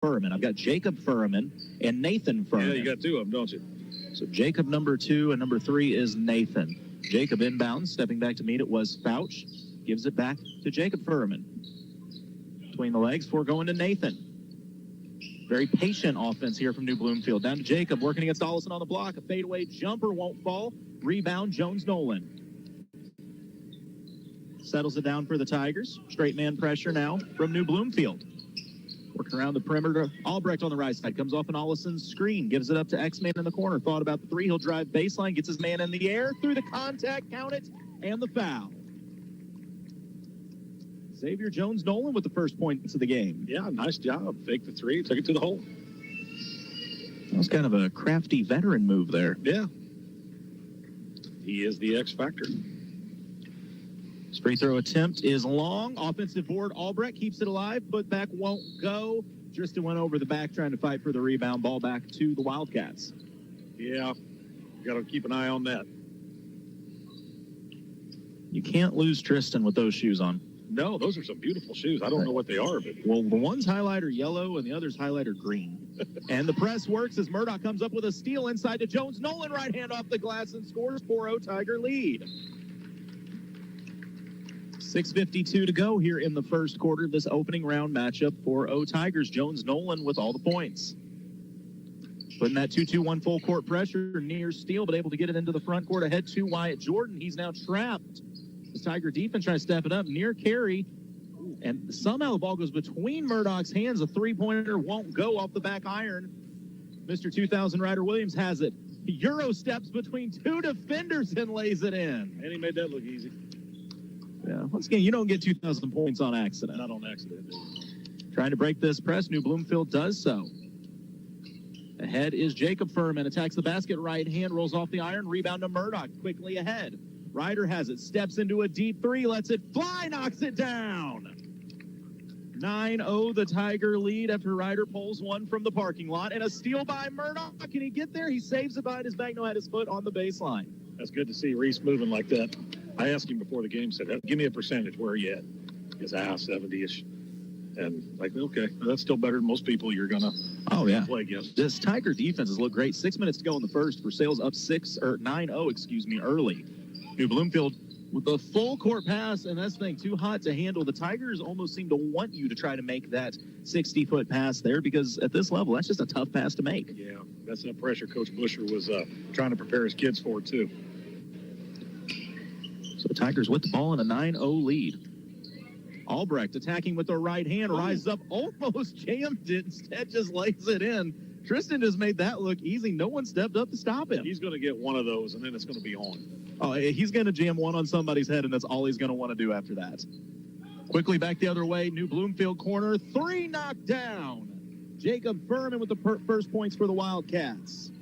Furman. I've got Jacob Furman and Nathan Furman. Yeah, you got two of them, don't you? So Jacob number 2 and number 3 is Nathan. Jacob inbounds, stepping back to meet it was Fouch. Gives it back to Jacob Furman. Between the legs, going to Nathan. Very patient offense here from New Bloomfield. Down to Jacob, working against Allison on the block. A fadeaway jumper won't fall. Rebound, Jones-Nolan. Settles it down for the Tigers. Straight man pressure now from New Bloomfield. Working around the perimeter. Albrecht on the right side. Comes off an Allison screen. Gives it up to X-Man in the corner. Thought about the three. He'll drive baseline. Gets his man in the air. Through the contact. Count it. And the foul. Xavier Jones-Nolan with the first points of the game. Yeah, nice job. Fake the three. Took it to the hole. That was kind of a crafty veteran move there. Yeah. He is the X factor. His free throw attempt is long. Offensive board. Albrecht keeps it alive. Put back won't go. Tristan went over the back trying to fight for the rebound. Ball back to the Wildcats. Yeah. Got to keep an eye on that. You can't lose Tristan with those shoes on. No, those are some beautiful shoes. I don't know what they are, but well, the one's highlighter yellow and the other's highlighter green. And the press works as Murdoch comes up with a steal inside to Jones-Nolan. Right hand off the glass and scores. 4-0 Tiger lead. 6:52 to go here in the first quarter. This opening round matchup, 4-0 Tigers. Jones-Nolan with all the points. Putting that 2-2-1 full court pressure near steal, but able to get it into the front court ahead to Wyatt Jordan. He's now trapped. The Tiger defense trying to step it up near carry. And somehow the ball goes between Murdoch's hands. A three-pointer won't go off the back iron. Mr. 2000 Ryder Williams has it. Euro steps between two defenders and lays it in. And he made that look easy. Yeah, once again, you don't get 2,000 points on accident. Not on accident. Trying to break this press. New Bloomfield does so. Ahead is Jacob Furman. Attacks the basket right hand. Rolls off the iron. Rebound to Murdoch. Quickly ahead. Ryder has it. Steps into a deep three. Lets it fly. Knocks it down. 9-0 the Tiger lead after Ryder pulls one from the parking lot. And a steal by Murdoch. Can he get there? He saves it behind his back. No, had his foot on the baseline. That's good to see Reese moving like that. I asked him before the game, said, give me a percentage. Where are you at? He goes, 70-ish. And like, okay, that's still better than most people you're going to play against. This Tiger defense has looked great. 6 minutes to go in the first. Versailles up 9-0, early. New Bloomfield with the full court pass, and that's thing too hot to handle. The Tigers almost seem to want you to try to make that 60-foot pass there because at this level, that's just a tough pass to make. Yeah, that's that pressure Coach Busher was trying to prepare his kids for, too. So the Tigers with the ball in a 9-0 lead. Albrecht attacking with the right hand, rises up, almost jammed it, instead just lays it in. Tristan just made that look easy. No one stepped up to stop him. He's going to get one of those, and then it's going to be on. Oh, he's going to jam one on somebody's head, and that's all he's going to want to do after that. Quickly back the other way, New Bloomfield corner, three knocked down. Jacob Furman with the first points for the Wildcats.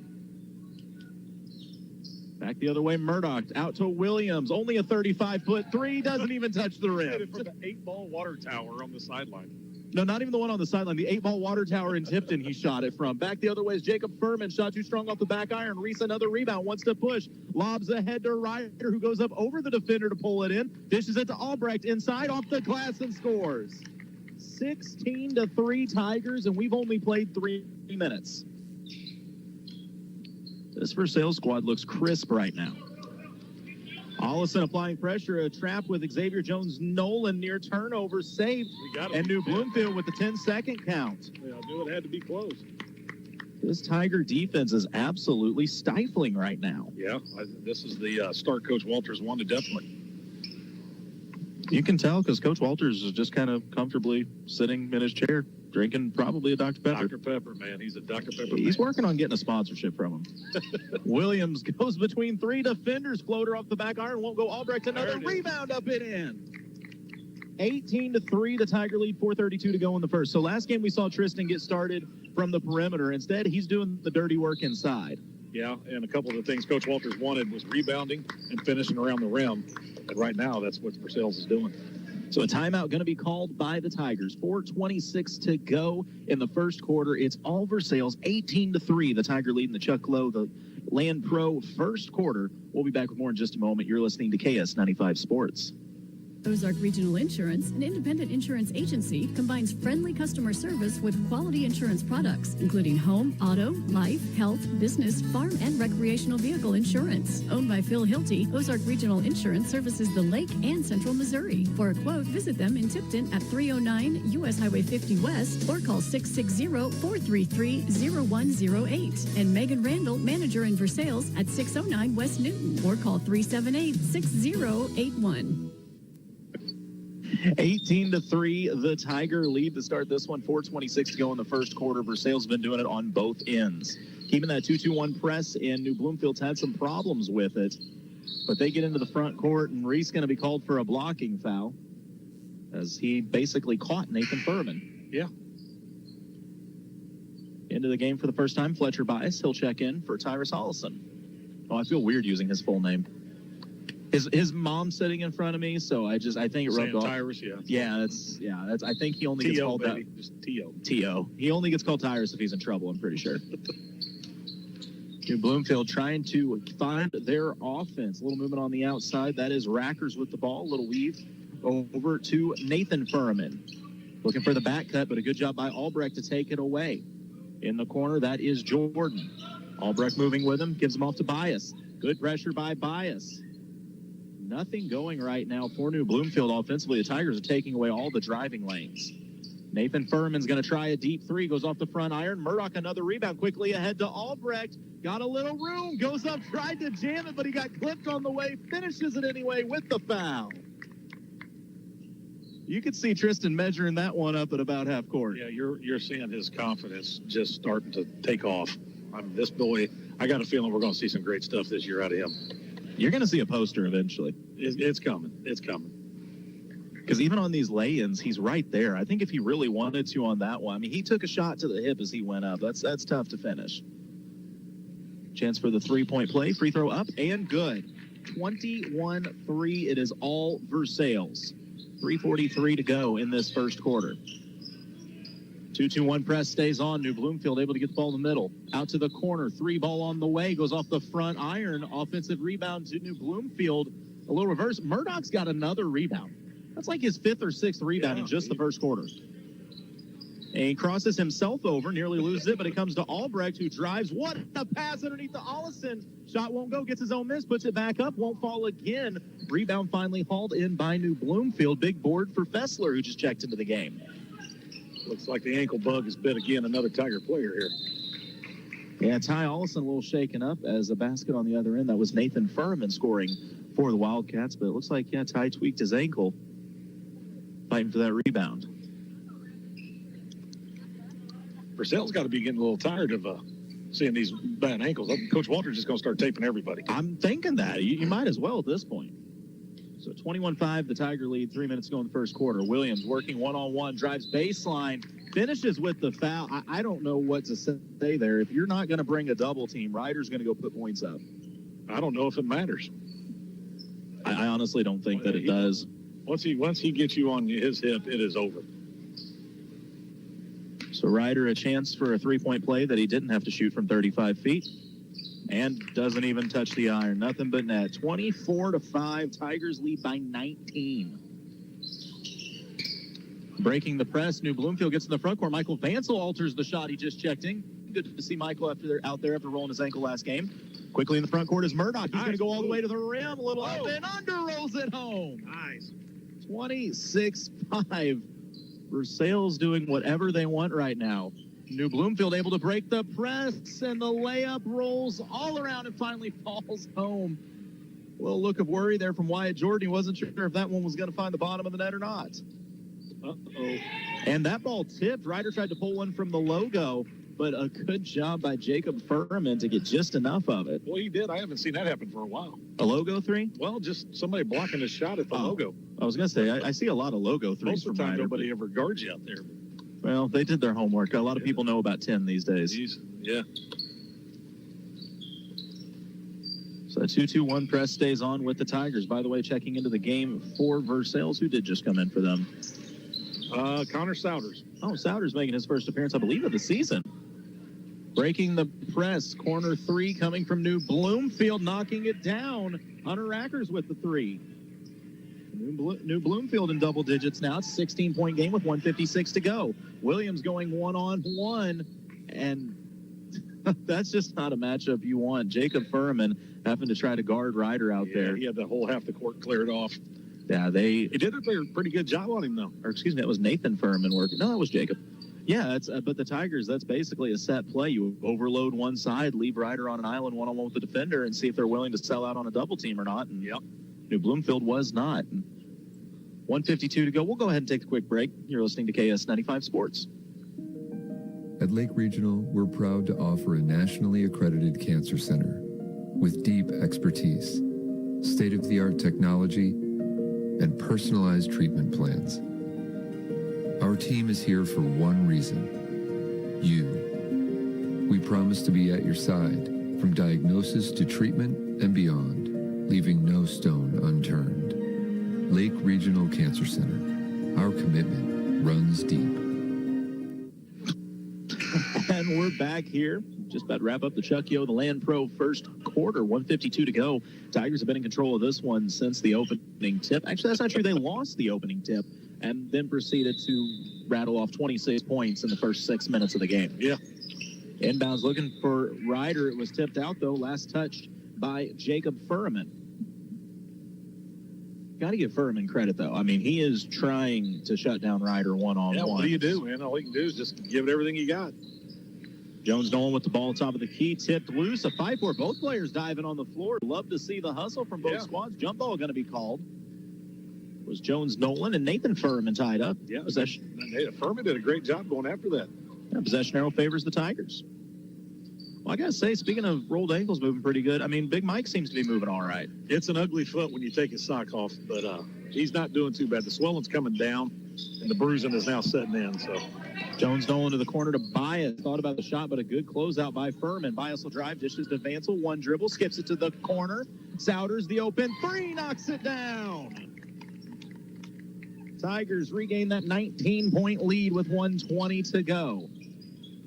Back the other way, Murdoch out to Williams. Only a 35-foot three, doesn't even touch the rim. From the 8-ball water tower on the sideline. No, not even the one on the sideline. The 8-ball water tower in Tipton he shot it from. Back the other way is Jacob Furman. Shot too strong off the back iron. Reese another rebound. Wants to push. Lobs ahead to Ryder, who goes up over the defender to pull it in. Dishes it to Albrecht inside off the glass and scores. 16-3 Tigers, and we've only played 3 minutes. This Versailles squad looks crisp right now. Allison applying pressure, a trap with Xavier Jones-Nolan near turnover, saved, and New Bloomfield with the 10-second count. Yeah, I knew it had to be close. This Tiger defense is absolutely stifling right now. Yeah, this is the start Coach Walters wanted, definitely. You can tell because Coach Walters is just kind of comfortably sitting in his chair, drinking probably a Dr. Pepper. Dr. Pepper, man. He's a Dr. Pepper He's man. working on getting a sponsorship from him. Williams goes between three defenders. Floater off the back iron. Won't go. Albrecht another rebound up and in. 18-3, the Tiger lead. 4:32 to go in the first. So last game we saw Tristan get started from the perimeter. Instead, he's doing the dirty work inside. Yeah, and a couple of the things Coach Walters wanted was rebounding and finishing around the rim. And right now, that's what Versailles is doing. So a timeout going to be called by the Tigers. 4:26 to go in the first quarter. It's all Versailles, 18-3. The Tiger leading the Chuck Lowe, the Land Pro first quarter. We'll be back with more in just a moment. You're listening to KS95 Sports. Ozark Regional Insurance, an independent insurance agency, combines friendly customer service with quality insurance products, including home, auto, life, health, business, farm, and recreational vehicle insurance. Owned by Phil Hilty, Ozark Regional Insurance services the Lake and Central Missouri. For a quote, visit them in Tipton at 309 U.S. Highway 50 West or call 660-433-0108. And Megan Randall, manager in Versailles at 609 West Newton or call 378-6081. 18-3, the Tiger lead to start this one. 4:26 to go in the first quarter. Versailles has been doing it on both ends. Keeping that 2-2-1 press, and New Bloomfield's had some problems with it. But they get into the front court, and Reese going to be called for a blocking foul as he basically caught Nathan Furman. Yeah. Into the game for the first time, Fletcher Bias. He'll check in for Tyrus Hollison. Oh, I feel weird using his full name. His mom's sitting in front of me, so I think it rubbed off. Tyrus, yeah. That's. I think he only gets called that. Just T.O. T.O. He only gets called Tyrus if he's in trouble, I'm pretty sure. New Bloomfield trying to find their offense. A little movement on the outside. That is Rackers with the ball. A little weave over to Nathan Furman. Looking for the back cut, but a good job by Albrecht to take it away. In the corner, that is Jordan. Albrecht moving with him, gives him off to Bias. Good pressure by Bias. Nothing going right now for New Bloomfield offensively. The Tigers are taking away all the driving lanes. Nathan Furman's going to try a deep three. Goes off the front iron. Murdoch another rebound. Quickly ahead to Albrecht. Got a little room. Goes up, tried to jam it, but he got clipped on the way. Finishes it anyway with the foul. You could see Tristan measuring that one up at about half court. Yeah, you're seeing his confidence just starting to take off. This boy, I got a feeling we're going to see some great stuff this year out of him. You're going to see a poster eventually. It's coming. It's coming. Because even on these lay-ins, he's right there. I think if he really wanted to on that one, I mean, he took a shot to the hip as he went up. That's tough to finish. Chance for the three-point play. Free throw up and good. 21-3. It is all Versailles. 3:43 to go in this first quarter. 2-2-1 press stays on. New Bloomfield able to get the ball in the middle. Out to the corner. Three ball on the way. Goes off the front iron. Offensive rebound to New Bloomfield. A little reverse. Murdoch's got another rebound. That's like his fifth or sixth rebound in just the first quarter. And he crosses himself over. Nearly loses it, but it comes to Albrecht, who drives. What a pass underneath the Ollison. Shot won't go. Gets his own miss. Puts it back up. Won't fall again. Rebound finally hauled in by New Bloomfield. Big board for Fessler, who just checked into the game. Looks like the ankle bug has bit again another Tiger player here. Yeah, Ty Ollison a little shaken up as a basket on the other end. That was Nathan Furman scoring for the Wildcats, but it looks like, Ty tweaked his ankle fighting for that rebound. Versailles got to be getting a little tired of seeing these bad ankles. Coach Walter's just going to start taping everybody. I'm thinking that. You might as well at this point. So 21-5, the Tiger lead, 3 minutes to go in the first quarter. Williams working one-on-one, drives baseline, finishes with the foul. I don't know what to say there. If you're not going to bring a double team, Ryder's going to go put points up. I don't know if it matters. I honestly don't think that it does. Once he gets you on his hip, it is over. So Ryder a chance for a three-point play that he didn't have to shoot from 35 feet. And doesn't even touch the iron. Nothing but net. 24-5. Tigers lead by 19. Breaking the press. New Bloomfield gets in the front court. Michael Vancel alters the shot he just checked in. Good to see Michael out there after rolling his ankle last game. Quickly in the front court is Murdoch. He's going to go all the way to the rim. A little up and under. Rolls it home. Nice. 26-5. Versailles doing whatever they want right now. New Bloomfield able to break the press, and the layup rolls all around and finally falls home. A little look of worry there from Wyatt Jordan. He wasn't sure if that one was going to find the bottom of the net or not. Uh-oh. And that ball tipped. Ryder tried to pull one from the logo, but a good job by Jacob Furman to get just enough of it. Well, he did. I haven't seen that happen for a while. A logo three? Well, just somebody blocking a shot at the logo. I was going to say, I see a lot of logo threes from Ryder. Nobody ever guards you out there. Well, they did their homework. A lot of people know about 10 these days. Yeah. So a 2-2-1 press stays on with the Tigers. By the way, checking into the game for Versailles. Who did just come in for them? Connor Souders. Oh, Souders making his first appearance, I believe, of the season. Breaking the press. Corner three coming from New Bloomfield, knocking it down. Hunter Rackers with the three. New New Bloomfield in double digits now. It's a 16-point game with 1:56 to go. Williams going one-on-one, and that's just not a matchup you want. Jacob Furman having to try to guard Ryder out there. He had the whole half the court cleared off. Yeah, He did a pretty good job on him, though. Or excuse me, it was Nathan Furman working. No, that was Jacob. Yeah, but the Tigers, that's basically a set play. You overload one side, leave Ryder on an island one-on-one with the defender, and see if they're willing to sell out on a double team or not. And New Bloomfield was not. 1:52 to go. We'll go ahead and take a quick break. You're listening to KS95 Sports. At Lake Regional, we're proud to offer a nationally accredited cancer center with deep expertise, state-of-the-art technology, and personalized treatment plans. Our team is here for one reason: you. We promise to be at your side from diagnosis to treatment and beyond, leaving no stone unturned. Lake Regional Cancer Center. Our commitment runs deep. And we're back here. Just about to wrap up the Chuck Yo, the Land Pro first quarter. 1:52 to go. Tigers have been in control of this one since the opening tip. Actually, that's not true. They lost the opening tip and then proceeded to rattle off 26 points in the first 6 minutes of the game. Yeah. Inbounds looking for Ryder. It was tipped out, though. Last touched by Jacob Furman. Got to give Furman credit, though. I mean, he is trying to shut down Ryder one-on-one. Yeah, what do you do, man? All you can do is just give it everything you got. Jones Nolan with the ball on top of the key, tipped loose. A fight for both players diving on the floor. Love to see the hustle from both squads. Jump ball going to be called. It was Jones Nolan and Nathan Furman tied up. Yeah, Possession. Furman did a great job going after that. Yeah, possession arrow favors the Tigers. Well, I got to say, speaking of rolled ankles moving pretty good, I mean, Big Mike seems to be moving all right. It's an ugly foot when you take his sock off, but he's not doing too bad. The swelling's coming down, and the bruising is now setting in. So Jones Nolan to the corner to Bias. Thought about the shot, but a good closeout by Furman. Bias will drive, dishes to Vansel. One dribble, skips it to the corner. Souders the open three, knocks it down. Tigers regain that 19-point lead with 1:20 to go.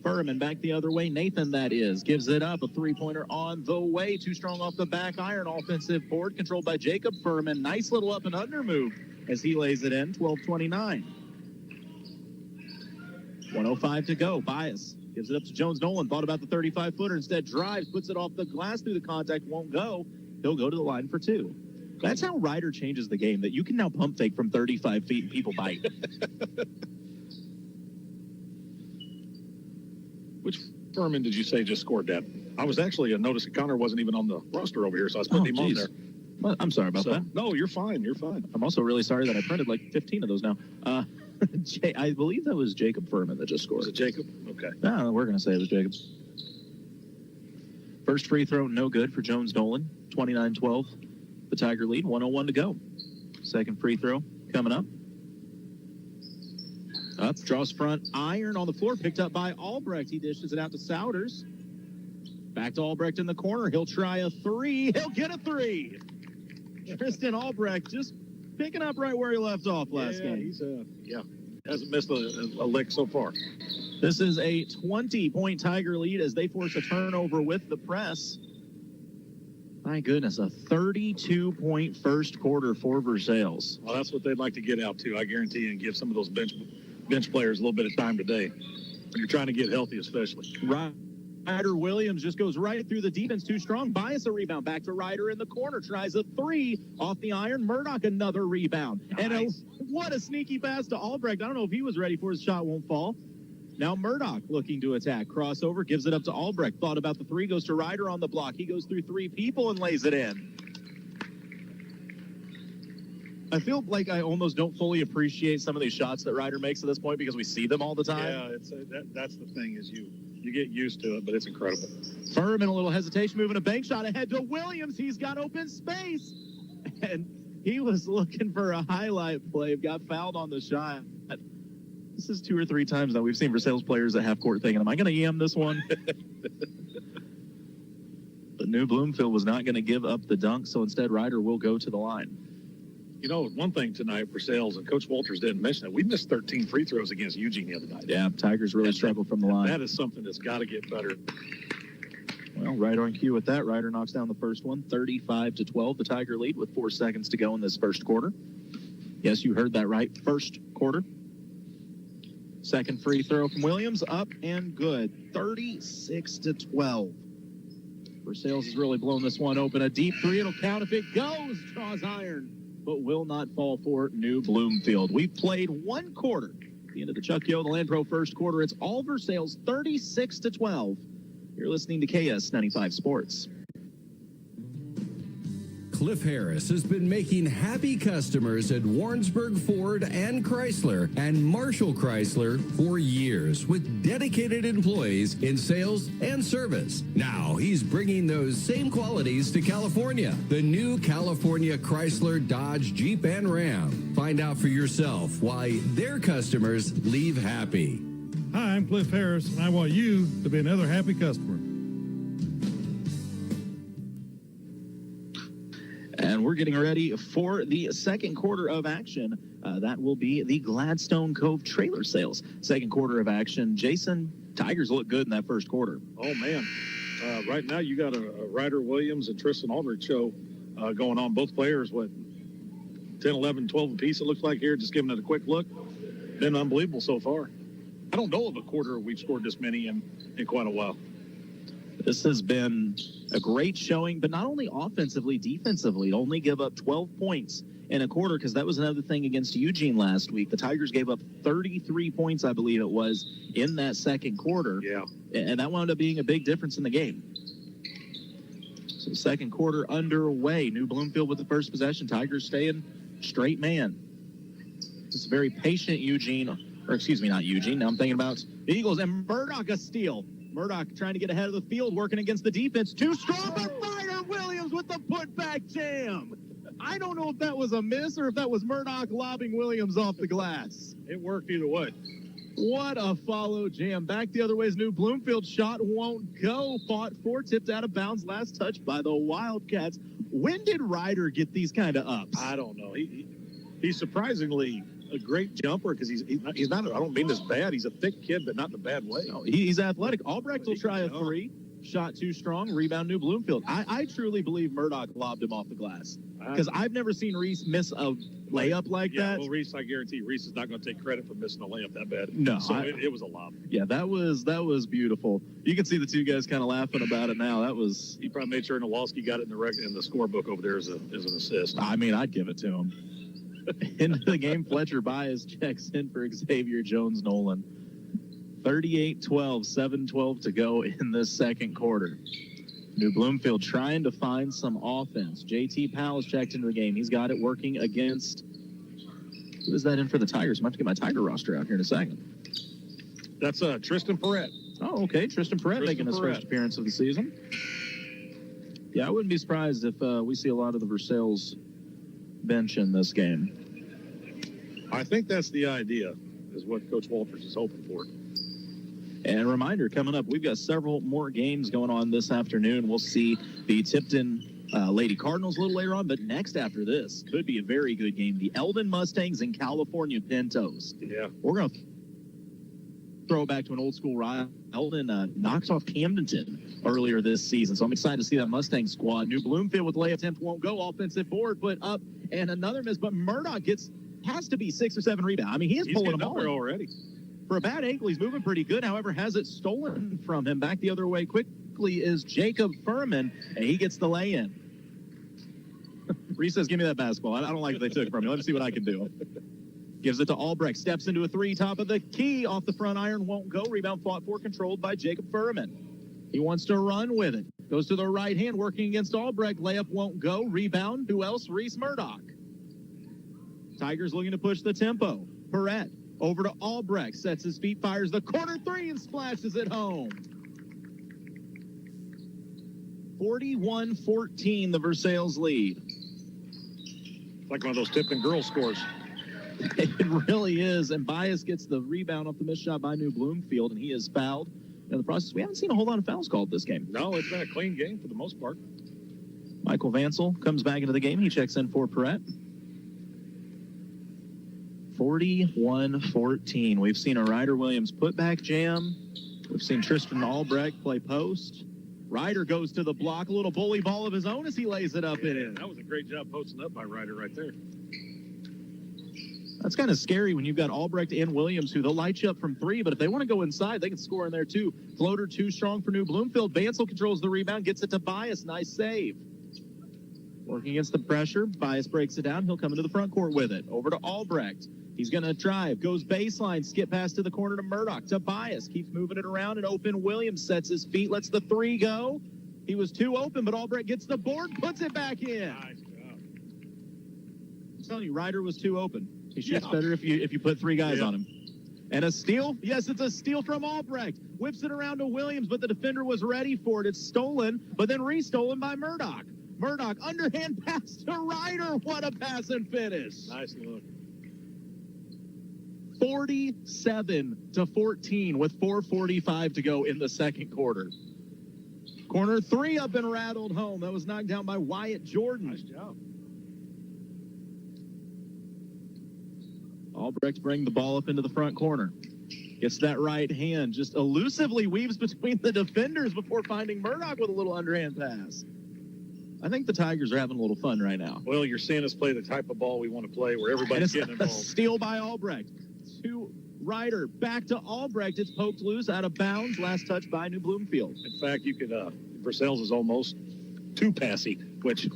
Furman back the other way. Nathan, that is, gives it up. A three-pointer on the way. Too strong off the back iron. Offensive board controlled by Jacob Furman. Nice little up and under move as he lays it in. 12:29. 1:05 to go. Bias gives it up to Jones Nolan. Thought about the 35-footer. Instead drives, puts it off the glass through the contact. Won't go. He'll go to the line for two. That's how Ryder changes the game, that you can now pump fake from 35 feet and people bite. Which Furman did you say just scored that? I was actually noticing Connor wasn't even on the roster over here, so I was putting him on there. Well, I'm sorry about that. No, you're fine. You're fine. I'm also really sorry that I printed like 15 of those now. I believe that was Jacob Furman that just scored. Was it Jacob? Okay. No, we're going to say it was Jacob. First free throw, no good for Jones Nolan. 29-12. The Tiger lead, 1:01 to go. Second free throw coming up. Up, draws front, iron on the floor, picked up by Albrecht. He dishes it out to Souders. Back to Albrecht in the corner. He'll try a three. He'll get a three. Tristan Albrecht just picking up right where he left off last game. He's hasn't missed a lick so far. This is a 20-point Tiger lead as they force a turnover with the press. My goodness, a 32-point first quarter for Versailles. Well, that's what they'd like to get out to, I guarantee you, and give some of those bench players a little bit of time today when you're trying to get healthy, especially. Ryder Williams just goes right through the defense, too strong. Bias a rebound, back to Ryder in the corner, tries a three off the iron. Murdoch another rebound. Nice. And what a sneaky pass to Albrecht. I don't know if he was ready for his shot, won't fall. Now Murdoch looking to attack. Crossover, gives it up to Albrecht. Thought about the three, goes to Ryder on the block. He goes through three people and lays it in. I feel like I almost don't fully appreciate some of these shots that Ryder makes at this point because we see them all the time. Yeah, that's the thing is you get used to it, but it's incredible. Furman, a little hesitation, moving a bank shot ahead to Williams. He's got open space. And he was looking for a highlight play, got fouled on the shot. This is 2 or 3 times now we've seen Versailles players at half court thinking, am I going to EM this one? But New Bloomfield was not going to give up the dunk, so instead Ryder will go to the line. You know, one thing tonight for Versailles, and Coach Walters didn't mention it, we missed 13 free throws against Eugene the other night. Yeah, Tigers really struggled from the line. That is something that's got to get better. Well, right on cue with that. Ryder knocks down the first one, 35-12. The Tiger lead with 4 seconds to go in this first quarter. Yes, you heard that right. First quarter. Second free throw from Williams, up and good. 36-12. Versailles has really blown this one open. A deep three, it'll count if it goes. Draws iron, but will not fall for New Bloomfield. We've played one quarter. At the end of the Chuck Yo, the Land Pro first quarter. It's all Versailles, 36-12. You're listening to KS95 Sports. Cliff Harris has been making happy customers at Warrensburg Ford and Chrysler and Marshall Chrysler for years with dedicated employees in sales and service. Now he's bringing those same qualities to California. The new California Chrysler, Dodge, Jeep, and Ram. Find out for yourself why their customers leave happy. Hi, I'm Cliff Harris, and I want you to be another happy customer. And we're getting ready for the second quarter of action. That will be the Gladstone Cove trailer sales. Second quarter of action. Jason, Tigers look good in that first quarter. Oh, man. Right now you got a Ryder Williams and Tristan Aldrich show going on. Both players, 10, 11, 12 apiece, it looks like here. Just giving it a quick look. Been unbelievable so far. I don't know of a quarter we've scored this many in quite a while. This has been a great showing, but not only offensively, defensively. Only give up 12 points in a quarter, because that was another thing against Eugene last week. The Tigers gave up 33 points, I believe it was, in that second quarter. Yeah. And that wound up being a big difference in the game. So second quarter underway. New Bloomfield with the first possession. Tigers staying straight man. It's a very patient Eugene, or excuse me, not Eugene. Now I'm thinking about the Eagles, and Murdoch a steal. Murdoch trying to get ahead of the field, working against the defense. Too strong, but Ryder Williams with the putback jam. I don't know if that was a miss or if that was Murdoch lobbing Williams off the glass. It worked either way. What a follow jam. Back the other way is New Bloomfield. Shot won't go. Fought for, tipped out of bounds. Last touch by the Wildcats. When did Ryder get these kind of ups? I don't know. He's surprisingly a great jumper, because he's not, I don't mean this bad. He's a thick kid, but not in a bad way. No, he's athletic. Albrecht will try a three. Shot too strong. Rebound New Bloomfield. I truly believe Murdoch lobbed him off the glass, because I've never seen Reese miss a layup like that. Well, Reese, I guarantee Reese is not going to take credit for missing a layup that bad. No. So it was a lob. Yeah, that was beautiful. You can see the two guys kind of laughing about it now. That was. He probably made sure Nowalski got it in the scorebook over there as an assist. I mean, I'd give it to him. Into the game, Fletcher Bias checks in for Xavier Jones-Nolan. 38-12, 7-12 to go in the second quarter. New Bloomfield trying to find some offense. JT Powell's checked into the game. He's got it working against. Who is that in for the Tigers? I'm going to get my Tiger roster out here in a second. That's Tristan Perrette. Oh, okay. Tristan Perrette making his first appearance of the season. Yeah, I wouldn't be surprised if we see a lot of the Versailles bench in this game. I think that's the idea, is what Coach Walters is hoping for. And a reminder, coming up, we've got several more games going on this afternoon. We'll see the Tipton Lady Cardinals a little later on, but next after this could be a very good game. The Eldon Mustangs and California Pintos. Yeah. We're going to throw it back to an old school ride. Eldon knocks off Camdenton earlier this season, so I'm excited to see that Mustang squad. New Bloomfield with lay attempt won't go. Offensive board put up and another miss, but Murdoch has to be 6 or 7 rebounds. I mean, he's pulling them all already. For a bad ankle, he's moving pretty good. However, has it stolen from him. Back the other way quickly is Jacob Furman, and he gets the lay-in. Reese says, give me that basketball. I don't like what they took from me. Let me see what I can do. Gives it to Albrecht. Steps into a three, top of the key. Off the front iron, won't go. Rebound fought for, controlled by Jacob Furman. He wants to run with it. Goes to the right hand, working against Albrecht. Layup won't go. Rebound. Who else? Reese Murdoch. Tigers looking to push the tempo. Perrette. Over to Albrecht, sets his feet, fires the corner three, and splashes it home. 41-14, the Versailles lead. Like one of those Tipton girls scores. It really is, and Bias gets the rebound off the missed shot by New Bloomfield, and he is fouled. In the process, we haven't seen a whole lot of fouls called this game. No, it's been a clean game for the most part. Michael Vansel comes back into the game. He checks in for Perrette. 41-14. We've seen a Ryder Williams putback jam. We've seen Tristan Albrecht play post. Ryder goes to the block, a little bully ball of his own as he lays it up in it. That was a great job posting up by Ryder right there. That's kind of scary when you've got Albrecht and Williams, who they'll light you up from 3, but if they want to go inside, they can score in there too. Floater too strong for New Bloomfield. Vansel controls the rebound, gets it to Bias. Nice save. Working against the pressure, Bias breaks it down. He'll come into the front court with it. Over to Albrecht. He's going to drive, goes baseline, skip pass to the corner to Murdoch, to Bias. Keeps moving it around, and open Williams sets his feet, lets the 3 go. He was too open, but Albrecht gets the board, puts it back in. Nice job. I'm telling you, Ryder was too open. He shoots better if you put 3 guys on him. And a steal? Yes, it's a steal from Albrecht. Whips it around to Williams, but the defender was ready for it. It's stolen, but then restolen by Murdoch. Murdoch, underhand pass to Ryder. What a pass and finish. Nice look. 47-14 with 4:45 to go in the second quarter. Corner 3 up and rattled home. That was knocked down by Wyatt Jordan. Nice job. Albrecht bring the ball up into the front corner. Gets that right hand, just elusively weaves between the defenders before finding Murdoch with a little underhand pass. I think the Tigers are having a little fun right now. Well, you're seeing us play the type of ball we want to play where everybody's getting involved. Steal by Albrecht. To Ryder. Back to Albrecht. It's poked loose out of bounds. Last touch by New Bloomfield. In fact, you could, Versailles is almost too passy, which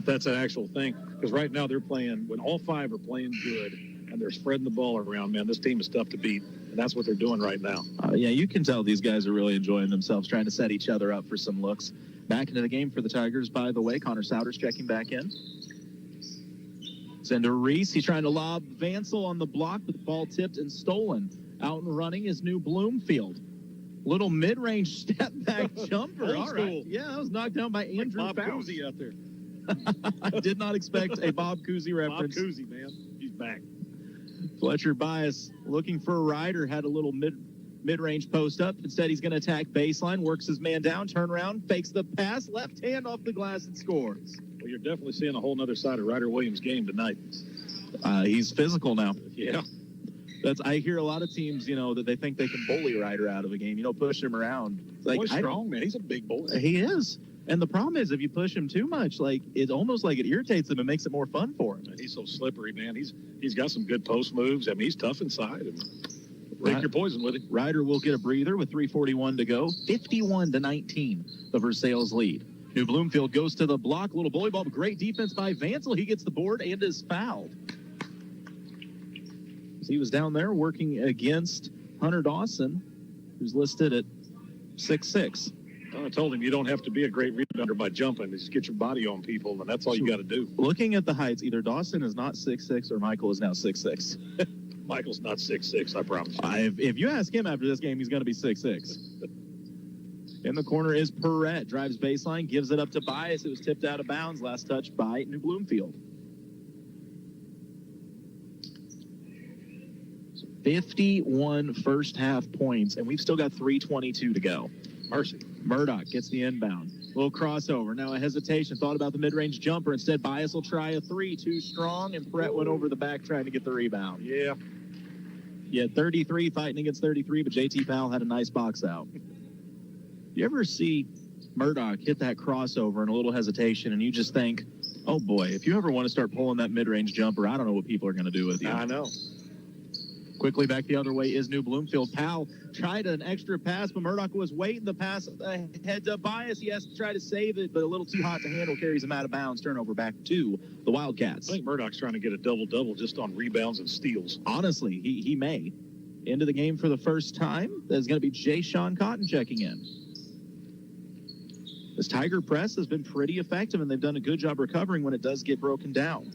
that's an actual thing. Because right now they're playing, when all 5 are playing good and they're spreading the ball around, man, this team is tough to beat. And that's what they're doing right now. Yeah, you can tell these guys are really enjoying themselves, trying to set each other up for some looks. Back into the game for the Tigers, by the way. Connor Souders checking back in. Send to Reese. He's trying to lob Vansel on the block, but the ball tipped and stolen. Out and running is New Bloomfield. Little mid-range step-back jumper. All right. Yeah, that was knocked down by Andrew Bob Faust. Cousy out there. I did not expect a Bob Cousy reference. Bob Cousy, man. He's back. Fletcher Bias looking for a Ryder. Had a little mid-range post up. Instead, he's going to attack baseline, works his man down, turn around, fakes the pass, left hand off the glass and scores. Well, you're definitely seeing a whole other side of Ryder Williams' game tonight. He's physical now. Yeah. I hear a lot of teams, that they think they can bully Ryder out of a game, push him around. Boy's strong, man. He's a big boy. He is. And the problem is if you push him too much, it's almost like it irritates him and makes it more fun for him. He's so slippery, man. He's got some good post moves. I mean, he's tough inside. Take your poison with him. Ryder will get a breather with 3:41 to go. 51-19, the Versailles lead. New Bloomfield goes to the block. Little bully ball. Great defense by Vansel. He gets the board and is fouled. He was down there working against Hunter Dawson, who's listed at 6'6". I told him you don't have to be a great rebounder by jumping. Just get your body on people, and that's all you got to do. Looking at the heights, either Dawson is not 6'6" or Michael is now 6'6". Michael's not 6'6", I promise. If you ask him after this game, he's going to be 6'6". In the corner is Perrette. Drives baseline, gives it up to Bias. It was tipped out of bounds. Last touch by New Bloomfield. 51 first half points, and we've still got 3:22 to go. Mercy. Murdoch gets the inbound. Little crossover. Now a hesitation. Thought about the mid-range jumper. Instead, Bias will try a 3. Too strong, and Perrette went over the back trying to get the rebound. Yeah. Yeah, 33 fighting against 33, but JT Powell had a nice box out. You ever see Murdoch hit that crossover and a little hesitation, and you just think, oh boy, if you ever want to start pulling that mid-range jumper, I don't know what people are going to do with you. I know. Quickly back the other way is New Bloomfield. Powell tried an extra pass, but Murdoch was waiting. The pass head to Bias. He has to try to save it, but a little too hot to handle. Carries him out of bounds. Turnover back to the Wildcats. I think Murdoch's trying to get a double-double just on rebounds and steals. Honestly, he may. Into the game for the first time. There's going to be Jay Sean Cotton checking in. This Tiger press has been pretty effective, and they've done a good job recovering when it does get broken down.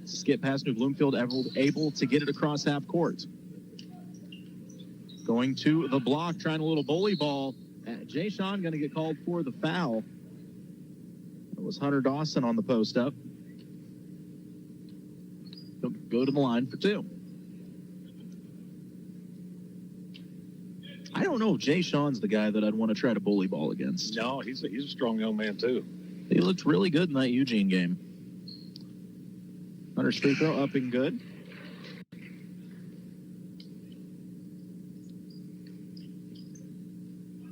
Skip past New Bloomfield, able to get it across half court. Going to the block, trying a little bully ball. Jay Sean going to get called for the foul. It was Hunter Dawson on the post up. He'll go to the line for 2. I don't know if Jay Sean's the guy that I'd want to try to bully ball against. No, he's a strong young man, too. He looked really good in that Eugene game. Hunter's free throw up and good.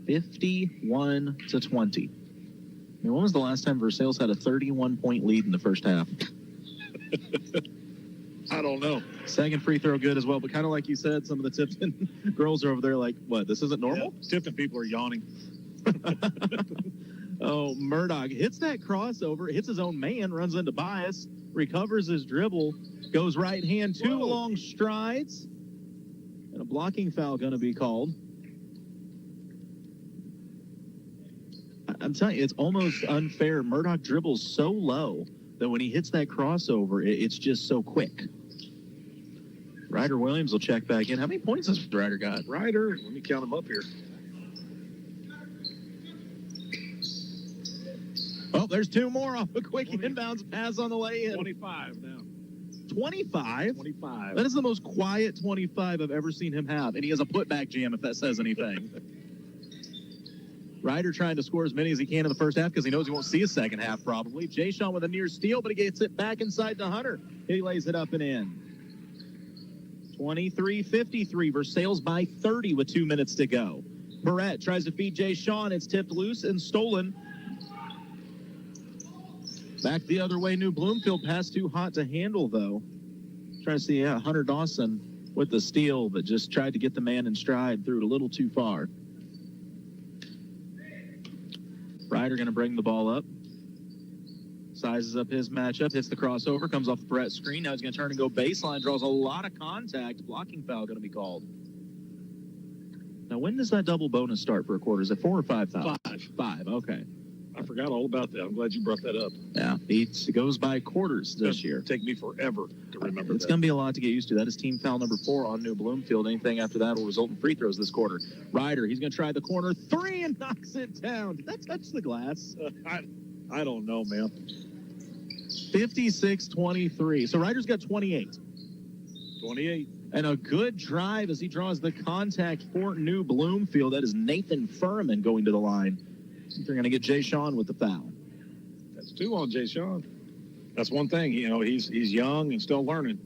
(51-20). I mean, when was the last time Versailles had a 31-point lead in the first half? I don't know. Second free throw good as well, but kind of like you said, some of the Tipton girls are over there like, what, this isn't normal? Yeah, Tipton people are yawning. Oh, Murdoch hits that crossover, hits his own man, runs into Bias, recovers his dribble, goes right hand, two long strides, and a blocking foul going to be called. I'm telling you, it's almost unfair. Murdoch dribbles so low that when he hits that crossover, it's just so quick. Ryder Williams will check back in. How many points has Ryder got? Ryder, let me count them up here. Oh, there's two more off a quick inbounds pass on the way in. 25 now. 25? 25. That is the most quiet 25 I've ever seen him have, and he has a putback jam if that says anything. Ryder trying to score as many as he can in the first half because he knows he won't see a second half probably. Jay Sean with a near steal, but he gets it back inside to Hunter. He lays it up and in. 23-53. Versailles by 30 with 2 minutes to go. Barrett tries to feed Jay Sean. It's tipped loose and stolen. Back the other way, New Bloomfield pass too hot to handle, though. Trying to see Hunter Dawson with the steal, but just tried to get the man in stride, threw it a little too far. Ryder going to bring the ball up. Sizes up his matchup, hits the crossover, comes off the Brett screen. Now he's going to turn and go baseline, draws a lot of contact. Blocking foul going to be called. Now, when does that double bonus start for a quarter? Is it 4 or 5 fouls? 5, okay. I forgot all about that. I'm glad you brought that up. Yeah, it goes by quarters this year. Take me forever to remember It's going to be a lot to get used to. That is team foul number 4 on New Bloomfield. Anything after that will result in free throws this quarter. Ryder, he's going to try the corner 3 and knocks it down. Did that touch the glass? I don't know, man. 56-23. So Ryder's got 28. 28. And a good drive as he draws the contact for New Bloomfield. That is Nathan Furman going to the line. They're going to get Jay Sean with the foul. That's 2 on Jay Sean. That's one thing. You know, he's young and still learning,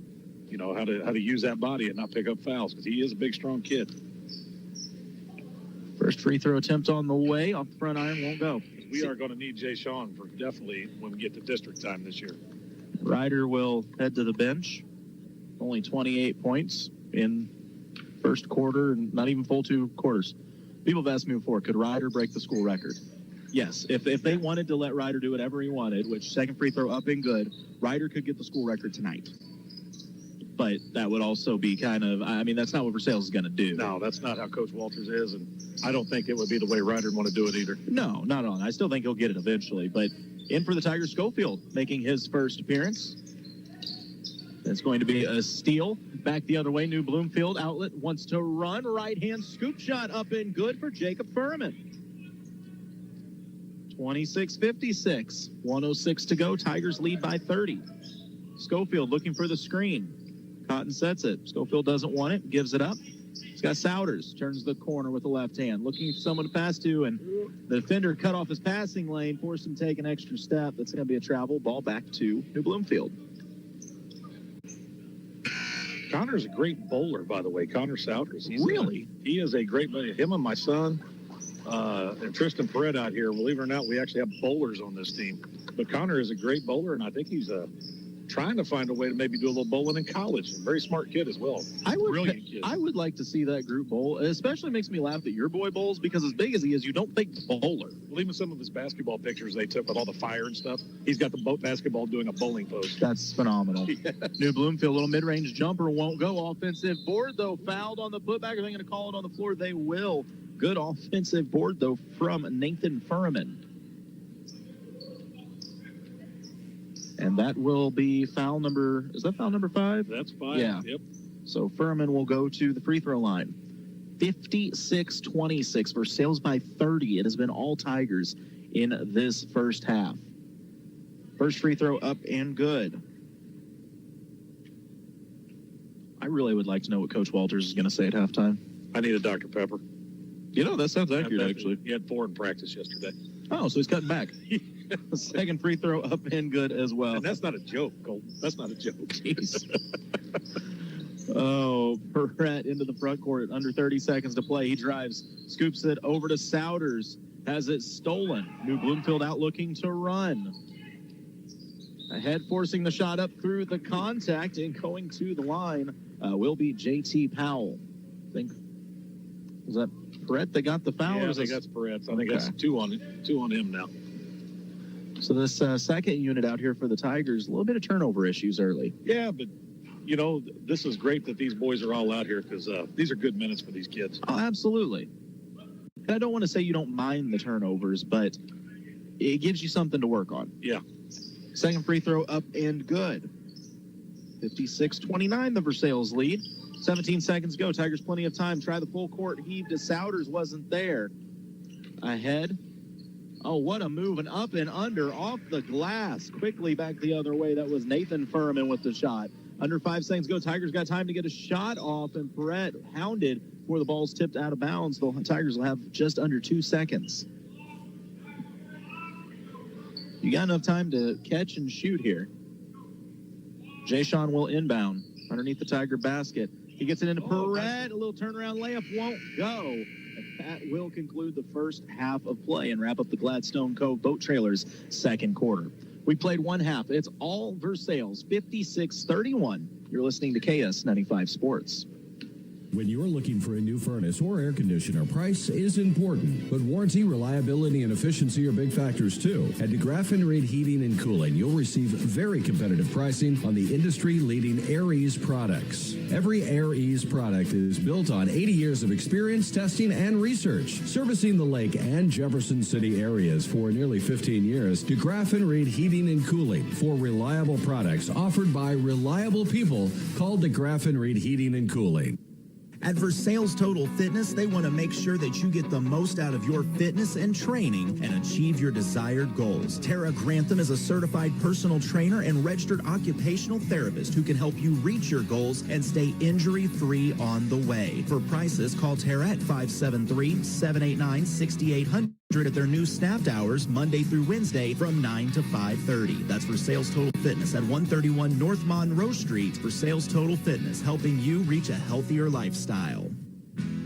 you know, how to use that body and not pick up fouls because he is a big, strong kid. First free throw attempt on the way. Off the front iron, won't go. We are going to need Jay Sean for definitely when we get to district time this year. Ryder will head to the bench. Only 28 points in first quarter and not even full 2 quarters. People have asked me before, could Ryder break the school record? Yes. If they wanted to let Ryder do whatever he wanted, which second free throw up and good, Ryder could get the school record tonight. But that would also be kind of, I mean, that's not what Versailles is going to do. No, that's not how Coach Walters is, and I don't think it would be the way Ryder would want to do it either. No, not at all. I still think he'll get it eventually. But in for the Tigers, Schofield making his first appearance. It's going to be a steal. Back the other way, New Bloomfield outlet wants to run. Right-hand scoop shot up and good for Jacob Furman. 26-56. 1:06 to go. Tigers lead by 30. Schofield looking for the screen. Cotton sets it. Schofield doesn't want it. Gives it up. He's got Souders. Turns the corner with the left hand. Looking for someone to pass to, and the defender cut off his passing lane. Forced him to take an extra step. That's going to be a travel. Ball back to New Bloomfield. Connor's a great bowler, by the way. Connor Souders. Really? He is a great buddy. Him and my son and Tristan Perret out here, believe it or not, we actually have bowlers on this team. But Connor is a great bowler, and I think he's trying to find a way to maybe do a little bowling in college. A very smart kid as well. Brilliant kid. I would like to see that group bowl. It especially makes me laugh that your boy bowls because as big as he is, you don't think bowler. Well, even some of his basketball pictures they took with all the fire and stuff, he's got the basketball doing a bowling pose. That's phenomenal. Yeah. New Bloomfield, little mid-range jumper won't go. Offensive board, though, fouled on the putback. Are they going to call it on the floor? They will. Good offensive board, though, from Nathan Furman. And that will be foul number, is that foul number 5? That's 5. Yeah. Yep. So Furman will go to the free throw line. 56-26. Versailles by 30. It has been all Tigers in this first half. First free throw up and good. I really would like to know what Coach Walters is going to say at halftime. I need a Dr. Pepper. You know, that sounds accurate, actually. He had 4 in practice yesterday. Oh, so he's cutting back. Second free throw up and good as well. And that's not a joke, Colton. That's not a joke. Jeez. Oh, Perret into the front court. Under 30 seconds to play. He drives, scoops it over to Souders. Has it stolen. New Bloomfield out looking to run. Ahead, forcing the shot up through the contact and going to the line will be J.T. Powell. I think, was that Perrette that got the foul? Yeah, I think that's Perrette. I think that's two on him now. So this second unit out here for the Tigers, a little bit of turnover issues early. Yeah, but, you know, this is great that these boys are all out here because these are good minutes for these kids. Oh, absolutely. And I don't want to say you don't mind the turnovers, but it gives you something to work on. Yeah. Second free throw up and good. 56-29, the Versailles lead. 17 seconds go. Tigers plenty of time. Try the full court heave to Souders. Wasn't there. Ahead. Oh, what a move. And up and under off the glass. Quickly back the other way. That was Nathan Furman with the shot. Under 5 seconds go. Tigers got time to get a shot off. And Perrette hounded before the ball's tipped out of bounds. The Tigers will have just under 2 seconds. You got enough time to catch and shoot here. Jay-Sean will inbound underneath the Tiger basket. He gets it into Perrette. A little turnaround layup won't go. And that will conclude the first half of play and wrap up the Gladstone Cove Boat Trailers second quarter. We played one half. It's all Versailles, 56-31. You're listening to KS95 Sports. When you're looking for a new furnace or air conditioner, price is important, but warranty, reliability, and efficiency are big factors too. At DeGraff and Reed Heating and Cooling, you'll receive very competitive pricing on the industry-leading Air Ease products. Every Air Ease product is built on 80 years of experience, testing, and research. Servicing the Lake and Jefferson City areas for nearly 15 years, DeGraff and Reed Heating and Cooling for reliable products offered by reliable people called DeGraff and Reed Heating and Cooling. At Versailles Total Fitness, they want to make sure that you get the most out of your fitness and training and achieve your desired goals. Tara Grantham is a certified personal trainer and registered occupational therapist who can help you reach your goals and stay injury-free on the way. For prices, call Tara at 573-789-6800 at their new staffed hours Monday through Wednesday from 9 to 5:30. That's Versailles Total Fitness at 131 North Monroe Street. Versailles Total Fitness, helping you reach a healthier lifestyle.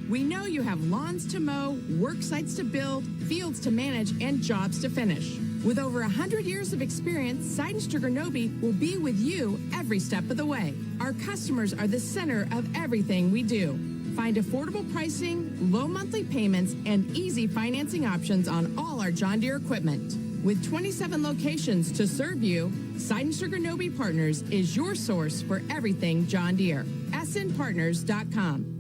We know you have lawns to mow, work sites to build, fields to manage, and jobs to finish. With over 100 years of experience, Seiden Striganobi will be with you every step of the way. Our customers are the center of everything we do. Find affordable pricing, low monthly payments, and easy financing options on all our John Deere equipment. With 27 locations to serve you, Seiden Striganobi Partners is your source for everything John Deere. snpartners.com.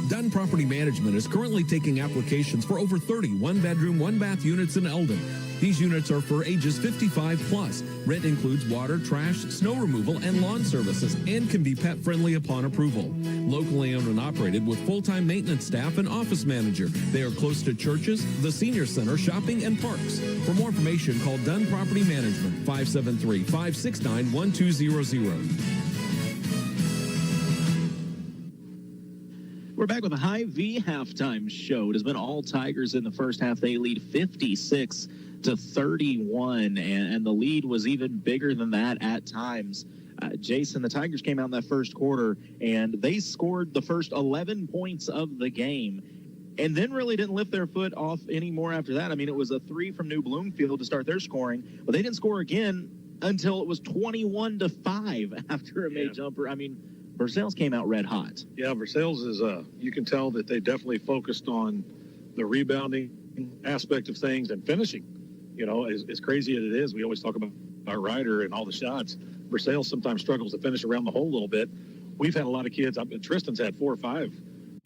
Dunn Property Management is currently taking applications for over 30 one-bedroom, one-bath units in Eldon. These units are for ages 55 plus. Rent includes water, trash, snow removal, and lawn services, and can be pet-friendly upon approval. Locally owned and operated with full-time maintenance staff and office manager. They are close to churches, the senior center, shopping, and parks. For more information, call Dunn Property Management, 573-569-1200. We're back with a High V halftime show. It has been all Tigers in the first half. They lead 56-31, and the lead was even bigger than that at times. Jason, the Tigers came out in that first quarter, and they scored the first 11 points of the game, and then really didn't lift their foot off anymore after that. I mean, it was a 3 from New Bloomfield to start their scoring, but they didn't score again until it was 21-5 after a made jumper. I mean, Versailles came out red hot. Yeah, Versailles is, you can tell that they definitely focused on the rebounding aspect of things and finishing. You know, as crazy as it is, we always talk about our Ryder and all the shots. Versailles sometimes struggles to finish around the hole a little bit. We've had a lot of kids. Tristan's had 4 or 5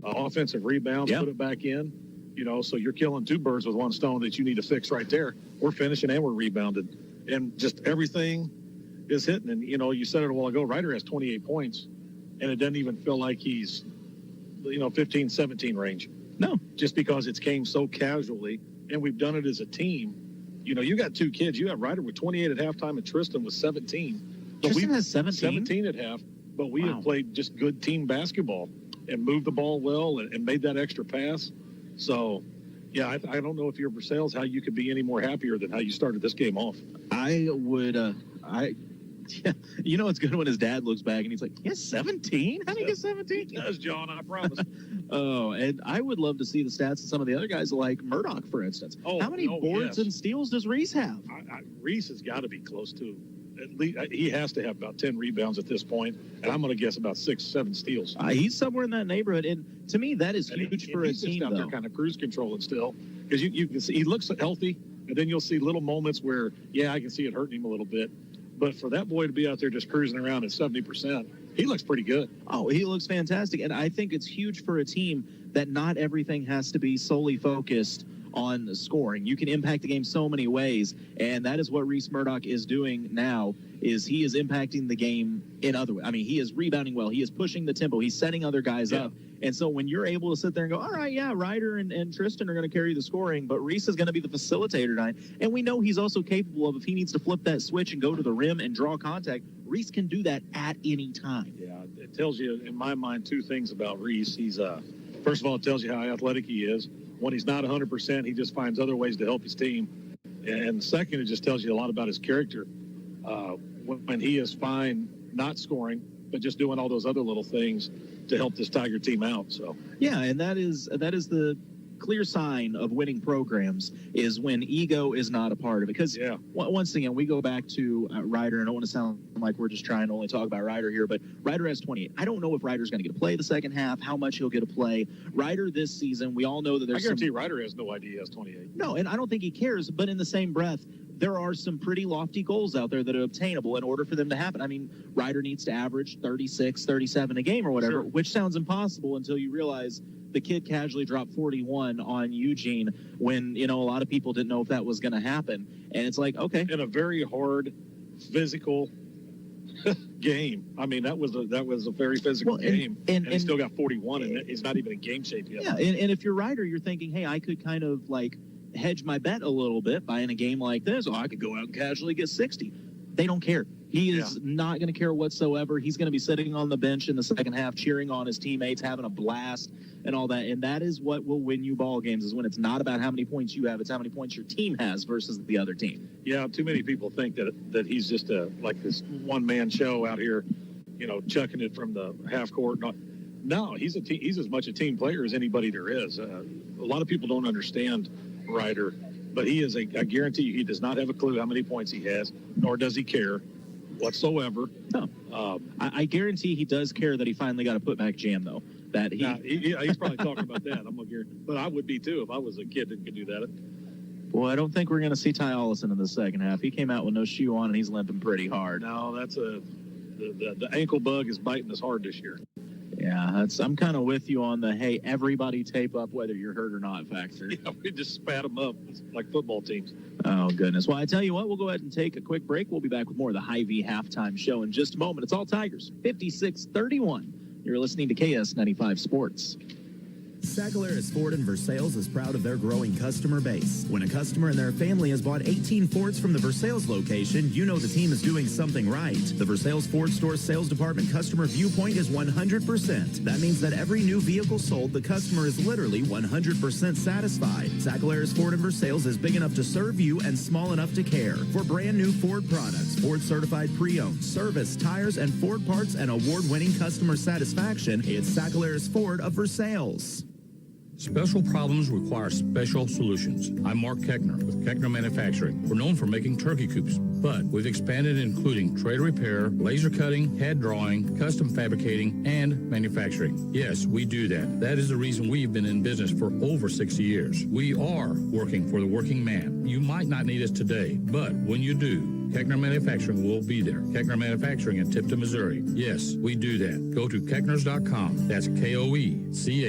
offensive rebounds, put it back in. You know, so you're killing 2 birds with one stone that you need to fix right there. We're finishing and we're rebounded. And just everything is hitting. And, you know, you said it a while ago, Ryder has 28 points. And it doesn't even feel like he's, 15, 17 range. No. Just because it's came so casually, and we've done it as a team. You know, you got 2 kids. You have Ryder with 28 at halftime, and Tristan with 17. Tristan has 17? 17 at half. But we have played just good team basketball and moved the ball well and made that extra pass. So, yeah, I don't know if you're Versailles, how you could be any more happier than how you started this game off. I would, yeah, it's good when his dad looks back and he's like, he has 17? How did he get 17? He does, John, I promise. Oh, and I would love to see the stats of some of the other guys like Murdoch, for instance. How many boards and steals does Reese have? Reese has got to be close to, at least he has to have about 10 rebounds at this point, and I'm going to guess about 6-7 steals. He's somewhere in that neighborhood, and to me, that is huge for a team, out there kind of cruise controlling still, because you can see he looks healthy, and then you'll see little moments where, I can see it hurting him a little bit. But for that boy to be out there just cruising around at 70%, he looks pretty good. Oh, he looks fantastic. And I think it's huge for a team that not everything has to be solely focused on the scoring. You can impact the game so many ways, and that is what Reese Murdoch is doing now, is he is impacting the game in other ways. I mean, he is rebounding well. He is pushing the tempo. He's setting other guys up. And so when you're able to sit there and go, all right, Ryder and Tristan are going to carry the scoring, but Reese is going to be the facilitator tonight. And we know he's also capable of, if he needs to flip that switch and go to the rim and draw contact, Reese can do that at any time. Yeah, it tells you, in my mind, two things about Reese. He's, first of all, it tells you how athletic he is. When he's not 100%, he just finds other ways to help his team. And second, it just tells you a lot about his character. When he is fine not scoring, but just doing all those other little things to help this Tiger team out. So and that is the clear sign of winning programs, is when ego is not a part of it. Because once again, we go back to Ryder, and I don't want to sound like we're just trying to only talk about Ryder here, but Ryder has 28. I don't know if Ryder's going to get to play the second half, how much he'll get to play. Ryder this season, we all know that there's I guarantee Ryder has no idea he has 28. No, and I don't think he cares, but in the same breath, there are some pretty lofty goals out there that are obtainable in order for them to happen. I mean, Ryder needs to average 36, 37 a game or whatever, which sounds impossible until you realize the kid casually dropped 41 on Eugene when, a lot of people didn't know if that was going to happen. And it's like, okay. In a very hard, physical game. I mean, that was a very physical game. And he still got 41, and he's not even in game shape yet. Yeah, and if you're Ryder, you're thinking, hey, I could kind of hedge my bet a little bit by in a game like this. I could go out and casually get 60. They don't care. He is not going to care whatsoever. He's going to be sitting on the bench in the second half, cheering on his teammates, having a blast and all that. And that is what will win you ball games, is when it's not about how many points you have, it's how many points your team has versus the other team. Yeah, too many people think that he's just like this one-man show out here, chucking it from the half court. No, he's as much a team player as anybody there is. A lot of people don't understand Ryder, but he is I guarantee you, he does not have a clue how many points he has, nor does he care whatsoever. No. I guarantee he does care that he finally got a putback jam, though. That he's probably talking about that. I'm gonna guarantee, but I would be too if I was a kid that could do that. Well, I don't think we're going to see Ty Ollison in the second half. He came out with no shoe on, and he's limping pretty hard. No, that's the ankle bug is biting us hard this year. Yeah, I'm kind of with you on the, hey, everybody tape up whether you're hurt or not factor. Yeah, we just spat them up. It's like football teams. Oh, goodness. Well, I tell you what, we'll go ahead and take a quick break. We'll be back with more of the Hy-Vee halftime show in just a moment. It's all Tigers, 56-31. You're listening to KS95 Sports. Sagalaris Ford in Versailles is proud of their growing customer base. When a customer and their family has bought 18 Fords from the Versailles location, you know the team is doing something right. The Versailles Ford Store Sales Department customer viewpoint is 100%. That means that every new vehicle sold, the customer is literally 100% satisfied. Sagalaris Ford in Versailles is big enough to serve you and small enough to care. For brand new Ford products, Ford certified pre-owned, service, tires, and Ford parts and award-winning customer satisfaction, it's Sagalaris Ford of Versailles. Special problems require special solutions. I'm Mark Keckner with Keckner Manufacturing. We're known for making turkey coops, but we've expanded including trailer repair, laser cutting, head drawing, custom fabricating, and manufacturing. Yes, we do that. That is the reason we've been in business for over 60 years. We are working for the working man. You might not need us today, but when you do, Keckner Manufacturing will be there. Keckner Manufacturing in Tipton, Missouri. Yes, we do that. Go to Keckners.com. That's KOECHNERS.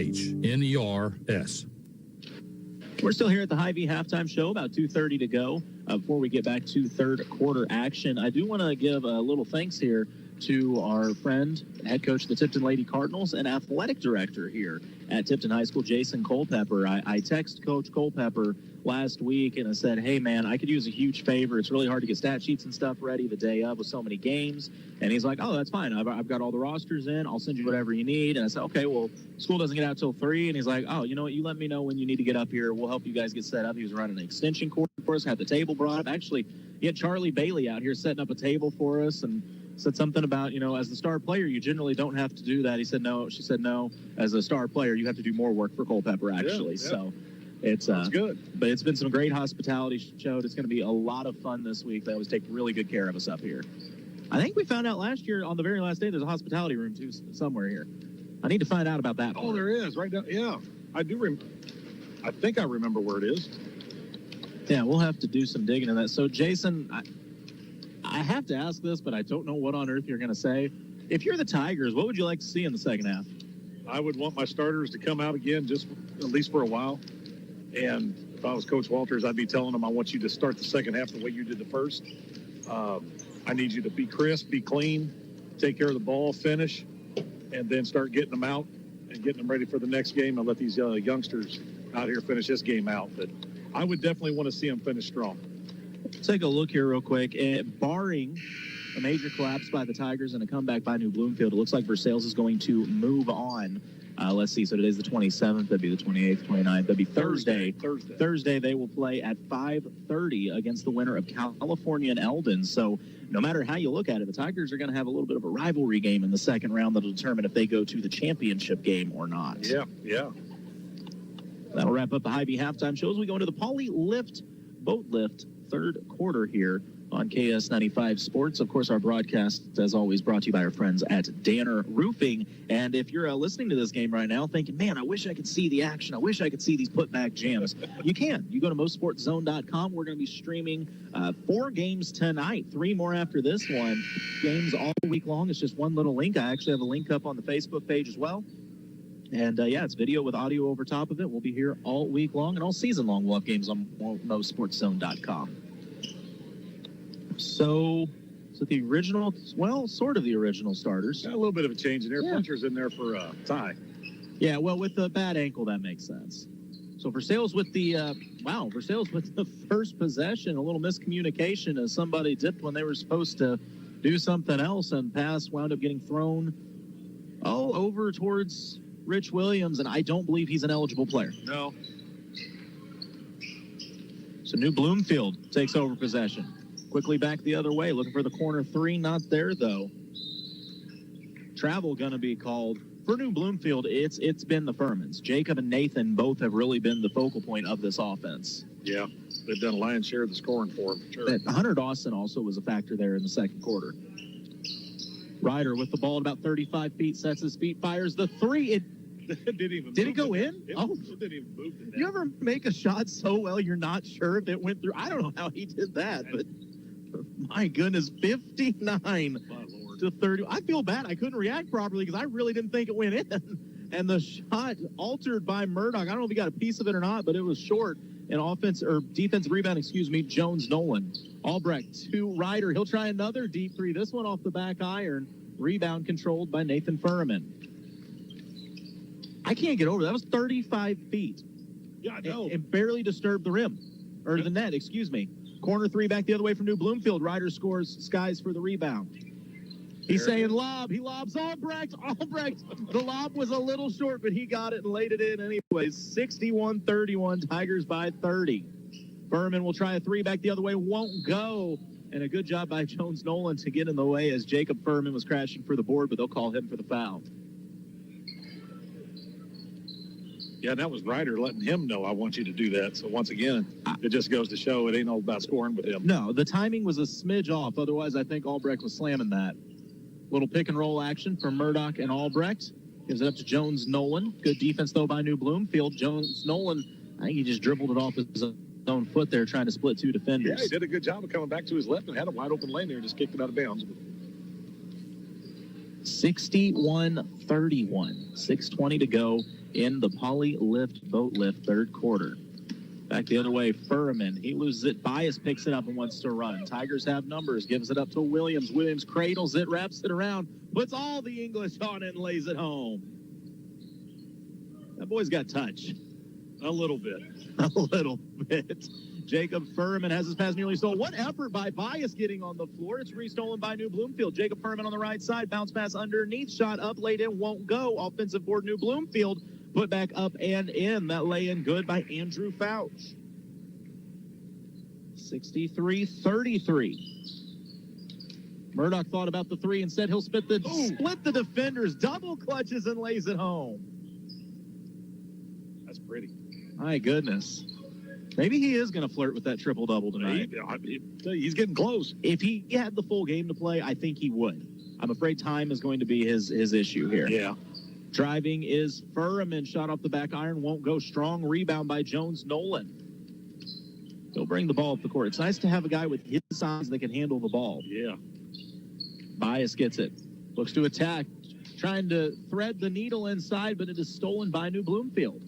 We're still here at the Hy-Vee halftime show, about 2:30 to go. Before we get back to third quarter action, I do want to give a little thanks here to our friend, head coach of the Tipton Lady Cardinals, and athletic director here at Tipton High School, Jason Culpepper. I texted Coach Culpepper last week and I said, hey, man, I could use a huge favor. It's really hard to get stat sheets and stuff ready the day of with so many games. And he's like, oh, that's fine. I've got all the rosters in. I'll send you whatever you need. And I said, okay, well, school doesn't get out till 3. And he's like, oh, you know what? You let me know when you need to get up here. We'll help you guys get set up. He was running an extension cord for us, had the table brought up. Actually, he had Charlie Bailey out here setting up a table for us. And said something about, as the star player, you generally don't have to do that. He said no. She said no. As a star player, you have to do more work for Culpeper, actually. Yeah. So it's good. But it's been some great hospitality showed. It's going to be a lot of fun this week. They always take really good care of us up here. I think we found out last year on the very last day there's a hospitality room, too, somewhere here. I need to find out about that. Oh, there is, right down. Yeah, I do. I think I remember where it is. Yeah, we'll have to do some digging in that. So, Jason, I have to ask this, but I don't know what on earth you're going to say. If you're the Tigers, what would you like to see in the second half? I would want my starters to come out again, just at least for a while. And if I was Coach Walters, I'd be telling them I want you to start the second half the way you did the first. I need you to be crisp, be clean, take care of the ball, finish, and then start getting them out and getting them ready for the next game and let these youngsters out here finish this game out. But I would definitely want to see them finish strong. Take a look here real quick. Barring a major collapse by the Tigers and a comeback by New Bloomfield, it looks like Versailles is going to move on. Let's see. So today's the 27th. That'd be the 28th, 29th. That'd be Thursday. Thursday, they will play at 5:30 against the winner of California and Eldon. So no matter how you look at it, the Tigers are going to have a little bit of a rivalry game in the second round that'll determine if they go to the championship game or not. Yeah. That'll wrap up the Hy-Vee halftime shows. We go into the Poly Lift Boat Lift third quarter here on KS95 Sports. Of course, our broadcast, as always, brought to you by our friends at Danner Roofing. And if you're listening to this game right now thinking, man, I wish I could see the action. I wish I could see these putback jams. You can. You go to MoSportsZone.com. We're going to be streaming 4 games tonight, 3 more after this one. Games all week long. It's just one little link. I actually have a link up on the Facebook page as well. And, it's video with audio over top of it. We'll be here all week long and all season long. We'll have games on MoSportsZone.com. So the original, sort of the original starters. A little bit of a change in there. Yeah. Puncher's in there for Ty. Yeah, well, with the bad ankle, that makes sense. So Versailles with the first possession, a little miscommunication as somebody dipped when they were supposed to do something else, and pass wound up getting thrown over towards Rich Williams, and I don't believe he's an eligible player. No. So New Bloomfield takes over possession. Quickly back the other way, looking for the corner 3. Not there, though. Travel going to be called. For New Bloomfield, it's been the Furmans. Jacob and Nathan both have really been the focal point of this offense. Yeah, they've done a lion's share of the scoring for them. Sure. Hunter Dawson also was a factor there in the second quarter. Ryder with the ball at about 35 feet, sets his feet, fires the 3. Did it go in? It didn't even move to that. You ever make a shot so well you're not sure if it went through? I don't know how he did that, but my goodness, 59 to 30. I feel bad. I couldn't react properly because I really didn't think it went in. And the shot altered by Murdoch. I don't know if he got a piece of it or not, but it was short. And defensive rebound, Jones Nolan. Albrecht to Ryder. He'll try another deep 3. This one off the back iron. Rebound controlled by Nathan Furman. I can't get over that. That was 35 feet. Yeah, I know. And barely disturbed the rim. Or the net, Corner 3 back the other way from New Bloomfield. Ryder scores, skies for the rebound. He's saying lob. He lobs Albrecht. The lob was a little short, but he got it and laid it in anyways. 61-31, Tigers by 30. Furman will try a 3 back the other way. Won't go. And a good job by Jones Nolan to get in the way as Jacob Furman was crashing for the board, but they'll call him for the foul. Yeah, that was Ryder letting him know, I want you to do that. So once again, it just goes to show it ain't all about scoring with him. No, the timing was a smidge off. Otherwise, I think Albrecht was slamming that. Little pick and roll action from Murdoch and Albrecht. Gives it up to Jones Nolan. Good defense, though, by New Bloomfield. Jones Nolan, I think he just dribbled it off his own foot there, trying to split 2 defenders. Yeah, he did a good job of coming back to his left and had a wide open lane there and just kicked it out of bounds. 61-31. 6:20 to go in the Poly Lift Boat Lift third quarter. Back the other way, Furman. He loses it. Bias picks it up and wants to run. Tigers have numbers. Gives it up to Williams. Williams cradles it, wraps it around, puts all the English on it, and lays it home. That boy's got touch. A little bit. A little bit. Jacob Furman has his pass nearly stolen. What effort by Bias getting on the floor. It's restolen by New Bloomfield. Jacob Furman on the right side. Bounce pass underneath. Shot up, laid in, won't go. Offensive board, New Bloomfield. Put back up and in. That lay-in good by Andrew Fouch. 63-33. Murdoch thought about the three and said he'll split the defenders, double clutches, and lays it home. That's pretty. My goodness. Maybe he is going to flirt with that triple-double tonight. He's getting close. If he had the full game to play, I think he would. I'm afraid time is going to be his issue here. Yeah. Driving is Furman. Shot off the back iron. Won't go strong. Rebound by Jones Nolan. He'll bring the ball up the court. It's nice to have a guy with his size that can handle the ball. Yeah. Bias gets it. Looks to attack. Trying to thread the needle inside, but it is stolen by New Bloomfield.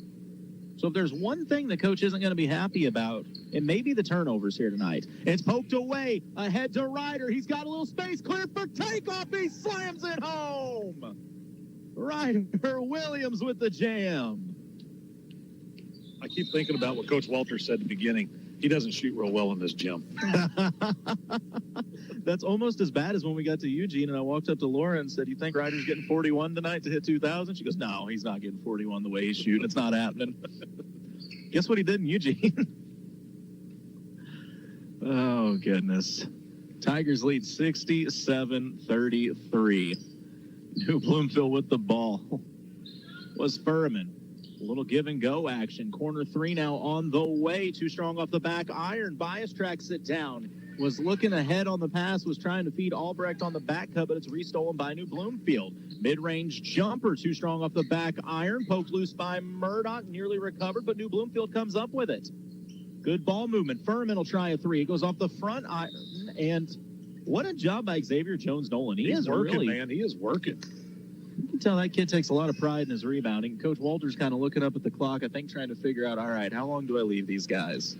So if there's one thing the coach isn't going to be happy about, it may be the turnovers here tonight. It's poked away. Ahead to Ryder. He's got a little space clear for takeoff. He slams it home. Ryder Williams with the jam. I keep thinking about what Coach Walter said at the beginning. He doesn't shoot real well in this gym. That's almost as bad as when we got to Eugene, and I walked up to Laura and said, "You think Ryder's getting 41 tonight to hit 2,000?" She goes, "No, he's not getting 41 the way he's shooting. It's not happening." Guess what he did in Eugene? Oh, goodness. Tigers lead 67-33. New Bloomfield with the ball was Furman. A little give-and-go action. Corner three now on the way. Too strong off the back iron. Bias tracks it down. Was looking ahead on the pass. Was trying to feed Albrecht on the back cut, but it's restolen by New Bloomfield. Mid-range jumper. Too strong off the back iron. Poked loose by Murdoch. Nearly recovered, but New Bloomfield comes up with it. Good ball movement. Furman will try a three. It goes off the front iron. And what a job by Xavier Jones-Nolan. He's working, man. He is working. You can tell that kid takes a lot of pride in his rebounding. Coach Walter's kind of looking up at the clock, I think, trying to figure out, all right, how long do I leave these guys?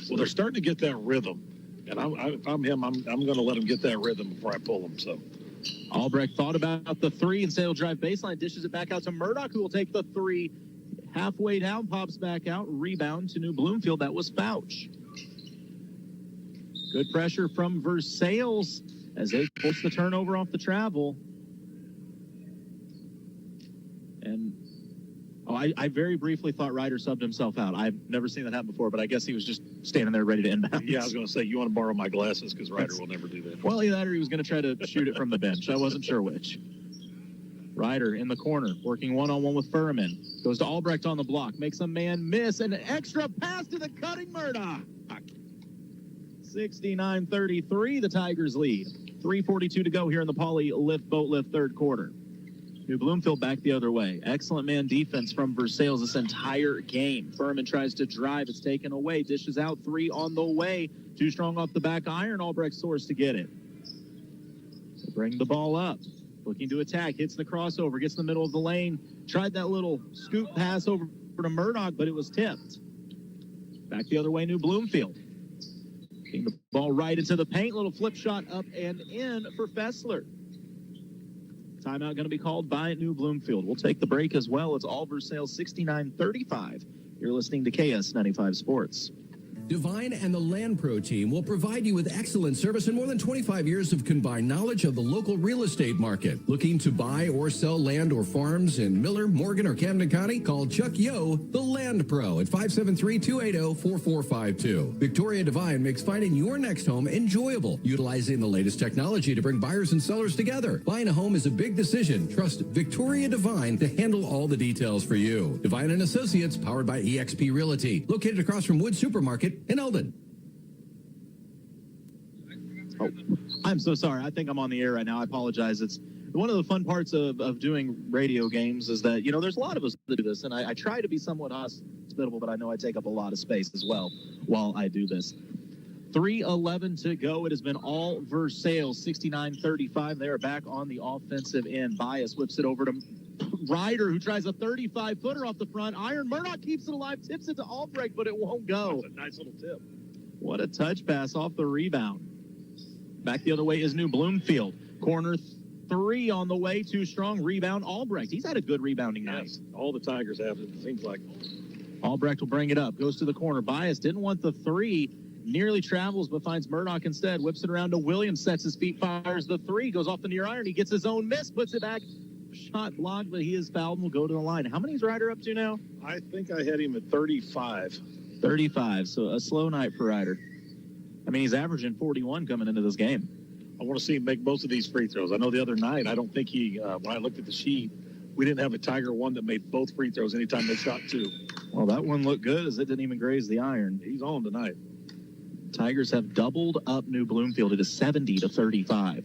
Well, they're starting to get that rhythm. And if I'm him, I'm going to let him get that rhythm before I pull him. So Albrecht thought about the three and said he'll drive baseline, dishes it back out to Murdoch, who will take the three. Halfway down, pops back out, rebound to New Bloomfield. That was Fouch. Good pressure from Versailles as they force the turnover off the travel. And I very briefly thought Ryder subbed himself out. I've never seen that happen before, but I guess he was just standing there ready to inbound. Yeah, I was going to say, you want to borrow my glasses because Ryder will never do that. Well, either that or he was going to try to shoot it from the bench. I wasn't sure which. Ryder in the corner, working one-on-one with Furman. Goes to Albrecht on the block, makes a man miss, and an extra pass to the cutting Murdoch. 69-33, the Tigers lead. 3:42 to go here in the Pauley boat lift third quarter. New Bloomfield back the other way. Excellent man defense from Versailles this entire game. Furman tries to drive. It's taken away. Dishes out. Three on the way. Too strong off the back iron. Albrecht soars to get it. So bring the ball up. Looking to attack. Hits the crossover. Gets in the middle of the lane. Tried that little scoop pass over to Murdoch, but it was tipped. Back the other way, New Bloomfield. Getting the ball right into the paint. Little flip shot up and in for Fessler. Timeout going to be called by New Bloomfield. We'll take the break as well. It's all Versailles 69-35. You're listening to KS95 Sports. Divine and the Land Pro team will provide you with excellent service and more than 25 years of combined knowledge of the local real estate market. Looking to buy or sell land or farms in Miller, Morgan, or Camden County? Call Chuck Yo, the Land Pro, at 573-280-4452. Victoria Divine makes finding your next home enjoyable, utilizing the latest technology to bring buyers and sellers together. Buying a home is a big decision. Trust Victoria Divine to handle all the details for you. Divine and Associates, powered by eXp Realty, located across from Wood Supermarket in Eldon. Oh, I'm so sorry. I think I'm on the air right now. I apologize. It's one of the fun parts of doing radio games is that, you know, there's a lot of us that do this, and I try to be somewhat hospitable, but I know I take up a lot of space as well while I do this. 3:11 to go. It has been all Versailles, 69-35. They are back on the offensive end. Bias whips it over to Ryder, who tries a 35-footer off the front iron. Murdoch keeps it alive, tips it to Albrecht, but it won't go. That's a nice little tip. What a touch pass off the rebound. Back the other way is New Bloomfield. Corner three on the way, too strong. Rebound, Albrecht. He's had a good rebounding night. All the Tigers have it, seems like. Albrecht will bring it up. Goes to the corner. Bias didn't want the three. Nearly travels, but finds Murdoch instead. Whips it around to Williams. Sets his feet, fires the three. Goes off the near iron. He gets his own miss. Puts it back. Shot blocked, but he is fouled and will go to the line. How many is Ryder up to now? I think I had him at 35. 35, so a slow night for Ryder. I mean, he's averaging 41 coming into this game. I want to see him make most of these free throws. I know the other night, I don't think he, when I looked at the sheet, we didn't have a Tiger one that made both free throws anytime they shot two. Well, that one looked good as it didn't even graze the iron. He's on tonight. Tigers have doubled up New Bloomfield. It is 70-35.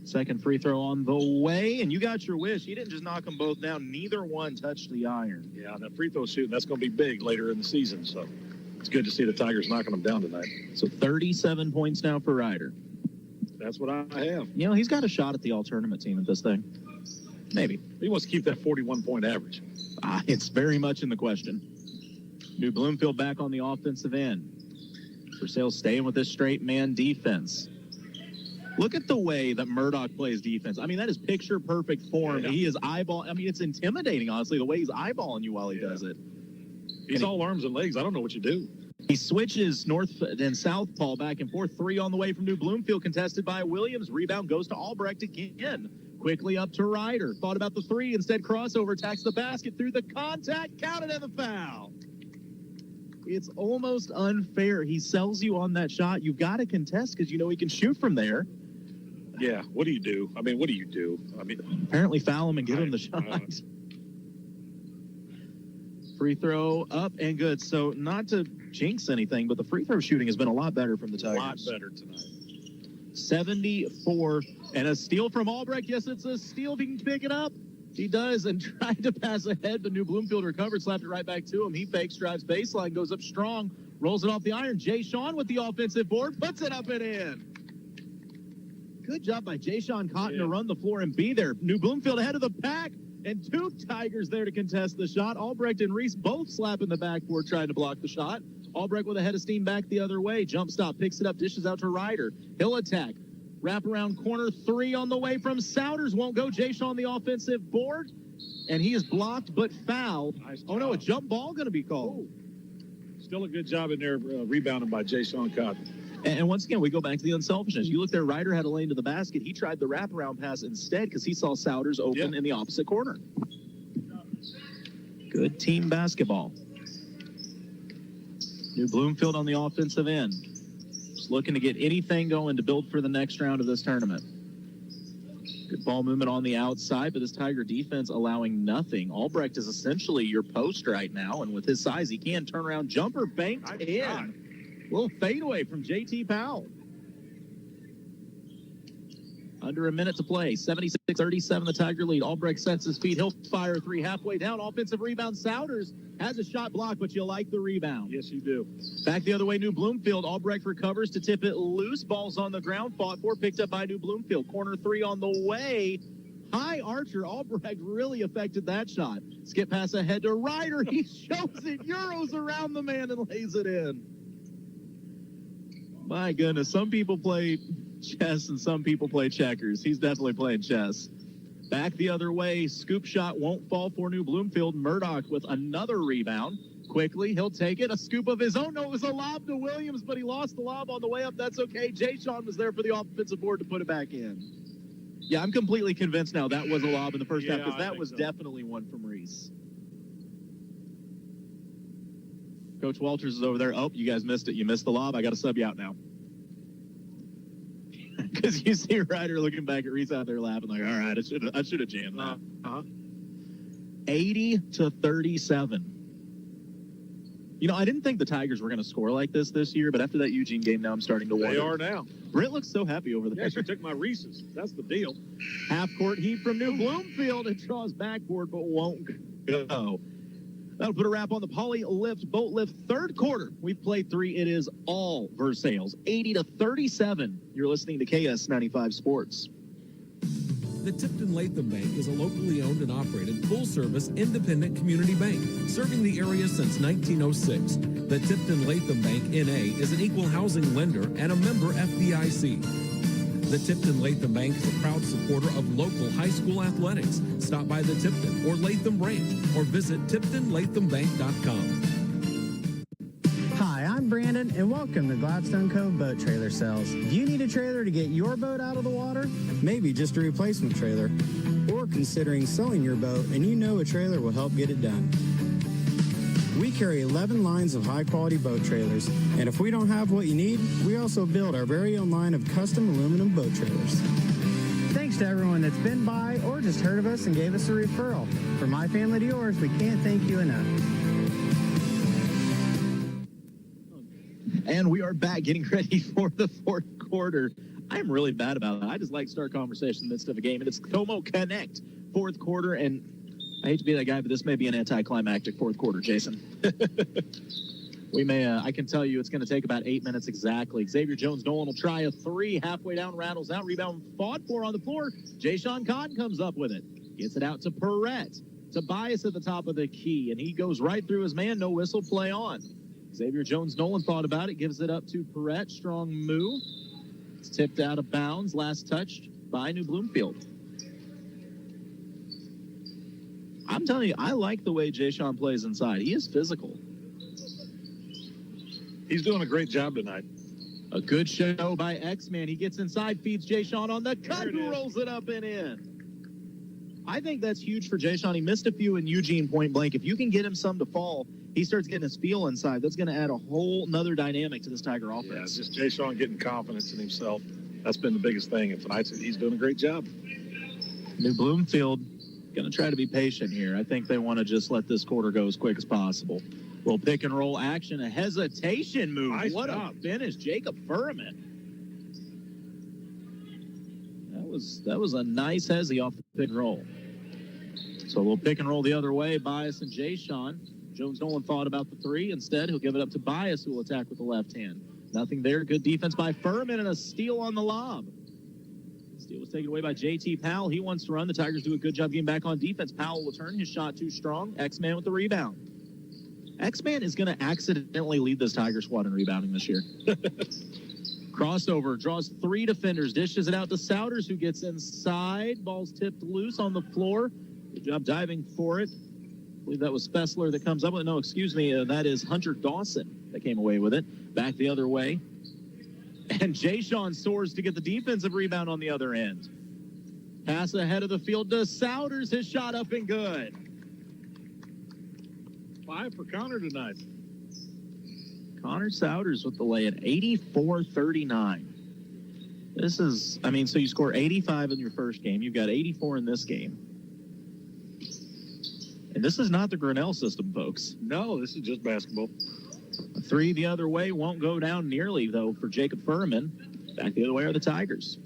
Second free throw on the way, and you got your wish. He didn't just knock them both down. Neither one touched the iron. Yeah, that free throw shooting, that's going to be big later in the season. So it's good to see the Tigers knocking them down tonight. So 37 points now for Ryder. That's what I have. You know, he's got a shot at the all-tournament team at this thing. Maybe. He wants to keep that 41-point average. It's very much in the question. New Bloomfield back on the offensive end. Versailles staying with this straight man defense. Look at the way that Murdoch plays defense. I mean, that is picture-perfect form. Yeah. He is it's intimidating, honestly, the way he's eyeballing you while he does it. He's all arms and legs. I don't know what you do. He switches north and southpaw back and forth. 3 on the way from New Bloomfield, contested by Williams. Rebound goes to Albrecht again. Quickly up to Ryder. Thought about the 3. Instead, crossover, attacks the basket through the contact. Counted and the foul. It's almost unfair. He sells you on that shot. You've got to contest because you know he can shoot from there. Yeah, what do you do? I mean, what do you do? I mean, apparently foul him and give him the shot. Free throw up and good. So not to jinx anything, but the free throw shooting has been a lot better from the Tigers. A lot better tonight. 74 and a steal from Albrecht. Yes, it's a steal if he can pick it up. He does, and tried to pass ahead, but New Bloomfield recovered, slapped it right back to him. He fakes, drives baseline, goes up strong, rolls it off the iron. Jay Sean with the offensive board, puts it up and in. Good job by Jay Sean Cotton to run the floor and be there. New Bloomfield ahead of the pack, and 2 Tigers there to contest the shot. Albrecht and Reese both slapping the backboard trying to block the shot. Albrecht with a head of steam back the other way. Jump stop, picks it up, dishes out to Ryder. He'll attack. Wrap around corner 3 on the way from Souders. Won't go. Jay Sean the offensive board. And he is blocked but fouled. Nice oh, no, a jump ball going to be called. Ooh. Still a good job in there rebounding by Jay Sean Cotton. And once again, we go back to the unselfishness. You look there, Ryder had a lane to the basket. He tried the wraparound pass instead because he saw Souders open in the opposite corner. Good team basketball. New Bloomfield on the offensive end. Just looking to get anything going to build for the next round of this tournament. Good ball movement on the outside, but this Tiger defense allowing nothing. Albrecht is essentially your post right now, and with his size, he can turn around. Jumper banked in. Little fadeaway from J.T. Powell. Under a minute to play. 76-37, the Tiger lead. Albrecht sets his feet. He'll fire 3 halfway down. Offensive rebound. Souders has a shot blocked, but you like the rebound. Yes, you do. Back the other way, New Bloomfield. Albrecht recovers to tip it loose. Ball's on the ground. Fought for. Picked up by New Bloomfield. Corner 3 on the way. High archer. Albrecht really affected that shot. Skip pass ahead to Ryder. He shows it. Euros around the man and lays it in. My goodness, some people play chess and some people play checkers. He's definitely playing chess. Back the other way, scoop shot won't fall for New Bloomfield. Murdoch with another rebound. Quickly, he'll take it. A scoop of his own. No, it was a lob to Williams, but he lost the lob on the way up. That's okay. Jay Sean was there for the offensive board to put it back in. Yeah, I'm completely convinced now that was a lob in the first half because that was definitely one from Reese. Coach Walters is over there. Oh, you guys missed it. You missed the lob. I got to sub you out now. Because you see Ryder looking back at Reese out there laughing like, all right, I should have jammed that. 80-37. You know, I didn't think the Tigers were going to score like this year, but after that Eugene game, now I'm starting to wonder. They are now. Britt looks so happy over there. Yeah, she took my Reese's. That's the deal. Half-court heat from New Bloomfield. It draws backboard, but won't go. That'll put a wrap on the poly lift, boat lift, third quarter. We've played 3. It is all Versailles. 80-37. You're listening to KS95 Sports. The Tipton Latham Bank is a locally owned and operated full-service independent community bank serving the area since 1906. The Tipton Latham Bank N.A. is an equal housing lender and a member FDIC. The Tipton Latham Bank is a proud supporter of local high school athletics. Stop by the Tipton or Latham branch or visit TiptonLathamBank.com. Hi, I'm Brandon, and welcome to Gladstone Cove Boat Trailer Sales. Do you need a trailer to get your boat out of the water? Maybe just a replacement trailer. Or considering selling your boat and you know a trailer will help get it done. We carry 11 lines of high-quality boat trailers, and if we don't have what you need, we also build our very own line of custom aluminum boat trailers. Thanks to everyone that's been by or just heard of us and gave us a referral. From my family to yours, we can't thank you enough. And we are back getting ready for the fourth quarter. I'm really bad about that. I just like to start conversation in the midst of a game, and it's Como Connect, fourth quarter, and I hate to be that guy, but this may be an anticlimactic fourth quarter, Jason. We may, I can tell you it's going to take about 8 minutes exactly. Xavier Jones-Nolan will try a three, halfway down, rattles out, rebound fought for on the floor. Jay-Sean Cotton comes up with it. Gets it out to Perrette. Tobias at the top of the key, and he goes right through his man. No whistle, play on. Xavier Jones-Nolan thought about it, gives it up to Perrette. Strong move. It's tipped out of bounds, last touched by New Bloomfield. I'm telling you, I like the way Jay-Sean plays inside. He is physical. He's doing a great job tonight. A good show by X-Man. He gets inside, feeds Jay-Sean on the cut, who rolls it up and in. I think that's huge for Jay-Sean. He missed a few in Eugene point blank. If you can get him some to fall, he starts getting his feel inside. That's going to add a whole nother dynamic to this Tiger offense. Yeah, it's just Jay-Sean getting confidence in himself. That's been the biggest thing. And tonight, he's doing a great job. New Bloomfield going to try to be patient here. I think they want to just let this quarter go as quick as possible. Little pick and roll action, a hesitation move. Nice what job. a finish, Jacob Furman. That was a nice hezzy off the pick and roll. So we'll pick and roll the other way. Bias and Jay-Sean. Jones-Nolan thought about the three. Instead, he'll give it up to Bias, who will attack with the left hand. Nothing there. Good defense by Furman and a steal on the lob. Steal was taken away by J.T. Powell. He wants to run. The Tigers do a good job getting back on defense. Powell will turn his shot too strong. X-Man with the rebound. X-Man is going to accidentally lead this Tiger squad in rebounding this year. Crossover, draws three defenders, dishes it out to Souders, who gets inside. Ball's tipped loose on the floor. Good job diving for it. I believe that was Fessler that comes up with it. No, excuse me, that is Hunter Dawson that came away with it. Back the other way. And Jay-Sean soars to get the defensive rebound on the other end. Pass ahead of the field to Souders. His shot up and good. 5 for Connor tonight. Connor Souders with the lay at 84-39. This is, I mean, so you score 85 in your first game. You've got 84 in this game. And this is not the Grinnell system, folks. No, this is just basketball. A three the other way won't go down nearly, though, for Jacob Furman. Back the other way are the Tigers.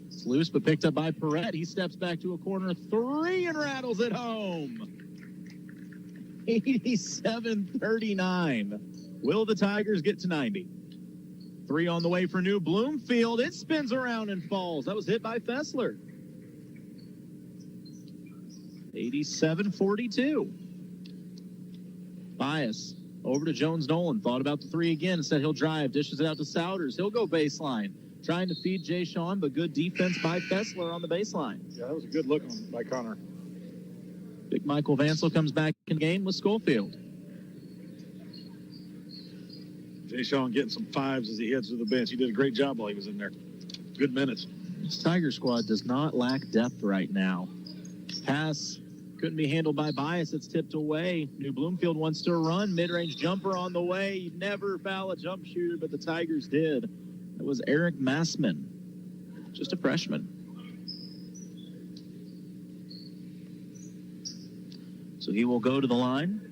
It's loose, but picked up by Perrette. He steps back to a corner three and rattles it home. 87-39. Will the Tigers get to 90? Three on the way for New Bloomfield. It spins around and falls. That was hit by Fessler. 87-42. Bias over to Jones-Nolan. Thought about the three again. Instead, he'll drive. Dishes it out to Souders. He'll go baseline. Trying to feed Jay-Sean, but good defense by Fessler on the baseline. Yeah, that was a good look by Connor. Big Michael Vansel comes back in game with Schofield. Jay-Sean getting some fives as he heads to the bench. He did a great job while he was in there. Good minutes. This Tiger squad does not lack depth right now. Pass couldn't be handled by Bias. It's tipped away. New Bloomfield wants to run. Mid-range jumper on the way. You never foul a jump shooter, but the Tigers did. It was Eric Massman, just a freshman. So he will go to the line.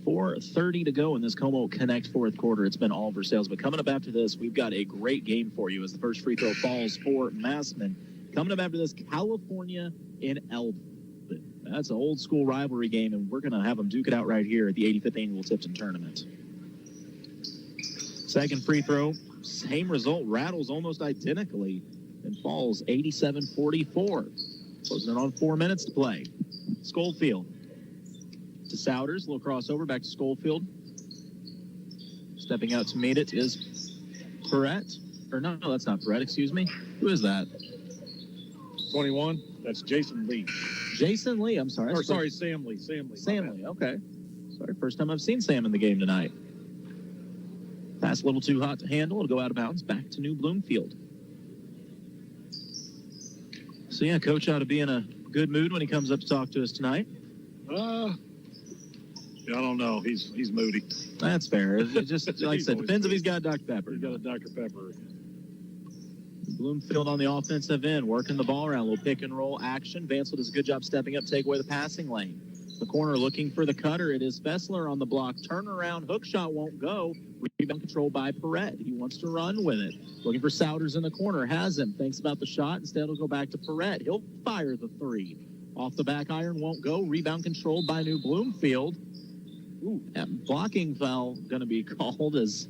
4:30 to go in this Como Connect fourth quarter. It's been all Versailles. But coming up after this, we've got a great game for you as the first free throw falls for Massman. Coming up after this, California in Eldon. That's an old school rivalry game, and we're going to have them duke it out right here at the 85th Annual Tipton Tournament. Second free throw, same result, rattles almost identically and falls 87-44. Closing in on 4 minutes to play. Schofield to Souders, little crossover, back to Schofield. Stepping out to meet it is Perrette. Or no, that's not Perrette, excuse me. Who is that? 21, that's Jason Lee. Jason Lee, I'm sorry. Sam Lee. Sam Lee, okay. Sorry, first time I've seen Sam in the game tonight. Pass a little too hot to handle. It'll go out of bounds back to New Bloomfield. So, yeah, Coach ought to be in a good mood when he comes up to talk to us tonight. I don't know. He's moody. That's fair. It just, like I said, depends if he's got Dr. Pepper. He's got a Dr. Pepper. Bloomfield on the offensive end, working the ball around, a little pick and roll action. Vansel does a good job stepping up, take away the passing lane. The corner looking for the cutter. It is Fessler on the block. Turnaround, hook shot won't go. Rebound controlled by Perret. He wants to run with it. Looking for Souders in the corner. Has him. Thinks about the shot. Instead, it'll go back to Perret. He'll fire the three. Off the back iron, won't go. Rebound controlled by New Bloomfield. Ooh, and blocking foul going to be called as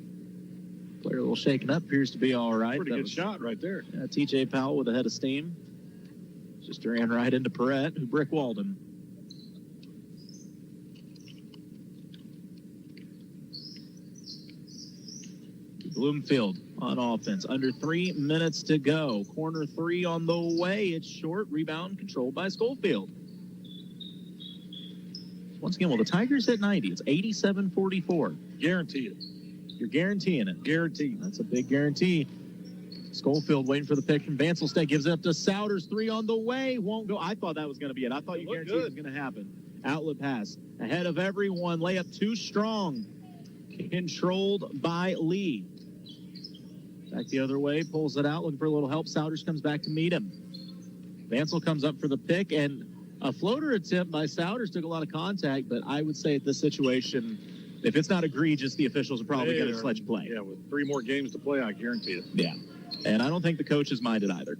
player a little shaken up. Appears to be all right. Pretty good shot right there. T.J. Powell with a head of steam. Just ran right into Perret, who brick-walled him. Bloomfield on offense. Under 3 minutes to go. Corner three on the way. It's short. Rebound controlled by Schofield. Once again, well, the Tigers hit 90. It's 87-44. Guarantee it. You're guaranteeing it. Guaranteed. That's a big guarantee. Schofield waiting for the pick from Vansel State. Gives it up to Souders. Three on the way. Won't go. I thought that was going to be it. I thought you guaranteed it was going to happen. Outlet pass. Ahead of everyone. Layup too strong. Controlled by Lee. Back the other way. Pulls it out. Looking for a little help. Souders comes back to meet him. Vansel comes up for the pick. And a floater attempt by Souders took a lot of contact. But I would say at this situation, if it's not egregious, the officials are probably going to sledge play. Yeah, with 3 more games to play, I guarantee it. Yeah. And I don't think the coaches minded either.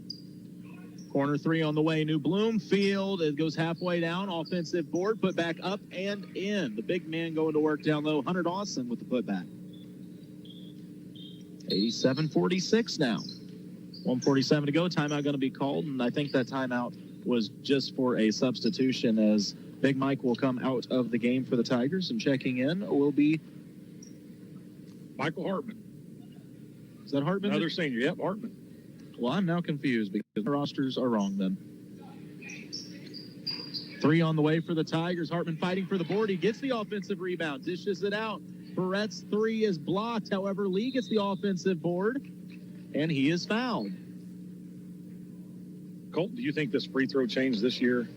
Corner three on the way. New Bloomfield. It goes halfway down. Offensive board. Put back up and in. The big man going to work down low. Hunter Dawson with the putback. 87-46 now. 1:47 to go. Timeout going to be called. And I think that timeout was just for a substitution, as Big Mike will come out of the game for the Tigers. And checking in will be Michael Hartman. Is that Hartman? Another senior. Yep, Hartman. Well, I'm now confused because the rosters are wrong then. Three on the way for the Tigers. Hartman fighting for the board. He gets the offensive rebound. Dishes it out. Perret's three is blocked. However, Lee gets the offensive board, and he is fouled. Colton, do you think this free throw change this year,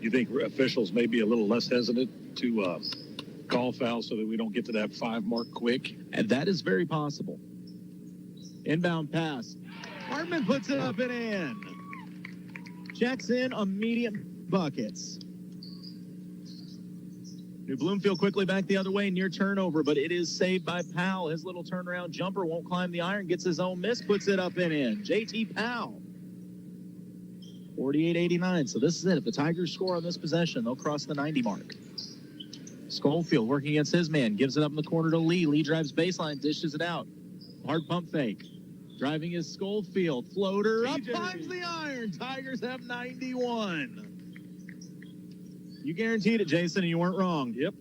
you think officials may be a little less hesitant to call fouls so that we don't get to that 5 mark quick? And that is very possible. Inbound pass. Hartman puts it up and in. Checks in immediate buckets. New Bloomfield quickly back the other way, near turnover, but it is saved by Powell. His little turnaround jumper won't climb the iron, gets his own miss, puts it up and in. J.T. Powell. 48-89. So this is it. If the Tigers score on this possession, they'll cross the 90 mark. Schofield working against his man, gives it up in the corner to Lee. Lee drives baseline, dishes it out. Hard pump fake. Driving is Schofield. Floater up, climbs the iron. Tigers have 91. You guaranteed it, Jason, and you weren't wrong. Yep.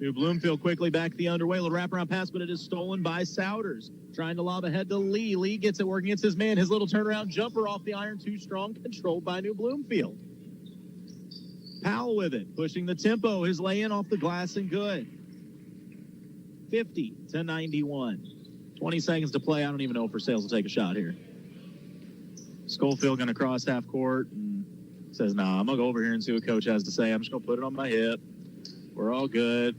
New Bloomfield quickly back the underway. Little wraparound pass, but it is stolen by Souders. Trying to lob ahead to Lee. Lee gets it working against his man. His little turnaround jumper off the iron, too strong. Controlled by New Bloomfield. Powell with it. Pushing the tempo. His lay-in off the glass and good. 50-91. 20 seconds to play. I don't even know if Versailles will take a shot here. Schofield going to cross half court and says, nah, I'm going to go over here and see what coach has to say. I'm just going to put it on my hip. We're all good.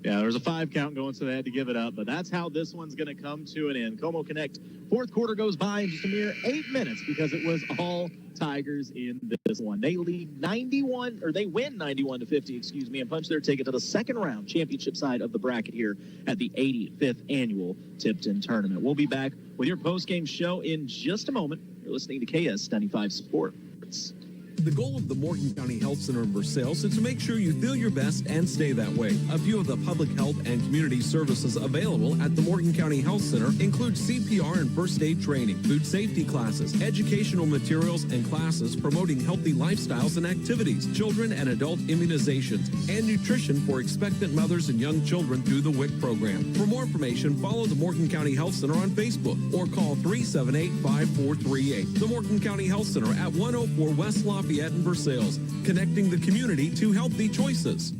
Yeah, there's a 5 count going, so they had to give it up. But that's how this one's going to come to an end. Como Connect, fourth quarter goes by in just a mere 8 minutes because it was all Tigers in this one. They lead 91, or they win 91-50, and punch their ticket to the second round championship side of the bracket here at the 85th annual Tipton tournament. We'll be back with your post-game show in just a moment. You're listening to KS95 Sports. The goal of the Morgan County Health Center in Versailles is to make sure you feel your best and stay that way. A few of the public health and community services available at the Morgan County Health Center include CPR and first aid training, food safety classes, educational materials and classes promoting healthy lifestyles and activities, children and adult immunizations, and nutrition for expectant mothers and young children through the WIC program. For more information, follow the Morgan County Health Center on Facebook or call 378-5438. The Morgan County Health Center at 104 West Lafayette in Versailles, connecting the community to healthy choices.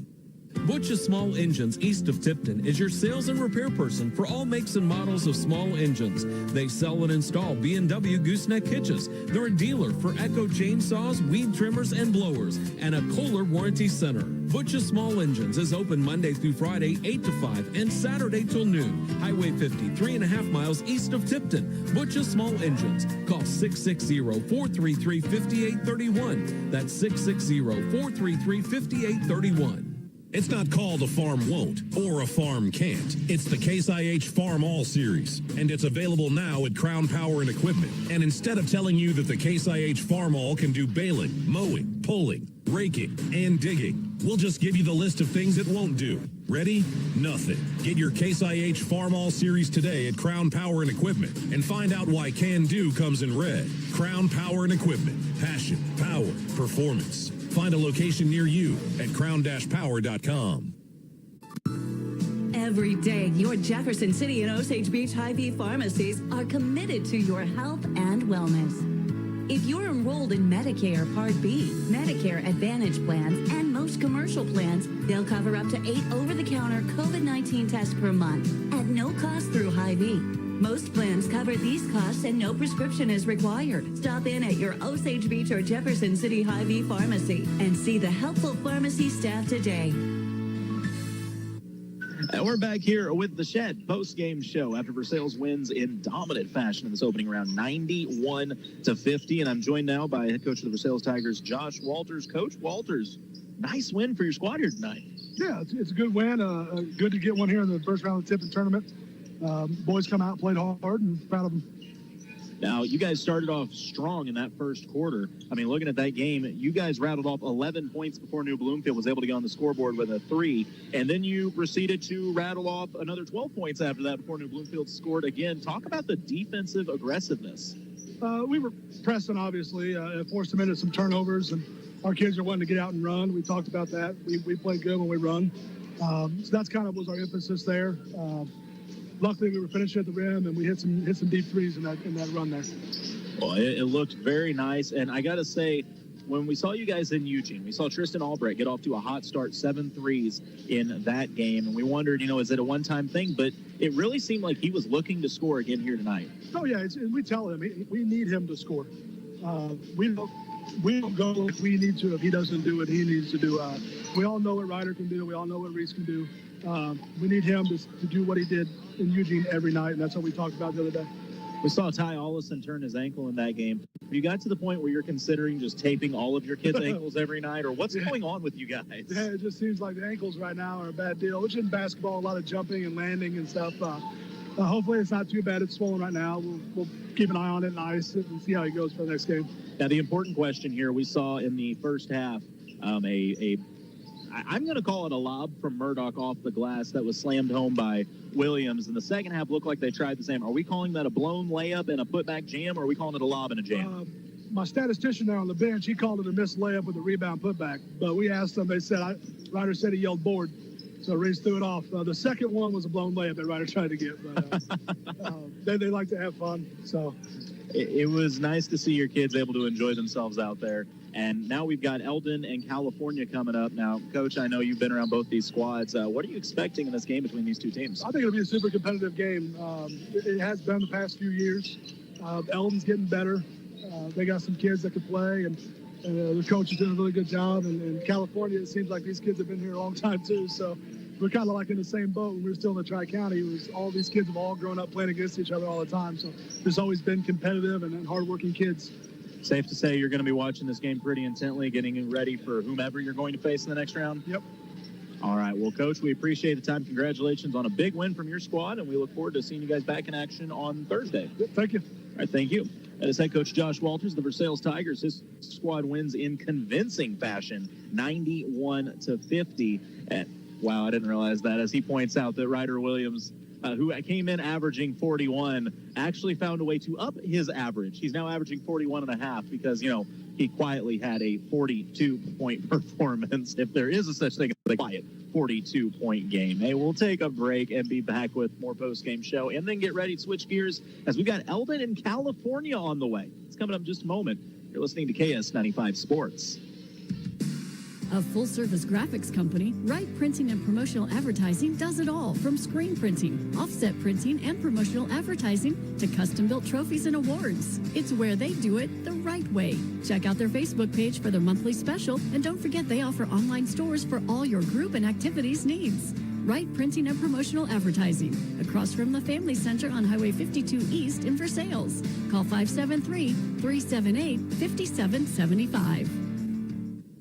Butch's Small Engines east of Tipton is your sales and repair person for all makes and models of small engines. They sell and install B&W gooseneck hitches. They're a dealer for Echo chainsaws, weed trimmers, and blowers, and a Kohler warranty center. Butch's Small Engines is open Monday through Friday, 8 to 5, and Saturday till noon. Highway 50, 3.5 miles east of Tipton. Butch's Small Engines. Call 660-433-5831. That's 660-433-5831. It's not called a farm won't or a farm can't. It's the Case IH Farm All Series, and it's available now at Crown Power and Equipment. And instead of telling you that the Case IH Farm All can do baling, mowing, pulling, raking, and digging, we'll just give you the list of things it won't do. Ready? Nothing. Get your Case IH Farm All Series today at Crown Power and Equipment and find out why Can Do comes in red. Crown Power and Equipment. Passion, power, performance. Find a location near you at crown-power.com. Every day, your Jefferson City and Osage Beach Hy-Vee pharmacies are committed to your health and wellness. If you're enrolled in Medicare Part B, Medicare Advantage plans, and most commercial plans, they'll cover up to 8 over-the-counter COVID-19 tests per month at no cost through Hy-Vee. Most plans cover these costs and no prescription is required. Stop in at your Osage Beach or Jefferson City Hy-Vee pharmacy and see the helpful pharmacy staff today. And we're back here with the Shed post-game show after Versailles wins in dominant fashion in this opening round, 91-50. And I'm joined now by head coach of the Versailles Tigers, Josh Walters. Coach Walters, nice win for your squad here tonight. Yeah, it's a good win. Good to get one here in the first round of the Tipton tournament. Boys come out and played hard, and proud of them. Now, you guys started off strong in that first quarter. I mean, looking at that game, you guys rattled off 11 points before New Bloomfield was able to get on the scoreboard with a 3. And then you proceeded to rattle off another 12 points after that before New Bloomfield scored again. Talk about the defensive aggressiveness. We were pressing, obviously. Forced them into some turnovers, and our kids are wanting to get out and run. We talked about that. We play good when we run. So that's kind of was our emphasis there. Luckily, we were finishing at the rim, and we hit some deep threes in that run there. Well, it looked very nice, and I got to say, when we saw you guys in Eugene, we saw Tristan Albrecht get off to a hot start, 7 threes in that game, and we wondered, is it a one-time thing? But it really seemed like he was looking to score again here tonight. Oh, yeah, and we tell him we need him to score. We don't go if we need to. If he doesn't do what he needs to do, we all know what Ryder can do. We all know what Reese can do. We need him to do what he did in Eugene every night, and that's what we talked about the other day. We saw Ty Ollison turn his ankle in that game. Have you got to the point where you're considering just taping all of your kids' ankles every night, or what's going on with you guys? Yeah, it just seems like the ankles right now are a bad deal, which in basketball, a lot of jumping and landing and stuff. Hopefully it's not too bad. It's swollen right now. We'll keep an eye on it and ice it and see how he goes for the next game. Now, the important question here, we saw in the first half I'm going to call it a lob from Murdoch off the glass that was slammed home by Williams. And the second half looked like they tried the same. Are we calling that a blown layup and a putback jam, or are we calling it a lob and a jam? My statistician there on the bench, he called it a missed layup with a rebound putback. But we asked them, they said, Ryder said he yelled board. So Reese threw it off. The second one was a blown layup that Ryder tried to get. But they like to have fun. So it was nice to see your kids able to enjoy themselves out there. And now we've got Eldon and California coming up. Now, Coach, I know you've been around both these squads. What are you expecting in this game between these two teams? I think it'll be a super competitive game. It has been the past few years. Eldon's getting better. They got some kids that can play, and the coach is doing a really good job. And in California, it seems like these kids have been here a long time, too. So we're kind of like in the same boat when we were still in the Tri-County. All these kids have all grown up playing against each other all the time. So there's always been competitive and hardworking kids. Safe to say you're going to be watching this game pretty intently, getting ready for whomever you're going to face in the next round? Yep. All right. Well, Coach, we appreciate the time. Congratulations on a big win from your squad, and we look forward to seeing you guys back in action on Thursday. Yep, thank you. All right, thank you. That is head coach Josh Walters, the Versailles Tigers. His squad wins in convincing fashion, 91-50. And, wow, I didn't realize that. As he points out that Ryder Williams, who came in averaging 41, actually found a way to up his average. He's now averaging 41.5 because, he quietly had a 42-point performance, if there is a such thing as a quiet 42-point game. Hey, we'll take a break and be back with more post-game show and then get ready to switch gears as we've got Eldon in California on the way. It's coming up in just a moment. You're listening to KS95 Sports. A full-service graphics company, Wright Printing and Promotional Advertising does it all, from screen printing, offset printing, and promotional advertising to custom-built trophies and awards. It's where they do it the right way. Check out their Facebook page for their monthly special, and don't forget they offer online stores for all your group and activities needs. Wright Printing and Promotional Advertising, across from the Family Center on Highway 52 East in Versailles. Call 573-378-5775.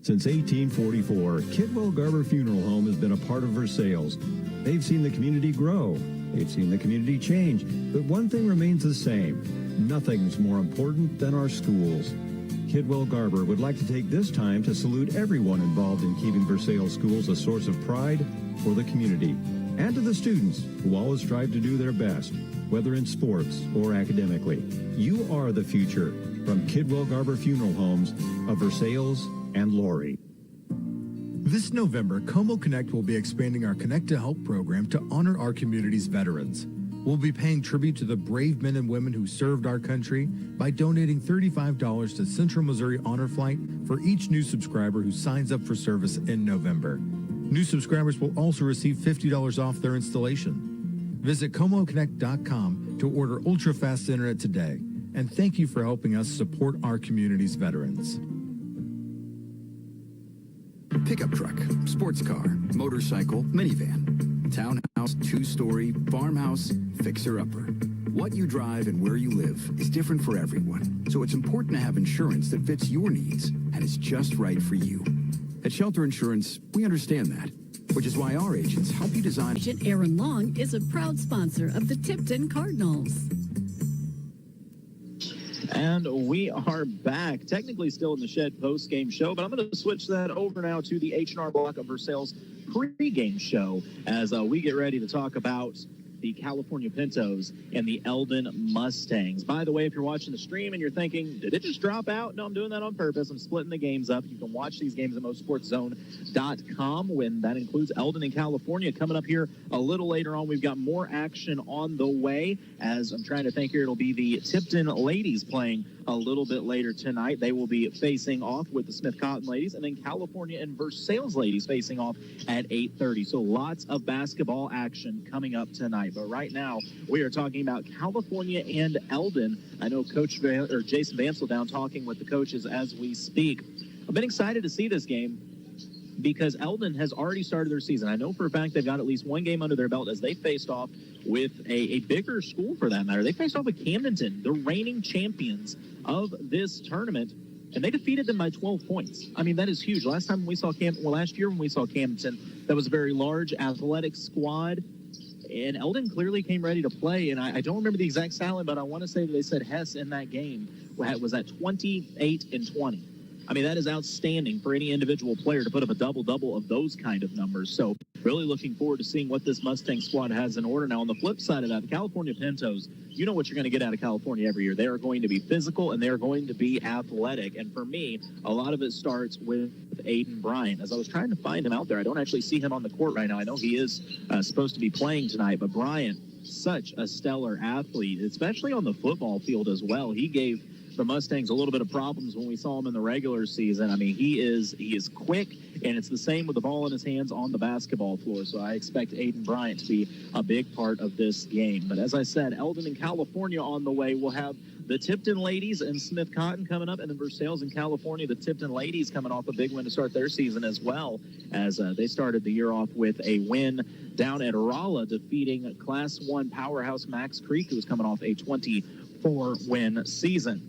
Since 1844, Kidwell Garber Funeral Home has been a part of Versailles. They've seen the community grow. They've seen the community change. But one thing remains the same. Nothing's more important than our schools. Kidwell Garber would like to take this time to salute everyone involved in keeping Versailles schools a source of pride for the community, and to the students who always strive to do their best, whether in sports or academically. You are the future. From Kidwell Garber Funeral Homes of Versailles and Laurie. This November, Como Connect will be expanding our Connect to Help program to honor our community's veterans. We'll be paying tribute to the brave men and women who served our country by donating $35 to Central Missouri Honor Flight for each new subscriber who signs up for service in November. New subscribers will also receive $50 off their installation. Visit ComoConnect.com to order ultra-fast internet today. And thank you for helping us support our community's veterans. Pickup truck, sports car, motorcycle, minivan, townhouse, two-story, farmhouse, fixer-upper. What you drive and where you live is different for everyone, so it's important to have insurance that fits your needs and is just right for you. At Shelter Insurance, we understand that, which is why our agents help you design. Agent Aaron Long is a proud sponsor of the Tipton Cardinals. And we are back, technically still in the Shed post-game show, but I'm going to switch that over now to the H&R block of Versailles pre-game show as we get ready to talk about the California Pintos and the Eldon Mustangs. By the way, if you're watching the stream and you're thinking, did it just drop out? No, I'm doing that on purpose. I'm splitting the games up. You can watch these games at MoSportsZone.com when that includes Eldon and California. Coming up here a little later on, we've got more action on the way. As I'm trying to think here, it'll be the Tipton ladies playing a little bit later tonight. They will be facing off with the Smith Cotton ladies, and then California and Versailles ladies facing off at 8:30. So lots of basketball action coming up tonight. But right now, we are talking about California and Eldon. I know Jason Vansel down talking with the coaches as we speak. I've been excited to see this game because Eldon has already started their season. I know for a fact they've got at least one game under their belt as they faced off with a bigger school for that matter. They faced off with Camdenton, the reigning champions of this tournament, and they defeated them by 12 points. I mean, that is huge. Last year when we saw Camdenton, that was a very large athletic squad, and Eldon clearly came ready to play, and I don't remember the exact stat, but I want to say that they said Hess in that game was at 28-20. I mean, that is outstanding for any individual player to put up a double-double of those kind of numbers. So really looking forward to seeing what this Mustang squad has in order. Now, on the flip side of that, the California Pintos, you know what you're going to get out of California every year. They are going to be physical, and they are going to be athletic. And for me, a lot of it starts with Aiden Bryant. As I was trying to find him out there, I don't actually see him on the court right now. I know he is supposed to be playing tonight, but Bryant, such a stellar athlete, especially on the football field as well. He gave the Mustangs a little bit of problems when we saw him in the regular season. I mean, he is quick, and it's the same with the ball in his hands on the basketball floor. So I expect Aiden Bryant to be a big part of this game. But as I said, Eldon and California on the way. We'll have the Tipton ladies and Smith Cotton coming up, and then Versailles in California. The Tipton ladies coming off a big win to start their season as well, as they started the year off with a win down at Rolla, defeating Class 1 powerhouse Max Creek, who was coming off a 24-win season.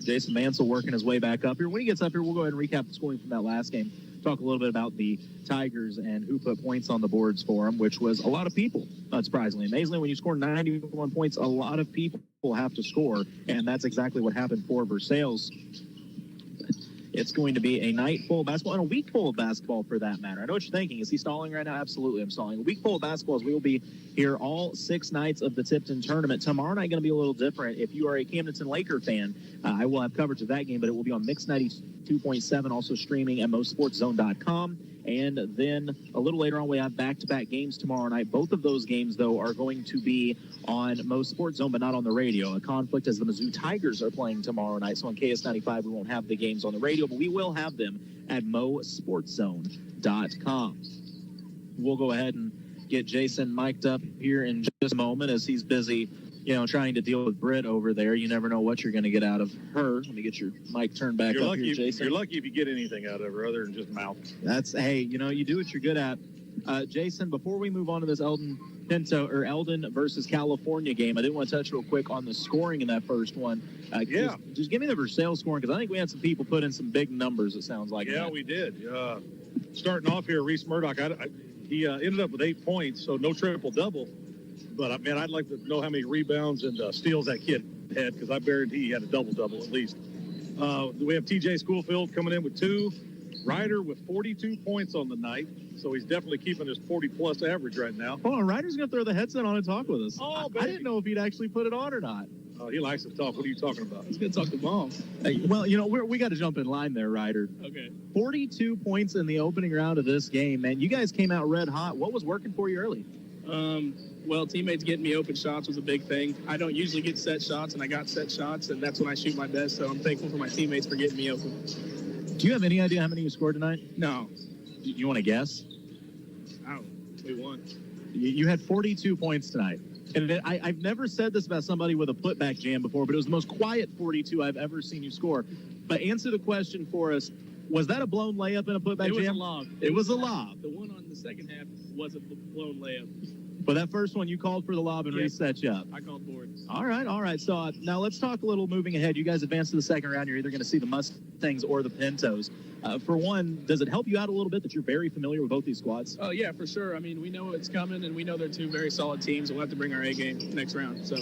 Jason Mansell working his way back up here. When he gets up here, we'll go ahead and recap the scoring from that last game. Talk a little bit about the Tigers and who put points on the boards for them, which was a lot of people, not surprisingly. Amazingly, when you score 91 points, a lot of people have to score, and that's exactly what happened for Versailles. It's going to be a night full of basketball and a week full of basketball for that matter. I know what you're thinking. Is he stalling right now? Absolutely, I'm stalling. A week full of basketball as we will be here all 6 nights of the Tipton tournament. Tomorrow night going to be a little different. If you are a Camdenton Laker fan, I will have coverage of that game, but it will be on Mix 92.7, also streaming at MoSportsZone.com. And then a little later on, we have back-to-back games tomorrow night. Both of those games, though, are going to be on MoSportsZone, but not on the radio. A conflict as the Mizzou Tigers are playing tomorrow night. So on KS95, we won't have the games on the radio, but we will have them at MoSportsZone.com. We'll go ahead and get Jason mic'd up here in just a moment as he's busy, trying to deal with Britt over there. You never know what you're going to get out of her. Let me get your mic turned back up here, Jason. You're lucky if you get anything out of her other than just mouth. Hey, you do what you're good at. Jason, before we move on to this Eldon versus California game, I did want to touch real quick on the scoring in that first one. Just give me the Versailles scoring, because I think we had some people put in some big numbers, it sounds like. Yeah, we did. Starting off here, Reese Murdoch, he ended up with 8 points, so no triple-double. But, man, I'd like to know how many rebounds and steals that kid had, because I guarantee he had a double-double at least. We have T.J. Schoolfield coming in with 2. Ryder with 42 points on the night, so he's definitely keeping his 40-plus average right now. Hold on, Ryder's going to throw the headset on and talk with us. Oh, I didn't know if he'd actually put it on or not. Oh, he likes to talk. What are you talking about? He's going to talk to Mom. Well, we got to jump in line there, Ryder. Okay. 42 points in the opening round of this game, man. You guys came out red hot. What was working for you early? Well, teammates getting me open shots was a big thing. I don't usually get set shots, and I got set shots, and that's when I shoot my best, so I'm thankful for my teammates for getting me open. Do you have any idea how many you scored tonight? No. You want to guess? Oh, we won. You had 42 points tonight. And I've never said this about somebody with a putback jam before, but it was the most quiet 42 I've ever seen you score. But answer the question for us. Was that a blown layup in a putback jam? It was a lob. It was a lob. The one on the second half was a blown layup. But that first one, you called for the lob and reset you up. I called boards. All right. So now let's talk a little moving ahead. You guys advance to the second round. You're either going to see the Mustangs or the Pintos. For one, does it help you out a little bit that you're very familiar with both these squads? Oh, yeah, for sure. I mean, we know it's coming, and we know they're two very solid teams. We'll have to bring our A game next round. So.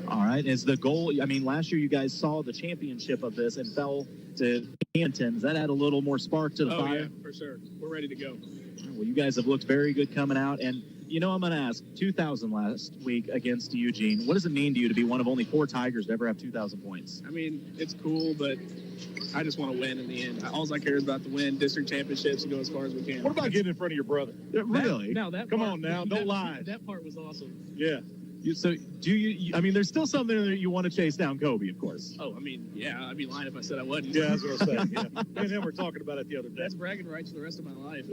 All right. Is the goal, last year you guys saw the championship of this and fell to Canton. Does that add a little more spark to the fire? Oh, yeah, for sure. We're ready to go. Well, you guys have looked very good coming out, and I'm going to ask, 2,000 last week against Eugene. What does it mean to you to be one of only 4 Tigers to ever have 2,000 points? I mean, it's cool, but I just want to win in the end. All I care is about the win, district championships, and go as far as we can. What about getting in front of your brother? Really? Come on now, don't lie. That part was awesome. Yeah. There's still something that you want to chase down Kobe, of course. Oh, yeah, I'd be lying if I said I wasn't. Yeah, that's what I was saying. Yeah. Me and him were talking about it the other day. That's bragging rights for the rest of my life.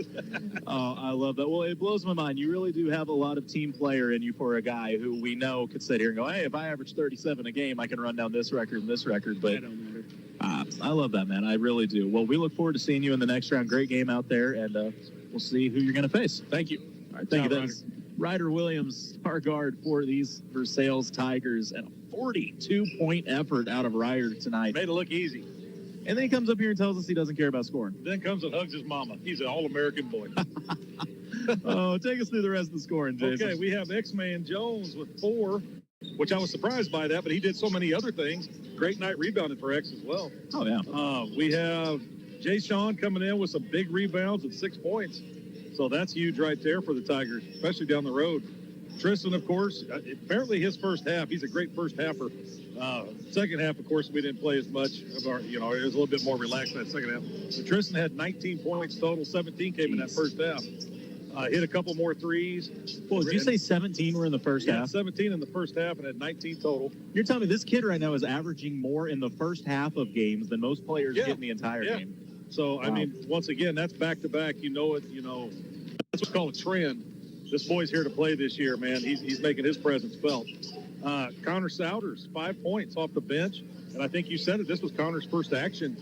Oh, I love that. Well, it blows my mind. You really do have a lot of team player in you for a guy who we know could sit here and go, hey, if I average 37 a game, I can run down this record and this record. But that don't matter. I love that, man. I really do. Well, we look forward to seeing you in the next round. Great game out there, and we'll see who you're going to face. Thank you. All right, thank you. Ryder Williams, our guard for these Versailles Tigers, and a 42-point effort out of Ryder tonight. Made it look easy. And then he comes up here and tells us he doesn't care about scoring. Then comes and hugs his mama. He's an all-American boy. Oh, take us through the rest of the scoring, Jason. Okay, we have X-Man Jones with 4, which I was surprised by that, but he did so many other things. Great night rebounding for X as well. Oh, yeah. We have Jay Sean coming in with some big rebounds at 6 points. So that's huge right there for the Tigers, especially down the road. Tristan, of course, apparently his first half, he's a great first halfer. Second half, of course, we didn't play as much of our, it was a little bit more relaxed in that second half. So Tristan had 19 points total, 17 came in that first half. Hit a couple more threes. Well, did you say 17 were in the first half? 17 in the first half and had 19 total. You're telling me this kid right now is averaging more in the first half of games than most players get in the entire game. So, wow. Once again, that's back-to-back. That's what we call a trend. This boy's here to play this year, man. He's making his presence felt. Connor Souders, 5 points off the bench. And I think you said it, this was Connor's first action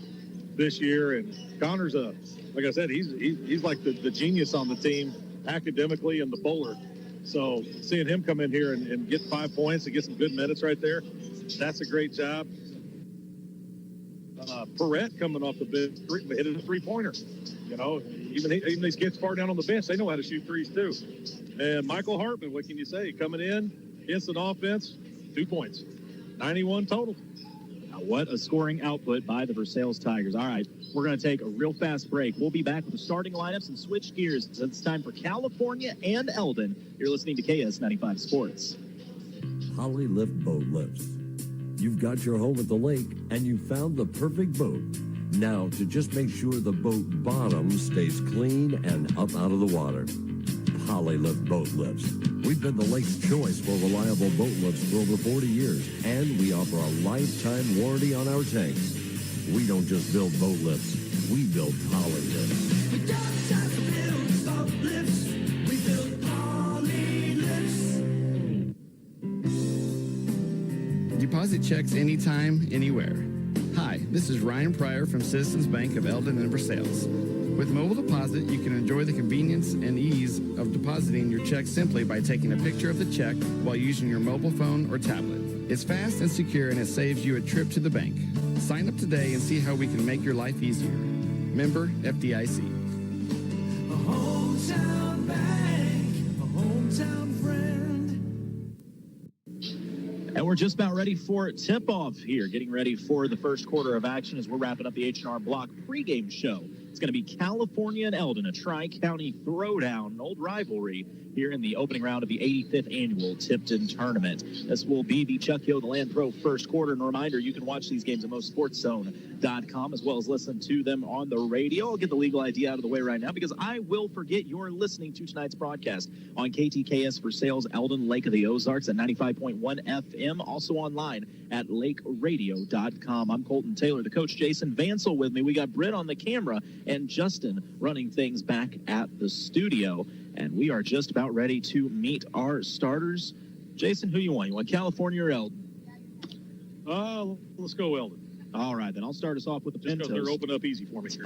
this year. And Connor's, like I said, he's like the genius on the team academically and the bowler. So seeing him come in here and get 5 points and get some good minutes right there, that's a great job. Perrette coming off the bench, hitting a three-pointer. Even these kids far down on the bench, they know how to shoot threes too. And Michael Hartman, what can you say? Coming in, instant offense, 2 points, 91 total. What a scoring output by the Versailles Tigers. All right, we're going to take a real fast break. We'll be back with the starting lineups and switch gears. It's time for California and Eldon. You're listening to KS95 Sports. Holly Lift Boat Lifts. You've got your home at the lake and you found the perfect boat. Now, to just make sure the boat bottom stays clean and up out of the water, Polylift Boat Lifts. We've been the lake's choice for reliable boat lifts for over 40 years, and we offer a lifetime warranty on our tanks. We don't just build boat lifts, we build Polylifts. We don't just build boat lifts, we build Polylifts. Deposit checks anytime, anywhere. Hi, this is Ryan Pryor from Citizens Bank of Eldon and Versailles. With mobile deposit, you can enjoy the convenience and ease of depositing your check simply by taking a picture of the check while using your mobile phone or tablet. It's fast and secure, and it saves you a trip to the bank. Sign up today and see how we can make your life easier. Member FDIC. A hometown bank, a hometown friend. And we're just about ready for tip-off here, getting ready for the first quarter of action as we're wrapping up the H&R Block pregame show. It's going to be California and Eldon, a tri-county throwdown, an old rivalry here in the opening round of the 85th annual Tipton tournament. This will be the Chuck Yo, the Land Pro first quarter. And a reminder, you can watch these games at MoSportsZone.com as well as listen to them on the radio. I'll get the legal ID out of the way right now because I will forget you're listening to tonight's broadcast on KTKS Versailles, Eldon, Lake of the Ozarks at 95.1 FM, also online at lakeradio.com. I'm Colton Taylor, the coach Jason Vansel with me. We got Britt on the camera and Justin running things back at the studio. And we are just about ready to meet our starters. Jason, who you want? You want California or Eldon? Let's go Eldon. All right, then I'll start us off with the Pintos. They're open up easy for me here.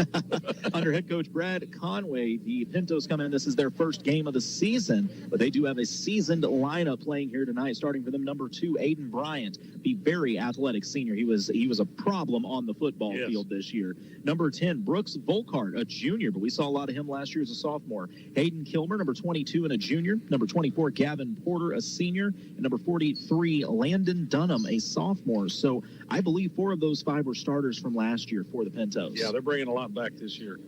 Under head coach Brad Conway, the Pintos come in. This is their first game of the season, but they do have a seasoned lineup playing here tonight. Starting for them, number 2, Aiden Bryant, the very athletic senior. He was a problem on the football field this year. Number 10, Brooks Volkart, a junior, but we saw a lot of him last year as a sophomore. Hayden Kilmer, number 22, and a junior. Number 24, Gavin Porter, a senior. And number 43, Landon Dunham, a sophomore. So I believe 4 of those 5 were starters from last year for the Pintos. Yeah, they're bringing a lot back this year.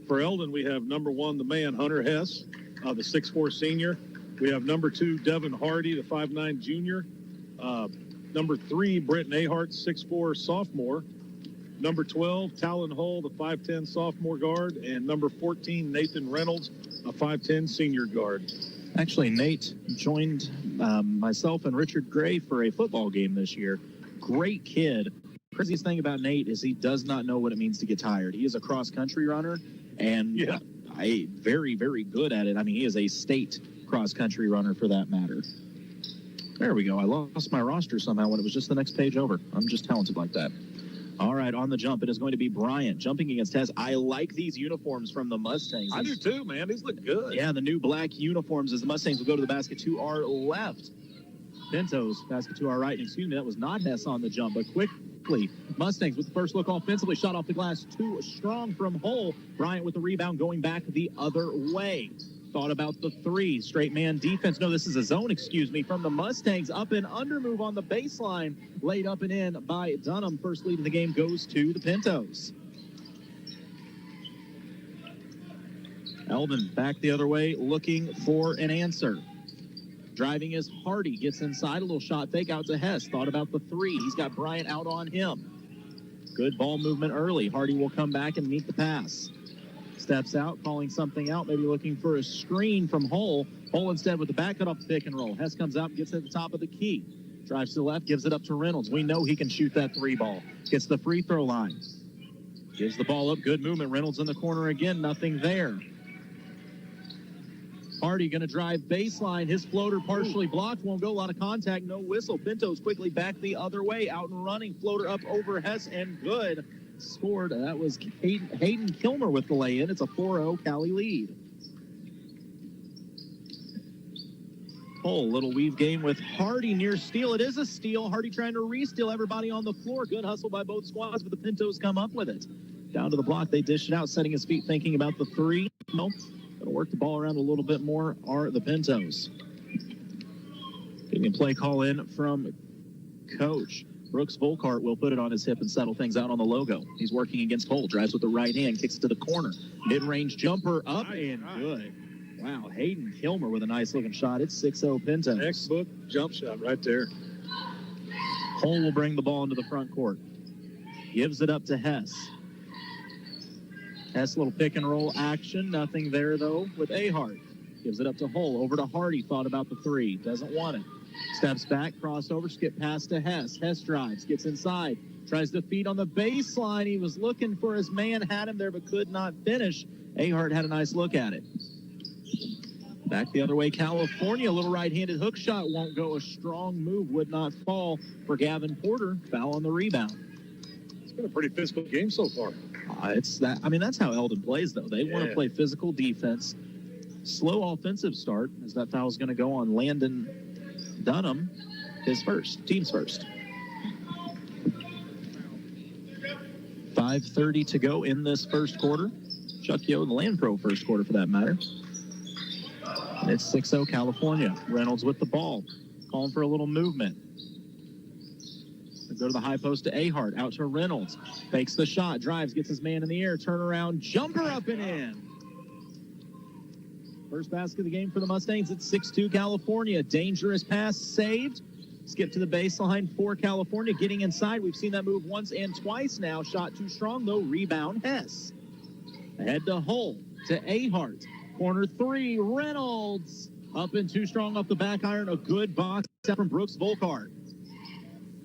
For Eldon, we have number 1, the man, Hunter Hess, the 6'4 senior. We have number 2, Devin Hardy, the 5'9 junior. Number 3, Brenton Ahart, 6'4 sophomore. Number 12, Talon Hull, the 5'10 sophomore guard. And number 14, Nathan Reynolds, a 5'10 senior guard. Actually, Nate joined myself and Richard Gray for a football game this year. Great kid. Craziest thing about Nate is he does not know what it means to get tired. He is a cross-country runner, and very, very good at it. I mean, he is a state cross-country runner for that matter. There we go. I lost my roster somehow when it was just the next page over. I'm just talented like that. All right, on the jump, it is going to be Bryant jumping against Hess. I like these uniforms from the Mustangs. I do too, man. These look good. Yeah, the new black uniforms as the Mustangs will go to the basket to our left. Pintos, basket to our right. Excuse me, that was not Hess on the jump, but quickly, Mustangs with the first look offensively, shot off the glass, too strong from Hull. Bryant with the rebound going back the other way. Thought about the 3, straight man defense. No, this is a zone, excuse me, from the Mustangs. Up and under move on the baseline, laid up and in by Dunham. First lead of the game goes to the Pintos. Eldon back the other way, looking for an answer. Driving is Hardy, gets inside, a little shot fake out to Hess. Thought about the 3. He's got Bryant out on him. Good ball movement early. Hardy will come back and meet the pass. Steps out, calling something out, maybe looking for a screen from Hull. Hull instead with the back cut off the pick and roll. Hess comes out, gets at the top of the key. Drives to the left, gives it up to Reynolds. We know he can shoot that 3 ball. Gets the free throw line. Gives the ball up, good movement. Reynolds in the corner again, nothing there. Hardy going to drive baseline. His floater partially blocked. Won't go. A lot of contact. No whistle. Pintos quickly back the other way. Out and running. Floater up over Hess and good. Scored. That was Hayden Kilmer with the lay-in. It's a 4-0 Cali lead. Hull, little weave game with Hardy near steal. It is a steal. Hardy trying to re-steal everybody on the floor. Good hustle by both squads, but the Pintos come up with it. Down to the block. They dish it out, setting his feet, thinking about the 3. No. Going to work the ball around a little bit more are the Pintos. Getting a play call in from Coach. Brooks Volkart will put it on his hip and settle things out on the logo. He's working against Hull. Drives with the right hand, kicks it to the corner. Mid-range jumper up and good. Wow, Hayden Kilmer with a nice-looking shot. It's 6-0 Pintos. Textbook jump shot right there. Hull will bring the ball into the front court. Gives it up to Hess. Hess, little pick and roll action. Nothing there, though, with Ahart. Gives it up to Hull. Over to Hardy. Thought about the three. Doesn't want it. Steps back. Crossover. Skip pass to Hess. Hess drives. Gets inside. Tries to feed on the baseline. He was looking for his man. Had him there, but could not finish. Ahart had a nice look at it. Back the other way, California. A little right-handed hook shot. Won't go. A strong move. Would not fall for Gavin Porter. Foul on the rebound. It's been a pretty physical game so far. It's that. I mean, that's how Eldon plays, though. They want to play physical defense. Slow offensive start, as that foul is going to go on Landon Dunham, his first, team's first. 5:30 to go in this first quarter. Chuck Yo, the Land Pro first quarter for that matter. And it's 6-0 California. Reynolds with the ball, calling for a little movement. They go to the high post to Ahart, out to Reynolds. Fakes the shot, drives, gets his man in the air, turnaround, jumper up and in. First basket of the game for the Mustangs. It's 6-2 California. Dangerous pass saved. Skip to the baseline for California. Getting inside. We've seen that move once and twice now. Shot too strong, though. Rebound, Hess. Ahead to Hull, to Ahart. Corner three, Reynolds. Up and too strong off the back iron. A good box out from Brooks Volkart.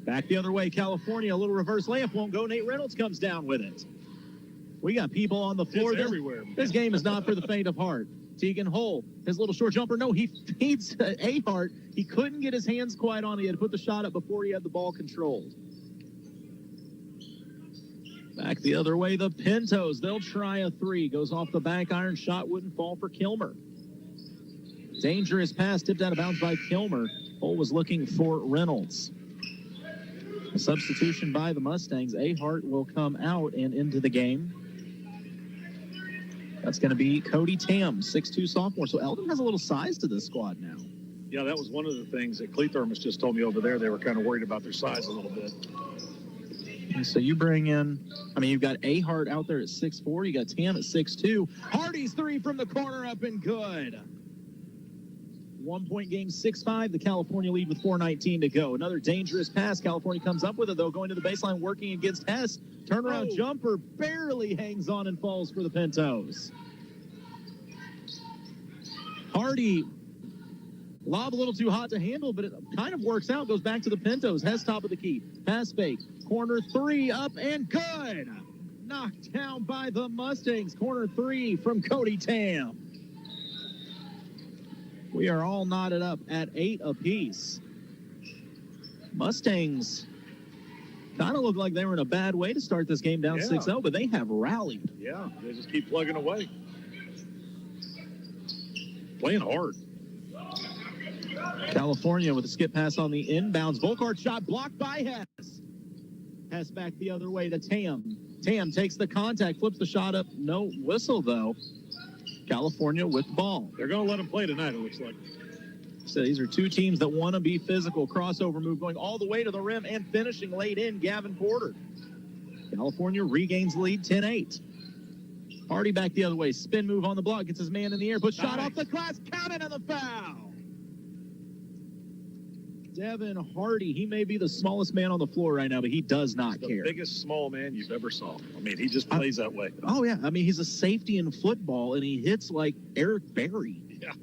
Back the other way, California. A little reverse layup won't go. Nate Reynolds comes down with it. We got people on the floor. It's everywhere. This game is not for the faint of heart. Tegan Hull, his little short jumper. No, he feeds Ahart. He couldn't get his hands quite on it. He had to put the shot up before he had the ball controlled. Back the other way, the Pintos. They'll try a three. Goes off the back iron. Shot wouldn't fall for Kilmer. Dangerous pass tipped out of bounds by Kilmer. Hull was looking for Reynolds. A substitution by the Mustangs. Ahart will come out and into the game. That's going to be Cody Tam, 6'2 sophomore. So Eldon has a little size to this squad now. Yeah, that was one of the things that Cleathermos just told me over there. They were kind of worried about their size a little bit. And so you bring in, I mean, you've got Ahart out there at 6'4. You got Tam at 6'2. Hardy's three from the corner up and good. 1 point game, 6-5. The California lead with 4:19 to go. Another dangerous pass. California comes up with it, though, going to the baseline, working against Hess. Turnaround jumper barely hangs on and falls for the Pintos. Hardy, lob a little too hot to handle, but it kind of works out. Goes back to the Pintos. Hess top of the key. Pass fake. Corner three up and good. Knocked down by the Mustangs. Corner three from Cody Tam. We are all knotted up at 8 apiece. Mustangs kind of look like they were in a bad way to start this game down 6-0, but they have rallied. Yeah, they just keep plugging away. Playing hard. California with a skip pass on the inbounds. Volkart shot blocked by Hess. Hess back the other way to Tam. Tam takes the contact, flips the shot up. No whistle, though. California with the ball. They're going to let them play tonight, it looks like. So these are two teams that want to be physical. Crossover move going all the way to the rim and finishing late in Gavin Porter. California regains the lead 10-8. Hardy back the other way. Spin move on the block. Gets his man in the air. Puts shot off the glass. Counted on the foul. Devin Hardy. He may be the smallest man on the floor right now, but he does not care. The biggest small man you've ever saw. I mean, he just plays that way. Oh, yeah. I mean, he's a safety in football, and he hits like Eric Berry. Yeah.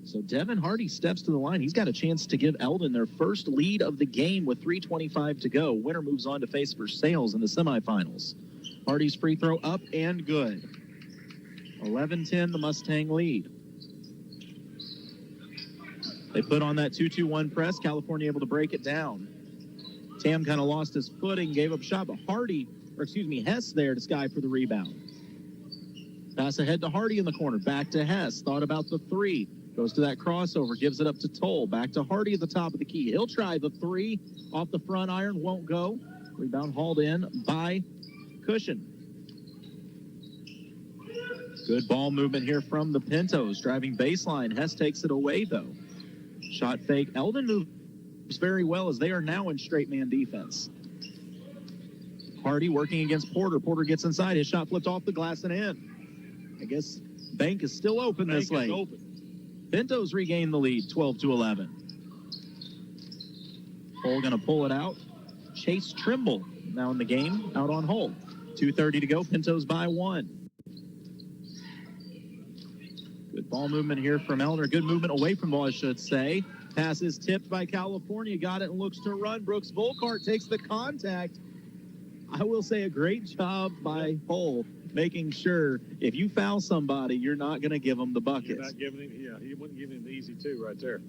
So Devin Hardy steps to the line. He's got a chance to give Eldon their first lead of the game with 3:25 to go. Winner moves on to face Versailles in the semifinals. Hardy's free throw up and good. 11-10, the Mustang lead. They put on that 2-2-1 press. California able to break it down. Tam kind of lost his footing, gave up a shot, but Hess there to Sky for the rebound. Pass ahead to Hardy in the corner. Back to Hess. Thought about the three. Goes to that crossover. Gives it up to Toll. Back to Hardy at the top of the key. He'll try the three. Off the front iron. Won't go. Rebound hauled in by Cushion. Good ball movement here from the Pintos. Driving baseline. Hess takes it away, though. Shot fake. Eldon moves very well as they are now in straight man defense. Hardy working against Porter. Porter gets inside. His shot flipped off the glass and in. I guess Bank is still open this late. Pintos regain the lead, 12-11. Hull going to pull it out. Chase Trimble now in the game, out on Hull. 2:30 to go. Pintos by 1. Good ball movement here from Eldon. Good movement away from the ball, I should say. Pass is tipped by California. Got it and looks to run. Brooks Volkart takes the contact. I will say a great job by Hull making sure if you foul somebody, you're not going to give them the bucket. You're not giving him, he wouldn't give him the easy 2 right there.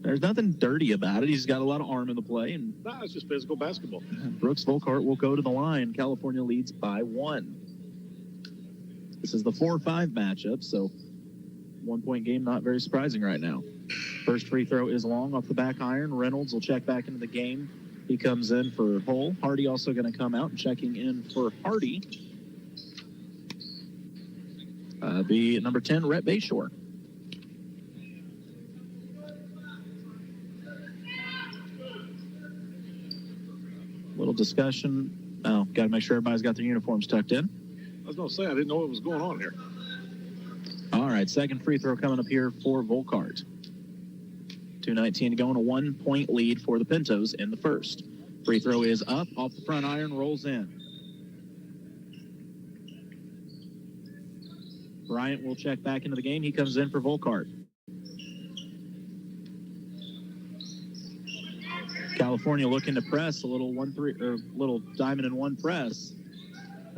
There's nothing dirty about it. He's got a lot of arm in the play. And No, it's just physical basketball. Brooks Volkart will go to the line. California leads by 1. This is the 4-5 matchup, so 1-point game, not very surprising right now. First free throw is long off the back iron. Reynolds will check back into the game. He comes in for Hull. Hardy also going to come out and checking in for Hardy. Be number 10, Rhett Bayshore. Little discussion. Oh, got to make sure everybody's got their uniforms tucked in. I was going to say, I didn't know what was going on here. All right, second free throw coming up here for Volkart. 2:19 to go and a 1-point lead for the Pintos in the first. Free throw is up, off the front iron, rolls in. Bryant will check back into the game. He comes in for Volkart. California looking to press a little 1-3 or little diamond and 1 press.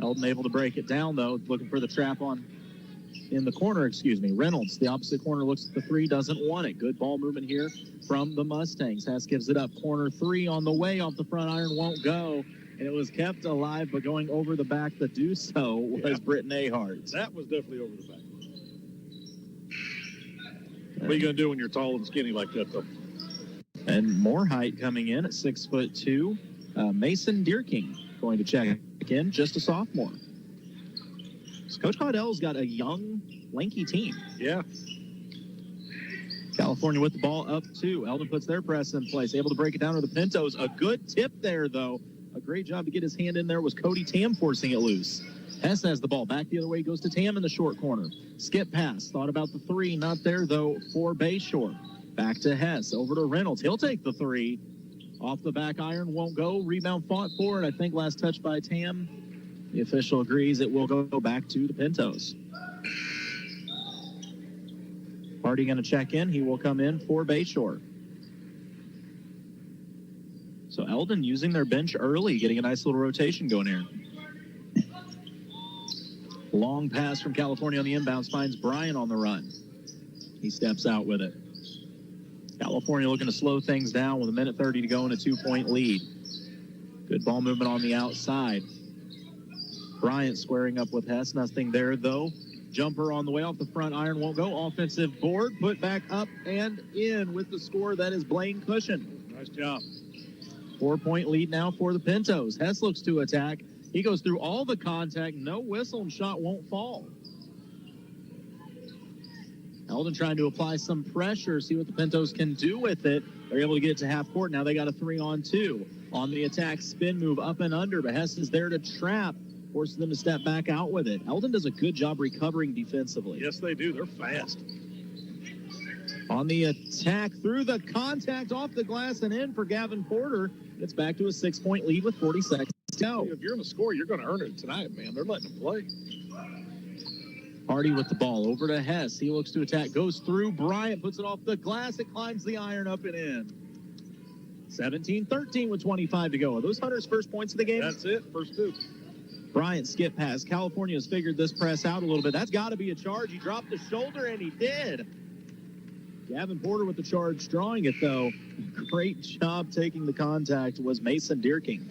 Eldon able to break it down though, looking for the trap on in the corner, Reynolds, the opposite corner, looks at the 3, doesn't want it. Good ball movement here from the Mustangs. Hess gives it up. Corner 3 on the way, off the front iron, won't go. And it was kept alive, but going over the back to do so was Britton Ahart. That was definitely over the back. What are you going to do when you're tall and skinny like that, though? And more height coming in at 6'2". Mason Deerking going to check in, just a sophomore. So Coach Caudell's got a young, lanky team. Yeah. California with the ball up 2. Eldon puts their press in place, able to break it down to the Pintos. A good tip there, though. A great job to get his hand in there was Cody Tam forcing it loose. Hess has the ball. Back the other way goes to Tam in the short corner. Skip pass. Thought about the 3. Not there, though, for Bayshore. Back to Hess. Over to Reynolds. He'll take the 3. Off the back iron. Won't go. Rebound fought for it. I think last touch by Tam. The official agrees it will go back to the Pintos. Hardy going to check in. He will come in for Bayshore. So Eldon using their bench early, getting a nice little rotation going here. Long pass from California on the inbounds, finds Bryant on the run. He steps out with it. California looking to slow things down with 1:30 to go and a 2-point lead. Good ball movement on the outside. Bryant squaring up with Hess. Nothing there, though. Jumper on the way off the front iron. Won't go. Offensive board. Put back up and in with the score. That is Blaine Cushion. Nice job. 4-point lead now for the Pintos. Hess looks to attack. He goes through all the contact. No whistle and shot won't fall. Eldon trying to apply some pressure, see what the Pintos can do with it. They're able to get it to half court. Now they got a 3-on-2. On the attack, spin move up and under, but Hess is there to trap. Forces them to step back out with it. Eldon does a good job recovering defensively. Yes, they do. They're fast. On the attack, through the contact, off the glass and in for Gavin Porter. It's back to a 6-point lead with 40 seconds to go. If you're going to score, you're going to earn it tonight, man. They're letting them play. Hardy with the ball over to Hess. He looks to attack, goes through. Bryant puts it off the glass. It climbs the iron up and in. 17-13 with 25 to go. Are those Hunter's first points of the game? That's it. First 2. Bryant skip pass. California's figured this press out a little bit. That's got to be a charge. He dropped the shoulder, and he did. Gavin Porter with the charge, drawing it, though. Great job taking the contact was Mason Deerking.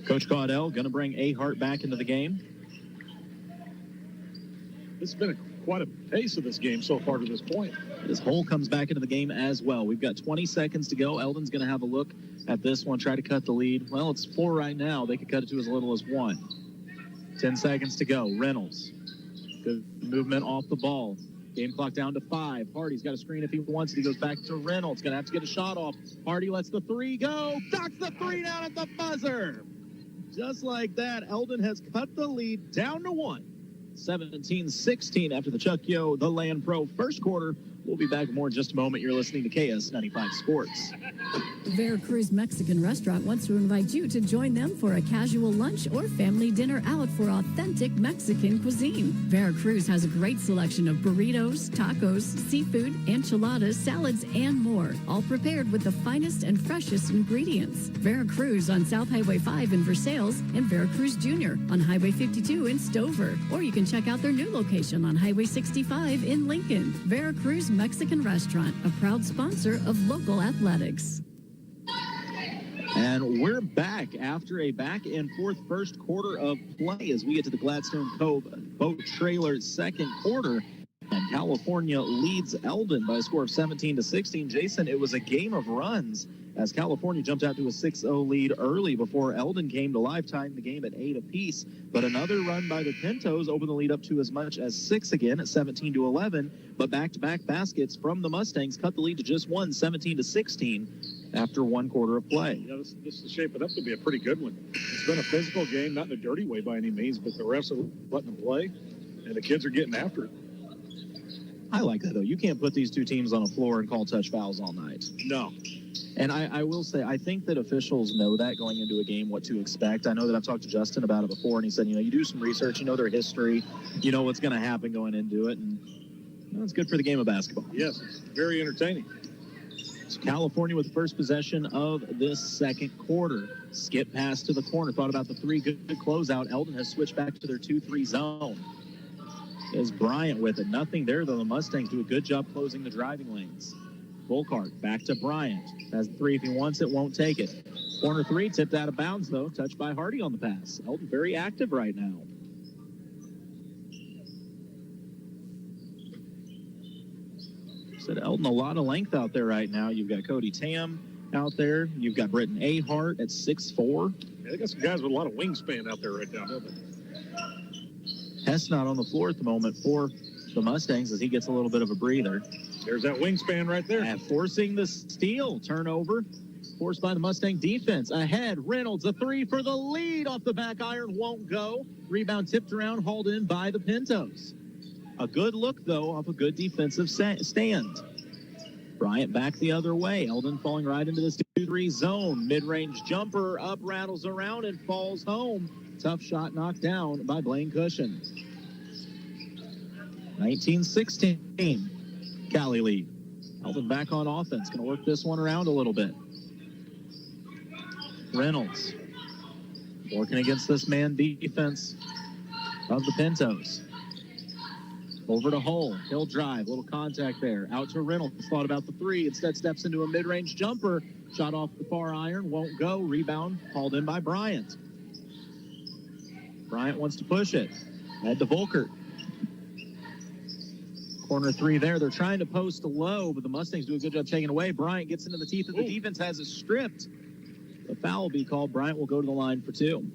Coach Caudell going to bring Ahart back into the game. It's been quite a pace of this game so far to this point. As Hull comes back into the game as well. We've got 20 seconds to go. Eldon's going to have a look at this one, try to cut the lead. Well, it's 4 right now. They could cut it to as little as 1. 10 seconds to go. Reynolds. Good movement off the ball. Game clock down to 5. Hardy's got a screen if he wants it. He goes back to Reynolds. Going to have to get a shot off. Hardy lets the 3 go. Knocks the 3 down at the buzzer. Just like that, Eldon has cut the lead down to 1. 17-16 after the Chuck Yo, the Land Pro first quarter. We'll be back with more in just a moment. You're listening to KS95 Sports. Veracruz Mexican Restaurant wants to invite you to join them for a casual lunch or family dinner out for authentic Mexican cuisine. Veracruz has a great selection of burritos, tacos, seafood, enchiladas, salads, and more, all prepared with the finest and freshest ingredients. Veracruz on South Highway 5 in Versailles and Veracruz Jr. on Highway 52 in Stover. Or you can check out their new location on Highway 65 in Lincoln. Veracruz Mexican Restaurant, a proud sponsor of local athletics. And we're back after a back-and-forth first quarter of play as we get to the Gladstone Cove boat trailer second quarter. And California leads Eldon by a score of 17-16. Jason, it was a game of runs as California jumped out to a 6-0 lead early before Eldon came to life, tying the game at 8 apiece. But another run by the Pintos opened the lead up to as much as 6 again at 17-11. But back-to-back baskets from the Mustangs cut the lead to just one, 17-16. After one quarter of play. Yeah, this is shaping up to be a pretty good one. It's been a physical game, not in a dirty way by any means, but the refs are letting them play, and the kids are getting after it. I like that, though. You can't put these two teams on a floor and call touch fouls all night. No. And I will say, I think that officials know that going into a game, what to expect. I know that I've talked to Justin about it before, and he said, you do some research, you know their history, you know what's going to happen going into it, and it's good for the game of basketball. Yes, it's very entertaining. So California with the first possession of this second quarter. Skip pass to the corner. Thought about the three. Good closeout. Eldon has switched back to their 2-3 zone. Is Bryant with it. Nothing there, though. The Mustangs do a good job closing the driving lanes. Bullcart back to Bryant. Has the three if he wants it, won't take it. Corner three tipped out of bounds, though. Touched by Hardy on the pass. Eldon very active right now. Said Eldon, a lot of length out there right now. You've got Cody Tam out there. You've got Britton Ahart at 6'4". Yeah, they got some guys with a lot of wingspan out there right now, don't they? Hess not on the floor at the moment for the Mustangs as he gets a little bit of a breather. There's that wingspan right there. And forcing the steal. Turnover forced by the Mustang defense. Ahead, Reynolds, a three for the lead off the back iron. Won't go. Rebound tipped around, hauled in by the Pintos. A good look, though, off a good defensive stand. Bryant back the other way. Eldon falling right into this 2-3 zone. Mid-range jumper up, rattles around, and falls home. Tough shot knocked down by Blaine Cushion. 19-16. Cali lead. Eldon back on offense. Going to work this one around a little bit. Reynolds working against this man defense of the Pintos. Over to Hull. He'll drive. Little contact there. Out to Reynolds. Thought about the three. Instead steps into a mid-range jumper. Shot off the far iron. Won't go. Rebound hauled in by Bryant. Bryant wants to push it. Head to Volkert. Corner three there. They're trying to post low, but the Mustangs do a good job taking it away. Bryant gets into the teeth of the defense. Has it stripped. The foul will be called. Bryant will go to the line for two.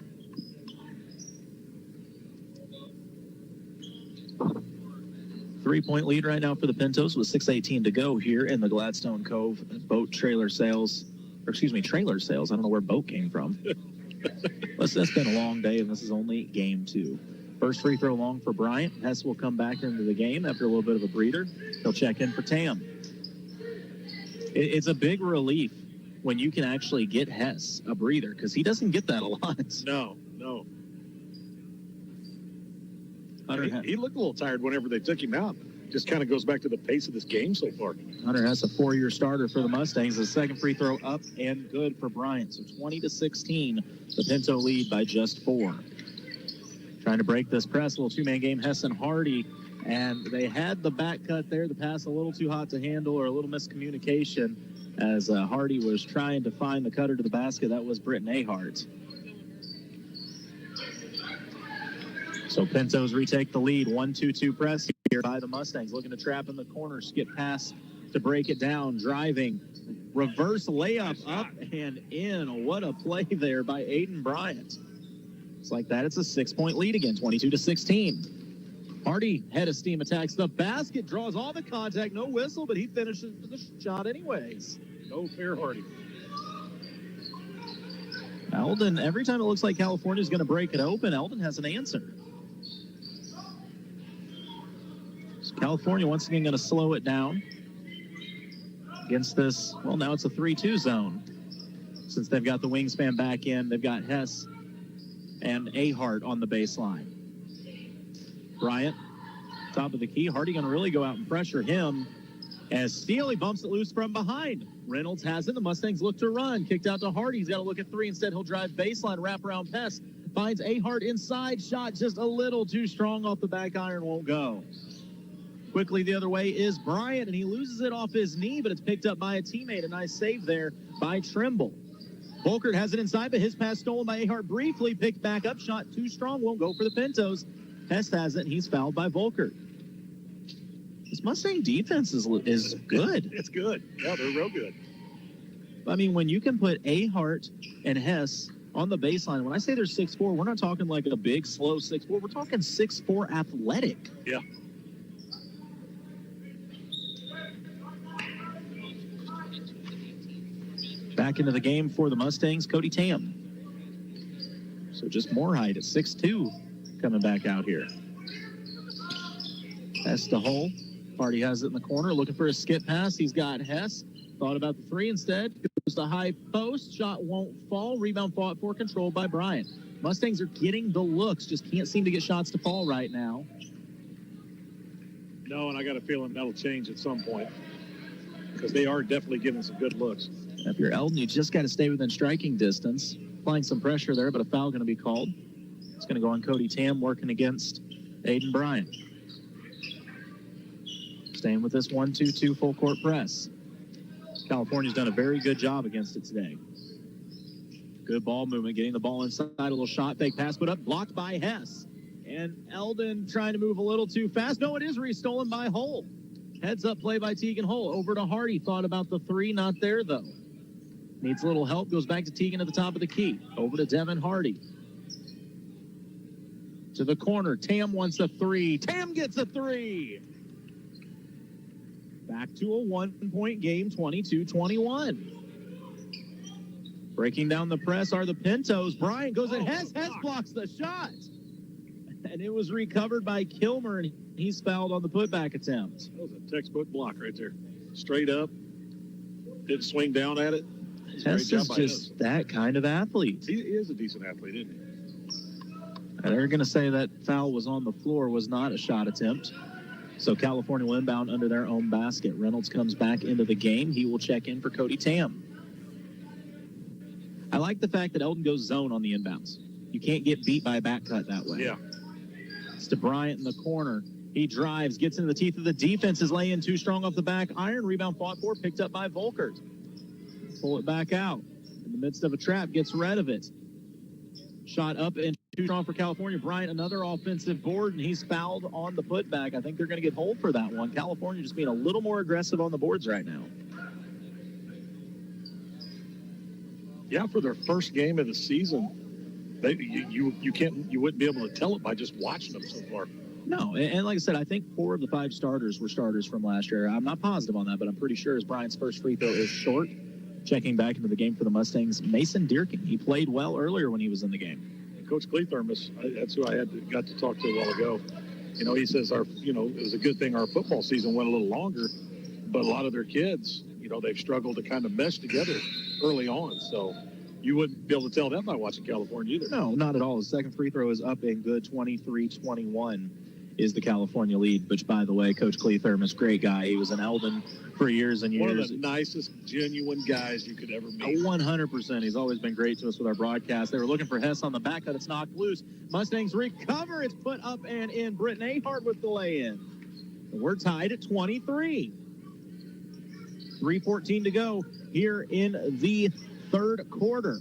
Three-point lead right now for the Pintos with 6:18 to go here in the Gladstone Cove boat trailer sales. Trailer sales. I don't know where boat came from. It's been a long day, and this is only game two. First free throw long for Bryant. Hess will come back into the game after a little bit of a breather. He'll check in for Tam. It's a big relief when you can actually get Hess a breather because he doesn't get that a lot. No. He looked a little tired whenever they took him out. Just kind of goes back to the pace of this game so far. Hunter Hess, a four-year starter for the Mustangs. The second free throw up and good for Bryant. So 20-16, the Pinto lead by just 4. Trying to break this press, a little two-man game, Hess and Hardy. And they had the back cut there. The pass a little too hot to handle or a little miscommunication as Hardy was trying to find the cutter to the basket. That was Britton Ahart. So Pintos retake the lead. 1-2-2 press here by the Mustangs. Looking to trap in the corner. Skip pass to break it down. Driving. Reverse layup up and in. What a play there by Aiden Bryant. Just like that, it's a 6-point lead again. 22-16. Hardy, head of steam, attacks the basket. Draws all the contact. No whistle, but he finishes the shot anyways. No fair, Hardy. Eldon, every time it looks like California's going to break it open, Eldon has an answer. California once again going to slow it down. against this, well, now it's a 3-2 zone. Since they've got the wingspan back in, they've got Hess and Ahart on the baseline. Bryant, top of the key. Hardy going to really go out and pressure him as Steele bumps it loose from behind. Reynolds has it. The Mustangs look to run. Kicked out to Hardy. He's got to look at 3. Instead, he'll drive baseline, wrap around Pest. Finds Ahart inside. Shot just a little too strong off the back iron. Won't go. Quickly the other way is Bryant, and he loses it off his knee, but it's picked up by a teammate. A nice save there by Trimble. Volkert has it inside, but his pass stolen by Ahart. Briefly picked back up. Shot too strong. Won't go for the Pintos. Hess has it, and he's fouled by Volkert. This Mustang defense is good. It's good. Yeah, they're real good. I mean, when you can put Ahart and Hess on the baseline, when I say they're 6'4", we're not talking like a big, slow 6'4". We're talking 6'4" athletic. Yeah. Back into the game for the Mustangs, Cody Tam. So just more height at 6'2", coming back out here. Hess to Hull. Hardy has it in the corner, looking for a skip pass. He's got Hess. Thought about the 3 instead. Goes to high post. Shot won't fall. Rebound fought for, controlled by Bryant. Mustangs are getting the looks, just can't seem to get shots to fall right now. No, and I got a feeling that'll change at some point because they are definitely getting some good looks. If you're Eldon, you just got to stay within striking distance. Applying some pressure there, but a foul going to be called. It's going to go on Cody Tam, working against Aiden Bryant. Staying with this 1-2-2 full court press. California's done a very good job against it today. Good ball movement, getting the ball inside, a little shot fake pass put up, blocked by Hess. And Eldon trying to move a little too fast. No, it is restolen by Hull. Heads up play by Tegan Hull. Over to Hardy, thought about the 3, not there though. Needs a little help, goes back to Tegan at the top of the key. Over to Devin Hardy. To the corner, Tam wants a 3. Tam gets a 3. Back to a 1-point game, 22-21. Breaking down the press are the Pintos. Bryant goes at Hess. Hess blocks the shot. And it was recovered by Kilmer, and he's fouled on the putback attempt. That was a textbook block right there. Straight up. Didn't swing down at it. Hess is just that kind of athlete. He is a decent athlete, isn't he? And they're going to say that foul was on the floor, was not a shot attempt. So California will inbound under their own basket. Reynolds comes back into the game. He will check in for Cody Tam. I like the fact that Eldon goes zone on the inbounds. You can't get beat by a back cut that way. Yeah. It's to Bryant in the corner. He drives, gets into the teeth of the defense. His lay-in too strong off the back iron. Rebound fought for, picked up by Volkert. Pull it back out. In the midst of a trap, gets rid of it. Shot up and too strong for California. Bryant, another offensive board, and he's fouled on the putback. I think they're going to get hold for that one. California just being a little more aggressive on the boards right now. Yeah, for their first game of the season, you wouldn't be able to tell it by just watching them so far. No, and like I said, I think 4 of the 5 starters were starters from last year. I'm not positive on that, but I'm pretty sure as Bryant's first free throw is short. Checking back into the game for the Mustangs, Mason Dierking. He played well earlier when he was in the game. Coach Cleathermos, that's who I got to talk to a while ago. You know, he says it was a good thing our football season went a little longer, but a lot of their kids, they've struggled to kind of mesh together early on. So you wouldn't be able to tell that by watching California either. No, not at all. His second free throw is up and good. 23-21 is the California lead, which, by the way, Coach Cleathermos, great guy. He was in Eldon for years and years. One of the nicest, genuine guys you could ever meet. 100%. He's always been great to us with our broadcast. They were looking for Hess on the back cut. It's knocked loose. Mustangs recover. It's put up and in. Britton Ahart with the lay-in. And we're tied at 23. 3:14 to go here in the third quarter.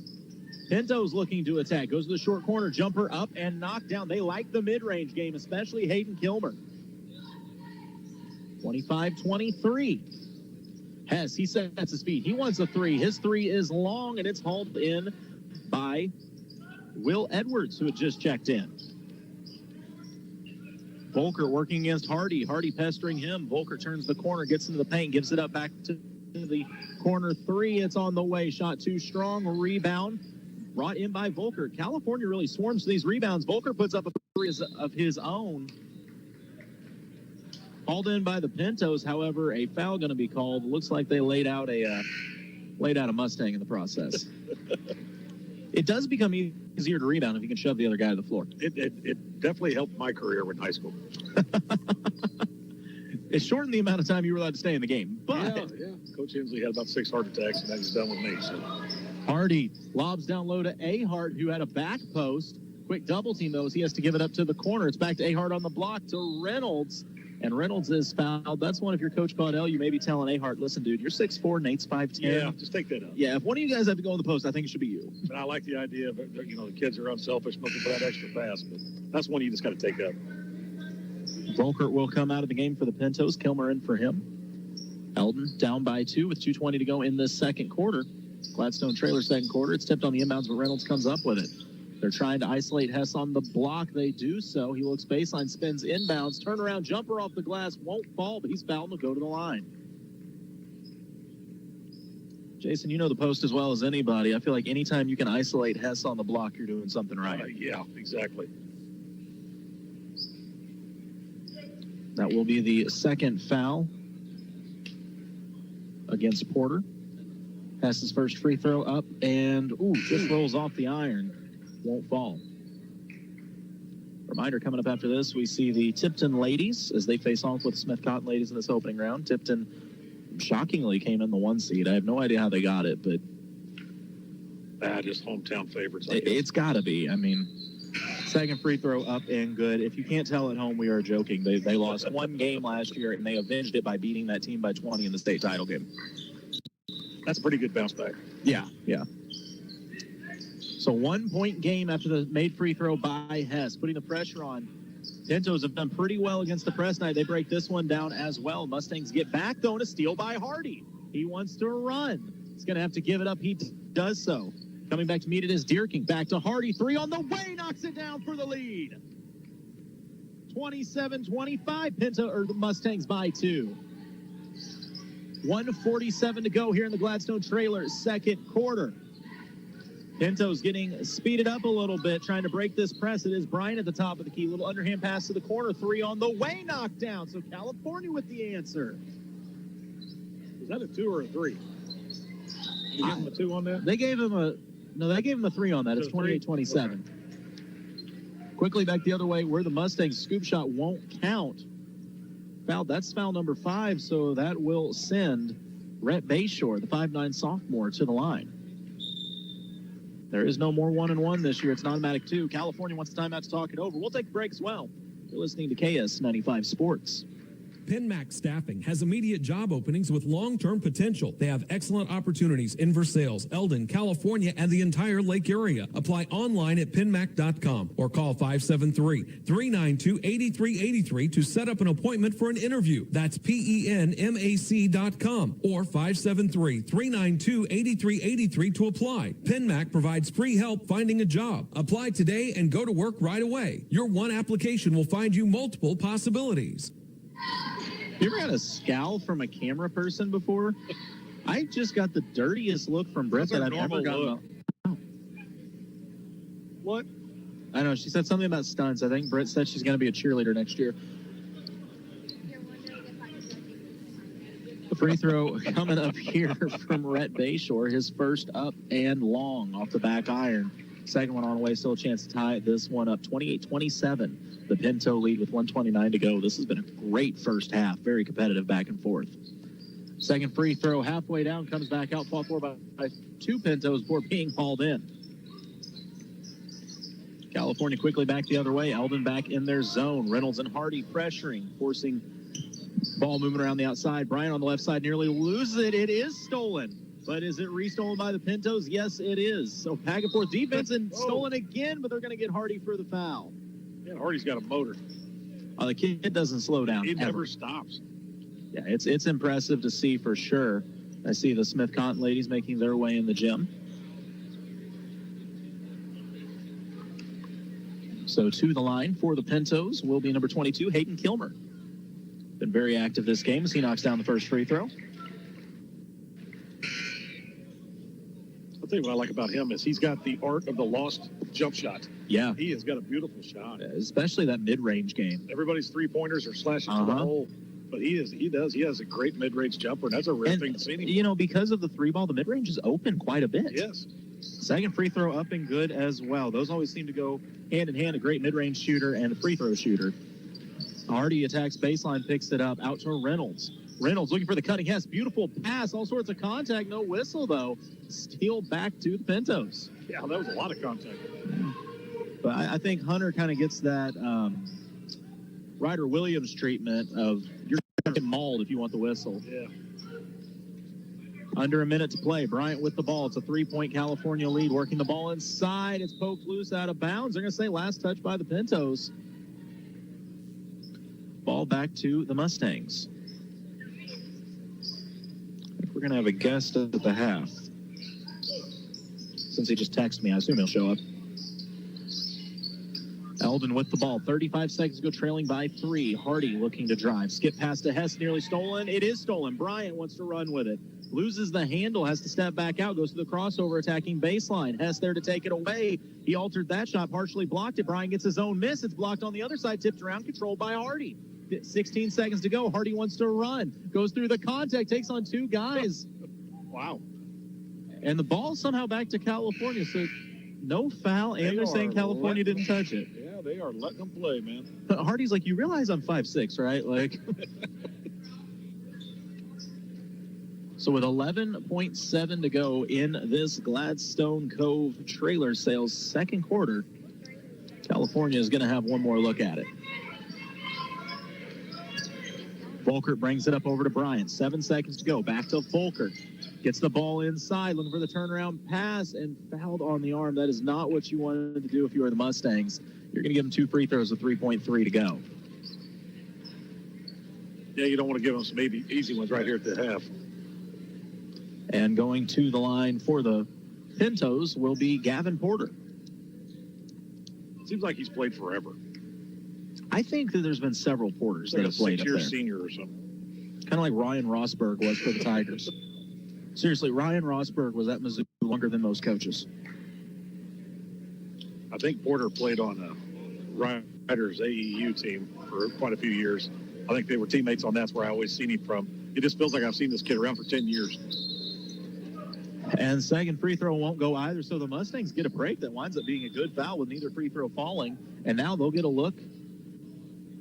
Pinto's looking to attack. Goes to the short corner. Jumper up and knocked down. They like the mid-range game, especially Hayden Kilmer. 25-23. Hess, he sets his feet. He wants a 3. His 3 is long, and it's hauled in by Will Edwards, who had just checked in. Volker working against Hardy. Hardy pestering him. Volker turns the corner, gets into the paint, gives it up back to the corner 3. It's on the way. Shot too strong. Rebound brought in by Volker. California really swarms these rebounds. Volker puts up a 3 of his own. Hauled in by the Pintos, however, a foul going to be called. Looks like they laid out a Mustang in the process. It does become easier to rebound if you can shove the other guy to the floor. It definitely helped my career in high school. It shortened the amount of time you were allowed to stay in the game. But yeah. Coach Hensley had about 6 heart attacks, and that was done with me. So. Hardy lobs down low to Ahart, who had a back post. Quick double team, though, as he has to give it up to the corner. It's back to Ahart on the block to Reynolds. And Reynolds is fouled. That's one, if you're Coach Caudell, you may be telling Ahart, listen, dude, you're 6'4", Nate's 5'10". Yeah, just take that up. Yeah, if one of you guys have to go in the post, I think it should be you. And I like the idea of, the kids are unselfish, looking for that extra pass, but that's one you just got to take up. Volkert will come out of the game for the Pintos. Kilmer in for him. Eldon down by 2 with 2:20 to go in this second quarter. Gladstone trailer second quarter. It's tipped on the inbounds, but Reynolds comes up with it. They're trying to isolate Hess on the block. They do so. He looks baseline, spins inbounds, turnaround jumper off the glass, won't fall, but he's fouled and will go to the line. Jason, you know the post as well as anybody. I feel like anytime you can isolate Hess on the block, you're doing something right. Yeah, exactly. That will be the second foul against Porter. Hess's first free throw up and, just rolls off the iron. Won't fall. Reminder, coming up after this, we see the Tipton ladies as they face off with Smith Cotton ladies in this opening round. Tipton shockingly came in the 1 seed. I have no idea how they got it, but just hometown favorites. It's got to be. I mean, second free throw up and good. If you can't tell at home, we are joking. They lost 1 game last year, and they avenged it by beating that team by 20 in the state title game. That's a pretty good bounce back. Yeah. So 1-point game after the made free throw by Hess, putting the pressure on. Pintos have done pretty well against the press tonight. They break this one down as well. Mustangs get back, though, and a steal by Hardy. He wants to run. He's going to have to give it up. He does so. Coming back to meet it is Dierking. Back to Hardy. 3 on the way. Knocks it down for the lead. 27-25. The Mustangs by 2. 1:47 to go here in the Gladstone trailer second quarter. Pintos getting speeded up a little bit, trying to break this press. It is Bryan at the top of the key. Little underhand pass to the corner. 3 on the way, knocked down. So California with the answer. Is that a 2 or a 3? Did you give him a 2 on that? They gave him a 3 on that. It's 28-27. Okay. Quickly back the other way where the Mustangs scoop shot won't count. That's foul number 5, so that will send Rhett Bayshore, the 5'9" sophomore, to the line. There is no more 1-and-1 this year. It's an automatic 2. California wants the timeout to talk it over. We'll take a break as well. You're listening to KS95 Sports. PenMax Staffing has immediate job openings with long-term potential. They have excellent opportunities in Versailles, Eldon, California, and the entire Lake area. Apply online at penmac.com or call 573-392-8383 to set up an appointment for an interview. That's penmac.com or 573-392-8383 to apply. PenMac provides free help finding a job. Apply today and go to work right away. Your one application will find you multiple possibilities. You ever had a scowl from a camera person before? I just got the dirtiest look from Brett that I've ever gotten. What? I know. She said something about stunts. I think Brett said she's going to be a cheerleader next year. The free throw coming up here from Rhett Bayshore. His first up and long off the back iron. Second one on the way. Still a chance to tie this one up. 28-27. The Pinto lead with 1:29 to go. This has been a great first half. Very competitive back and forth. Second free throw halfway down. Comes back out. Fought for by 2 Pintos before being hauled in. California quickly back the other way. Eldon back in their zone. Reynolds and Hardy pressuring, forcing ball movement around the outside. Bryan on the left side nearly loses it. It is stolen. But is it restolen by the Pintos? Yes, it is. So back and forth defense and stolen again, but they're going to get Hardy for the foul. Yeah, Hardy's got a motor. Oh, the kid doesn't slow down. He never stops. Yeah, it's impressive to see for sure. I see the Smith Cotton ladies making their way in the gym. So to the line for the Pintos will be number 22, Hayden Kilmer. Been very active this game as he knocks down the first free throw. I'll tell you what I like about him is he's got the art of the lost jump shot. Yeah. He has got a beautiful shot. Especially that mid-range game. Everybody's three-pointers are slashing to the hole. But he has a great mid-range jumper, and that's a rare thing to see him. You know, because of the three ball, the mid-range is open quite a bit. Yes. Second free throw up and good as well. Those always seem to go hand in hand, a great mid-range shooter and a free throw shooter. Hardy attacks baseline, picks it up, out to Reynolds. Reynolds looking for the cutting. Yes, beautiful pass, all sorts of contact, no whistle though. Steal back to the Pintos. Yeah, that was a lot of contact. But I think Hunter kind of gets that Ryder Williams treatment of you're going to get mauled if you want the whistle. Yeah. Under a minute to play. Bryant with the ball. It's a 3-point California lead. Working the ball inside. It's poked loose out of bounds. They're going to say last touch by the Pintos. Ball back to the Mustangs. I think we're going to have a guest at the half. Since he just texted me, I assume he'll show up. Eldon with the ball. 35 seconds to go, trailing by 3. Hardy looking to drive. Skip pass to Hess, nearly stolen. It is stolen. Bryant wants to run with it. Loses the handle, has to step back out, goes to the crossover, attacking baseline. Hess there to take it away. He altered that shot, partially blocked it. Bryant gets his own miss. It's blocked on the other side, tipped around, controlled by Hardy. 16 seconds to go. Hardy wants to run. Goes through the contact, takes on 2 guys. Wow. And the ball somehow back to California. So no foul, and they're saying California didn't touch it. Yeah, they are letting them play, man. Hardy's like, you realize I'm 5'6", right? Like. So with 11.7 to go in this Gladstone Cove trailer sales second quarter, California is going to have one more look at it. Volkert brings it up over to Bryant. 7 seconds to go. Back to Volkert. Gets the ball inside, looking for the turnaround pass, and fouled on the arm. That is not what you wanted to do if you were the Mustangs. You're going to give them 2 free throws with 3.3 to go. Yeah, you don't want to give them some easy ones right here at the half. And going to the line for the Pintos will be Gavin Porter. Seems like he's played forever. I think that there's been several Porters that have played up there. 6-year senior or something. Kind of like Ryan Rosberg was for the Tigers. Seriously, Ryan Rosberg was at Mizzou longer than most coaches. I think Porter played on Ryder's AEU team for quite a few years. I think they were teammates on that's where I always seen him from. It just feels like I've seen this kid around for 10 years. And second free throw won't go either, so the Mustangs get a break that winds up being a good foul with neither free throw falling. And now they'll get a look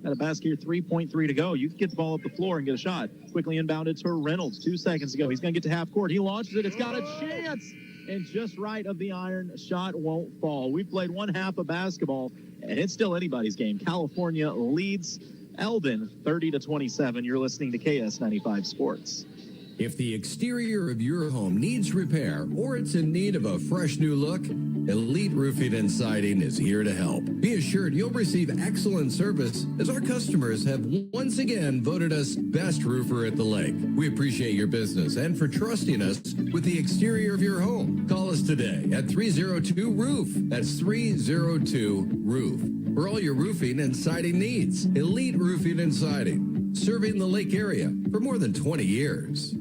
at a basket here, 3.3 to go. You can get the ball up the floor and get a shot. Quickly inbounded to Reynolds, 2 seconds to go. He's going to get to half court. He launches it. It's got a chance. And just right of the iron, shot won't fall. We've played one half of basketball, and it's still anybody's game. California leads Eldon 30-27. You're listening to KS95 Sports. If the exterior of your home needs repair or it's in need of a fresh new look, Elite Roofing and Siding is here to help. Be assured you'll receive excellent service as our customers have once again voted us best roofer at the lake. We appreciate your business and for trusting us with the exterior of your home. Call us today at 302-ROOF. That's 302-ROOF. For all your roofing and siding needs, Elite Roofing and Siding, serving the lake area for more than 20 years.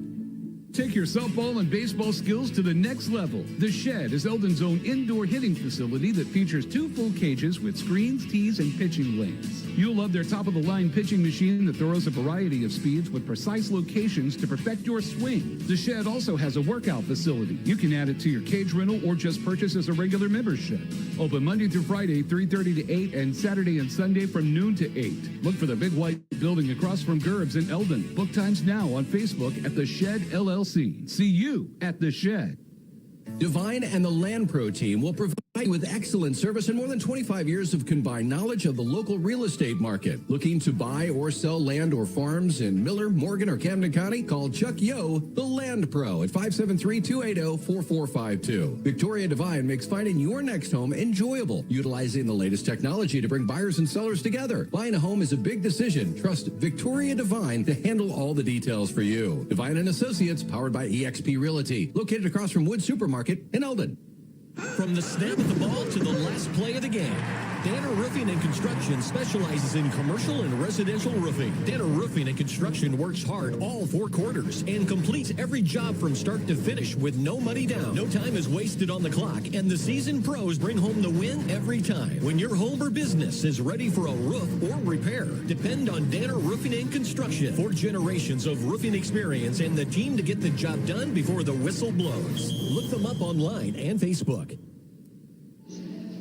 Take your softball and baseball skills to the next level. The Shed is Eldon's own indoor hitting facility that features 2 full cages with screens, tees, and pitching lanes. You'll love their top-of-the-line pitching machine that throws a variety of speeds with precise locations to perfect your swing. The Shed also has a workout facility. You can add it to your cage rental or just purchase as a regular membership. Open Monday through Friday, 3:30 to 8, and Saturday and Sunday from noon to 8. Look for the big white building across from Gerb's in Eldon. Book times now on Facebook at The Shed LLC. See you at The Shed. Divine and the Land Pro team will provide you with excellent service and more than 25 years of combined knowledge of the local real estate market. Looking to buy or sell land or farms in Miller, Morgan, or Camden County? Call Chuck Yo, the Land Pro, at 573-280-4452. Victoria Divine makes finding your next home enjoyable, utilizing the latest technology to bring buyers and sellers together. Buying a home is a big decision. Trust Victoria Divine to handle all the details for you. Divine and Associates, powered by eXp Realty, located across from Wood Supermarket in Eldon. From the snap of the ball to the last play of the game, Danner Roofing and Construction specializes in commercial and residential roofing. Danner Roofing and Construction works hard all 4 quarters and completes every job from start to finish with no money down. No time is wasted on the clock, and the seasoned pros bring home the win every time. When your home or business is ready for a roof or repair, depend on Danner Roofing and Construction. 4 generations of roofing experience and the team to get the job done before the whistle blows. Look them up online and Facebook.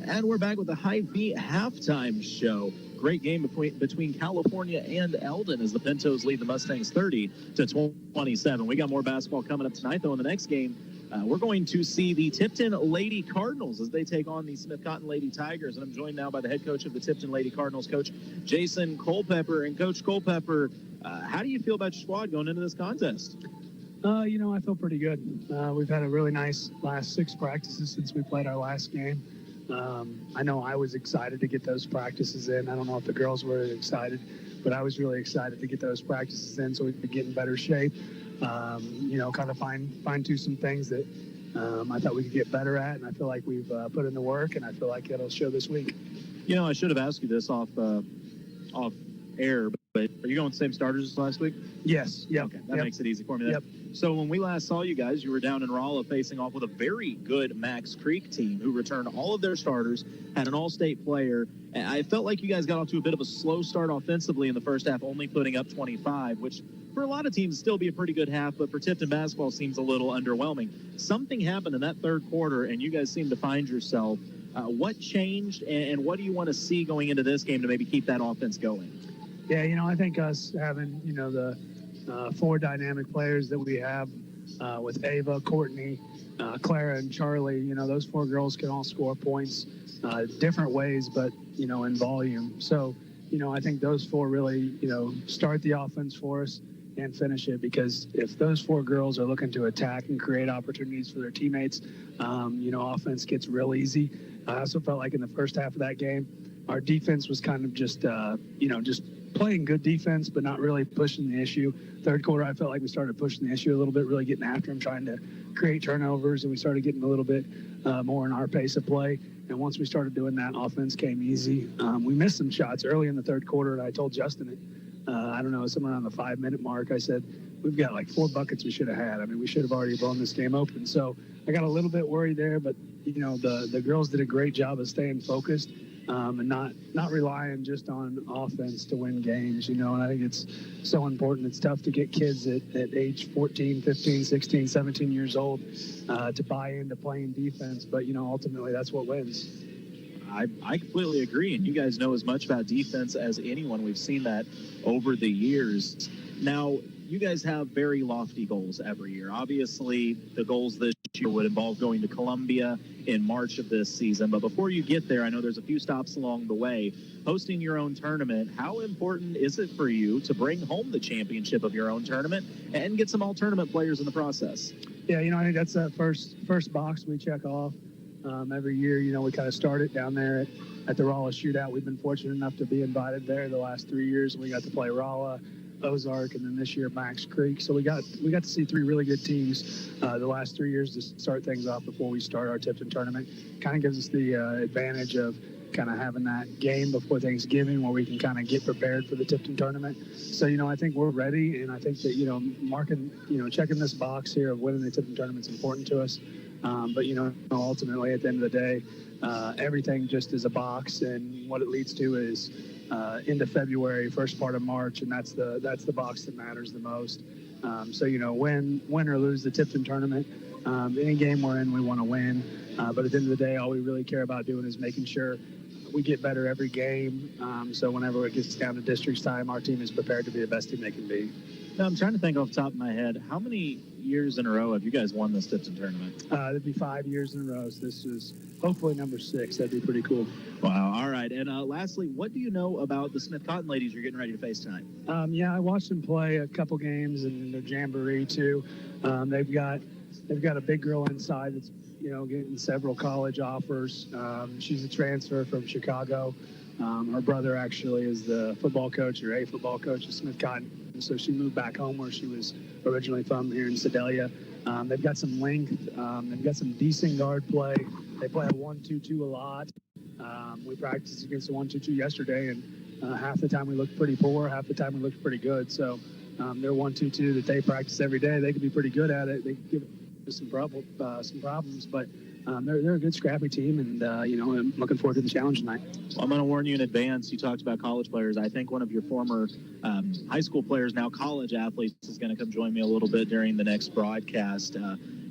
And we're back with the High V halftime show. Great game between California and Eldon as the Pintos lead the Mustangs 30-27. We got more basketball coming up tonight, though. In the next game, we're going to see the Tipton Lady Cardinals as they take on the Smith Cotton Lady Tigers. And I'm joined now by the head coach of the Tipton Lady Cardinals, Coach Jason Culpepper. And Coach Culpepper, how do you feel about your squad going into this contest? I feel pretty good. We've had a really nice last 6 practices since we played our last game. I know I was excited to get those practices in. I don't know if the girls were excited, but I was really excited to get those practices in so we could get in better shape. Kind of fine-tune some things that I thought we could get better at, and I feel like we've put in the work, and I feel like it'll show this week. I should have asked you this off air, but are you going with the same starters as last week? Yes. Yep. Okay, that makes it easy for me then. Yep. So when we last saw you guys, you were down in Rolla facing off with a very good Max Creek team who returned all of their starters, had an all-state player. And I felt like you guys got off to a bit of a slow start offensively in the first half, only putting up 25, which for a lot of teams still be a pretty good half, but for Tipton basketball seems a little underwhelming. Something happened in that third quarter, and you guys seem to find yourself. What changed, and what do you want to see going into this game to maybe keep that offense going? Yeah, I think us having, the 4 dynamic players that we have with Ava, Courtney, Clara, and Charlie, those 4 girls can all score points different ways, but, in volume. So, I think those 4 really, start the offense for us and finish it, because if those 4 girls are looking to attack and create opportunities for their teammates, offense gets real easy. I also felt like in the first half of that game, our defense was kind of just playing good defense, but not really pushing the issue. Third quarter, I felt like we started pushing the issue a little bit, really getting after them, trying to create turnovers, and we started getting a little bit more in our pace of play. And once we started doing that, offense came easy. We missed some shots early in the third quarter, and I told Justin it. Somewhere around the 5-minute mark, I said, we've got like 4 buckets we should have had. I mean, we should have already blown this game open. So I got a little bit worried there, but, the girls did a great job of staying focused. And not relying just on offense to win games, and I think it's so important. It's tough to get kids at age 14, 15, 16, 17 years old to buy into playing defense, but, ultimately that's what wins. I completely agree, and you guys know as much about defense as anyone. We've seen that over the years. Now, you guys have very lofty goals every year. Obviously, the goals this year would involve going to Columbia in March of this season. But before you get there, I know there's a few stops along the way. Hosting your own tournament, how important is it for you to bring home the championship of your own tournament and get some all-tournament players in the process? Yeah, I think that's that first box we check off. Every year, we kind of start it down there at the Rolla Shootout. We've been fortunate enough to be invited there the last 3 years. We got to play Rolla, Ozark, and then this year Max Creek. So we got to see 3 really good teams the last 3 years to start things off before we start our Tipton tournament. Kind of gives us the advantage of kind of having that game before Thanksgiving where we can kind of get prepared for the Tipton tournament. So, I think we're ready, and I think that, checking this box here of winning the Tipton tournament is important to us. But, ultimately at the end of the day, everything just is a box, and what it leads to is into February, first part of March, and that's the box that matters the most. So, win or lose the Tipton tournament, any game we're in, we want to win. But at the end of the day, all we really care about doing is making sure we get better every game. So whenever it gets down to districts time, our team is prepared to be the best team they can be. Now, I'm trying to think off the top of my head, how many years in a row have you guys won this Tipton tournament? It'd be 5 years in a row. So this is hopefully number 6. That'd be pretty cool. Wow. All right. And lastly, what do you know about the Smith Cotton ladies you're getting ready to face tonight? I watched them play a couple games and their jamboree too. They've got a big girl inside that's getting several college offers. She's a transfer from Chicago. Her brother actually is the football coach or a football coach at Smith Cotton. So she moved back home where she was originally from here in Sedalia. They've got some length. They've got some decent guard play. They play a 1-2-2 a lot. We practiced against the 1-2-2 yesterday, and half the time we looked pretty poor, half the time we looked pretty good. So their 1-2-2 that they practice every day, they can be pretty good at it. They can give us some problems, but they're a good, scrappy team, and I'm looking forward to the challenge tonight. Well, I'm going to warn you in advance. You talked about college players. I think one of your former high school players, now college athletes, is going to come join me a little bit during the next broadcast.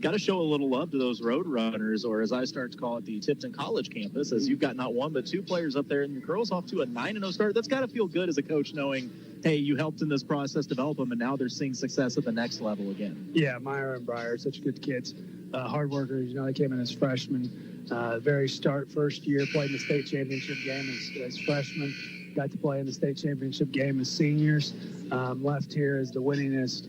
Got to show a little love to those road runners, or as I start to call it, the Tipton College campus, as you've got not one but two players up there, and your girls off to a 9-0 start. That's got to feel good as a coach, knowing, hey, you helped in this process develop them, and now they're seeing success at the next level again. Yeah, Myra and Briar, such good kids, hard workers. They came in as freshmen. First year, played in the state championship game as freshmen. Got to play in the state championship game as seniors. Left here as the winningest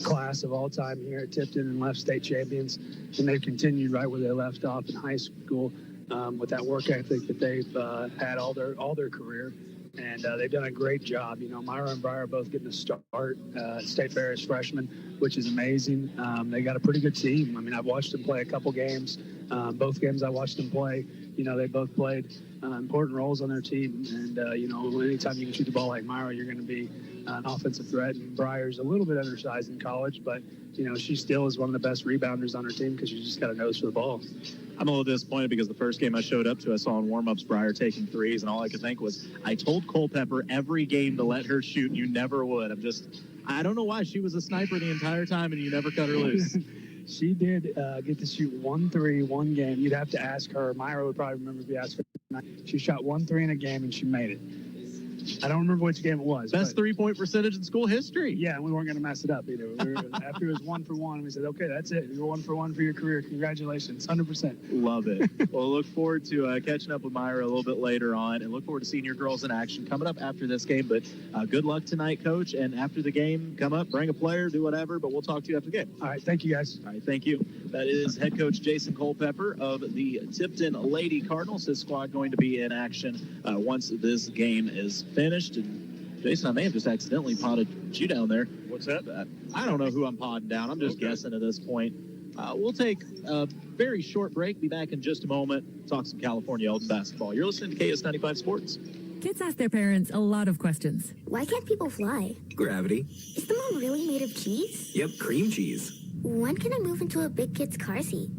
class of all time here at Tipton, and left state champions. And they've continued right where they left off in high school with that work ethic that they've had all their career. And they've done a great job. Myra and Briar are both getting a start at State Fair as freshmen, which is amazing. They got a pretty good team. I mean, I've watched them play a couple games. Both games I watched them play, they both played important roles on their team. And, anytime you can shoot the ball like Myra, you're going to be an offensive threat. And Briar's a little bit undersized in college, but, she still is one of the best rebounders on her team because she's just got a nose for the ball. I'm a little disappointed because the first game I showed up to, I saw in warm-ups Briar taking threes, and all I could think was, I told Culpepper every game to let her shoot, and you never would. I don't know why. She was a sniper the entire time, and you never cut her loose. She did get to shoot 1 3 one game. You'd have to ask her. Myra would probably remember if you asked her. She shot 1 3 in a game, and she made it. I don't remember which game it was. Best three-point percentage in school history. Yeah, we weren't going to mess it up either. After it was 1 for 1, we said, okay, that's it. You're 1 for 1 for your career. Congratulations, 100%. Love it. Well, look forward to catching up with Myra a little bit later on, and look forward to seeing your girls in action coming up after this game. But good luck tonight, Coach. And after the game, come up, bring a player, do whatever, but we'll talk to you after the game. All right, thank you, guys. All right, thank you. That is head coach Jason Culpepper of the Tipton Lady Cardinals. His squad going to be in action once this game is finished. And Jason, I may have just accidentally potted you down there. What's that? I don't know who I'm podding down. I'm just guessing at this point. We'll take a very short break. Be back in just a moment. Talk some California Elden basketball. You're listening to KS95 Sports. Kids ask their parents a lot of questions. Why can't people fly? Gravity. Is the moon really made of cheese? Yep, cream cheese. When can I move into a big kid's car seat?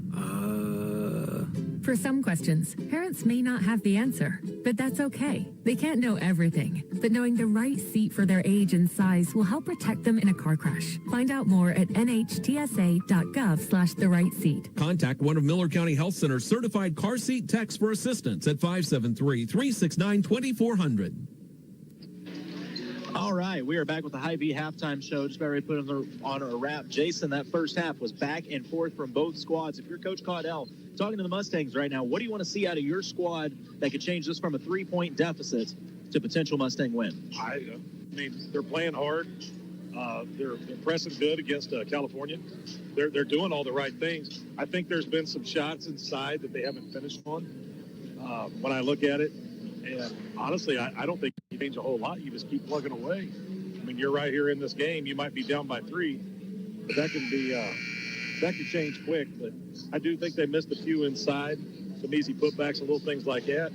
For some questions, parents may not have the answer, but that's okay. They can't know everything, but knowing the right seat for their age and size will help protect them in a car crash. Find out more at nhtsa.gov/the right seat. Contact one of Miller County Health Center's certified car seat techs for assistance at 573-369-2400. All right, we are back with the Hy-Vee halftime show. Just about ready to put on a wrap. Jason, that first half was back and forth from both squads. If you're Coach Caudell, talking to the Mustangs right now, what do you want to see out of your squad that could change this from a 3-point deficit to potential Mustang win? I mean, they're playing hard. They're pressing good against California. They're doing all the right things. I think there's been some shots inside that they haven't finished on. When I look at it, and honestly, I don't think you change a whole lot. You just keep plugging away. I mean, you're right here in this game. You might be down by 3, but that can be that could change quick. But I do think they missed a few inside, some easy putbacks and little things like that.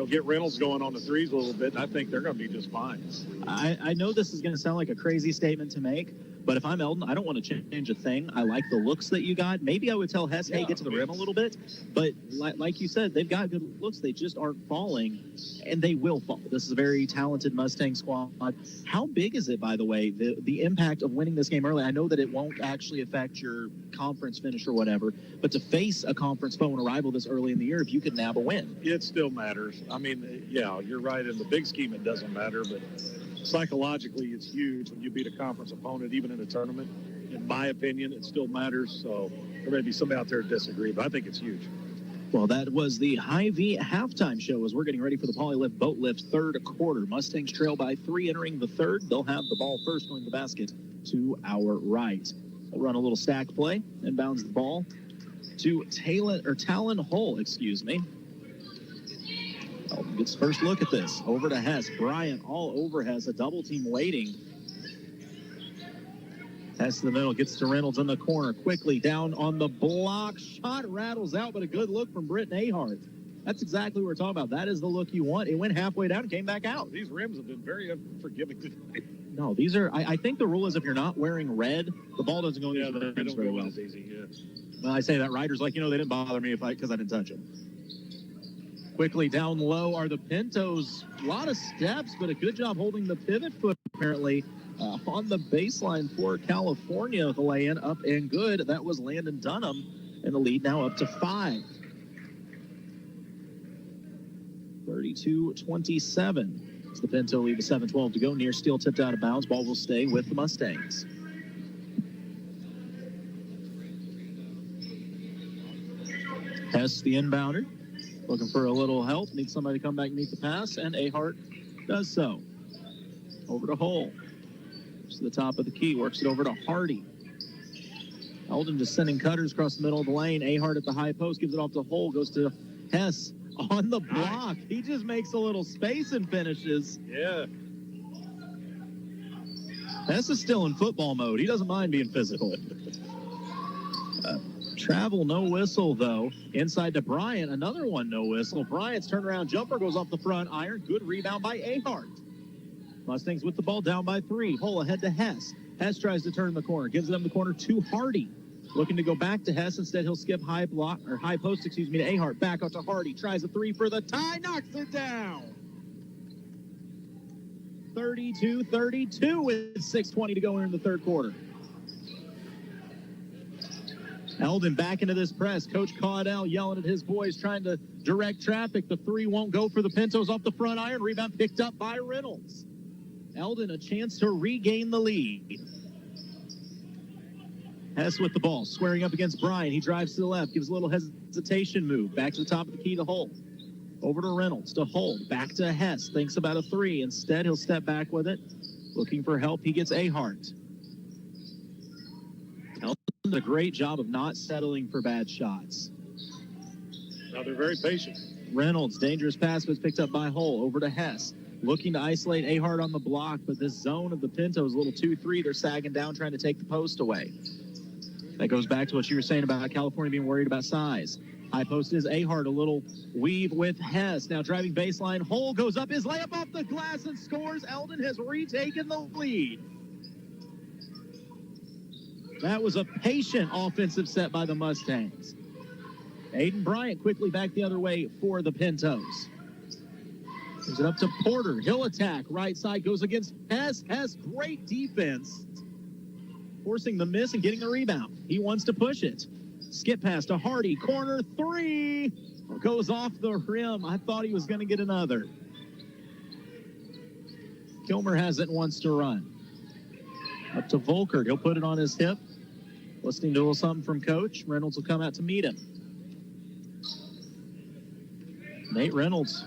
Get Reynolds going on the threes a little bit, and I think they're going to be just fine. I know this is going to sound like a crazy statement to make, but if I'm Eldon, I don't want to change a thing. I like the looks that you got. Maybe I would tell Hess, hey, get to the rim a little bit. But like you said, they've got good looks. They just aren't falling, and they will fall. This is a very talented Mustang squad. How big is it, by the way, the impact of winning this game early? I know that it won't actually affect your conference finish or whatever, but to face a conference foe and a rival this early in the year, if you could nab a win. It still matters. I mean, yeah, you're right. In the big scheme, it doesn't matter, but psychologically, it's huge when you beat a conference opponent, even in a tournament. In my opinion, it still matters. So there may be somebody out there that disagree, but I think it's huge. Well, that was the Hy-Vee halftime show as we're getting ready for the Polylift Boat Lift third quarter. Mustangs trail by 3 entering the third. They'll have the ball first going to the basket to our right. We'll run a little stack play and bounce the ball to Talon Hull, Elden gets first look at this. Over to Hess. Bryant all over Hess. A double team waiting. Hess to the middle, gets to Reynolds in the corner. Quickly down on the block. Shot rattles out, but a good look from Britton Ahart. That's exactly what we're talking about. That is the look you want. It went halfway down and came back out. These rims have been very unforgiving today. No, these are, I think the rule is if you're not wearing red, the ball doesn't go in these rims very well. As easy, yeah. Well, I say that riders like, they didn't bother me because I didn't touch them. Quickly down low are the Pintos. A lot of steps, but a good job holding the pivot foot apparently on the baseline for California. The lay-in up and good. That was Landon Dunham, and the lead now up to 5. 32-27. As the Pinto lead with 7:12 to go. Near Steele tipped out of bounds. Ball will stay with the Mustangs. Hess, the inbounder, looking for a little help. Needs somebody to come back and meet the pass, and Ahart does so. Over to Hull. To the top of the key, works it over to Hardy. Eldon just sending cutters across the middle of the lane. Ahart at the high post, gives it off to Hull, goes to Hess on the block. He just makes a little space and finishes. Yeah. Hess is still in football mode. He doesn't mind being physical. Travel, no whistle, though. Inside to Bryant, another one, no whistle. Bryant's turnaround jumper goes off the front iron. Good rebound by Ahart. Mustangs with the ball down by 3. Hull ahead to Hess. Hess tries to turn the corner, gives it up the corner to Hardy. Looking to go back to Hess. Instead, he'll skip high post, to Ahart. Back out to Hardy. Tries a 3 for the tie. Knocks it down. 32-32 with 6:20 to go in the third quarter. Eldon back into this press. Coach Caudell yelling at his boys, trying to direct traffic. The 3 won't go for the Pintos off the front iron. Rebound picked up by Reynolds. Eldon a chance to regain the lead. Hess with the ball, squaring up against Bryant. He drives to the left, gives a little hesitation move. Back to the top of the key to Hull. Over to Reynolds to hold. Back to Hess. Thinks about a 3. Instead, he'll step back with it. Looking for help. He gets Ahart. Eldon did a great job of not settling for bad shots. Now they're very patient. Reynolds, dangerous pass was picked up by Hull. Over to Hess. Looking to isolate Ahart on the block, but this zone of the Pinto is a little 2-3. They're sagging down, trying to take the post away. That goes back to what you were saying about California being worried about size. High post is Ahart, a little weave with Hess. Now driving baseline. Hull goes up, his layup off the glass and scores. Eldon has retaken the lead. That was a patient offensive set by the Mustangs. Aiden Bryant quickly back the other way for the Pintos. Gives it up to Porter. He'll attack. Right side goes against Hess. Hess, great defense. Forcing the miss and getting the rebound. He wants to push it. Skip pass to Hardy. Corner 3. Goes off the rim. I thought he was going to get another. Kilmer has it and wants to run. Up to Volkert. He'll put it on his hip. Listening to a little something from Coach. Reynolds will come out to meet him. Nate Reynolds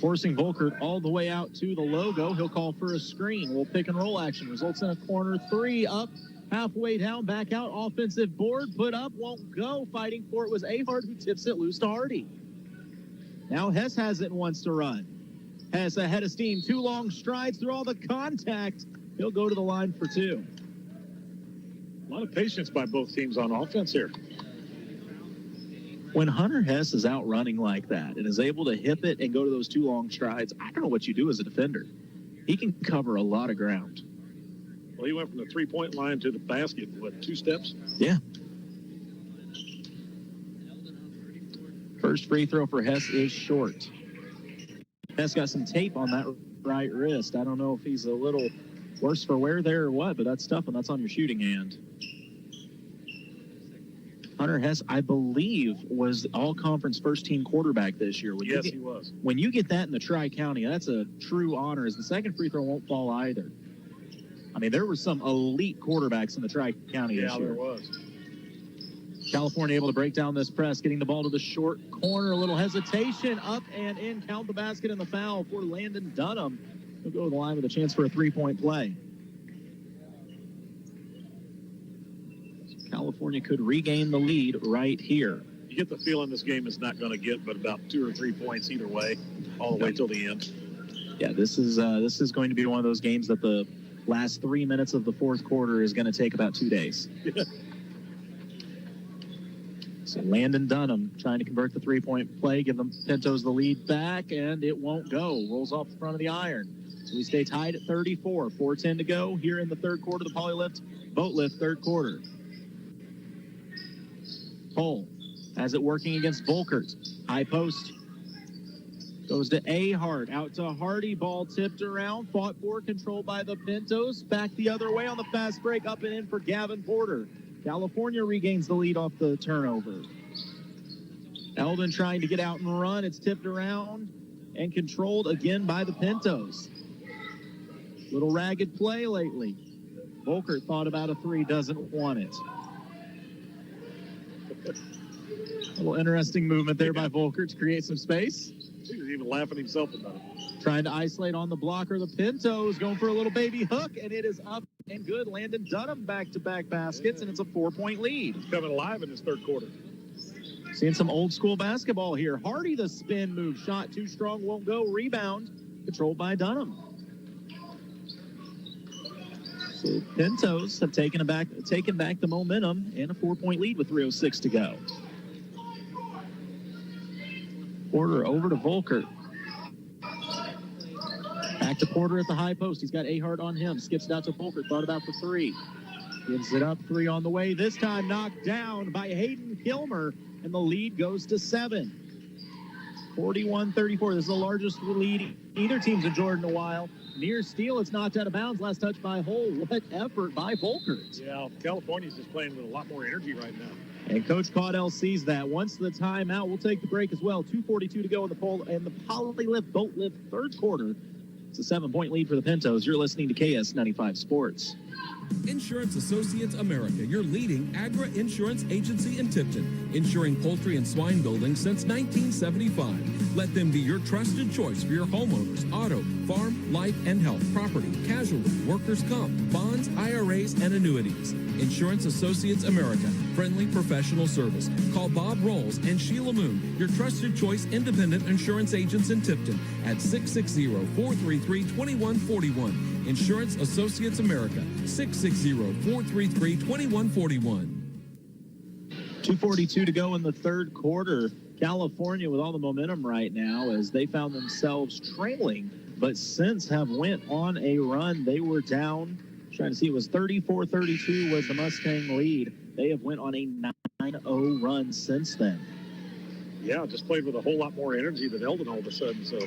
forcing Volkert all the way out to the logo. He'll call for a screen. We'll pick and roll action. Results in a corner 3 up, halfway down, back out. Offensive board, put up, won't go. Fighting for it was Ahart, who tips it loose to Hardy. Now Hess has it and wants to run. Hess ahead of steam. 2 long strides through all the contact. He'll go to the line for 2. A lot of patience by both teams on offense here. When Hunter Hess is out running like that and is able to hip it and go to those 2 long strides, I don't know what you do as a defender. He can cover a lot of ground. Well, he went from the 3-point line to the basket, 2 steps? Yeah. First free throw for Hess is short. Hess got some tape on that right wrist. I don't know if he's a little worse for wear there or what, but that's tough, and that's on your shooting hand. Hunter Hess, I believe, was all-conference first-team quarterback this year. Yes, he was. When you get that in the Tri-County, that's a true honor, as the second free throw won't fall either. I mean, there were some elite quarterbacks in the Tri-County this year. Yeah, there was. California able to break down this press, getting the ball to the short corner. A little hesitation, up and in. Count the basket and the foul for Landon Dunham. He'll go to the line with a chance for a 3-point play. California could regain the lead right here. You get the feeling this game is not going to get but about 2 or 3 points either way, all the way till the end. Yeah, this is going to be one of those games that the last 3 minutes of the fourth quarter is going to take about 2 days. So Landon Dunham trying to convert the three-point play, give them Pintos the lead back, and it won't go. Rolls off the front of the iron. So we stay tied at 34. 4:10 to go here in the third quarter. The Polylift boat lift third quarter. Cole has it working against Volkert. High post. Goes to Ahart. Out to Hardy. Ball tipped around. Fought for. Controlled by the Pintos. Back the other way on the fast break. Up and in for Gavin Porter. California regains the lead off the turnover. Eldon trying to get out and run. It's tipped around and controlled again by the Pintos. Little ragged play lately. Volkert thought about a three, doesn't want it. A little interesting movement there by Volkert to create some space. He was even laughing himself about it. Trying to isolate on the blocker. The Pintos going for a little baby hook, and it is up and good. Landon Dunham back-to-back baskets, and it's a 4-point lead. He's coming alive in this third quarter. Seeing some old school basketball here. Hardy, the spin move. Shot too strong, won't go. Rebound controlled by Dunham. So Pintos have taken back the momentum and a 4-point lead with 3:06 to go. Porter over to Volkert. Back to Porter at the high post. He's got Ahart on him. Skips it out to Volkert. Thought about the three. Gives it up. Three on the way. This time knocked down by Hayden Kilmer. And the lead goes to 7. 41-34. This is the largest lead either team's enjoyed in a while. Near steal. It's knocked out of bounds. Last touch by Hull. What effort by Volkert. Yeah, California's just playing with a lot more energy right now. And Coach Caudell sees that. Once the timeout, we'll take the break as well. 2:42 to go in the Polylift boat lift third quarter. It's a 7-point lead for the Pintos. You're listening to KS95 Sports. Insurance Associates America, your leading agri-insurance agency in Tipton, insuring poultry and swine buildings since 1975. Let them be your trusted choice for your homeowners, auto, farm, life, and health, property, casualty, workers' comp, bonds, IRAs, and annuities. Insurance Associates America, friendly professional service. Call Bob Rolls and Sheila Moon, your trusted choice independent insurance agents in Tipton at 660-433-2141. Insurance Associates America, 660-433-2141. 2:42 to go in the third quarter. California with all the momentum right now as they found themselves trailing, but since have went on a run. They were down, trying to see, it was 34-32 was the Mustang lead. They have went on a 9-0 run since then. Yeah, just played with a whole lot more energy than Eldon all of a sudden. So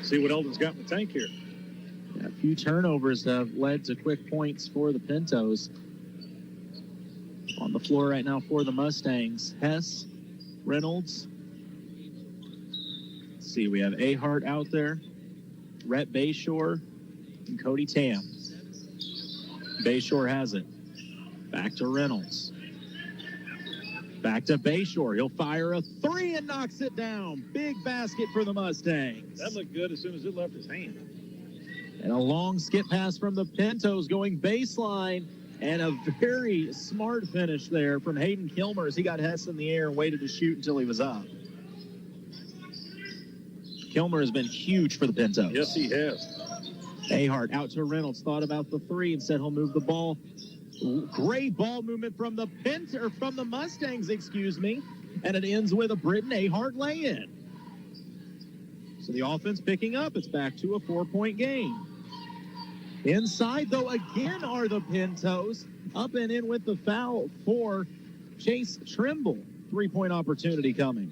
see what Eldon's got in the tank here. A few turnovers have led to quick points for the Pintos. On the floor right now for the Mustangs, Hess, Reynolds. Let's see, we have Ahart out there, Rhett Bayshore, and Cody Tam. Bayshore has it. Back to Reynolds. Back to Bayshore. He'll fire a three and knocks it down. Big basket for the Mustangs. That looked good as soon as it left his hand. And a long skip pass from the Pintos going baseline. And a very smart finish there from Hayden Kilmer as he got Hess in the air and waited to shoot until he was up. Kilmer has been huge for the Pintos. Yes, he has. Ahart out to Reynolds. Thought about the three and said he'll move the ball. Great ball movement from the Mustangs, and it ends with a Britton Ahart lay-in. So the offense picking up. It's back to a 4-point game. Inside, though, again are the Pintos. Up and in with the foul for Chase Trimble. 3-point opportunity coming.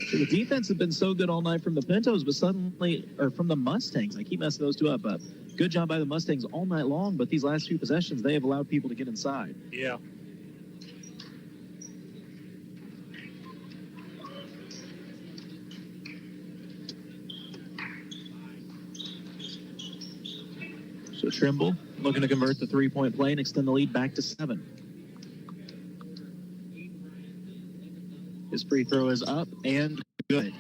So the defense has been so good all night from the Pintos, but suddenly, or from the Mustangs. I keep messing those two up. Good job by the Mustangs all night long, but these last few possessions, they have allowed people to get inside. Yeah. So Trimble looking to convert the 3-point play and extend the lead back to 7. His free throw is up and good.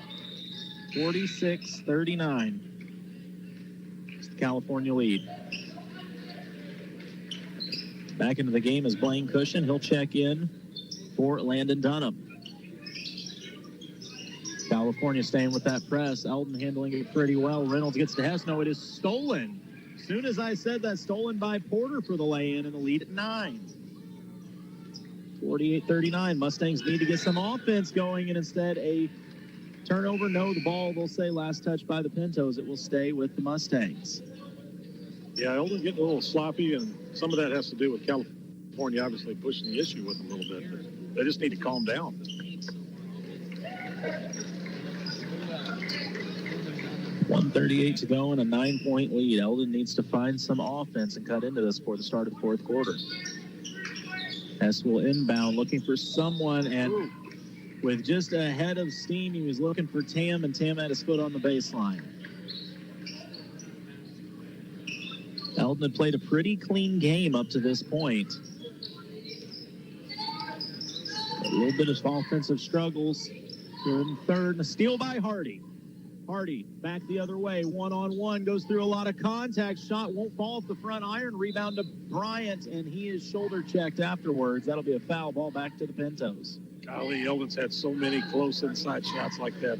46-39. It's the California lead. Back into the game is Blaine Cushion. He'll check in for Landon Dunham. California staying with that press. Eldon handling it pretty well. Reynolds gets to Hess. No, it is stolen. As soon as I said that, stolen by Porter for the lay-in and the lead at 9. 48-39. Mustangs need to get some offense going, and instead a turnover. No, the ball, they'll say last touch by the Pintos. It will stay with the Mustangs. Yeah, Eldon getting a little sloppy, and some of that has to do with California obviously pushing the issue with them a little bit. But they just need to calm down. .138 to go and a 9-point lead. Eldon needs to find some offense and cut into this for the start of the fourth quarter. Hess will inbound, looking for someone, and with just a head of steam, he was looking for Tam, and Tam had his foot on the baseline. Eldon had played a pretty clean game up to this point. A little bit of offensive struggles here in third, and a steal by Hardy. Hardy back the other way, one-on-one, goes through a lot of contact. Shot won't fall off the front iron. Rebound to Bryant, and he is shoulder checked afterwards. That'll be a foul. Ball back to the Pintos. Golly, Eldon's had so many close inside shots like that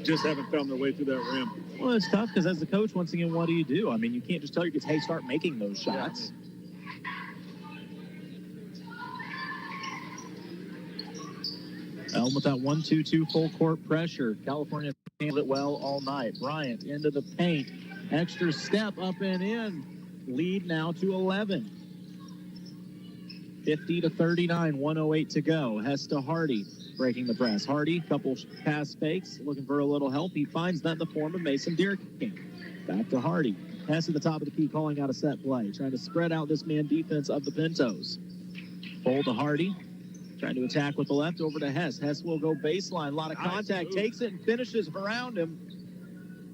just haven't found their way through that rim. Well, it's tough because as the coach, once again, what do? I mean, you can't just tell your kids, hey, start making those shots. Elm with that 1-2-2 full court pressure. California handled it well all night. Bryant into the paint. Extra step up and in. Lead now to 11. 50-39, 1:08 to go. Hess to Hardy, breaking the press. Hardy, couple pass fakes, looking for a little help. He finds that in the form of Mason Deerking. Back to Hardy. Hess at the top of the key, calling out a set play, trying to spread out this man defense of the Pintos. Fold to Hardy. Trying to attack with the left, over to Hess. Hess will go baseline. A lot of contact. Takes it and finishes around him.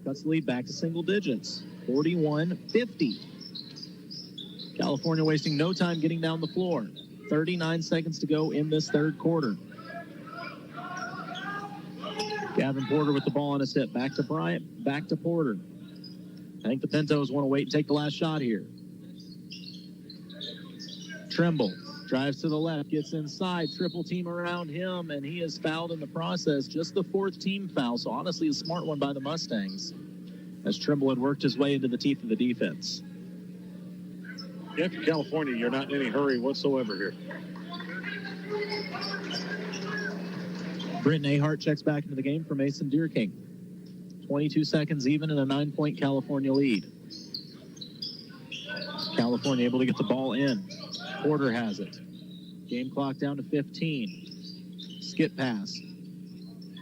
Cuts the lead back to single digits. 41-50. California wasting no time getting down the floor. 39 seconds to go in this third quarter. Gavin Porter with the ball on his hip. Back to Bryant. Back to Porter. I think the Pintos want to wait and take the last shot here. Trimble. Drives to the left, gets inside, triple team around him, and he is fouled in the process. Just the fourth team foul, so honestly a smart one by the Mustangs, as Trimble had worked his way into the teeth of the defense. Yeah, for California, you're not in any hurry whatsoever here. Britton Ahart checks back into the game for Mason Deerking. 22 seconds even in a 9-point California lead. California able to get the ball in. Porter has it. Game clock down to 15. Skip pass.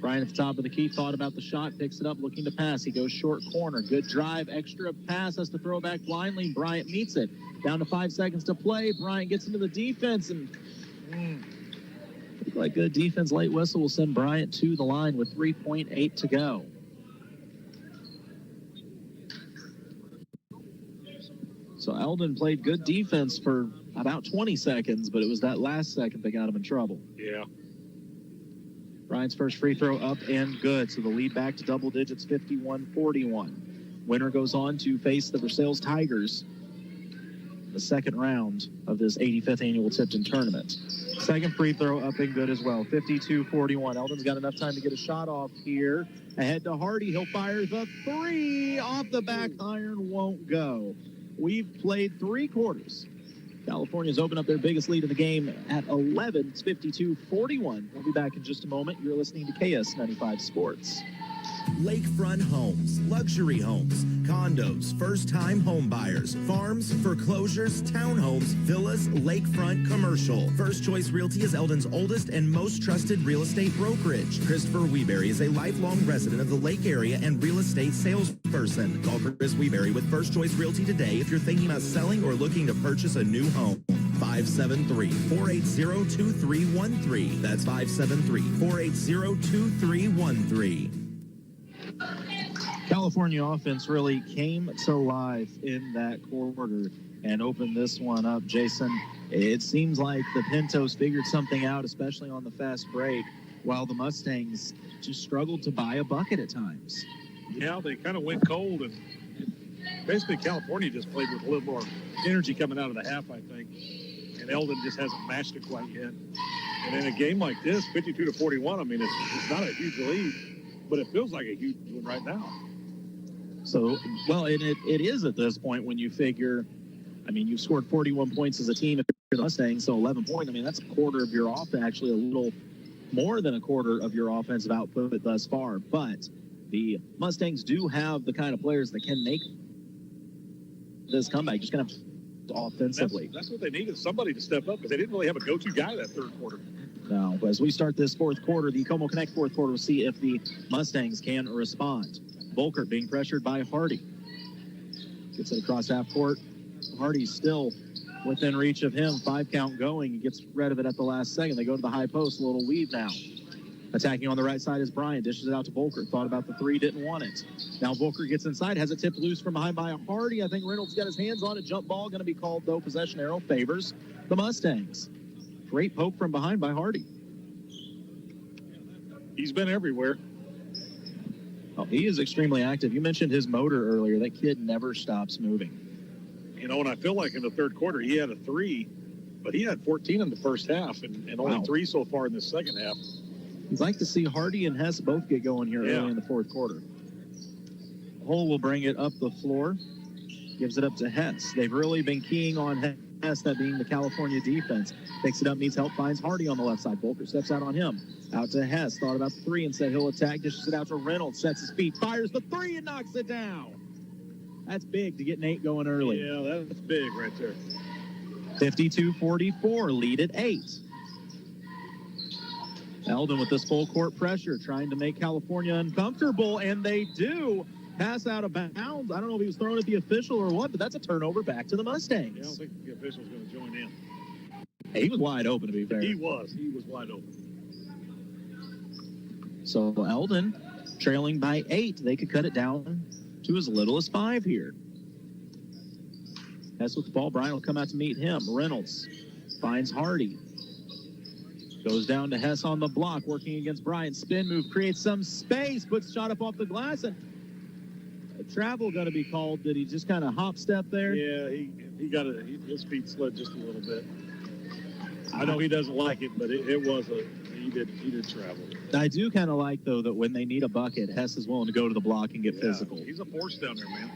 Bryant at the top of the key, thought about the shot, picks it up, looking to pass. He goes short corner. Good drive, extra pass, has to throw it back blindly. Bryant meets it. Down to 5 seconds to play. Bryant gets into the defense, and look like good defense. Late whistle will send Bryant to the line with 3.8 to go. So Eldon played good defense for about 20 seconds, but it was that last second that got him in trouble. Yeah. Bryant's first free throw up and good, so the lead back to double digits, 51-41. Winner goes on to face the Versailles Tigers in the second round of this 85th annual Tipton tournament. Second free throw up and good as well, 52-41. Eldon's got enough time to get a shot off here. Ahead to Hardy, he'll fire the three. Off the back iron, won't go. We've played 3 quarters. California's opened up their biggest lead of the game at 11. It's 52-41. We'll be back in just a moment. You're listening to KS95 Sports. Lakefront homes, luxury homes, condos, first-time home buyers, farms, foreclosures, townhomes, villas, lakefront, commercial. First Choice Realty is Eldon's oldest and most trusted real estate brokerage. Christopher Weeberry is a lifelong resident of the Lake area and real estate salesperson. Call Chris Weeberry with First Choice Realty today if you're thinking about selling or looking to purchase a new home. 573-480-2313. That's 573-480-2313. California offense really came to life in that quarter and opened this one up. Jason, it seems like the Pintos figured something out, especially on the fast break, while the Mustangs just struggled to buy a bucket at times. Yeah, they kind of went cold, and basically California just played with a little more energy coming out of the half, I think, and Eldon just hasn't matched it quite yet. And in a game like this, 52-41, I mean, it's not a huge lead. but it feels like a huge one right now. So, well, it is at this point when you figure, I mean, you've scored 41 points as a team if you're the Mustangs, so 11 points. I mean, that's a quarter of your offense, actually a little more than a quarter of your offensive output thus far. But the Mustangs do have the kind of players that can make this comeback, just kind of offensively. That's what they needed, somebody to step up, because they didn't really have a go-to guy that third quarter. Now, as we start this fourth quarter, the Como Connect fourth quarter, we'll see if the Mustangs can respond. Volkert being pressured by Hardy. Gets it across half court. Hardy's still within reach of him. 5 count going. He gets rid of it at the last second. They go to the high post. A little weave now. Attacking on the right side is Bryant. Dishes it out to Volkert. Thought about the three. Didn't want it. Now Volkert gets inside. Has it tipped loose from behind by Hardy. I think Reynolds got his hands on it. Jump ball going to be called, though. Possession arrow favors the Mustangs. Great poke from behind by Hardy. He's been everywhere. Oh, he is extremely active. You mentioned his motor earlier. That kid never stops moving. You know, and I feel like in the third quarter he had a 3, but he had 14 in the first half and only 3 so far in the second half. You'd like to see Hardy and Hess both get going here early in the fourth quarter. Hull will bring it up the floor. Gives it up to Hess. They've really been keying on Hess, that being the California defense. Picks it up, needs help, finds Hardy on the left side. Volker steps out on him. Out to Hess. Thought about the 3 and said he'll attack. Dishes it out to Reynolds. Sets his feet. Fires the 3 and knocks it down. That's big to get Nate going early. Yeah, that's big right there. 52-44. Lead at 8. Eldon with this full court pressure, trying to make California uncomfortable, and they do. Pass out of bounds. I don't know if he was thrown at the official or what, but that's a turnover back to the Mustangs. Yeah, I don't think the official's going to join in. He was wide open, to be fair. He was wide open. So Eldon trailing by 8. They could cut it down to as little as 5 here. Hess with the ball. Bryant will come out to meet him. Reynolds finds Hardy. Goes down to Hess on the block, working against Bryant. Spin move, creates some space, puts shot up off the glass, and travel going to be called. Did he just kind of hop step there? Yeah, he got it. His feet slid just a little bit. I know he doesn't like it, but he did travel. I do kind of like, though, that when they need a bucket, Hess is willing to go to the block and get physical. He's a force down there, man.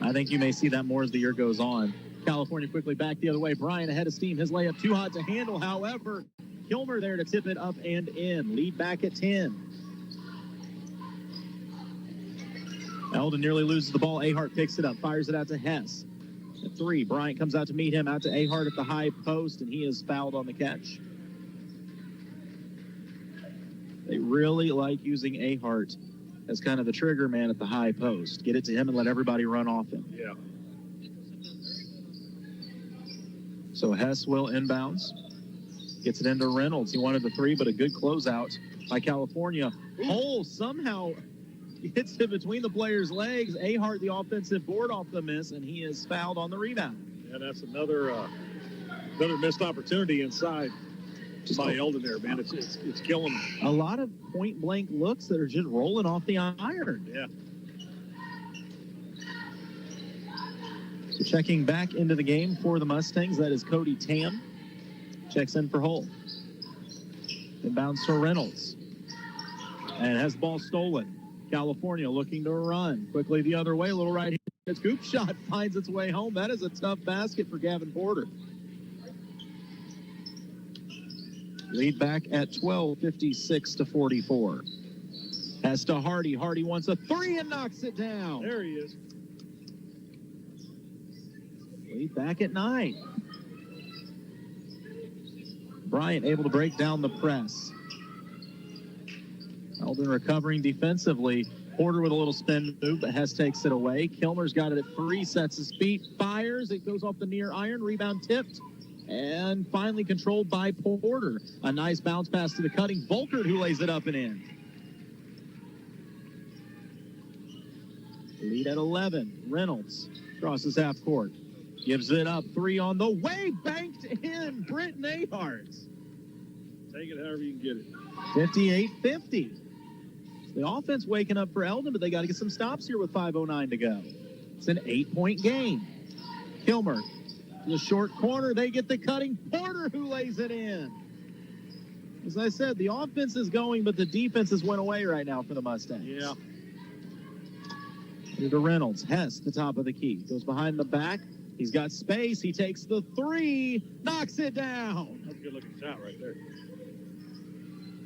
I think you may see that more as the year goes on. California quickly back the other way. Bryant ahead of steam. His layup too hot to handle. However, Kilmer there to tip it up and in. Lead back at 10. Eldon nearly loses the ball. Ahart picks it up, fires it out to Hess. At 3, Bryant comes out to meet him, out to Ahart at the high post, and he is fouled on the catch. They really like using Ahart as kind of the trigger man at the high post. Get it to him and let everybody run off him. Yeah. So Hess will inbounds. Gets it into Reynolds. He wanted the 3, but a good closeout by California. Hull somehow gets it between the player's legs. Ahart, the offensive board off the miss, and he is fouled on the rebound. Yeah, that's another missed opportunity inside by Eldon there, man. It's killing him. A lot of point-blank looks that are just rolling off the iron. Yeah. So checking back into the game for the Mustangs, that is Cody Tam. Checks in for Hull. Inbounds to Reynolds. And has the ball stolen. California looking to run. Quickly the other way, a little right-handed scoop shot finds its way home. That is a tough basket for Gavin Porter. Lead back at 12, 56-44. Has to Hardy. Hardy wants a 3 and knocks it down. There he is. Lead back at 9. Bryant able to break down the press. Eldon recovering defensively. Porter with a little spin move, but Hess takes it away. Kilmer's got it at 3, sets his feet, fires. It goes off the near iron. Rebound tipped. And finally controlled by Porter. A nice bounce pass to the cutting Volkert, who lays it up and in. Lead at 11. Reynolds crosses half court. Gives it up. 3 on the way. Banked in. Britton Ahart. Take it however you can get it. 58-50. The offense waking up for Eldon, but they got to get some stops here with 5:09 to go. It's an 8-point game. Kilmer to the short corner. They get the cutting. Porter, who lays it in. As I said, the offense is going, but the defenses went away right now for the Mustangs. Yeah. To Reynolds. Hess, the top of the key. Goes behind the back. He's got space. He takes the three. Knocks it down. That's a good-looking shot right there.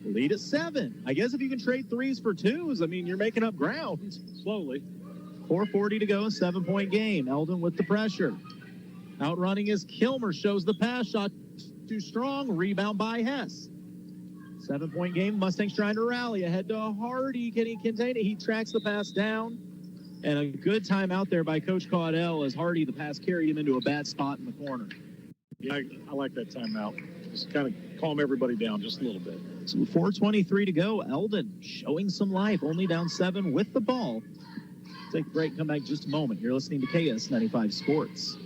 Lead at 7. I guess if you can trade threes for twos, I mean, you're making up ground. Slowly. 4:40 to go, 7-point game. Eldon with the pressure. Outrunning is Kilmer. Shows the pass. Shot too strong. Rebound by Hess. 7-point game. Mustangs trying to rally. Ahead to Hardy. Can he contain it? He tracks the pass down. And a good time out there by Coach Caudell as Hardy, the pass carried him into a bad spot in the corner. Yeah, I like that timeout. Just kind of calm everybody down just a little bit. So 4:23 to go. Eldon showing some life. Only down 7 with the ball. Take a break. Come back just a moment. You're listening to KS95 Sports.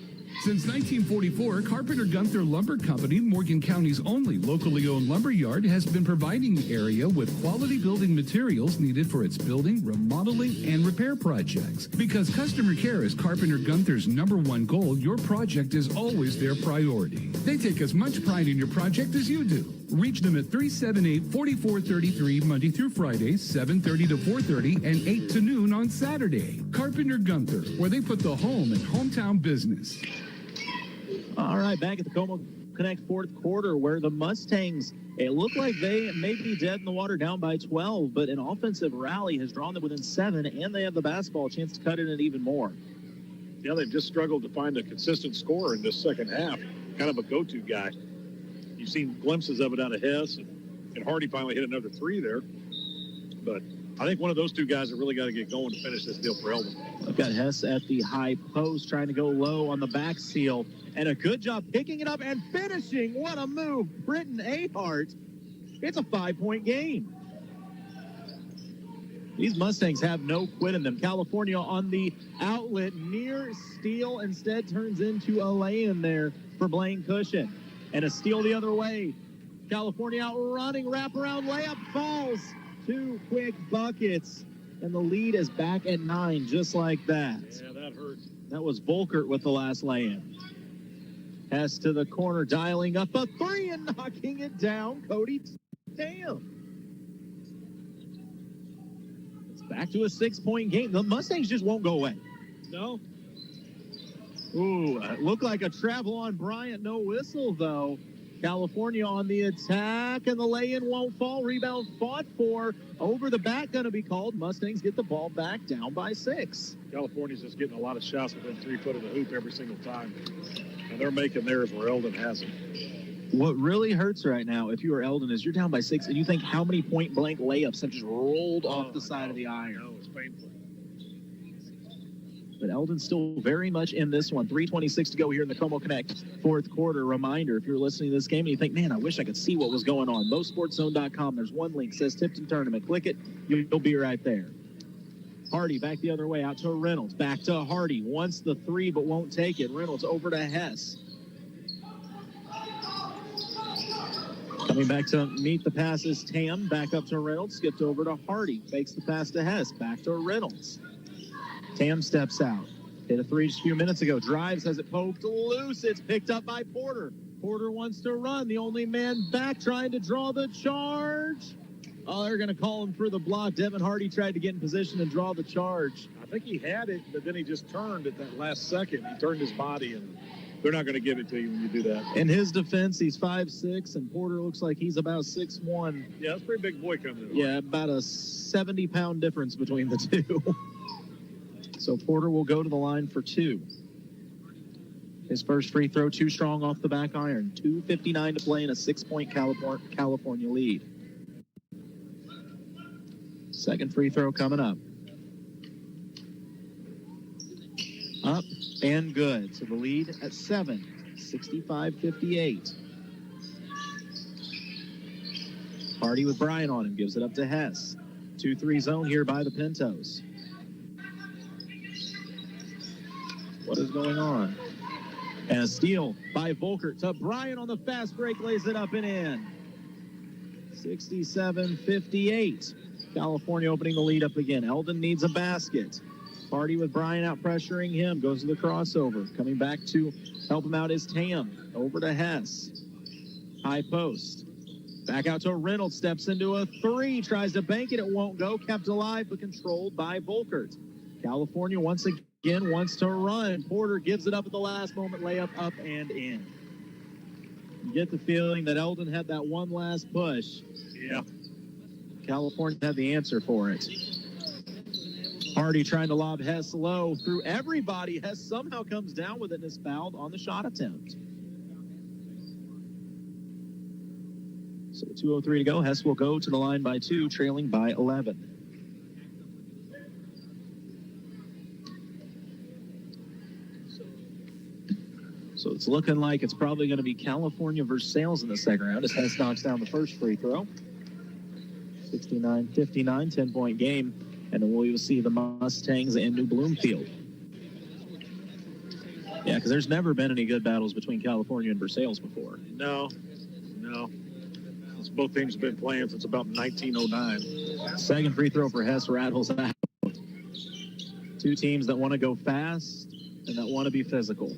Since 1944, Carpenter Gunther Lumber Company, Morgan County's only locally owned lumber yard, has been providing the area with quality building materials needed for its building, remodeling, and repair projects. Because customer care is Carpenter Gunther's #1 goal, your project is always their priority. They take as much pride in your project as you do. Reach them at 378-4433 Monday through Friday, 7:30 to 4:30, and 8 to noon on Saturday. Carpenter Gunther, where they put the home in hometown business. All right, back at the Como Connect fourth quarter, where the Mustangs, it looked like they may be dead in the water, down by 12, but an offensive rally has drawn them within 7, and they have the basketball chance to cut it in even more. Yeah, they've just struggled to find a consistent scorer in this second half, kind of a go-to guy. You've seen glimpses of it out of Hess, and Hardy finally hit another 3 there. But I think one of those two guys have really got to get going to finish this deal for Eldon. I've got Hess at the high post, trying to go low on the back seal. And a good job picking it up and finishing. What a move. Britton Ahart. It's a 5-point game. These Mustangs have no quit in them. California on the outlet, near steal, instead turns into a lay-in there for Blaine Cushion. And a steal the other way. California out running, wraparound layup, falls. 2 quick buckets. And the lead is back at 9, just like that. Yeah, that hurts. That was Volkert with the last lay-in. Hess to the corner, dialing up a 3 and knocking it down. Cody Tam. It's back to a 6-point game. The Mustangs just won't go away. No. Ooh, it looked like a travel on Bryant. No whistle, though. California on the attack, and the lay-in won't fall. Rebound fought for. Over the back going to be called. Mustangs get the ball back, down by 6. California's just getting a lot of shots within 3 foot of the hoop every single time. And they're making theirs where Eldon hasn't. What really hurts right now, if you are Eldon, is you're down by 6, and you think how many point-blank layups have just rolled off the side of the iron. No, it's painful. But Eldon's still very much in this one. 3:26 to go here in the Como Connect fourth quarter. Reminder, if you're listening to this game and you think, man, I wish I could see what was going on, MoSportsZone.com. There's one link, says Tipton Tournament. Click it, you'll be right there. Hardy back the other way, out to Reynolds. Back to Hardy. Wants the 3, but won't take it. Reynolds over to Hess. Coming back to meet the passes, Tam. Back up to Reynolds. Skipped over to Hardy. Fakes the pass to Hess. Back to Reynolds. Tam steps out. Hit a 3 just a few minutes ago. Drives, has it poked loose. It's picked up by Porter. Porter wants to run. The only man back, trying to draw the charge. Oh, they're going to call him for the block. Devin Hardy tried to get in position and draw the charge. I think he had it, but then he just turned at that last second. He turned his body, and they're not going to give it to you when you do that. In his defense, he's 5'6", and Porter looks like he's about 6'1". Yeah, that's a pretty big boy coming in. Yeah, about a 70-pound difference between the two. So Porter will go to the line for 2. His first free throw, too strong off the back iron. 2:59 to play in a 6-point California lead. Second free throw coming up. Up and good. So the lead at 7, 65-58. Hardy with Bryant on him, gives it up to Hess. 2-3 zone here by the Pintos. What is going on? And a steal by Volkert to Bryant on the fast break, lays it up and in. 67-58. California opening the lead up again. Eldon needs a basket. Hardy with Bryant out pressuring him. Goes to the crossover. Coming back to help him out is Tam. Over to Hess. High post. Back out to Reynolds, steps into a three, tries to bank it, it won't go, kept alive but controlled by Volkert. California once again wants to run. Porter gives it up at the last moment, layup up and in. You get the feeling that Eldon had that one last push. Yeah. California had the answer for it. Hardy trying to lob Hess low through everybody. Hess somehow comes down with it and is fouled on the shot attempt. So 2:03 to go. Hess will go to the line by 2, trailing by 11. So it's looking like it's probably going to be California versus Sales in the second round as Hess knocks down the first free throw. 69-59, 10-point game. And then we will see the Mustangs and New Bloomfield. Yeah, because there's never been any good battles between California and Versailles before. No. Both teams have been playing since about 1909. Second free throw for Hess rattles out. Two teams that want to go fast and that want to be physical.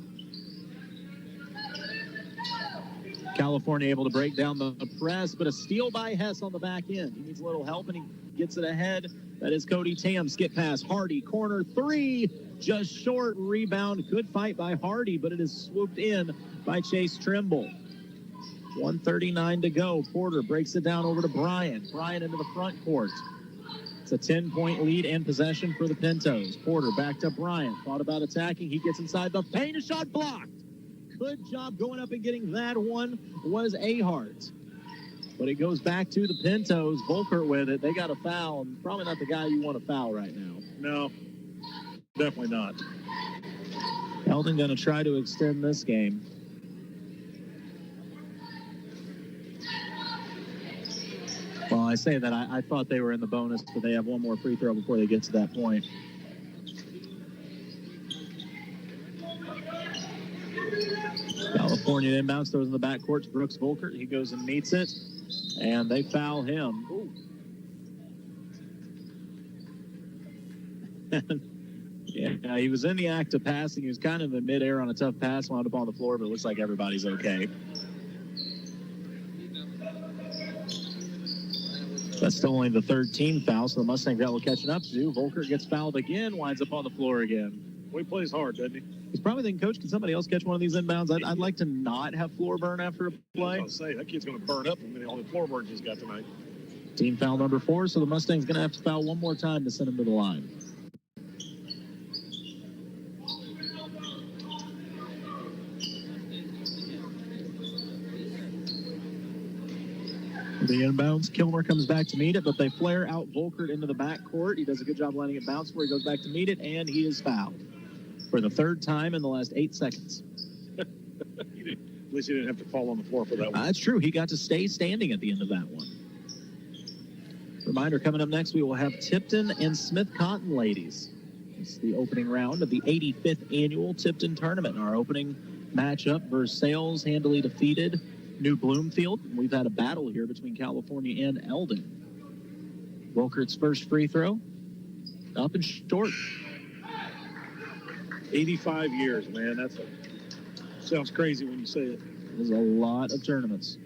California able to break down the press, but a steal by Hess on the back end. He needs a little help, and he gets it ahead. That is Cody Tam. Skip pass. Hardy, corner three. Just short. Rebound. Good fight by Hardy, but it is swooped in by Chase Trimble. 1:39 to go. Porter breaks it down over to Bryant. Bryant into the front court. It's a 10-point lead and possession for the Pintos. Porter back to Bryant. Thought about attacking. He gets inside the paint. A shot blocked. Good job going up and getting that one was Ahart. But it goes back to the Pintos. Volkert with it. They got a foul. And probably not the guy you want to foul right now. No, definitely not. Eldon going to try to extend this game. Well, I say that I thought they were in the bonus, but they have one more free throw before they get to that point. California inbounds, throws in the backcourt to Brooks Volkert. He goes and meets it, and they foul him. Yeah, he was in the act of passing. He was kind of in midair on a tough pass, wound up on the floor, but it looks like everybody's okay. That's still only the third team foul, so the Mustangs got a little catching up to do. Volkert gets fouled again, winds up on the floor again. Well, he plays hard, doesn't he? He's probably thinking, Coach, can somebody else catch one of these inbounds? I'd like to not have floor burn after a play. I was going to say, that kid's going to burn up from all the floor burns he's got tonight. Team foul number 4, so the Mustangs going to have to foul one more time to send him to the line. The inbounds, Kilmer comes back to meet it, but they flare out Volkert into the backcourt. He does a good job letting it bounce where he goes back to meet it, and he is fouled for the third time in the last 8 seconds. At least he didn't have to fall on the floor for that one. That's true. He got to stay standing at the end of that one. Reminder, coming up next, we will have Tipton and Smith Cotton ladies. It's the opening round of the 85th annual Tipton tournament. Our opening matchup, Versailles handily defeated New Bloomfield. We've had a battle here between California and Eldon. Volkert's first free throw, up and short. 85 years, man. Sounds crazy when you say it. There's a lot of tournaments.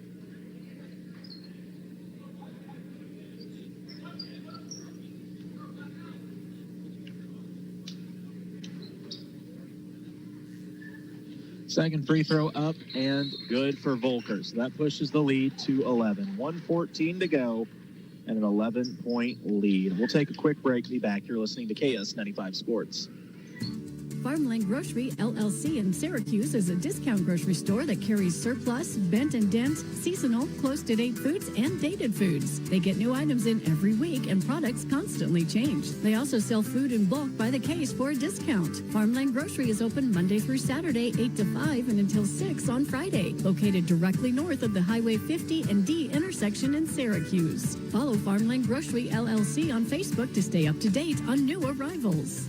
Second free throw up and good for Volkert. So that pushes the lead to 11. 1:14 to go and an 11-point lead. We'll take a quick break. Be back. You're listening to KS95 Sports. Farmland Grocery, LLC in Syracuse is a discount grocery store that carries surplus, bent and dent, seasonal, close-to-date foods, and dated foods. They get new items in every week, and products constantly change. They also sell food in bulk by the case for a discount. Farmland Grocery is open Monday through Saturday, 8 to 5, and until 6 on Friday. Located directly north of the Highway 50 and D intersection in Syracuse. Follow Farmland Grocery, LLC on Facebook to stay up to date on new arrivals.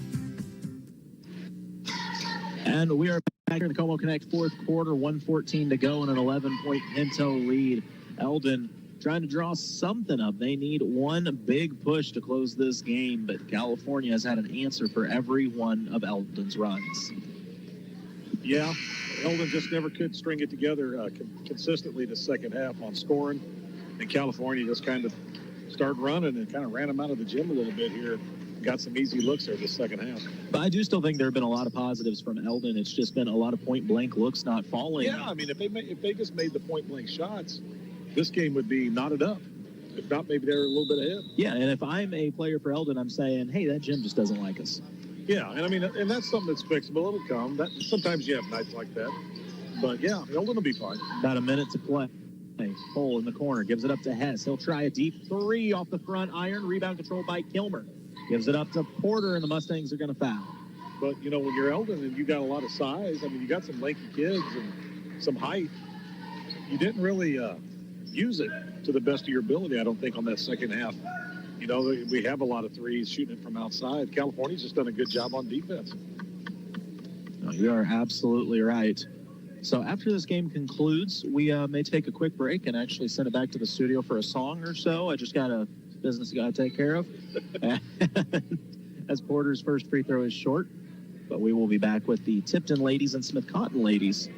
And we are back here in the Como Connect fourth quarter, 1:14 to go and an 11-point Pinto lead. Eldon trying to draw something up. They need one big push to close this game, but California has had an answer for every one of Eldon's runs. Yeah, Eldon just never could string it together consistently the second half on scoring. And California just kind of started running and kind of ran them out of the gym a little bit here. Got some easy looks there the second half. But I do still think there have been a lot of positives from Eldon. It's just been a lot of point-blank looks not falling. Yeah, I mean, if they just made the point-blank shots, this game would be knotted up. If not, maybe they're a little bit ahead. Yeah, and if I'm a player for Eldon, I'm saying, hey, that gym just doesn't like us. Yeah, and I mean, and that's something that's fixable. It'll come. Sometimes you have nights like that. But, yeah, Eldon will be fine. About a minute to play. Hole in the corner. Gives it up to Hess. He'll try a deep three off the front iron. Rebound controlled by Kilmer. Gives it up to Porter, and the Mustangs are going to foul. But, you know, when you're Eldon and you got a lot of size, I mean, you got some lanky kids and some height, you didn't really use it to the best of your ability, I don't think, on that second half. You know, we have a lot of threes shooting it from outside. California's just done a good job on defense. No, you are absolutely right. So after this game concludes, we may take a quick break and actually send it back to the studio for a song or so. I just got a business I got to take care of. As Porter's first free throw is short, but we will be back with the Tipton ladies and Smith Cotton ladies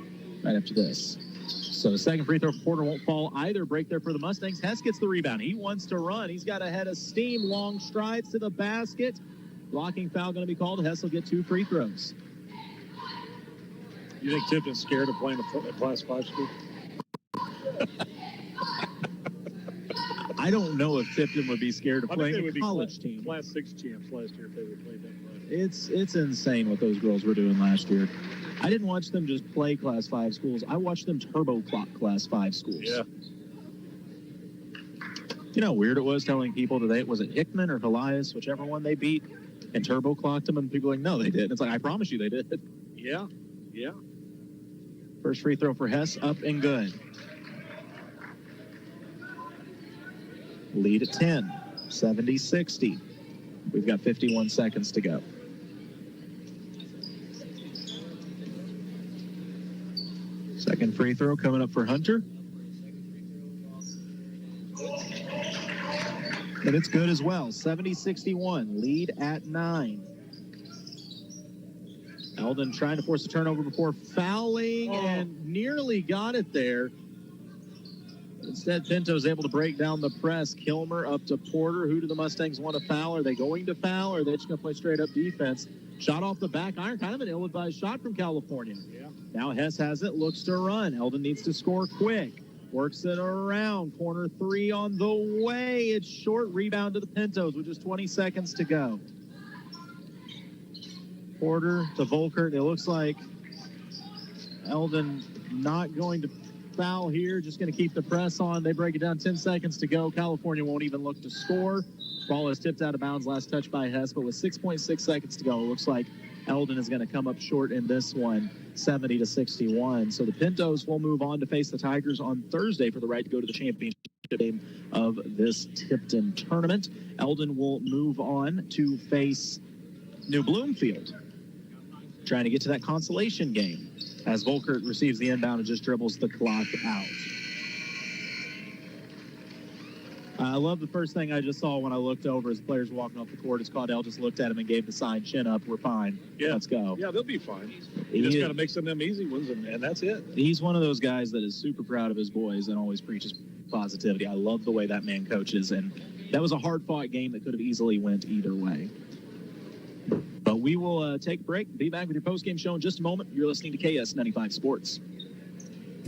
right after this. So the second free throw for Porter won't fall either. Break there for the Mustangs. Hess gets the rebound. He wants to run. He's got a head of steam. Long strides to the basket. Blocking foul going to be called. Hess will get 2 free throws. You think Tipton's scared of playing a Class 5 school? I don't know if Tipton would be scared of playing a college team. Class 6 champs last year if they would play that. It's insane what those girls were doing last year. I didn't watch them just play Class 5 schools. I watched them turbo clock Class 5 schools. Yeah. You know how weird it was telling people today, was it Hickman or Elias, whichever one they beat, and turbo clocked them, and people were like, no, they didn't. It's like, I promise you they did. Yeah, yeah. First free throw for Hess, up and good. Lead at 10, 70-60. We've got 51 seconds to go. Second free throw coming up for Hunter. And it's good as well, 70-61, lead at 9. Eldon trying to force a turnover before fouling and nearly got it there. Instead, Pinto's able to break down the press. Kilmer up to Porter. Who do the Mustangs want to foul? Are they going to foul, or are they just going to play straight-up defense? Shot off the back iron. Kind of an ill-advised shot from California. Yeah. Now Hess has it. Looks to run. Eldon needs to score quick. Works it around. Corner 3 on the way. It's short. Rebound to the Pintos with just 20 seconds to go. Porter to Volkert. It looks like Eldon not going to foul here, just going to keep the press on. They break it down, 10 seconds to go. California won't even look to score. Ball is tipped out of bounds, last touch by Hess, but with 6.6 seconds to go, it looks like Eldon is going to come up short in this one, 70-61. So the Pintos will move on to face the Tigers on Thursday for the right to go to the championship game of this Tipton tournament. Eldon will move on to face New Bloomfield, trying to get to that consolation game, as Volkert receives the inbound and just dribbles the clock out. I love the first thing I just saw when I looked over as players walking off the court. As Caudell just looked at him and gave the sign, chin up, we're fine. Yeah. Let's go. Yeah, they'll be fine. You just got to make some of them easy ones, and that's it. He's one of those guys that is super proud of his boys and always preaches positivity. I love the way that man coaches, and that was a hard-fought game that could have easily went either way. But we will take a break. Be back with your post-game show in just a moment. You're listening to KS95 Sports.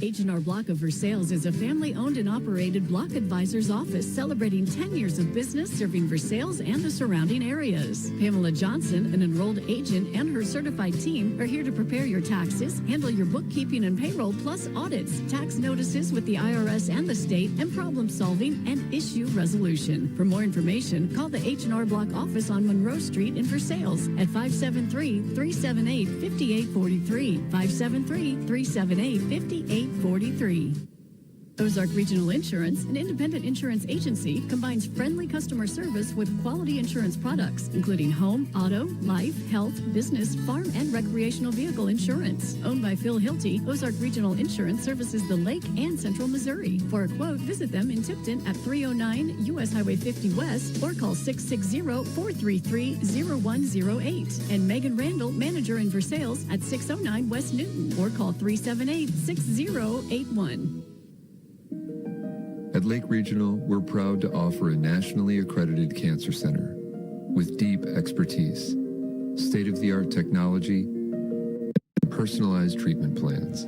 H&R Block of Versailles is a family-owned and operated block advisor's office celebrating 10 years of business serving Versailles and the surrounding areas. Pamela Johnson, an enrolled agent, and her certified team are here to prepare your taxes, handle your bookkeeping and payroll, plus audits, tax notices with the IRS and the state, and problem solving and issue resolution. For more information, call the H&R Block office on Monroe Street in Versailles at 573-378-5843, 573-378-5843. Ozark Regional Insurance, an independent insurance agency, combines friendly customer service with quality insurance products, including home, auto, life, health, business, farm, and recreational vehicle insurance. Owned by Phil Hilty, Ozark Regional Insurance services the Lake and Central Missouri. For a quote, visit them in Tipton at 309 U.S. Highway 50 West or call 660-433-0108. And Megan Randall, manager in Versailles at 609 West Newton or call 378-6081. At Lake Regional, we're proud to offer a nationally accredited cancer center with deep expertise, state-of-the-art technology, and personalized treatment plans.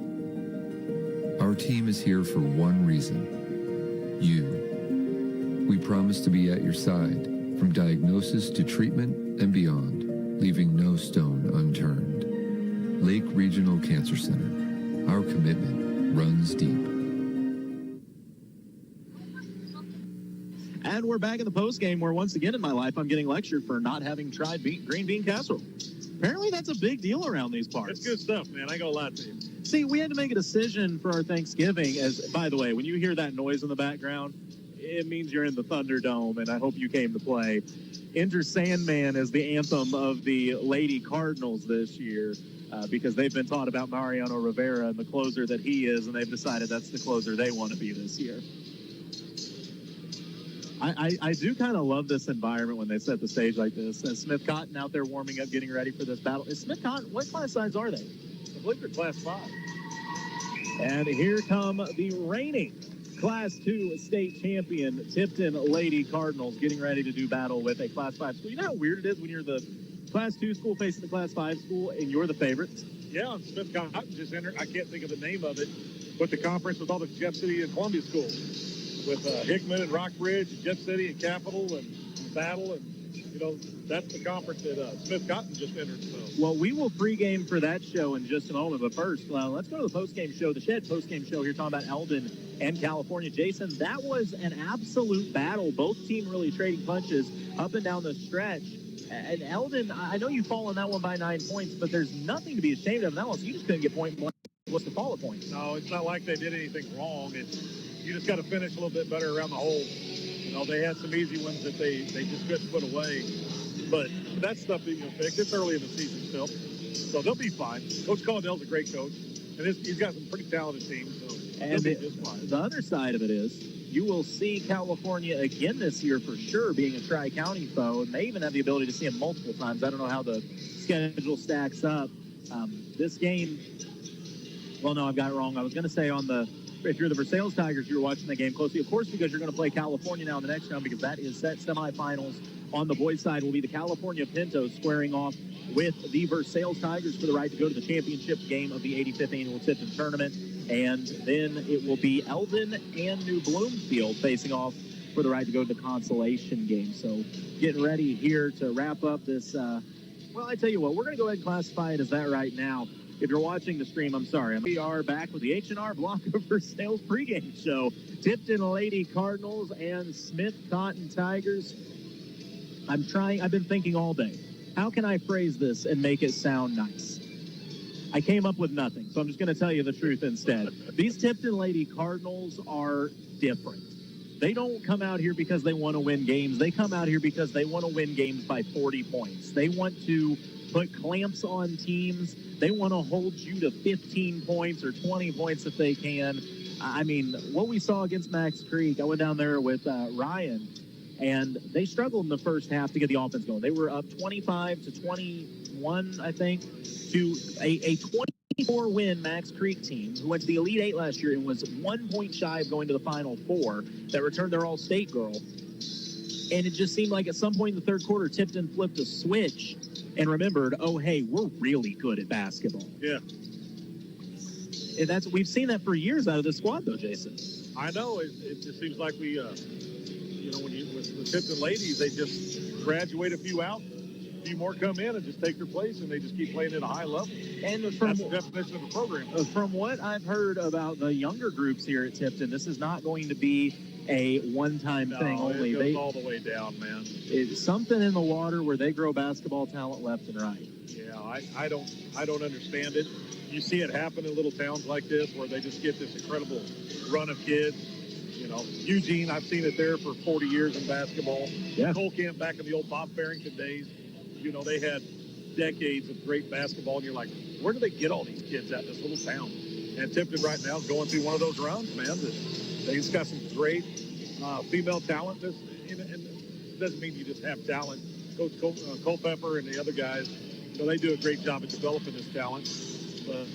Our team is here for one reason: you. We promise to be at your side from diagnosis to treatment and beyond, leaving no stone unturned. Lake Regional Cancer Center. Our commitment runs deep. And we're back in the postgame where once again in my life I'm getting lectured for not having tried green bean casserole. Apparently that's a big deal around these parts. It's good stuff, man. I ain't gonna lie to you. See, we had to make a decision for our Thanksgiving. As, by the way, when you hear that noise in the background, it means you're in the Thunderdome, and I hope you came to play. Enter Sandman as the anthem of the Lady Cardinals this year because they've been taught about Mariano Rivera and the closer that he is, and they've decided that's the closer they want to be this year. I do kind of love this environment when they set the stage like this. Smith Cotton out there warming up, getting ready for this battle. Is Smith Cotton, what class size are they? I believe they're Class 5. And here come the reigning Class 2 state champion Tipton Lady Cardinals getting ready to do battle with a Class 5 school. You know how weird it is when you're the Class 2 school facing the Class 5 school and you're the favorites? Yeah, and Smith Cotton just entered. I can't think of the name of it, but the conference with all the Jeff City and Columbia schools. With Hickman and Rockbridge, and Jeff City and Capital and Battle, and that's the conference that Smith Cotton just entered. So. Well, we will pregame for that show in just a moment, but first, let's go to the postgame show, the Shed postgame show here, talking about Eldon and California. Jason, that was an absolute battle. Both teams really trading punches up and down the stretch. And Eldon, I know you fall on that one by 9 points, but there's nothing to be ashamed of in that one. So you just couldn't get point blank. What's the fall at points? No, it's not like they did anything wrong. You just got to finish a little bit better around the hole. They had some easy ones that they just couldn't put away. But that's stuff that you can fix. It's early in the season still. So they'll be fine. Coach Caldwell's a great coach. And he's got some pretty talented teams. So they'll be just fine. The other side of it is you will see California again this year for sure being a Tri-County foe. And they even have the ability to see them multiple times. I don't know how the schedule stacks up. This game, well, no, I've got it wrong. I was going to say if you're the Versailles Tigers, you're watching the game closely. Of course, because you're going to play California now in the next round because that is set semifinals. On the boys' side will be the California Pintos squaring off with the Versailles Tigers for the right to go to the championship game of the 85th Annual Tipton Tournament. And then it will be Eldon and New Bloomfield facing off for the right to go to the consolation game. So getting ready here to wrap up this. Well, I tell you what, we're going to go ahead and classify it as that right now. If you're watching the stream, I'm sorry. We are back with the H&R Block of Versailles pregame show. Tipton Lady Cardinals and Smith Cotton Tigers. I've been thinking all day. How can I phrase this and make it sound nice? I came up with nothing, so I'm just going to tell you the truth instead. These Tipton Lady Cardinals are different. They don't come out here because they want to win games. They come out here because they want to win games by 40 points. They want to put clamps on teams. They want to hold you to 15 points or 20 points if they can. I mean, what we saw against Max Creek, I went down there with Ryan, and they struggled in the first half to get the offense going. They were up 25-21, I think, to a 24-win Max Creek team who went to the Elite Eight last year and was 1 point shy of going to the Final Four that returned their All-State girl. And it just seemed like at some point in the third quarter, Tipton flipped a switch and remembered, oh, hey, we're really good at basketball. Yeah. And we've seen that for years out of this squad, though, Jason. I know. It just seems like we, with the Tipton ladies, they just graduate a few out, a few more come in and just take their place, and they just keep playing at a high level. And that's the definition of a program. From what I've heard about the younger groups here at Tipton, this is not going to be a one-time thing only. It goes all the way down, man. It's something in the water where they grow basketball talent left and right. Yeah, I don't understand it. You see it happen in little towns like this where they just get this incredible run of kids. Eugene, I've seen it there for 40 years in basketball. Yeah. Cole Camp back in the old Bob Farrington days, they had decades of great basketball, and you're like, where do they get all these kids at this little town? And Tipton right now is going through one of those runs, man. They just got some great female talent. And it doesn't mean you just have talent. Coach Culpepper and the other guys, they do a great job of developing this talent. But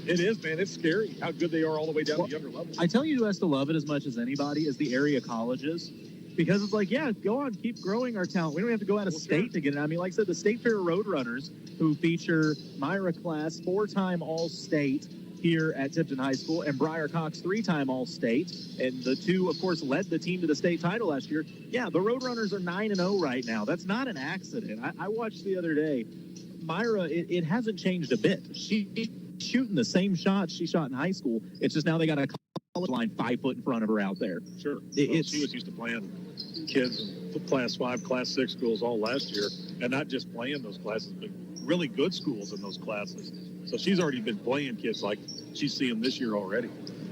it is, man. It's scary how good they are all the way down to younger levels. I tell you who has to love it as much as anybody is the area colleges. Because it's like, yeah, go on, keep growing our talent. We don't have to go out of state to get it. I mean, like I said, the State Fair Roadrunners, who feature Myra Class, 4-time All-State here at Tipton High School, and Briar Cox, 3-time All-State. And the two, of course, led the team to the state title last year. Yeah, the Roadrunners are 9-0 right now. That's not an accident. I watched the other day. Myra, it hasn't changed a bit. She's shooting the same shots she shot in high school. It's just now they got a college line 5 foot in front of her out there. Sure. She was used to playing kids in Class 5, Class 6 schools all last year, and not just playing those classes, but really good schools in those classes. So she's already been playing kids like she's seeing this year already.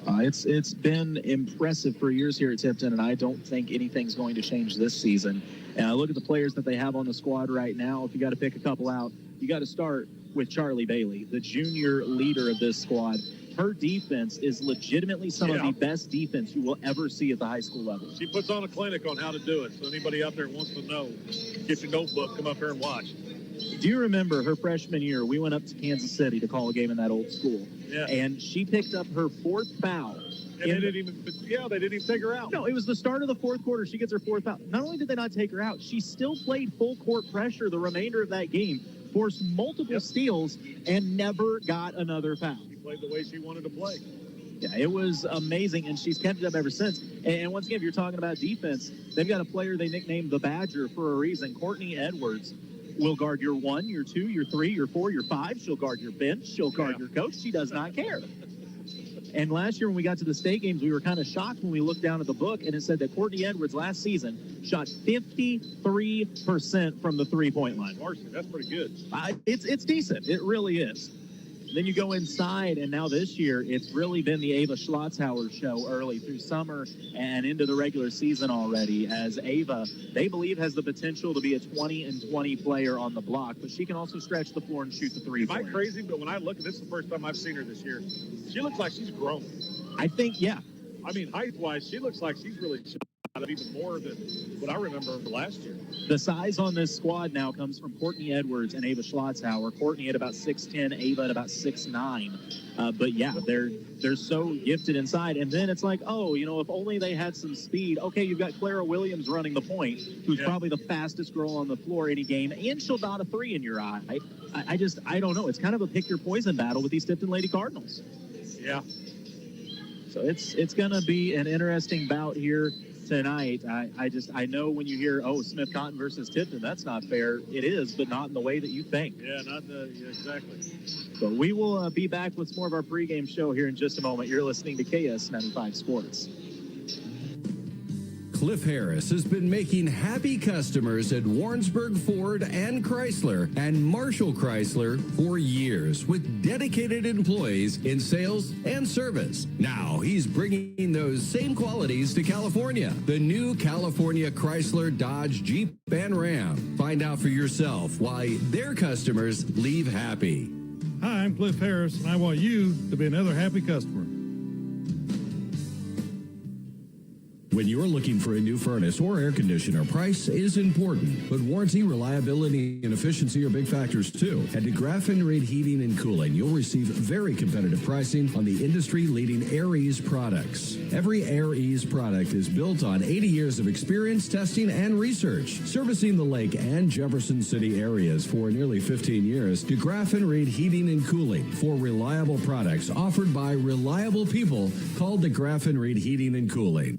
It's been impressive for years here at Tipton, and I don't think anything's going to change this season. And I look at the players that they have on the squad right now. If you got to pick a couple out, you got to start with Charlie Bailey, the junior leader of this squad. Her defense is legitimately some of the best defense you will ever see at the high school level. She puts on a clinic on how to do it. So anybody out there wants to know, get your notebook, come up here and watch. Do you remember her freshman year, we went up to Kansas City to call a game in that old school. Yeah. And she picked up her 4th foul. And they didn't even take her out. No, it was the start of the 4th quarter. She gets her 4th foul. Not only did they not take her out, she still played full court pressure the remainder of that game, forced multiple steals, and never got another foul. She played the way she wanted to play. Yeah, it was amazing, and she's kept it up ever since. And once again, if you're talking about defense, they've got a player they nicknamed the Badger for a reason. Courtney Edwards will guard your 1, your 2, your 3, your 4, your 5. She'll guard your bench. She'll guard your coach. She does not care. And last year when we got to the state games, we were kind of shocked when we looked down at the book, and it said that Courtney Edwards last season shot 53% from the three-point line. Varsity, that's pretty good. It's decent. It really is. Then you go inside, and now this year, it's really been the Ava Schlotzhauer show early through summer and into the regular season already, as Ava, they believe, has the potential to be a 20-and-20 player on the block, but she can also stretch the floor and shoot the three. Am I crazy? But when I look at this, is the first time I've seen her this year. She looks like she's grown. I think, yeah. I mean, height-wise, she looks like she's really shot even more than what I remember last year. The size on this squad now comes from Courtney Edwards and Ava Schlotzhauer. Courtney at about 6'10", Ava at about 6'9". But yeah, they're so gifted inside. And then it's like, oh, if only they had some speed. Okay, you've got Clara Williams running the point, who's probably the fastest girl on the floor any game, and she'll dot a 3 in your eye. I don't know. It's kind of a pick your poison battle with these Tipton Lady Cardinals. Yeah. So it's going to be an interesting bout here tonight. I know when you hear, Smith Cotton versus Tipton, that's not fair. It is, but not in the way that you think. Yeah, exactly. But we will be back with more of our pregame show here in just a moment. You're listening to KS95 Sports. Cliff Harris has been making happy customers at Warrensburg Ford and Chrysler and Marshall Chrysler for years with dedicated employees in sales and service. Now he's bringing those same qualities to California. The new California Chrysler, Dodge, Jeep, and Ram. Find out for yourself why their customers leave happy. Hi, I'm Cliff Harris, and I want you to be another happy customer. When you're looking for a new furnace or air conditioner, price is important, but warranty, reliability, and efficiency are big factors too. At DeGraff and Reed Heating and Cooling, you'll receive very competitive pricing on the industry-leading Air Ease products. Every Air Ease product is built on 80 years of experience, testing, and research. Servicing the Lake and Jefferson City areas for nearly 15 years, DeGraff and Reed Heating and Cooling for reliable products offered by reliable people called DeGraff and Reed Heating and Cooling.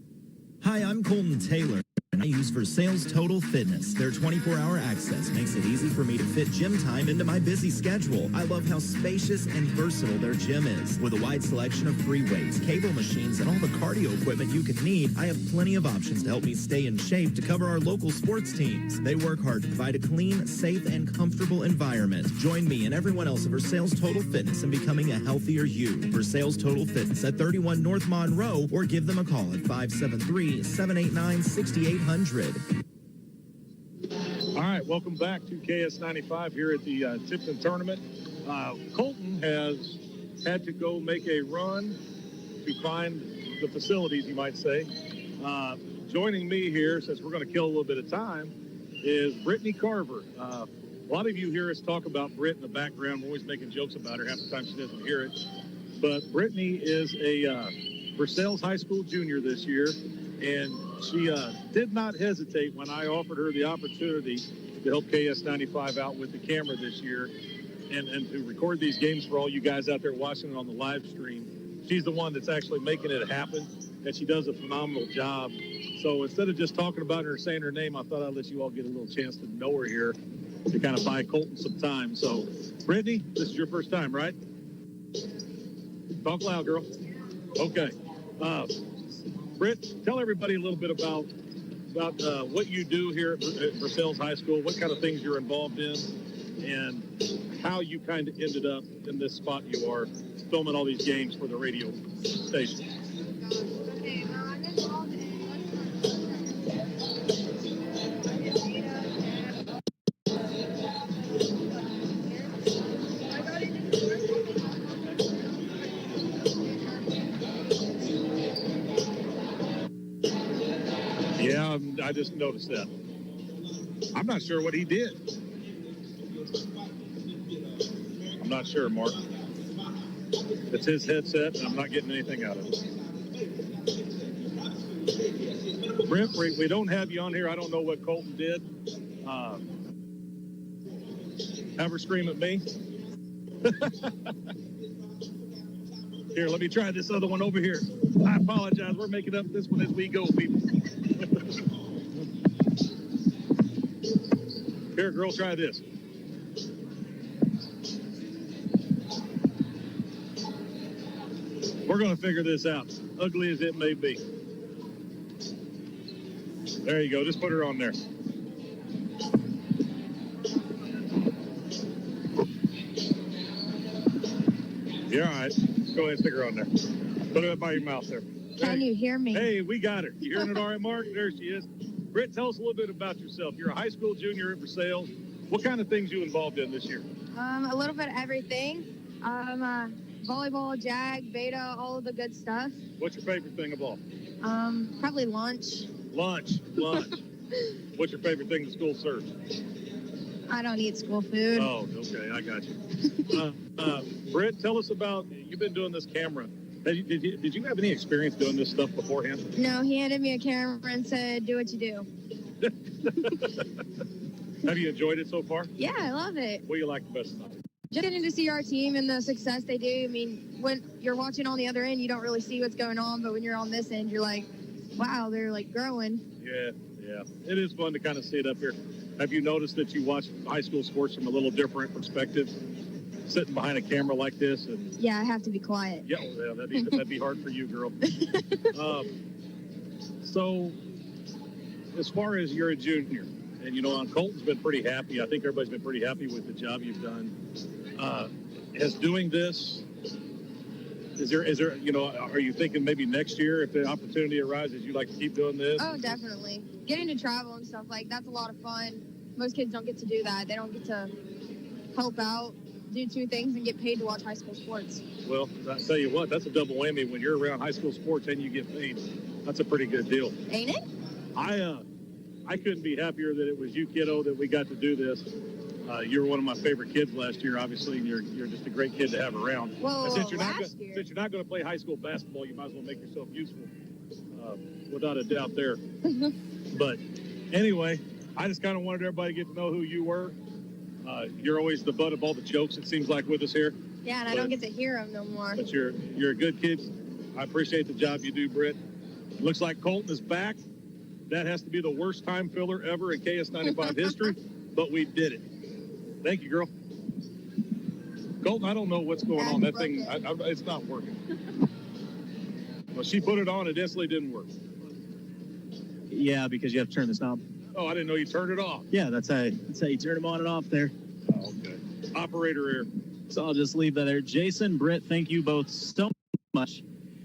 Hi, I'm Colton Taylor, and I use Versailles Total Fitness. Their 24-hour access makes it easy for me to fit gym time into my busy schedule. I love how spacious and versatile their gym is. With a wide selection of free weights, cable machines, and all the cardio equipment you could need, I have plenty of options to help me stay in shape to cover our local sports teams. They work hard to provide a clean, safe, and comfortable environment. Join me and everyone else at Versailles Total Fitness in becoming a healthier you. Versailles Total Fitness at 31 North Monroe, or give them a call at 573-789-6800. All right, welcome back to KS95 here at the Tipton tournament. Colton has had to go make a run to find the facilities, you might say. Joining me here, since we're going to kill a little bit of time, is Brittany Carver, A lot of you hear us talk about Britt in the background. We're always making jokes about her. Half the time she doesn't hear it. But Brittany is a Versailles High School junior this year, and she did not hesitate when I offered her the opportunity to help KS95 out with the camera this year and to record these games for all you guys out there watching it on the live stream. She's the one that's actually making it happen, and she does a phenomenal job. So instead of just talking about her, saying her name, I thought I'd let you all get a little chance to know her here to kind of buy Colton some time. So, Brittany, this is your first time, right? Talk loud, girl. Okay. Britt, tell everybody a little bit about what you do here at Versailles High School, what kind of things you're involved in, and how you kind of ended up in this spot you are, filming all these games for the radio station. Yeah, I just noticed that. I'm not sure what he did. I'm not sure, Mark. It's his headset, and I'm not getting anything out of it. Brent, we don't have you on here. I don't know what Colton did. Have her scream at me. Here, let me try this other one over here. I apologize. We're making up this one as we go, people. Here, girl, try this. We're going to figure this out, ugly as it may be. There you go. Just put her on there. Yeah, all right. Go ahead and stick her on there. Put it up by your mouth there. Can you hear me? Hey, we got her. You hearing it all right, Mark? There she is. Britt, tell us a little bit about yourself. You're a high school junior at Versailles. What kind of things you involved in this year? A little bit of everything. Volleyball, jag, beta, all of the good stuff. What's your favorite thing of all? Probably lunch. Lunch. What's your favorite thing the school serves? I don't eat school food. Oh, okay. I got you. Britt, tell us about, you've been doing this camera. Did you have any experience doing this stuff beforehand? No, he handed me a camera and said, do what you do. Have you enjoyed it so far? Yeah, I love it. What do you like the best about it? Just getting to see our team and the success they do. I mean, when you're watching on the other end, you don't really see what's going on, but when you're on this end, you're like, wow, they're like growing. Yeah. It is fun to kind of see it up here. Have you noticed that you watch high school sports from a little different perspective? Sitting behind a camera like this, and yeah, I have to be quiet. Yeah, that'd be hard for you, girl. So, as far as you're a junior, and Colton's been pretty happy. I think everybody's been pretty happy with the job you've done. Has doing this? Is there? Are you thinking maybe next year, if the opportunity arises, you'd like to keep doing this? Oh, definitely. Getting to travel and stuff that's a lot of fun. Most kids don't get to do that. They don't get to help out, do two things, and get paid to watch high school sports. Well, I tell you what, that's a double whammy. When you're around high school sports and you get paid, that's a pretty good deal. Ain't it? I couldn't be happier that it was you, kiddo, that we got to do this. You were one of my favorite kids last year, obviously, and you're just a great kid to have around. Well, since you're last year. Since you're not going to play high school basketball, you might as well make yourself useful, without a doubt there. But anyway, I just kind of wanted everybody to get to know who you were. You're always the butt of all the jokes, it seems like, with us here. Yeah, and I don't get to hear them no more. But you're a good kid. I appreciate the job you do, Britt. Looks like Colton is back. That has to be the worst time filler ever in KS95 history, but we did it. Thank you, girl. Colton, I don't know what's going on. That thing, it's not working. Well, she put it on, it instantly didn't work. Yeah, because you have to turn this knob. Oh, I didn't know you turned it off. Yeah, that's how you turn them on and off there. Oh, okay. Operator error. So I'll just leave that there. Jason, Britt, thank you both so much.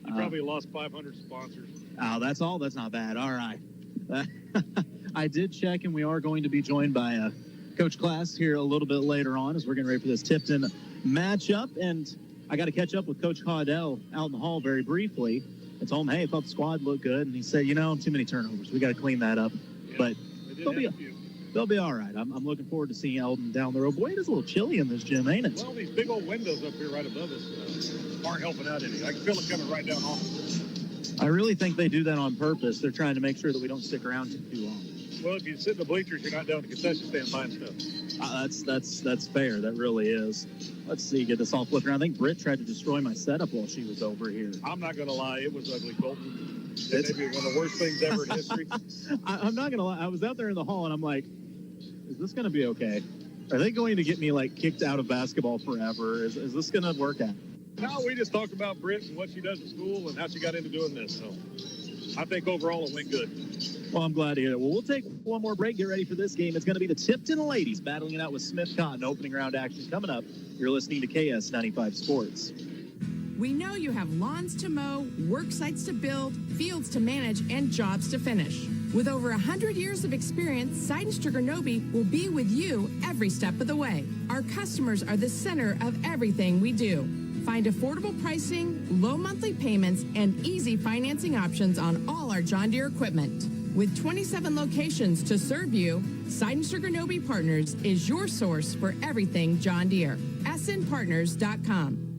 You probably lost 500 sponsors. Oh, that's all? That's not bad. All right. I did check, and we are going to be joined by Coach Class here a little bit later on as we're getting ready for this Tipton matchup. And I got to catch up with Coach Caudell out in the hall very briefly. I told him, hey, I thought the squad looked good. And he said, too many turnovers. We got to clean that up. Yeah, But they'll be all right. I'm looking forward to seeing Eldon down the road. Boy, it is a little chilly in this gym, ain't it? Well, these big old windows up here right above us aren't helping out any. I can feel it coming right down on us. I really think they do that on purpose. They're trying to make sure that we don't stick around too long. Well, if you sit in the bleachers, you're not down at the concession stand buying stuff. That's fair. That really is. Let's see, get this all flipped around. I think Britt tried to destroy my setup while she was over here. I'm not going to lie. It was ugly, Colton. It's maybe one of the worst things ever in history. I'm not going to lie. I was out there in the hall, and I'm like, is this going to be okay? Are they going to get me, like, kicked out of basketball forever? Is this going to work out? No, we just talked about Britt and what she does at school and how she got into doing this. So I think overall it went good. Well, I'm glad to hear that. Well, we'll take one more break. Get ready for this game. It's going to be the Tipton ladies battling it out with Smith Cotton. Opening round action coming up. You're listening to KS95 Sports. We know you have lawns to mow, work sites to build, fields to manage, and jobs to finish. With over 100 years of experience, Side & Striganobi will be with you every step of the way. Our customers are the center of everything we do. Find affordable pricing, low monthly payments, and easy financing options on all our John Deere equipment. With 27 locations to serve you, Side & Striganobi Partners is your source for everything John Deere. snpartners.com.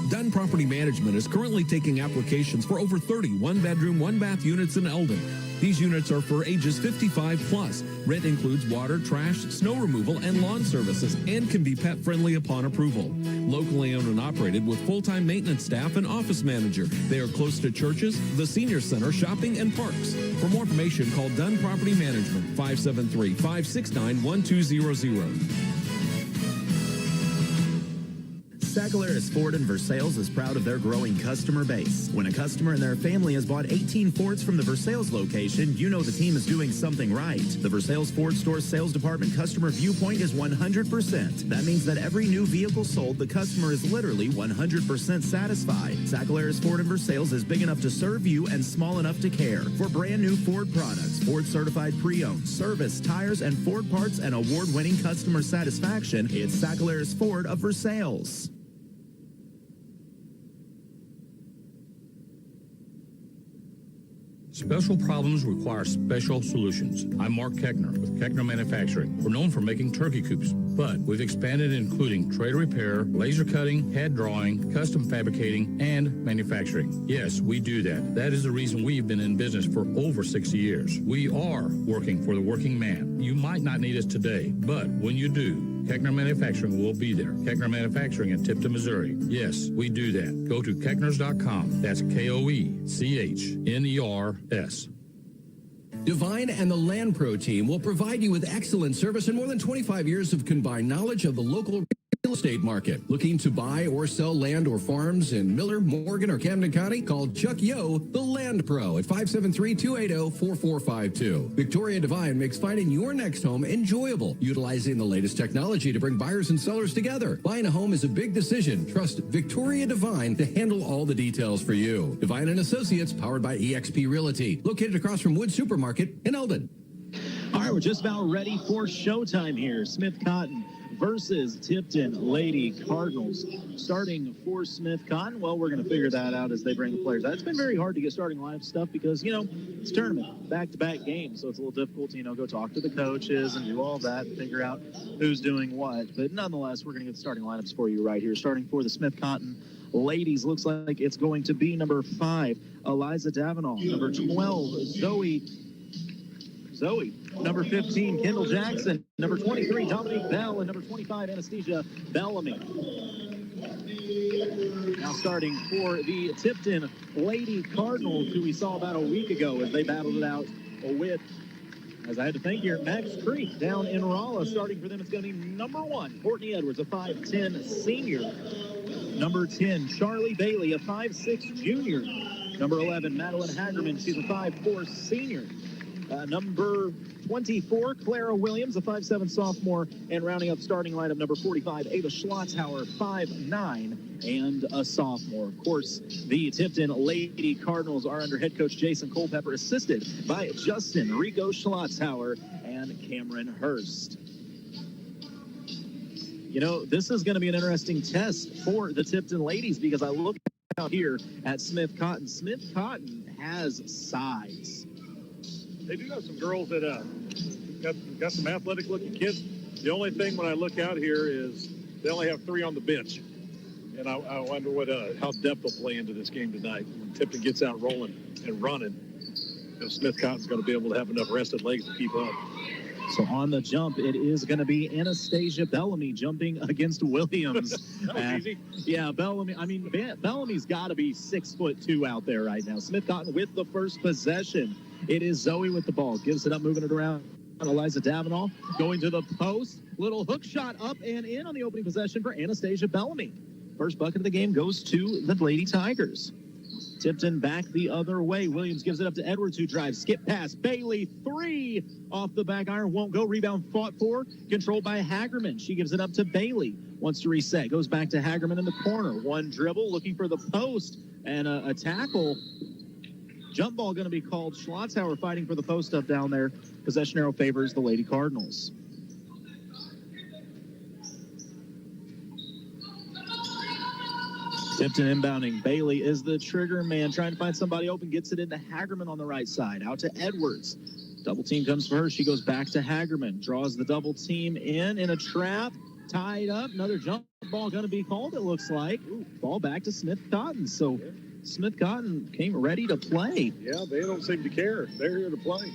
Dunn Property Management is currently taking applications for over 30 one-bedroom, one-bath units in Eldon. These units are for ages 55 plus. Rent includes water, trash, snow removal, and lawn services, and can be pet-friendly upon approval. Locally owned and operated with full-time maintenance staff and office manager. They are close to churches, the senior center, shopping, and parks. For more information, call Dunn Property Management, 573-569-1200. Sagalaris Ford in Versailles is proud of their growing customer base. When a customer and their family has bought 18 Fords from the Versailles location, you know the team is doing something right. The Versailles Ford Store sales department customer viewpoint is 100%. That means that every new vehicle sold, the customer is literally 100% satisfied. Sagalaris Ford in Versailles is big enough to serve you and small enough to care. For brand new Ford products, Ford certified pre-owned, service, tires, and Ford parts and award-winning customer satisfaction, it's Sagalaris Ford of Versailles. Special problems require special solutions. I'm Mark Keckner with Keckner Manufacturing. We're known for making turkey coops, but we've expanded including trade repair, laser cutting, head drawing, custom fabricating, and manufacturing. Yes, we do that. That is the reason we've been in business for over 60 years. We are working for the working man. You might not need us today, but when you do, Keckner Manufacturing will be there. Keckner Manufacturing in Tipton, Missouri. Yes, we do that. Go to Keckners.com. That's KOECHNERS. Divine and the Land Pro team will provide you with excellent service and more than 25 years of combined knowledge of the local real estate market. Looking to buy or sell land or farms in Miller, Morgan, or Camden County? Call Chuck Yo, the Land Pro, at 573-280-4452. Victoria Divine makes finding your next home enjoyable, utilizing the latest technology to bring buyers and sellers together. Buying a home is a big decision. Trust Victoria Divine to handle all the details for you. Divine and Associates, powered by eXp Realty, located across from Wood Supermarket in Eldon. All right, we're just about ready for showtime here. Smith Cotton versus Tipton Lady Cardinals. Starting for Smith Cotton, well, we're going to figure that out as they bring the players out. It's been very hard to get starting lineup stuff because, you know, it's tournament, back-to-back games, so it's a little difficult to, you know, go talk to the coaches and do all that and figure out who's doing what. But nonetheless, we're going to get the starting lineups for you right here. Starting for the Smith Cotton ladies, looks like it's going to be number 5, Eliza Davenant, number 12, Zoe, number 15, Kendall Jackson, number 23, Dominique Bell, and number 25, Anastasia Bellamy. Now starting for the Tipton Lady Cardinals, who we saw about a week ago as they battled it out with, as I had to think here, Max Creek down in Rolla. Starting for them, it's going to be number 1, Courtney Edwards, a 5'10 senior. Number 10, Charlie Bailey, a 5'6 junior. Number 11, Madeline Hagerman, she's a 5'4 senior. Number 24, Clara Williams, a 5'7 sophomore, and rounding up starting lineup, number 45, Ava Schlotzhauer, 5'9 and a sophomore. Of course, the Tipton Lady Cardinals are under head coach Jason Culpepper, assisted by Justin Rico Schlotzhauer and Cameron Hurst. You know, this is going to be an interesting test for the Tipton ladies because I look here at Smith Cotton. Smith Cotton has size. They do have some girls that got some athletic-looking kids. The only thing when I look out here is they only have 3 on the bench. And I wonder how depth will play into this game tonight. When Tipton gets out rolling and running, Smith Cotton's going to be able to have enough rested legs to keep up. So on the jump, it is going to be Anastasia Bellamy jumping against Williams. That was easy. Yeah, Bellamy. I mean, Bellamy's got to be 6'2" out there right now. Smith Cotton with the first possession. It is Zoe with the ball. Gives it up, moving it around. Eliza Davenall going to the post. Little hook shot up and in on the opening possession for Anastasia Bellamy. First bucket of the game goes to the Lady Tigers. Tipton back the other way. Williams gives it up to Edwards, who drives. Skip pass. Bailey, 3 off the back iron. Won't go. Rebound fought for. Controlled by Hagerman. She gives it up to Bailey. Wants to reset. Goes back to Hagerman in the corner. One dribble. Looking for the post. And a tackle. Jump ball going to be called. Schlotzhauer fighting for the post up down there. Possession arrow favors the Lady Cardinals. Tipton inbounding. Bailey is the trigger man, trying to find somebody open. Gets it into Hagerman on the right side. Out to Edwards. Double team comes for her. She goes back to Hagerman. Draws the double team in a trap. Tied up. Another jump ball going to be called, it looks like. Ooh, ball back to Smith Cotton. So Smith Cotton came ready to play. Yeah, they don't seem to care. They're here to play.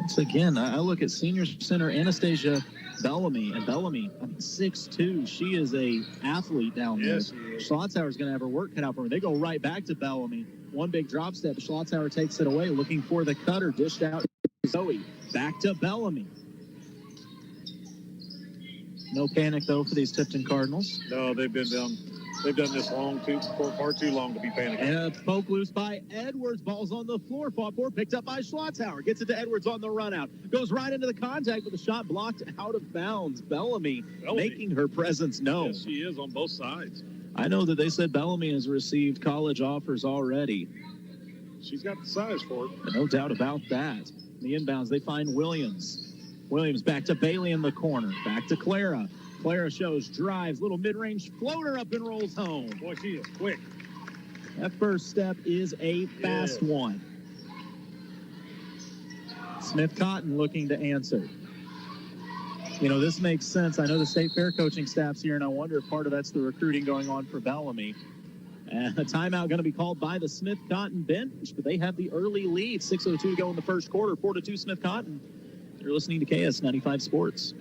Once again, I look at senior center Anastasia Bellamy, and Bellamy, 6'2". She is a athlete down there. Yes, she is. Schlotzhauer's going to have her work cut out for her. They go right back to Bellamy. One big drop step. Schlotzhauer takes it away, looking for the cutter. Dished out to Zoe. Back to Bellamy. No panic, though, for these Tipton Cardinals. No, they've done this for far too long to be panicking. And a poke loose by Edwards. Ball's on the floor. Fought for, picked up by Schlotzhauer. Gets it to Edwards on the run out. Goes right into the contact, but the shot blocked out of bounds. Bellamy making her presence known. Yes, she is on both sides. I know that they said Bellamy has received college offers already. She's got the size for it. No doubt about that. The inbounds, they find Williams. Williams back to Bailey in the corner. Back to Clara. Clara shows, drives, little mid-range floater up and rolls home. Boy, she is quick. That first step is a fast one. Smith Cotton looking to answer. You know, this makes sense. I know the State Fair coaching staff's here, and I wonder if part of that's the recruiting going on for Bellamy. And a timeout going to be called by the Smith Cotton bench, but they have the early lead. 6:02 to go in the first quarter. 4-2 Smith Cotton. You're listening to KS95 Sports.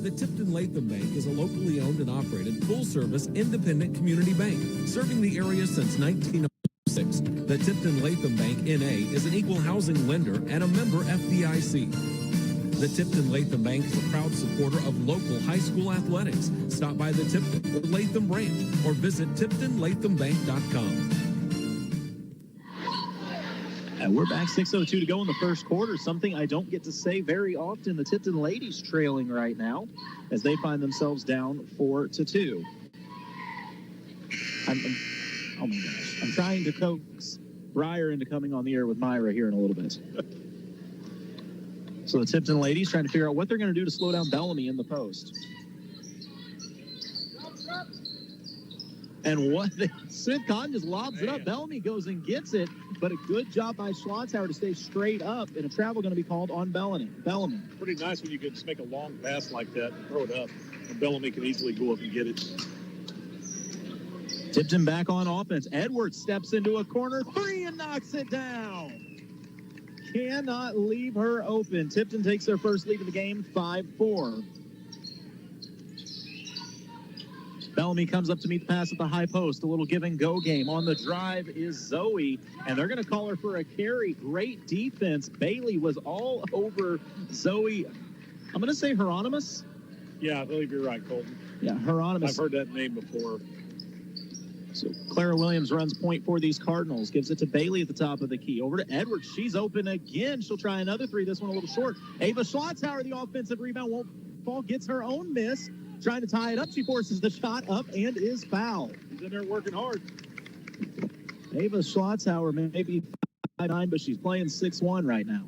The Tipton Latham Bank is a locally owned and operated full-service independent community bank serving the area since 1906. The Tipton Latham Bank N.A. is an equal housing lender and a member FDIC. The Tipton Latham Bank is a proud supporter of local high school athletics. Stop by the Tipton or Latham branch or visit TiptonLathamBank.com. And we're back 6:02 to go in the first quarter. Something I don't get to say very often. The Tipton ladies trailing right now as they find themselves down 4-2. Oh my gosh. I'm trying to coax Breyer into coming on the air with Myra here in a little bit. So the Tipton ladies trying to figure out what they're going to do to slow down Bellamy in the post. And Smith Cotton just lobs it up. Bellamy goes and gets it, but a good job by Schlotzhauer to stay straight up, and a travel going to be called on Bellamy. Pretty nice when you can just make a long pass like that and throw it up, and Bellamy can easily go up and get it. Tipton back on offense. Edwards steps into a corner, 3 and knocks it down. Cannot leave her open. Tipton takes their first lead of the game, 5-4. Bellamy comes up to meet the pass at the high post. A little give-and-go game. On the drive is Zoe, and they're going to call her for a carry. Great defense. Bailey was all over Zoe. I'm going to say Hieronymus. Yeah, I believe you're right, Colton. Yeah, Hieronymus. I've heard that name before. So Clara Williams runs point for these Cardinals. Gives it to Bailey at the top of the key. Over to Edwards. She's open again. She'll try another three. This one a little short. Ava Schlotzhauer, the offensive rebound, won't fall. Gets her own miss. Trying to tie it up. She forces the shot up and is fouled. She's in there working hard. Ava Schlotzhauer may be 5'9", but she's playing 6'1" right now.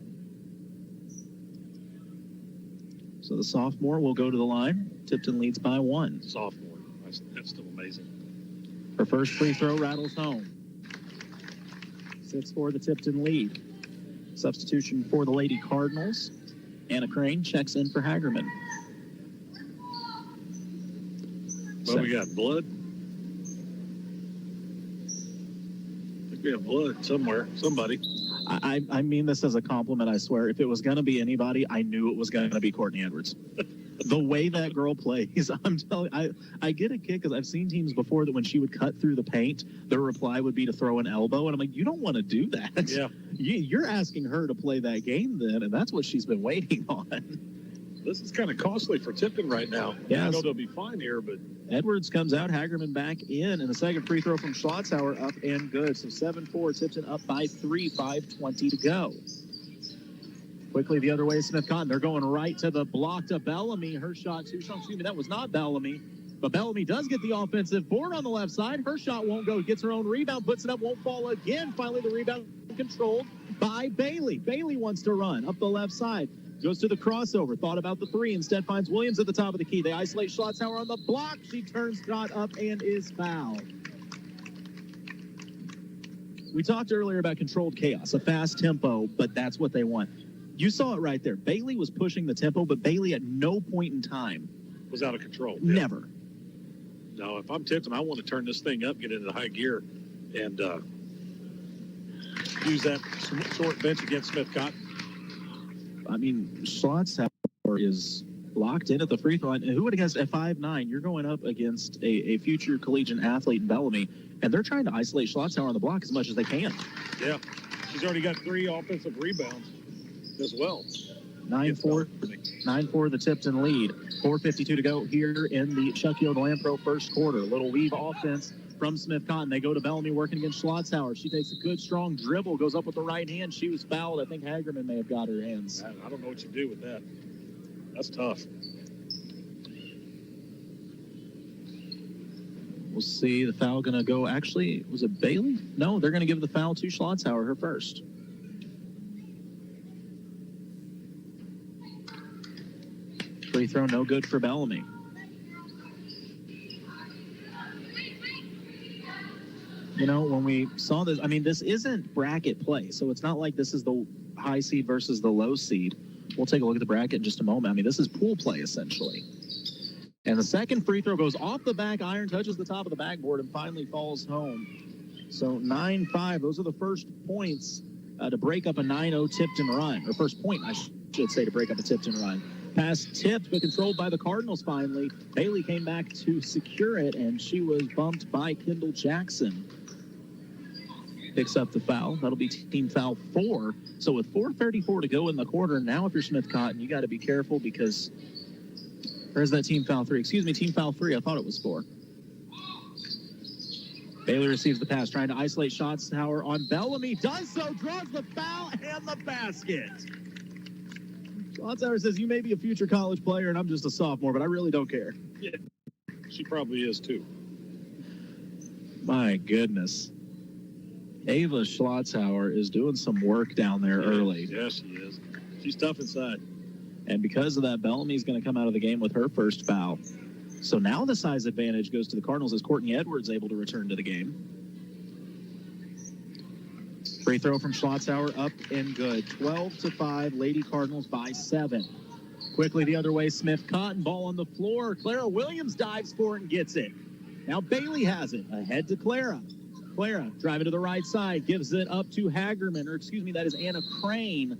So the sophomore will go to the line. Tipton leads by 1. Sophomore. That's still amazing. Her first free throw rattles home. 6-4 the Tipton lead. Substitution for the Lady Cardinals. Anna Crane checks in for Hagerman. Well, we got blood. I think we have blood somewhere. Somebody. I mean this as a compliment, I swear. If it was going to be anybody, I knew it was going to be Courtney Edwards. The way that girl plays, I'm telling you, I get a kick because I've seen teams before that when she would cut through the paint, their reply would be to throw an elbow. And I'm like, you don't want to do that. Yeah. You're asking her to play that game then, and that's what she's been waiting on. This is kind of costly for Tipton right now. Yes. I know they'll be fine here, but Edwards comes out, Hagerman back in, and the second free throw from Schlotzauer up and good. So 7-4, Tipton up by 3, 5:20 to go. Quickly the other way, Smith Cotton. They're going right to the block to Bellamy. Her shot, excuse me, that was not Bellamy. But Bellamy does get the offensive board on the left side. Her shot won't go. Gets her own rebound, puts it up, won't fall again. Finally, the rebound controlled by Bailey. Bailey wants to run up the left side. Goes to the crossover. Thought about the three. Instead finds Williams at the top of the key. They isolate Schlotzauer on the block. She turns shot up and is fouled. We talked earlier about controlled chaos, a fast tempo, but that's what they want. You saw it right there. Bailey was pushing the tempo, but Bailey at no point in time was out of control. Never. No, if I'm Tipton, I want to turn this thing up, get into high gear, and use that short bench against Smith Cotton. I mean, Schlotzauer is locked in at the free throw line. And who would have guessed at 5'9", you're going up against a future collegiate athlete in Bellamy, and they're trying to isolate Schlotzauer on the block as much as they can. Yeah. She's already got 3 offensive rebounds as well. 9-4 the Tipton lead. 4:52 to go here in the Chucky O'Delan first quarter. Little weave offense from Smith Cotton. They go to Bellamy working against Schlotzauer. She takes a good, strong dribble, goes up with the right hand. She was fouled. I think Hagerman may have got her hands. I don't know what you do with that. That's tough. We'll see. The foul going to go. Actually, was it Bailey? No, they're going to give the foul to Schlotzauer, her first. Free throw, no good for Bellamy. You know, when we saw this, I mean, this isn't bracket play, so it's not like this is the high seed versus the low seed. We'll take a look at the bracket in just a moment. I mean, this is pool play, essentially. And the second free throw goes off the back iron, touches the top of the backboard, and finally falls home. So 9-5, those are the first points to break up a 9-0 Tipton run, or first point, I should say, to break up a Tipton run. Pass tipped, but controlled by the Cardinals finally. Bailey came back to secure it, and she was bumped by Kendall Jackson. Picks up the foul. That'll be team foul 4. So with 4:34 to go in the quarter, now if you're Smith Cotton, you got to be careful because where's that team foul 3? Excuse me, team foul 3. I thought it was 4. Bailey receives the pass, trying to isolate Schlotzauer on Bellamy. Does so, draws the foul and the basket. Schlotzauer says, you may be a future college player, and I'm just a sophomore, but I really don't care. Yeah, she probably is too. My goodness. Ava Schlotzauer is doing some work down there early. Yes, she is. She's tough inside. And because of that, Bellamy's going to come out of the game with her first foul. So now the size advantage goes to the Cardinals as Courtney Edwards able to return to the game. Free throw from Schlotzauer up and good. 12-5, Lady Cardinals by 7. Quickly the other way, Smith Cotton, ball on the floor. Clara Williams dives for it and gets it. Now Bailey has it, ahead to Clara. Clara driving to the right side, gives it up to Hagerman, or excuse me, that is Anna Crane.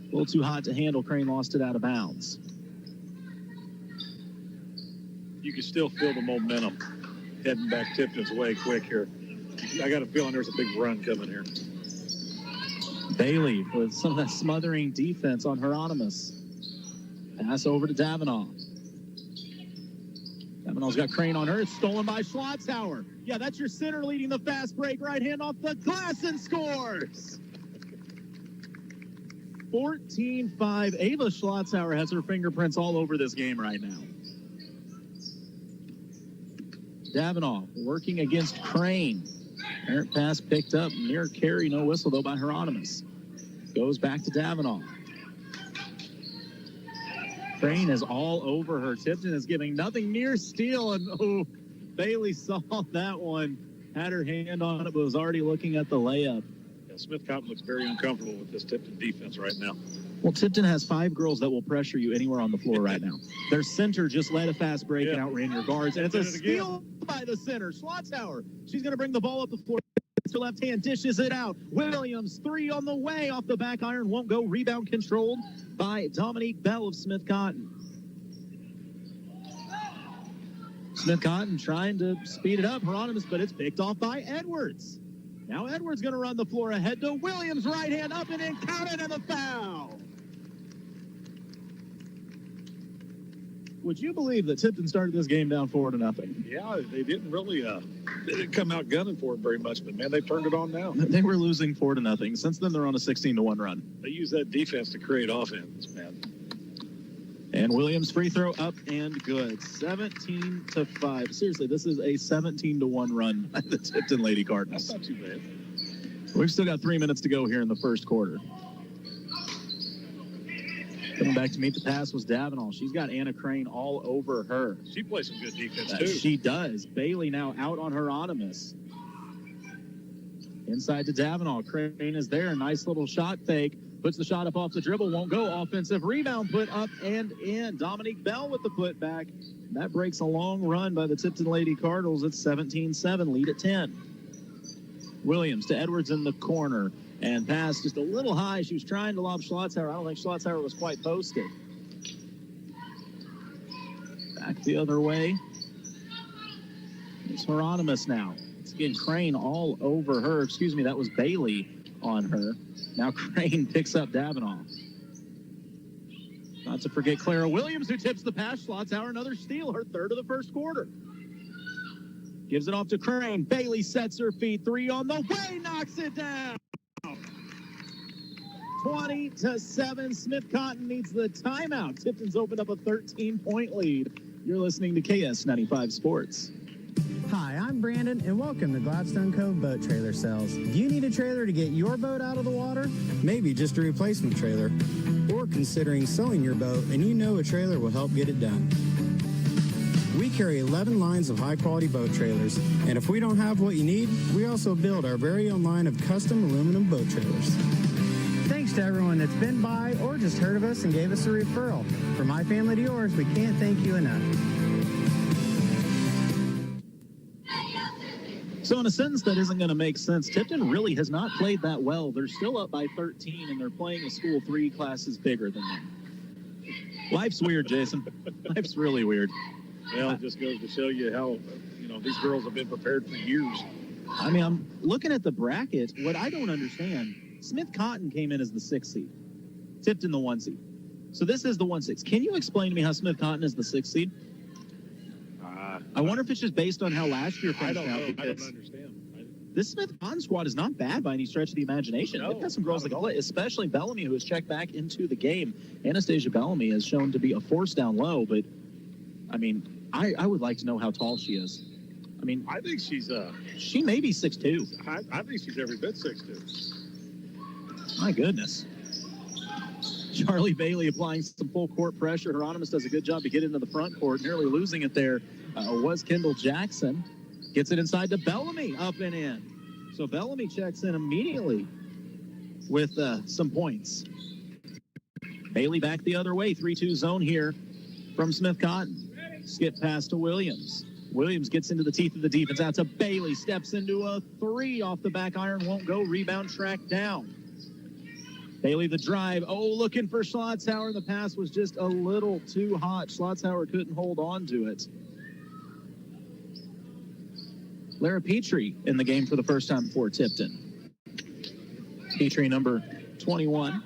A little too hot to handle. Crane lost it out of bounds. You can still feel the momentum heading back Tipton's way quick here. I got a feeling there's a big run coming here. Bailey with some of that smothering defense on Hieronymus. Pass over to Davenant. Davenant's got Crane on her. It's stolen by Schlotzauer. Yeah, that's your center leading the fast break. Right hand off the glass and scores. 14-5. Ava Schlotzauer has her fingerprints all over this game right now. Davenant working against Crane. Errant pass picked up near carry. No whistle, though, by Hieronymus. Goes back to Davenant. Crane is all over her. Tipton is giving nothing near steal. And Bailey saw that one, had her hand on it, but was already looking at the layup. Yeah, Smith Cotton looks very uncomfortable with this Tipton defense right now. Well, Tipton has 5 girls that will pressure you anywhere on the floor right now. Their center just led a fast break and outran your guards, and it's a steal by the center. Schlotzauer, she's going to bring the ball up the floor. Her left hand dishes it out. Williams, 3 on the way, off the back iron, won't go. Rebound controlled by Dominique Bell of Smith Cotton. Smith Cotton trying to speed it up, Hieronymus, but it's picked off by Edwards. Now Edwards going to run the floor ahead to Williams, right hand up and in, counted, and the foul. Would you believe that Tipton started this game down 4-0? Yeah, they didn't really they didn't come out gunning for it very much, but man, they turned it on now. They were losing 4-0. Since then, they're on a 16-1 run. They use that defense to create offense, man. And Williams free throw up and good. 17-5. Seriously, this is a 17-1 run by the Tipton Lady Cardinals. That's not too bad. We've still got 3 minutes to go here in the first quarter. Coming back to meet the pass was Davenall. She's got Anna Crane all over her. She plays some good defense, too. She does. Bailey now out on Hieronymus. Inside to Davenall. Crane is there. Nice little shot fake. Puts the shot up off the dribble. Won't go. Offensive rebound put up and in. Dominique Bell with the putback. That breaks a long run by the Tipton Lady Cardinals. It's 17-7. Lead at 10. Williams to Edwards in the corner. And pass just a little high. She was trying to lob Schlotzauer. I don't think Schlotzauer was quite posted. Back the other way. It's Hieronymus now. It's again Crane all over her. Excuse me, that was Bailey on her. Now Crane picks up Davenall. Not to forget Clara Williams, who tips the pass. Schlotzauer, another steal, her third of the first quarter. Gives it off to Crane. Bailey sets her feet. 3 on the way, knocks it down. 20-7. Smith Cotton needs the timeout. Tipton's opened up a 13-point lead. You're listening to KS95 Sports. Hi, I'm Brandon, and welcome to Gladstone Cove Boat Trailer Sales. Do you need a trailer to get your boat out of the water? Maybe just a replacement trailer. Or considering selling your boat and you know a trailer will help get it done. We carry 11 lines of high-quality boat trailers, and if we don't have what you need, we also build our very own line of custom aluminum boat trailers. Thanks to everyone that's been by or just heard of us and gave us a referral. From my family to yours, we can't thank you enough. So in a sentence that isn't going to make sense, Tipton really has not played that well. They're still up by 13, and they're playing a school 3 classes bigger than them. Life's weird, Jason. Life's really weird. Well, it just goes to show you how, these girls have been prepared for years. I mean, I'm looking at the bracket. What I don't understand, Smith Cotton came in as the 6th seed. Tipton the 1 seed. So this is the 1-6. Can you explain to me how Smith Cotton is the 6th seed? I wonder if it's just based on how last year finished out. I don't understand. This Smith Cotton squad is not bad by any stretch of the imagination. No, they've got some girls that can play, especially Bellamy, who has checked back into the game. Anastasia Bellamy has shown to be a force down low, but, I mean, I would like to know how tall she is. I mean, I think she's she may be 6'2". I think she's every bit 6'2". My goodness. Charlie Bailey applying some full court pressure. Hieronymus does a good job to get into the front court. Nearly losing it there was Kendall Jackson. Gets it inside to Bellamy, up and in. So Bellamy checks in immediately with some points. Bailey back the other way. 3-2 zone here from Smith Cotton. Skip pass to Williams. Williams gets into the teeth of the defense. Out to Bailey. Steps into a 3 off the back iron. Won't go. Rebound tracked down. Bailey the drive. Oh, looking for Schlotzauer. The pass was just a little too hot. Schlotzauer couldn't hold on to it. Lara Petrie in the game for the first time for Tipton. Petrie, number 21.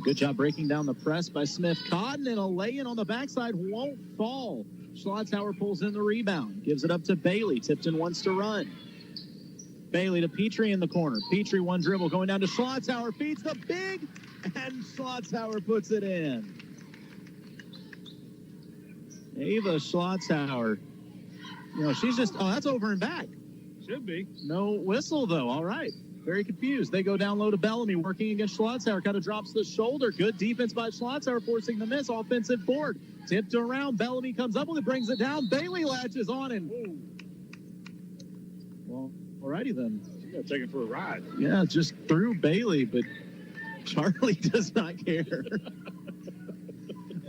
Good job breaking down the press by Smith Cotton, and a lay-in on the backside won't fall. Schlotzauer pulls in the rebound. Gives it up to Bailey. Tipton wants to run. Bailey to Petrie in the corner. Petrie one dribble going down to Schlotzauer. Feeds the big, and Schlotzauer puts it in. Ava Schlotzauer. She's just, that's over and back. Should be. No whistle, though. All right. Very confused. They go down low to Bellamy, working against Schlotzauer. Kind of drops the shoulder. Good defense by Schlotzauer, forcing the miss. Offensive board. Tipped around. Bellamy comes up with it, brings it down. Bailey latches on and. Well, alrighty then. You got to take it for a ride. Yeah, just threw Bailey, but Charlie does not care.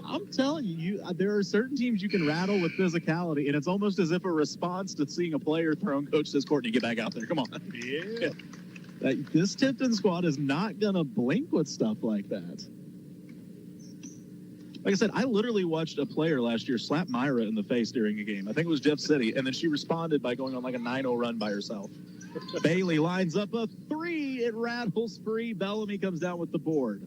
I'm telling you, there are certain teams you can rattle with physicality, and it's almost as if a response to seeing a player thrown. Coach says, Courtney, get back out there. Come on. Yeah. This Tipton squad is not going to blink with stuff like that. Like I said, I literally watched a player last year slap Myra in the face during a game. I think it was Jeff City, and then she responded by going on like a 9-0 run by herself. Bailey lines up a 3. It rattles free. Bellamy comes down with the board.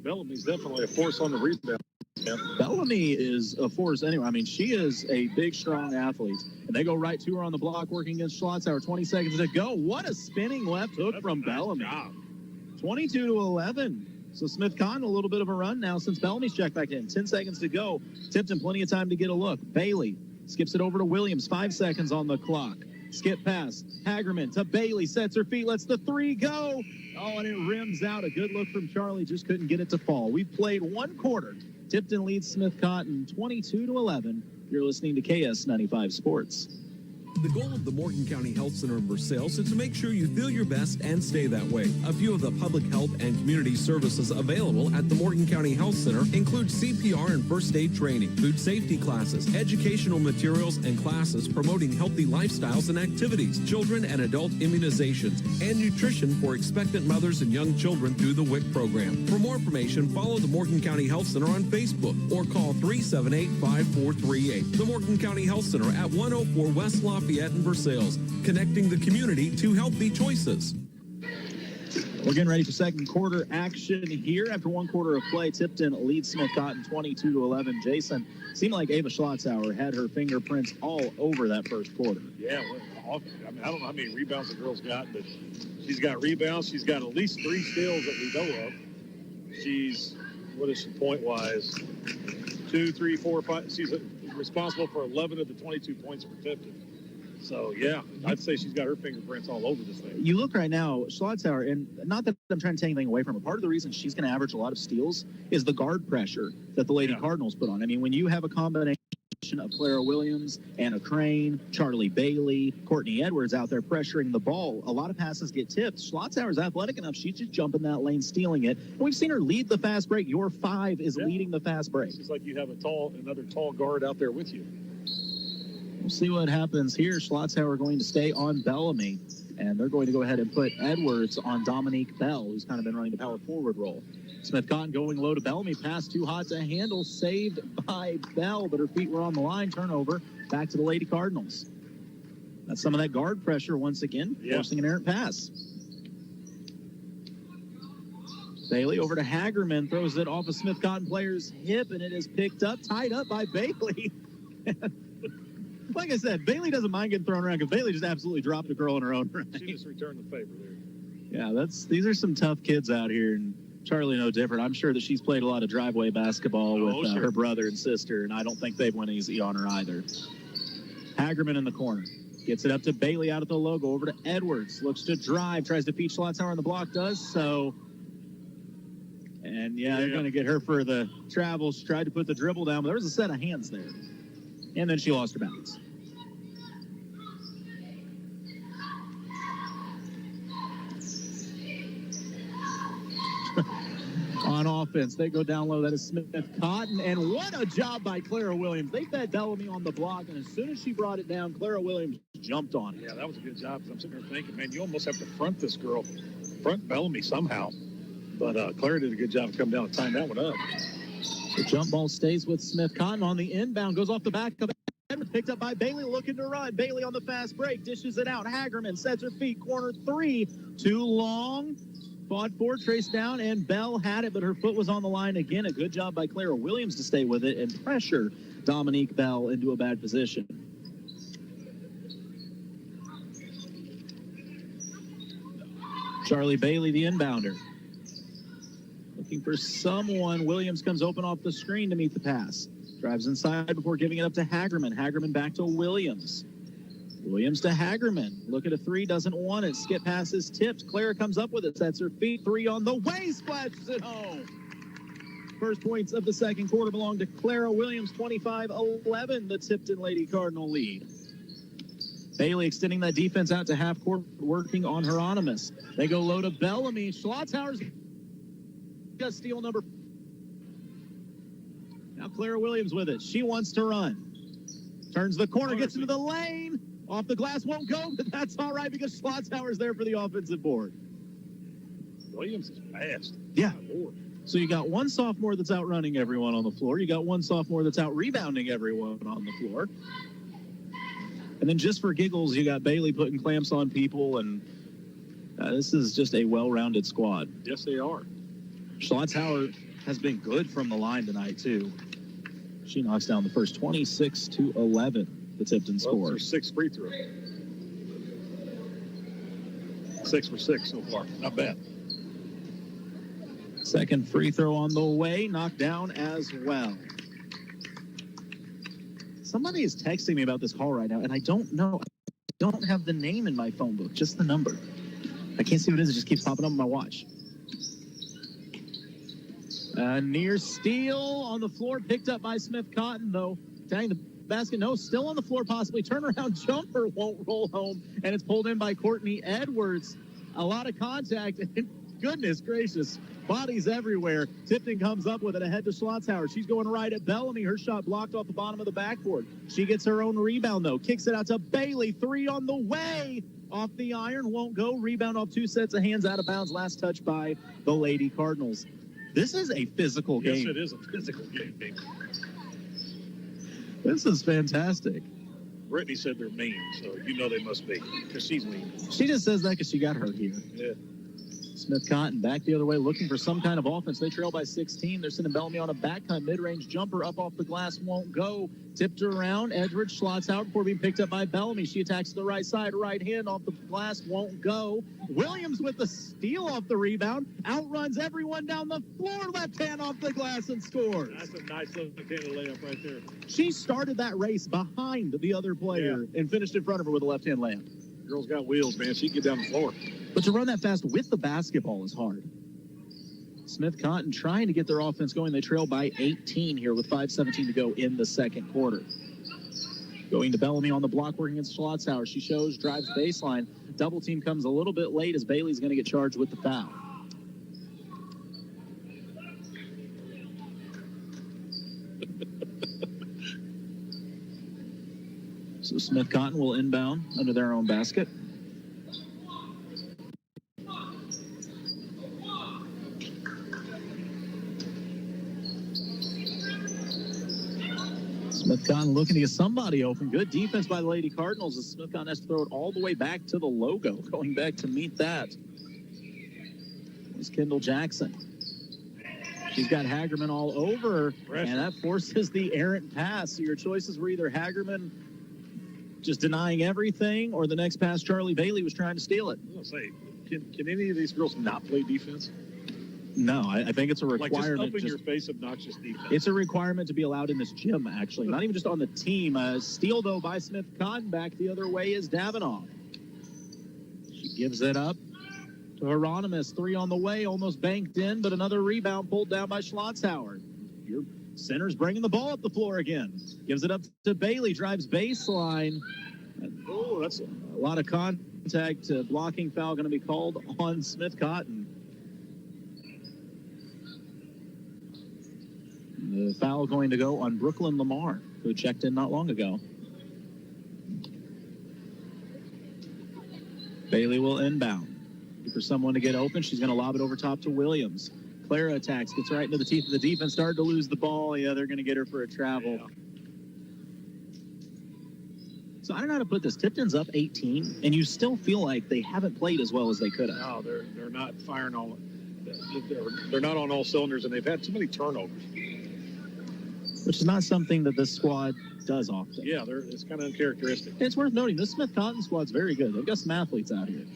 Bellamy's definitely a force on the rebound. Yeah. Bellamy is a force anyway. I mean, she is a big, strong athlete. And they go right to her on the block, working against Schlotzauer. 20 seconds to go. What a spinning left hook from Bellamy. 22-11. So Smith Cotton, a little bit of a run now since Bellamy's checked back in. 10 seconds to go. Tipton, plenty of time to get a look. Bailey skips it over to Williams. 5 seconds on the clock. Skip pass. Hagerman to Bailey. Sets her feet. Lets the 3 go. Oh, and it rims out. A good look from Charlie. Just couldn't get it to fall. We've played 1 quarter. Tipton leads Smith Cotton 22-11. You're listening to KS95 Sports. The goal of the Morgan County Health Center in Versailles is to make sure you feel your best and stay that way. A few of the public health and community services available at the Morgan County Health Center include CPR and first aid training, food safety classes, educational materials and classes promoting healthy lifestyles and activities, children and adult immunizations, and nutrition for expectant mothers and young children through the WIC program. For more information, follow the Morgan County Health Center on Facebook or call 378-5438. The Morgan County Health Center at 104 West Lafayette in Versailles, connecting the community to healthy choices. We're getting ready for second quarter action here. After 1 quarter of play, Tipton leads Smith Cotton 22-11. Jason, seemed like Ava Schlotzauer had her fingerprints all over that first quarter. Yeah, I mean, I don't know how many rebounds the girl's got, but she's got rebounds. She's got at least 3 steals that we know of. She's, what is she point-wise? 2, 3, 4, 5. She's responsible for 11 of the 22 points for Tipton. So, yeah, I'd say she's got her fingerprints all over this thing. You look right now, Schlotzauer, and not that I'm trying to take anything away from her, part of the reason she's going to average a lot of steals is the guard pressure that the Lady Cardinals put on. I mean, when you have a combination of Clara Williams, Anna Crane, Charlie Bailey, Courtney Edwards out there pressuring the ball, a lot of passes get tipped. Schlotzauer's athletic enough. She's just jumping that lane, stealing it. And we've seen her lead the fast break. Your 5 is leading the fast break. It's like you have another tall guard out there with you. We'll see what happens here. Schlotzauer going to stay on Bellamy, and they're going to go ahead and put Edwards on Dominique Bell, who's kind of been running the power forward role. Smith Cotton going low to Bellamy. Pass too hot to handle. Saved by Bell, but her feet were on the line. Turnover. Back to the Lady Cardinals. That's some of that guard pressure once again, forcing an errant pass. Bailey over to Hagerman. Throws it off a Smith Cotton player's hip, and it is picked up, tied up by Bailey. Like I said, Bailey doesn't mind getting thrown around because Bailey just absolutely dropped a girl in her own right. She just returned the favor there. Yeah, these are some tough kids out here, and Charlie no different. I'm sure that she's played a lot of driveway basketball with her brother and sister, and I don't think they've went easy on her either. Hagerman in the corner. Gets it up to Bailey out at the logo, over to Edwards. Looks to drive, tries to feed Schlotzauer on the block, does so. And, they're going to get her for the travels. Tried to put the dribble down, but there was a set of hands there. And then she lost her balance. On offense, they go down low. That is Smith Cotton. And what a job by Clara Williams. They fed Bellamy on the block, and as soon as she brought it down, Clara Williams jumped on it. Yeah, that was a good job. I'm sitting there thinking, man, you almost have to front this girl, front Bellamy somehow. But Clara did a good job of coming down and tying that one up. The jump ball stays with Smith Cotton on the inbound, goes off the back of it. Picked up by Bailey, looking to run. Bailey on the fast break, dishes it out. Hagerman sets her feet, corner 3. Too long. Fought for, traced down, and Bell had it, but her foot was on the line again. A good job by Clara Williams to stay with it and pressure Dominique Bell into a bad position. Charlie Bailey, the inbounder. Looking for someone. Williams comes open off the screen to meet the pass. Drives inside before giving it up to Hagerman. Hagerman back to Williams. Williams to Hagerman. Look at a 3, doesn't want it. Skip pass is tipped. Clara comes up with it, sets her feet. 3 on the way, splashes it home. first points of the second quarter belong to Clara Williams, 25-11, the Tipton Lady Cardinal lead. Bailey extending that defense out to half court, working on Hieronymus. They go low to Bellamy. Schlotzhauer's got steal number. Now Clara Williams with it. She wants to run. Turns the corner, gets into the lane. Off the glass, won't go, but that's all right because Schlotzhauer's there for the offensive board. Williams is fast. Yeah. So you got one sophomore that's outrunning everyone on the floor. You got one sophomore that's out rebounding everyone on the floor. And then just for giggles, you got Bailey putting clamps on people, and this is just a well-rounded squad. Yes, they are. Schlotzhauer has been good from the line tonight, too. She knocks down the first 26-11, the Tipton score. Her 6th free throw. 6 for 6 so far. Not bad. Second free throw on the way, knocked down as well. Somebody is texting me about this call right now, and I don't know. I don't have the name in my phone book, just the number. I can't see what it is. It just keeps popping up on my watch. Near steal on the floor, picked up by Smith Cotton, though. Tagging the basket, no, still on the floor, possibly. Turnaround jumper won't roll home, and it's pulled in by Courtney Edwards. A lot of contact, and goodness gracious, bodies everywhere. Tipton comes up with it ahead to Schlotzhauer. She's going right at Bellamy. Her shot blocked off the bottom of the backboard. She gets her own rebound, though. Kicks it out to Bailey. 3 on the way. Off the iron, won't go. Rebound off 2 sets of hands, out of bounds. Last touch by the Lady Cardinals. This is a physical game. Yes, it is a physical game. This is fantastic. Brittany said they're mean, so you know they must be, because she's mean. She just says that because she got hurt here. Yeah. Smith Cotton back the other way, looking for some kind of offense. They trail by 16. They're sending Bellamy on a back-time mid-range jumper up off the glass, won't go. Tipped around. Edwards Schlotzhauer before being picked up by Bellamy. She attacks to the right side, right hand off the glass, won't go. Williams with the steal off the rebound, outruns everyone down the floor, left hand off the glass and scores. That's a nice left-handed layup right there. She started that race behind the other player and finished in front of her with a left-hand layup. Girl's got wheels, man. She can get down the floor. But to run that fast with the basketball is hard. Smith Cotton trying to get their offense going. They trail by 18 here with 5:17 to go in the second quarter. Going to Bellamy on the block, working against Schlotzhauer. She shows, drives baseline. Double team comes a little bit late as Bailey's going to get charged with the foul. So Smith Cotton will inbound under their own basket. Smith Cotton looking to get somebody open. Good defense by the Lady Cardinals as Smith Cotton has to throw it all the way back to the logo. Going back to meet that is Kendall Jackson. She's got Hagerman all over her, and that forces the errant pass. So your choices were either Hagerman just denying everything, or the next pass, Charlie Bailey was trying to steal it. I was going to say, can any of these girls not play defense? No, I think it's a requirement. Like just up in your face, obnoxious defense. It's a requirement to be allowed in this gym, actually. Not even just on the team. Steal, though, by Smith Cotton. Back the other way is Davenant. She gives it up to Hieronymus. 3 on the way, almost banked in, but another rebound pulled down by Schlotzhauer. Your center's bringing the ball up the floor again. Gives it up to Bailey, drives baseline. Oh, that's a lot of contact. Blocking foul going to be called on Smith Cotton. The foul going to go on Brooklyn Lamar, who checked in not long ago. Bailey will inbound. For someone to get open, she's going to lob it over top to Williams. Clara attacks, gets right into the teeth of the defense, started to lose the ball. Yeah, they're going to get her for a travel. Yeah. So I don't know how to put this. Tipton's up 18, and you still feel like they haven't played as well as they could have. No, they're not firing all. They're not on all cylinders, and they've had too many turnovers. Which is not something that this squad does often. Yeah, it's kind of uncharacteristic. It's worth noting, this Smith Cotton squad's very good. They've got some athletes out here.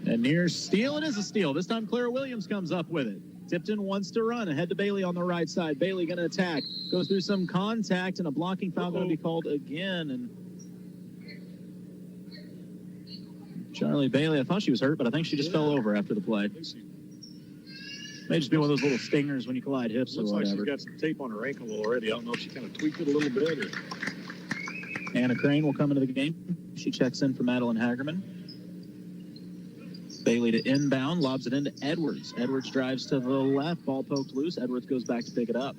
And near steal, it is a steal. This time Clara Williams comes up with it. Tipton wants to run. Ahead to Bailey on the right side. Bailey going to attack. Goes through some contact, and a blocking foul going to be called again. And Charlie Bailey, I thought she was hurt, but I think she just fell over after the play. May just be one of those little stingers when you collide hips or Looks like whatever. she's got some tape on her ankle already. I don't know if she kind of tweaked it a little bit or... Anna Crane will come into the game. She checks in for Madeline Hagerman. Bailey to inbound, lobs it into Edwards. Edwards drives to the left, ball poked loose. Edwards goes back to pick it up.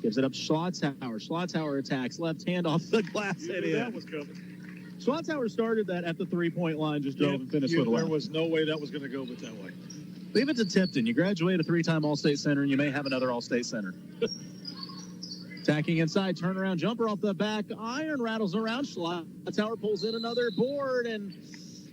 Gives it up to Schlotzhauer. Schlotzhauer attacks, left hand off the glass. That was coming. Schlotzhauer started that at the three-point line, just drove and finished with a There left. was no way that was going to go but that way. Leave it to Tipton. You graduate a three-time All-State center, and you may have another All-State center. Attacking inside, turnaround jumper off the back iron, rattles around. Schlotzhauer pulls in another board, and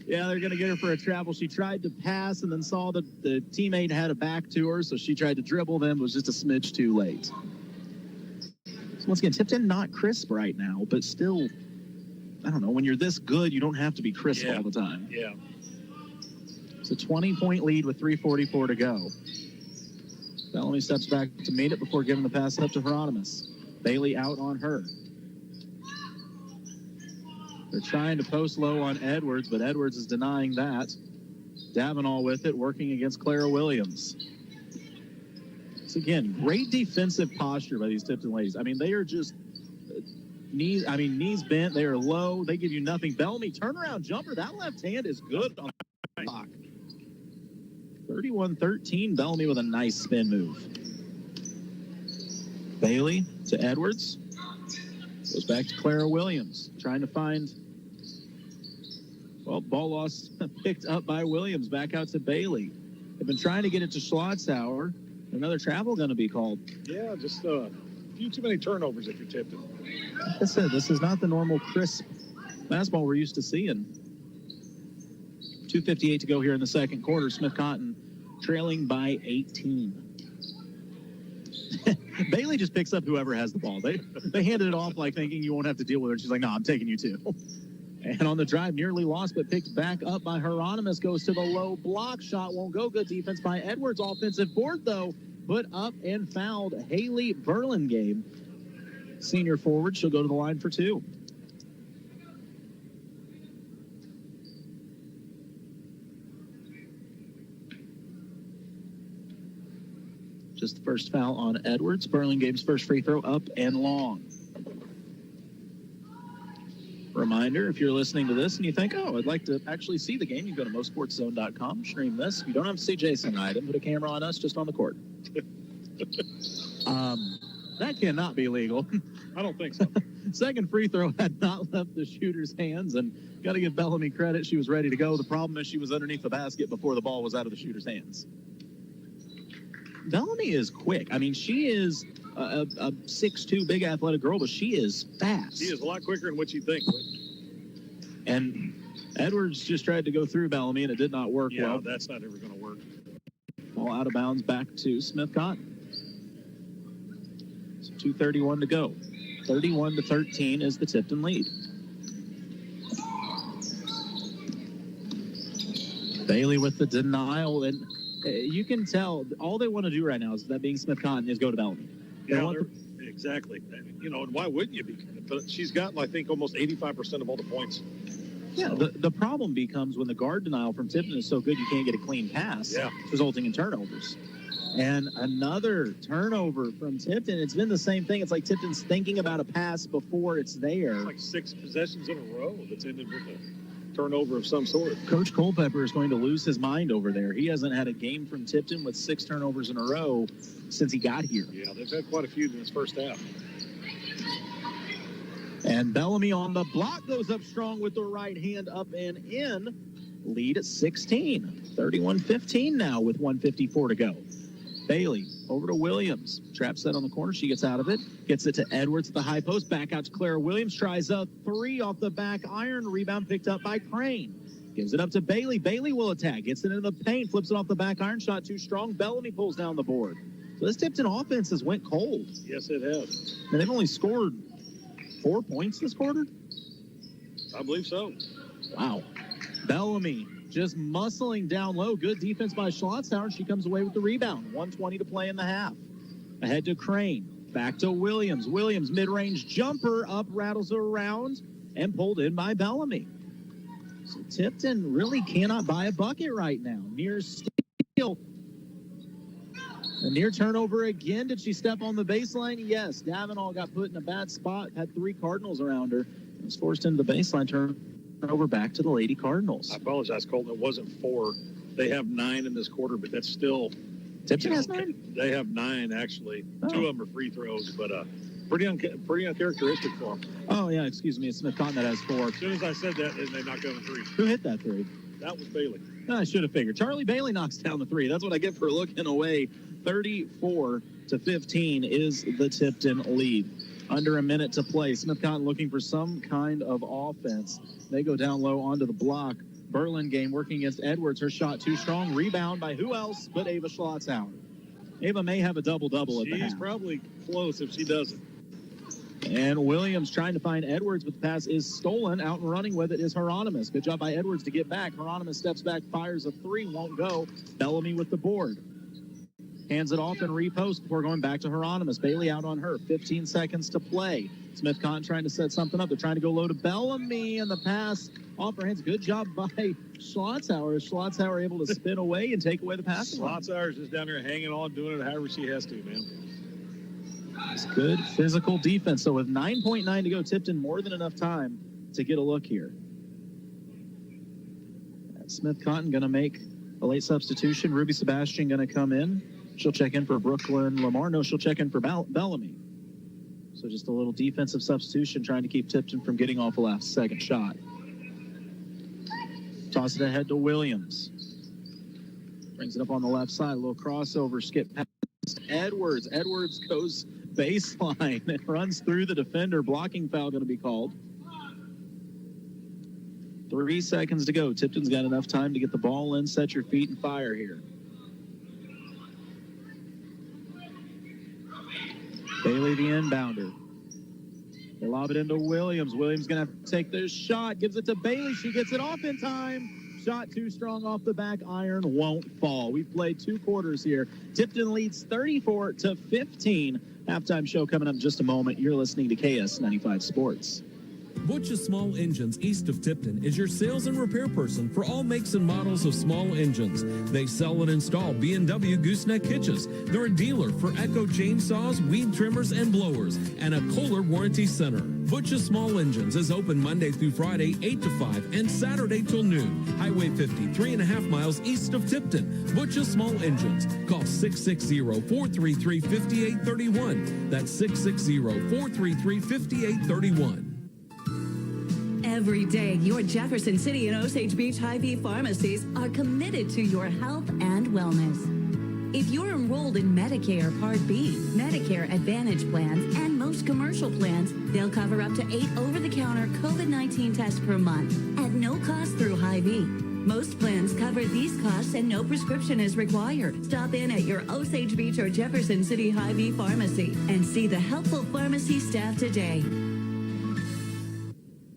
yeah, they're going to get her for a travel. She tried to pass and then saw that the teammate had a back to her, so she tried to dribble them. It was just a smidge too late. So once again, Tipton not crisp right now, but still, I don't know, when you're this good, you don't have to be crisp all the time. Yeah. It's a 20-point lead with 3:44 to go. Bellamy steps back to meet it before giving the pass up to Hieronymus. Bailey out on her. They're trying to post low on Edwards, but Edwards is denying that. Davenall with it, working against Clara Williams. So again, great defensive posture by these Tipton ladies. I mean, they are just knees bent. They are low. They give you nothing. Bellamy, turnaround jumper. That left hand is good on the clock. 31-13, Bellamy with a nice spin move. Bailey to Edwards. Goes back to Clara Williams, trying to find, well, ball lost, picked up by Williams, back out to Bailey. They've been trying to get it to Schlotzhauer. Another travel going to be called. Yeah, just a few too many turnovers if you're Tipton. Like I said, this is not the normal crisp basketball we're used to seeing. 2:58 to go here in the second quarter. Smith Cotton trailing by 18. Bailey just picks up whoever has the ball. They handed it off like thinking you won't have to deal with it. She's like, no, I'm taking you too. And on the drive, nearly lost, but picked back up by Hieronymus. Goes to the low block. Shot won't go. Good defense by Edwards. Offensive board, though. Put up and fouled Haley Burlingame. Senior forward. She'll go to the line for two. Just the first foul on Edwards. Burlingame's first free throw up and long. Reminder, if you're listening to this and you think, oh, I'd like to actually see the game, you can go to MoSportsZone.com, stream this. You don't have to see Jason and I. Put a camera on us just on the court. That cannot be legal. I don't think so. Second free throw had not left the shooter's hands, and got to give Bellamy credit. She was ready to go. The problem is she was underneath the basket before the ball was out of the shooter's hands. Bellamy is quick. I mean, she is a 6'2", big athletic girl, but she is fast. She is a lot quicker than what you think. And Edwards just tried to go through Bellamy, and it did not work well. Yeah, that's not ever going to work. Ball out of bounds back to Smith Cotton. So 2:31 to go. 31-13 is the Tipton lead. Bailey with the denial, and you can tell all they want to do right now is that being Smith Cotton is go to Bellamy. Yeah, exactly. You know, and why wouldn't you be? But she's got, I think, almost 85% of all the points. Yeah, the problem becomes when the guard denial from Tipton is so good you can't get a clean pass, resulting in turnovers. And another turnover from Tipton. It's been the same thing. It's like Tipton's thinking about a pass before it's there. It's like 6 possessions in a row that's ended with a turnover of some sort. Coach Culpepper is going to lose his mind over there. He hasn't had a game from Tipton with 6 turnovers in a row since he got here. Yeah, they've had quite a few in this first half. And Bellamy on the block goes up strong with the right hand up and in. Lead at 16. 31-15 now with 1:54 to go. Bailey over to Williams. Trap set on the corner. She gets out of it. Gets it to Edwards at the high post. Back out to Clara Williams. Tries a 3 off the back iron. Rebound picked up by Crane. Gives it up to Bailey. Bailey will attack. Gets it into the paint. Flips it off the back iron. Shot too strong. Bellamy pulls down the board. So this Tipton offense has went cold. Yes, it has. And they've only scored 4 points this quarter? I believe so. Wow. Bellamy just muscling down low. Good defense by Schlotzhauer. She comes away with the rebound. 1:20 to play in the half. Ahead to Crane. Back to Williams. Williams, mid-range jumper up, rattles around, and pulled in by Bellamy. So Tipton really cannot buy a bucket right now. Near steal. A near turnover again. Did she step on the baseline? Yes. Davenall got put in a bad spot, had 3 Cardinals around her. Was forced into the baseline, turnover back to the Lady Cardinals. I apologize, Colton. It wasn't 4. They have 9 in this quarter, but that's still... Tipton has 9? They have 9, actually. Oh. 2 of them are free throws, but pretty uncharacteristic for them. Oh, yeah, excuse me. It's Smith Cotton that has 4. As soon as I said that, they knocked down a 3. Who hit that 3? That was Bailey. I should have figured. Charlie Bailey knocks down the 3. That's what I get for looking away. 34-15 is the Tipton lead. Under a minute to play. Smith Cotton looking for some kind of offense. They go down low onto the block. Burlingame working against Edwards. Her shot too strong. Rebound by who else but Ava Schlotzauer. Ava may have a double-double at the half. She's probably close if she doesn't. And Williams trying to find Edwards, but the pass is stolen. Out and running with it is Hieronymus. Good job by Edwards to get back. Hieronymus steps back, fires a 3, won't go. Bellamy with the board. Hands it off and repost before going back to Hieronymus. Bailey out on her. 15 seconds to play. Smith Cotton trying to set something up. They're trying to go low to Bellamy, and the pass off her hands. Good job by Schlotzauer. Schlotzauer able to spin away and take away the pass. Schlotzauer's just down there hanging on, doing it however she has to, man. It's good physical defense. So with 9.9 to go, Tipton more than enough time to get a look here. Smith Cotton going to make a late substitution. Ruby Sebastian going to come in. She'll check in for Brooklyn Lamar. No, she'll check in for Bellamy. So just a little defensive substitution trying to keep Tipton from getting off a last second shot. Toss it ahead to Williams. Brings it up on the left side. A little crossover, skip past Edwards. Edwards goes baseline and runs through the defender. Blocking foul going to be called. 3 seconds to go. Tipton's got enough time to get the ball in, set your feet, and fire here. Bailey, the inbounder. They lob it into Williams. Williams going to have to take this shot. Gives it to Bailey. She gets it off in time. Shot too strong off the back iron. Won't fall. We've played 2 quarters here. Tipton leads 34-15. Halftime show coming up in just a moment. You're listening to KS95 Sports. Butch's Small Engines east of Tipton is your sales and repair person for all makes and models of small engines. They sell and install B&W gooseneck hitches. They're a dealer for Echo chainsaws, weed trimmers, and blowers, and a Kohler warranty center. Butch's Small Engines is open Monday through Friday, 8 to 5, and Saturday till noon. Highway 50, 3.5 miles east of Tipton. Butch's Small Engines. Call 660-433-5831. That's 660-433-5831. Every day, your Jefferson City and Osage Beach Hy-Vee pharmacies are committed to your health and wellness. If you're enrolled in Medicare Part B, Medicare Advantage plans, and most commercial plans, they'll cover up to 8 over-the-counter COVID-19 tests per month at no cost through Hy-Vee. Most plans cover these costs and no prescription is required. Stop in at your Osage Beach or Jefferson City Hy-Vee pharmacy and see the helpful pharmacy staff today.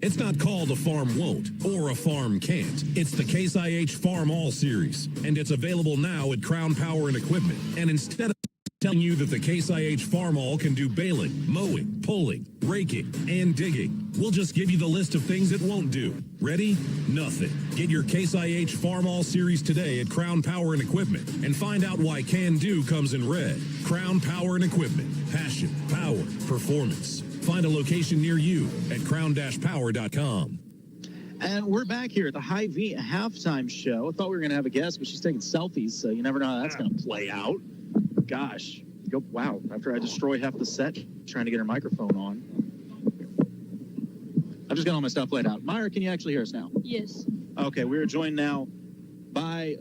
It's not called a farm won't or a farm can't. It's the Case IH Farm All Series, and it's available now at Crown Power and Equipment. And instead of telling you that the Case IH Farm All can do baling, mowing, pulling, raking, and digging, we'll just give you the list of things it won't do. Ready? Nothing. Get your Case IH Farm All Series today at Crown Power and Equipment and find out why Can Do comes in red. Crown Power and Equipment. Passion, power, performance. Find a location near you at crown-power.com. And we're back here at the Hy-Vee halftime show. I thought we were going to have a guest, but she's taking selfies, so you never know how that's going to play out. Gosh. Wow. After I destroy half the set trying to get her microphone on. I've just got all my stuff laid out. Myra, can you actually hear us now? Yes. Okay, we are joined now by,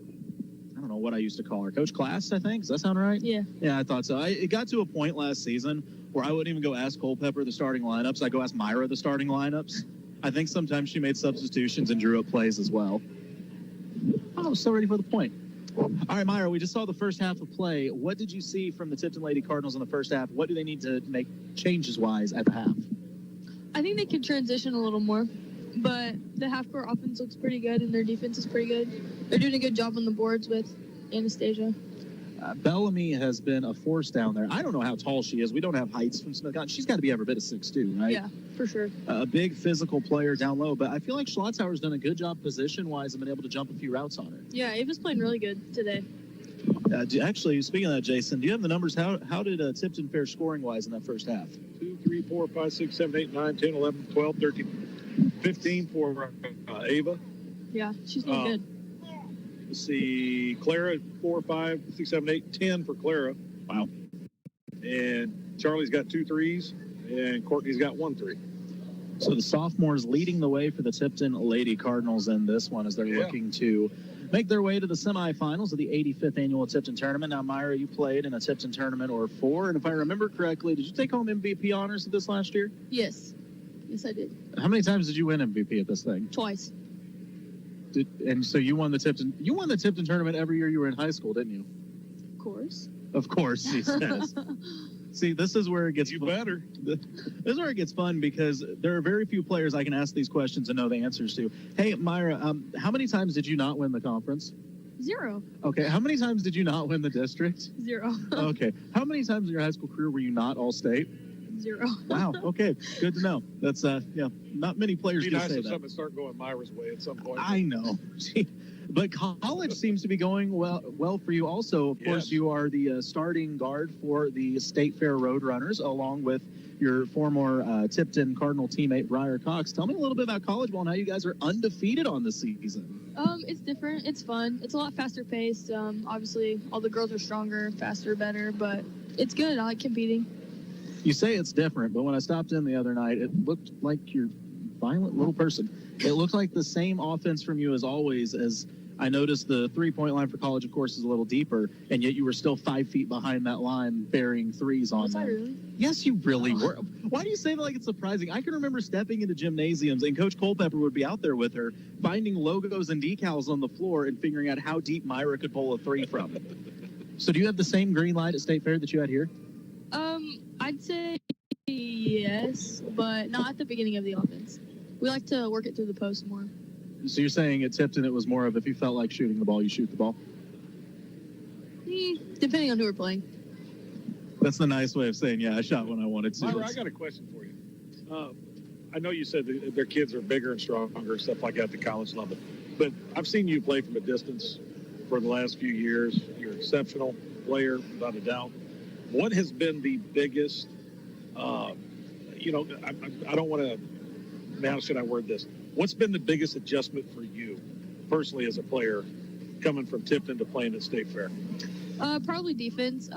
I don't know what I used to call her, Coach Class, I think. Does that sound right? Yeah. Yeah, I thought so. It got to a point last season where I wouldn't even go ask Culpepper the starting lineups. I'd go ask Myra the starting lineups. I think sometimes she made substitutions and drew up plays as well. Oh, so ready for the point. All right, Myra, we just saw the first half of play. What did you see from the Tipton Lady Cardinals in the first half? What do they need to make changes-wise at the half? I think they could transition a little more, but the half-court offense looks pretty good, and their defense is pretty good. They're doing a good job on the boards with Anastasia. Bellamy has been a force down there. I don't know how tall she is. We don't have heights from Smith. She's got to be every bit of 6'2", right? Yeah, for sure. A big physical player down low, but I feel like Schlotzauer's done a good job position-wise and been able to jump a few routes on her. Yeah, Ava's playing really good today. Actually, speaking of that, Jason, do you have the numbers? How did Tipton fare scoring-wise in that first half? 2, 3, 4, 5, 6, 7, 8, 9, 10, 11, 12, 13, 15 for Ava. Yeah, she's doing good. Let's see, Clara, 4, 5, 6, 7, 8, 10 for Clara. Wow. And Charlie's got 2 threes, and Courtney's got 1 3. So the sophomores leading the way for the Tipton Lady Cardinals in this one as they're looking to make their way to the semifinals of the 85th annual Tipton tournament. Now, Myra, you played in a Tipton tournament or 4, and if I remember correctly, did you take home MVP honors at this last year? Yes. Yes, I did. How many times did you win MVP at this thing? Twice. And so you won the Tipton tournament every year you were in high school, didn't you? Of course. Of course, he says. See, this is where it gets better. This is where it gets fun because there are very few players I can ask these questions and know the answers to. Hey, Myra, how many times did you not win the conference? 0. Okay. How many times did you not win the district? 0. Okay. How many times in your high school career were you not all-state? 0. Wow. Okay. Good to know. That's not many players It'd be can nice say if that. something start going Myra's way at some point. I know. But college seems to be going well for you also. Of course, you are the starting guard for the State Fair Roadrunners, along with your former Tipton Cardinal teammate, Briar Cox. Tell me a little bit about college ball and how you guys are undefeated on this season. It's different. It's fun. It's a lot faster paced. Obviously, all the girls are stronger, faster, better, but it's good. I like competing. You say it's different, but when I stopped in the other night, it looked like you're a violent little person. It looked like the same offense from you as always. As I noticed, the three-point line for college, of course, is a little deeper, and yet you were still 5 feet behind that line, burying threes on them. Really? Yes, you really were. Why do you say that like it's surprising? I can remember stepping into gymnasiums, and Coach Culpepper would be out there with her, finding logos and decals on the floor and figuring out how deep Myra could pull a 3 from. So do you have the same green light at State Fair that you had here? I'd say yes, but not at the beginning of the offense. We like to work it through the post more. So you're saying at Tipton it was more of if you felt like shooting the ball, you shoot the ball? Depending on who we're playing. That's the nice way of saying, yeah, I shot when I wanted to. Myra, I got a question for you. I know you said that their kids are bigger and stronger and stuff like that at the college level, but I've seen you play from a distance for the last few years. You're an exceptional player, without a doubt. What has been the biggest, I don't want to, how should I word this? What's been the biggest adjustment for you personally as a player coming from Tipton to playing at State Fair? Probably defense.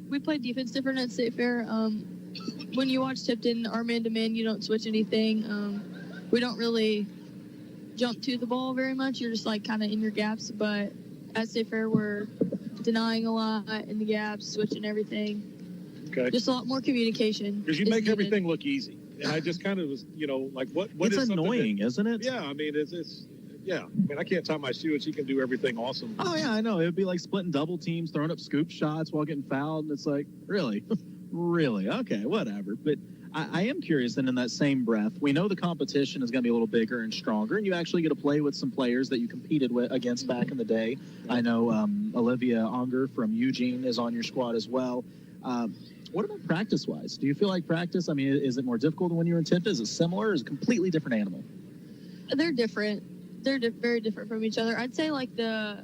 We play defense different at State Fair. When you watch Tipton, our man-to-man, you don't switch anything. We don't really jump to the ball very much. You're just like kind of in your gaps. But at State Fair, we're denying a lot in the gaps, switching everything. Okay. Just a lot more communication. Because you make everything look easy. And I just kind of was, like what it's is annoying, isn't it? Yeah, I mean, I can't tie my shoe and she can do everything awesome. Oh, yeah, I know. It would be like splitting double teams, throwing up scoop shots while getting fouled. And it's like, really? Really? Okay, whatever. But I am curious, and in that same breath, we know the competition is going to be a little bigger and stronger, and you actually get to play with some players that you competed against back in the day. I know Olivia Unger from Eugene is on your squad as well. What about practice-wise? Do you feel like practice, I mean, is it more difficult than when you were in Tipton? Is it similar, or is it a completely different animal? They're different. They're very different from each other. I'd say, like, the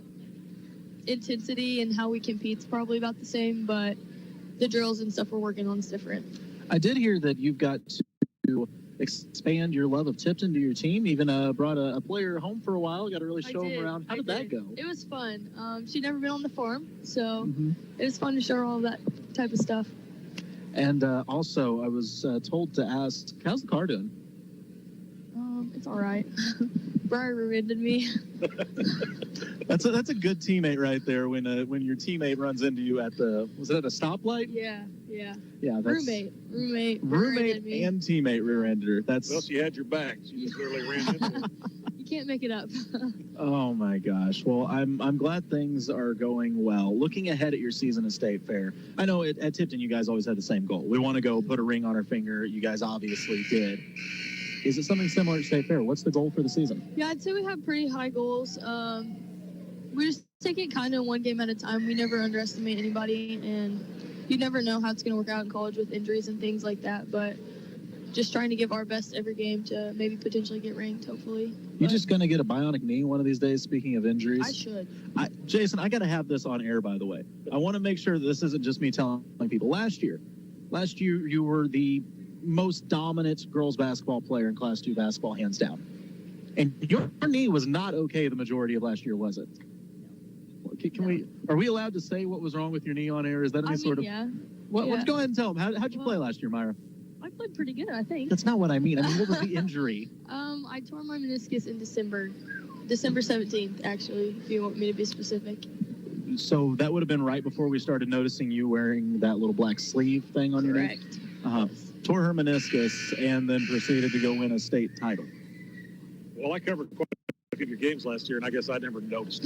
intensity and how we compete is probably about the same, but the drills and stuff we're working on is different. I did hear that you've got to expand your love of Tipton to your team. Even brought a player home for a while. Got to really show him around. How did that go? It was fun. She'd never been on the farm, so it was fun to show her all that type of stuff. And also, I was told to ask, how's the car doing? It's all right. Briar rear-ended me. That's a good teammate right there. When your teammate runs into you at was it at a stoplight? Yeah. Yeah. That's Roommate and teammate rear-ended her. Well, she had your back. She just literally ran into it. You can't make it up. Oh my gosh. Well, I'm glad things are going well. Looking ahead at your season at State Fair, I know at Tipton you guys always had the same goal. We want to go put a ring on our finger. You guys obviously did. Is it something similar at State Fair? What's the goal for the season? Yeah, I'd say we have pretty high goals. We just take it kind of one game at a time. We never underestimate anybody, and you never know how it's going to work out in college with injuries and things like that. But just trying to give our best every game to maybe potentially get ranked, hopefully. You just going to get a bionic knee one of these days, speaking of injuries? I should. Jason, I got to have this on air, by the way. I want to make sure that this isn't just me telling people. Last year, you were the most dominant girls basketball player in Class 2 basketball, hands down. And your knee was not okay the majority of last year, was it? Are we allowed to say what was wrong with your knee on air? Is that any sort of... Yeah. Well, go ahead and tell them. How'd you play last year, Myra? I played pretty good, I think. That's not what I mean. I mean, what was the injury? I tore my meniscus in December 17th, actually, if you want me to be specific. So that would have been right before we started noticing you wearing that little black sleeve thing on your knee? Correct. Tore her meniscus and then proceeded to go win a state title. Well, I covered quite a few of your games last year, and I guess I never noticed.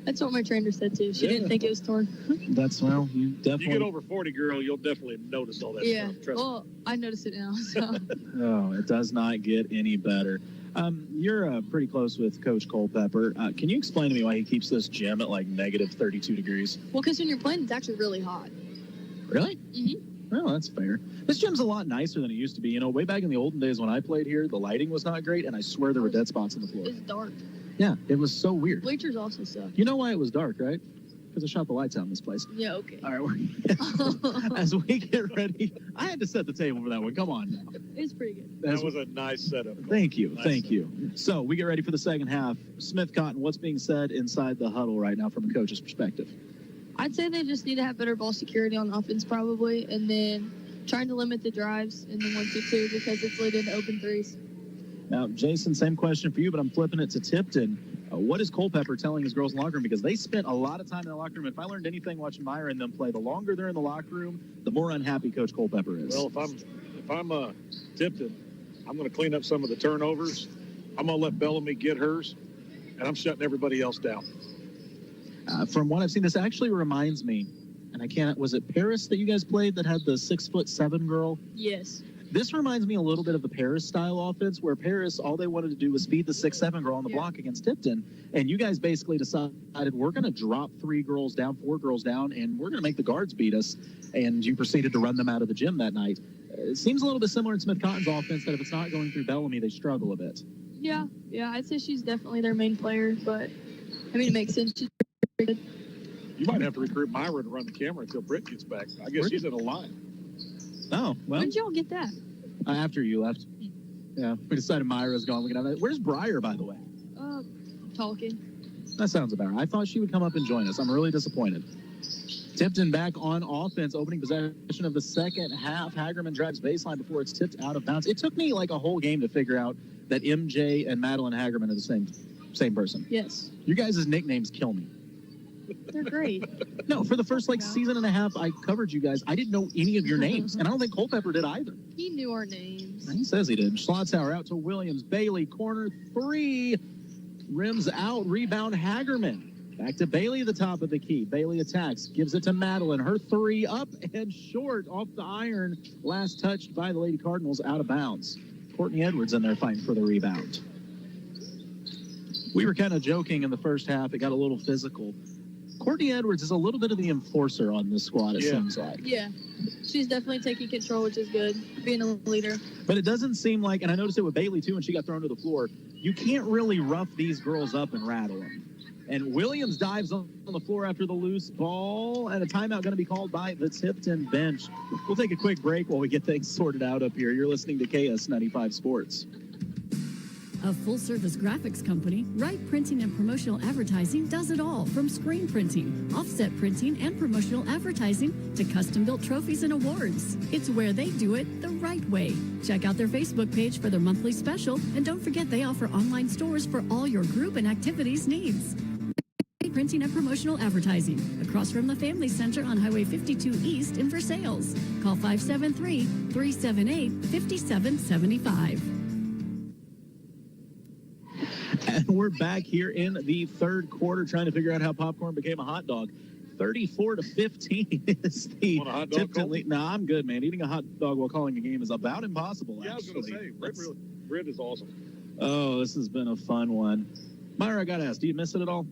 That's what my trainer said, too. She didn't think it was torn. That's, well, you definitely... You get over 40, girl, you'll definitely notice all that stuff. Trust well, I notice it now, so... Oh, it does not get any better. You're pretty close with Coach Culpepper. Can you explain to me why he keeps this gym at, like, negative 32 degrees? Well, because when you're playing, it's actually really hot. Really? Mm-hmm. Well, that's fair. This gym's a lot nicer than it used to be. You know, way back in the olden days when I played here, the lighting was not great, and I swear there were dead spots on the floor. It's dark. Yeah, it was so weird. Bleachers also suck. You know why it was dark, right? Because I shot the lights out in this place. Yeah, okay. All right, as we get ready, I had to set the table for that one. Come on now. It's pretty good. That was a nice setup. Thank you. Nice Thank setup. you. So we get ready for the second half. Smith Cotton, what's being said inside the huddle right now from a coach's perspective? I'd say they just need to have better ball security on offense probably, and then trying to limit the drives in the 1-2-2 because it's led into open threes. Now, Jason, same question for you, but I'm flipping it to Tipton. What is Culpepper telling his girls in the locker room? Because they spent a lot of time in the locker room. If I learned anything watching Myra and them play, the longer they're in the locker room, the more unhappy Coach Culpepper is. Well, if I'm Tipton, I'm going to clean up some of the turnovers. I'm going to let Bellamy get hers, and I'm shutting everybody else down. From what I've seen, this actually reminds me, and I can't, was it Paris that you guys played that had the 6'7" girl? Yes. This reminds me a little bit of the Paris style offense, where Paris, all they wanted to do was feed the 6'7" girl on the block against Tipton. And you guys basically decided, we're going to drop 4 girls down, and we're going to make the guards beat us. And you proceeded to run them out of the gym that night. It seems a little bit similar in Smith Cotton's offense, that if it's not going through Bellamy, they struggle a bit. Yeah, I'd say she's definitely their main player, but, I mean, it makes sense. She's pretty good. You might have to recruit Myra to run the camera until Britt gets back. I guess she's in a line. Oh, well. When did y'all get that? After you left. Yeah, we decided Myra's gone. We can have that. Where's Briar, by the way? Talking. That sounds about right. I thought she would come up and join us. I'm really disappointed. Tipton back on offense, opening possession of the second half. Hagerman drives baseline before it's tipped out of bounds. It took me like a whole game to figure out that MJ and Madeline Hagerman are the same person. Yes. You guys' nicknames kill me. They're great. No, for the first season and a half I covered you guys, I didn't know any of your names, and I don't think Culpepper did either. He knew our names. He says he did. Schlotzauer out to Williams. Bailey, corner 3. Rims out. Rebound, Hagerman. Back to Bailey at the top of the key. Bailey attacks. Gives it to Madeline. Her 3 up and short off the iron. Last touched by the Lady Cardinals, out of bounds. Courtney Edwards in there fighting for the rebound. We were kind of joking in the first half. It got a little physical. Courtney Edwards is a little bit of the enforcer on this squad, it seems like. Yeah. She's definitely taking control, which is good, being a leader. But it doesn't seem like, and I noticed it with Bailey too when she got thrown to the floor, you can't really rough these girls up and rattle them. And Williams dives on the floor after the loose ball, and a timeout going to be called by the Tipton bench. We'll take a quick break while we get things sorted out up here. You're listening to KS95 Sports. A full-service graphics company, Wright Printing and Promotional Advertising does it all, from screen printing, offset printing, and promotional advertising to custom-built trophies and awards. It's where they do it the right way. Check out their Facebook page for their monthly special, and don't forget they offer online stores for all your group and activities needs. Wright Printing and Promotional Advertising, across from the Family Center on Highway 52 East in Versailles. Call 573-378-5775. And we're back here in the third quarter trying to figure out how popcorn became a hot dog. 34-15 is the Tipton lead. No, I'm good, man. Eating a hot dog while calling a game is about impossible, Yeah, I was going to say, Britt is awesome. Oh, this has been a fun one. Myra, I got to ask, do you miss it at all?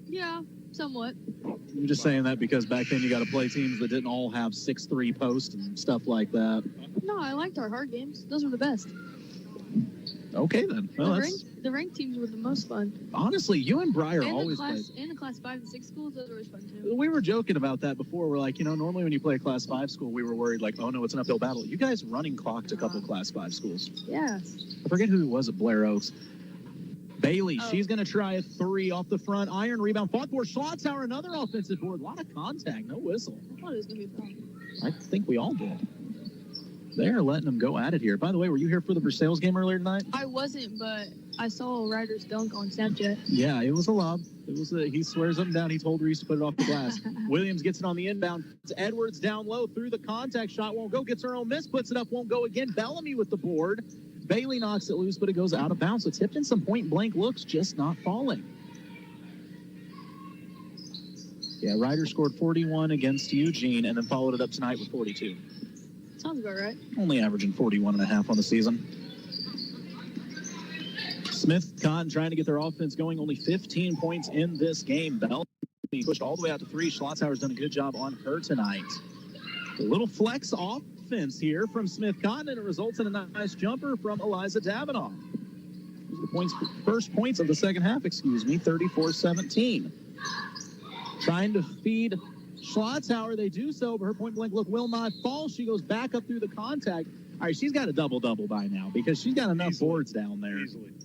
Yeah, Somewhat. You're just saying that because back then you got to play teams that didn't all have 6-3 posts and stuff like that. No, I liked our hard games. Those were the best. Okay, then. Well, The ranked teams were the most fun. honestly, you and Briar And always the played. class, and the class 5 and 6 schools, those were always fun too. We were joking about that before. We're like, normally when you play a Class 5 school, we were worried, like, oh, no, it's an uphill battle. You guys running clocked a couple Class 5 schools. Yeah. I forget who it was at Blair Oaks. Bailey, she's going to try a 3 off the front iron. Rebound fought for. Schlotzauer, another offensive board. A lot of contact, no whistle. I thought it was going to be fun. I think we all did. They're letting them go at it here. By the way, were you here for the Versailles game earlier tonight? I wasn't, but I saw Ryder's dunk on Snapchat. Yeah, it was a lob. He swears up and down. He told Reese to put it off the glass. Williams gets it on the inbound. It's Edwards down low through the contact shot. Won't go. Gets her own miss. Puts it up. Won't go again. Bellamy with the board. Bailey knocks it loose, but it goes out of bounds. So Tipton, some point-blank looks, just not falling. Yeah, Ryder scored 41 against Eugene and then followed it up tonight with 42. Sounds about right. Only averaging 41.5 on the season. Smith Cotton trying to get their offense going. Only 15 points in this game. Bellamy pushed all the way out to 3. Schlotzauer's done a good job on her tonight. A little flex offense here from Smith Cotton, and it results in a nice jumper from Eliza Davinoff. First points of the second half, 34-17. Trying to feed Schlotzauer, they do so, but her point-blank look will not fall. She goes back up through the contact. All right, she's got a double-double by now because she's got enough boards down there.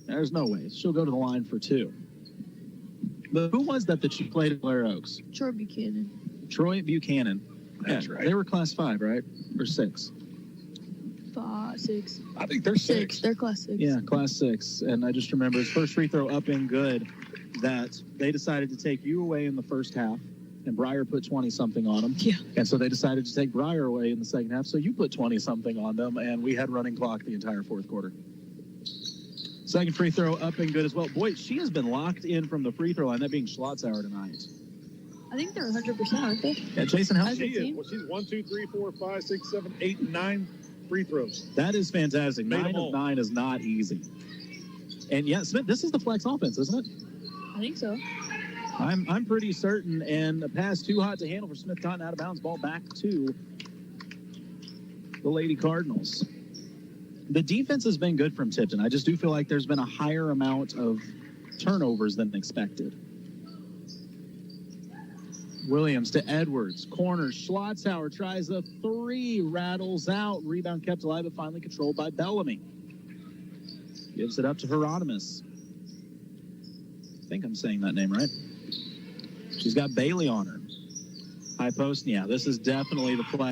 There's no way. She'll go to the line for 2. But who was that she played at Blair Oaks? Troy Buchanan. Troy Buchanan. That's right. They were class 5, right? Or 6? 5, 6. I think they're 6. They're class 6. Yeah, class 6. And I just remember his first free throw up and good that they decided to take you away in the first half. And Briar put 20-something on them. Yeah. And so they decided to take Briar away in the second half. So you put 20-something on them, and we had running clock the entire fourth quarter. Second free throw up and good as well. Boy, she has been locked in from the free throw line, that being Schlotzauer tonight. I think they're 100%, aren't they? Yeah, Jason, how she is? Well, she's 1, 2, 3, 4, 5, 6, 7, 8, and 9 free throws. That is fantastic. 9 of 9 is not easy. And, yeah, Smith, this is the flex offense, isn't it? I think so. I'm pretty certain, and a pass too hot to handle for Smith Cotton, out of bounds, ball back to the Lady Cardinals. The defense has been good from Tipton. I just do feel like there's been a higher amount of turnovers than expected. Williams to Edwards, corner, Schlotzauer tries a 3, rattles out, rebound kept alive, but finally controlled by Bellamy. Gives it up to Hieronymus. I think I'm saying that name right. She's got Bailey on her. High post, yeah, this is definitely the play.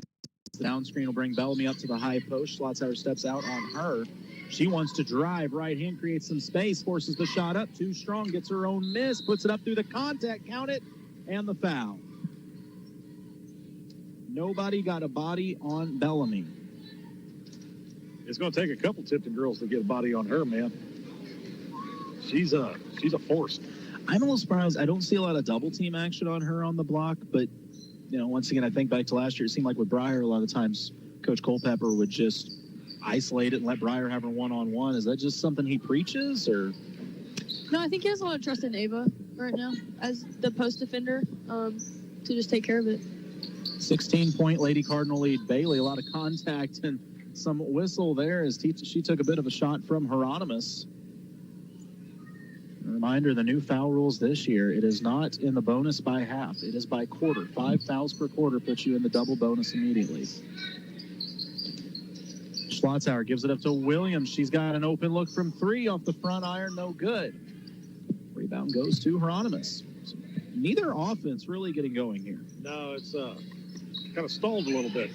The down screen will bring Bellamy up to the high post. Schlotzauer steps out on her. She wants to drive. Right hand creates some space, forces the shot up. Too strong, gets her own miss, puts it up through the contact, count it, and the foul. Nobody got a body on Bellamy. It's going to take a couple Tipton girls to get a body on her, man. She's a force. I'm a little surprised. I don't see a lot of double team action on her on the block, but once again, I think back to last year, it seemed like with Briar, a lot of times Coach Culpepper would just isolate it and let Briar have her one-on-one. Is that just something he preaches, or? No, I think he has a lot of trust in Ava right now as the post defender to just take care of it. 16-point Lady Cardinal lead. Bailey, a lot of contact and some whistle there as she took a bit of a shot from Hieronymus. A reminder, the new foul rules this year, it is not in the bonus by half. It is by quarter. 5 fouls per quarter puts you in the double bonus immediately. Schlotzauer gives it up to Williams. She's got an open look from 3 off the front iron. No good. Rebound goes to Hieronymus. So neither offense really getting going here. No, it's kind of stalled a little bit.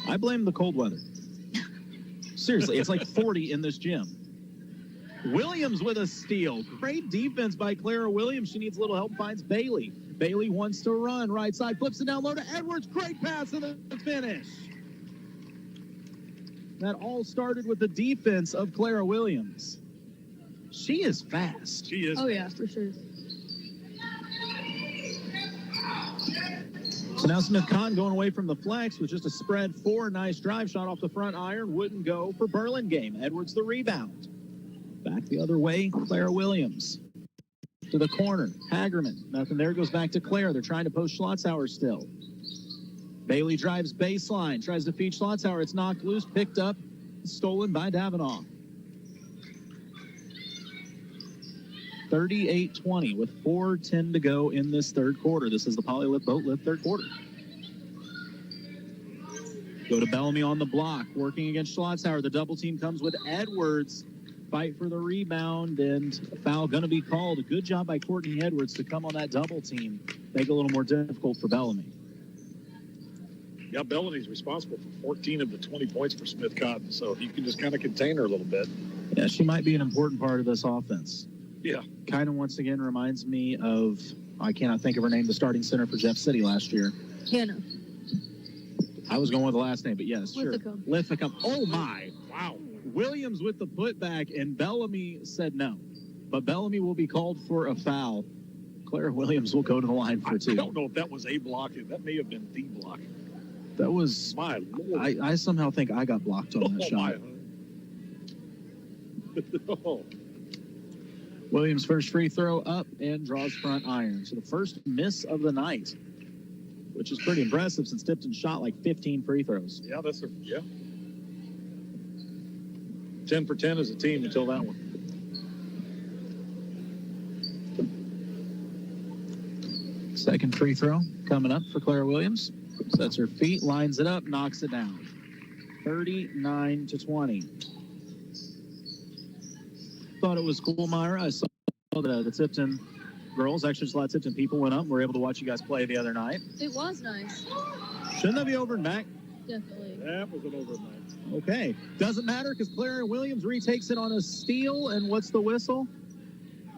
I blame the cold weather. Seriously, it's like 40 in this gym. Williams with a steal. Great defense by Clara Williams. She needs a little help, finds Bailey. Bailey wants to run. Right side, flips it down low to Edwards. Great pass and the finish. That all started with the defense of Clara Williams. She is fast. She is. Oh, yeah, for sure. So now Smith Cotton going away from the flex with just a spread 4. Nice drive shot off the front iron. Wouldn't go for Burlingame. Edwards the rebound. Back the other way, Clara Williams. to the corner. Hagerman. Nothing there. Goes back to Claire. They're trying to post Schlotzauer still. Bailey drives baseline. Tries to feed Schlotzauer. It's knocked loose. Picked up. Stolen by Davinoff. 38-20 with 4:10 to go in this third quarter. This is the Poly Boat Lift third quarter. Go to Bellamy on the block, working against Schlotzauer. The double team comes with Edwards. Fight for the rebound, and a foul going to be called. A good job by Courtney Edwards to come on that double team. Make it a little more difficult for Bellamy. Yeah, Bellamy's responsible for 14 of the 20 points for Smith Cotton, so if you can just kind of contain her a little bit. Yeah, she might be an important part of this offense. Yeah. Kind of once again reminds me of, I cannot think of her name, the starting center for Jeff City last year. Hannah. I was going with the last name, but yes, Lithicum. Sure. Lithicum. Oh, my. Wow. Williams with the putback, and Bellamy said no. But Bellamy will be called for a foul. Claire Williams will go to the line for two. I don't know if that was a block. That may have been the block. That was... My Lord. I somehow think I got blocked on that shot. Oh. Williams' first free throw up and draws front iron. So the first miss of the night, which is pretty impressive since Tipton shot like 15 free throws. Yeah, that's a... Yeah. 10 for 10 as a team until that one. Second free throw coming up for Claire Williams. Sets her feet, lines it up, knocks it down. 39-20. Thought it was cool, Myra. I saw the Tipton girls, actually just a lot of Tipton people went up and were able to watch you guys play the other night. It was nice. Shouldn't that be over and back? Definitely. That was an over and back. Okay. Doesn't matter because Claire Williams retakes it on a steal, and what's the whistle?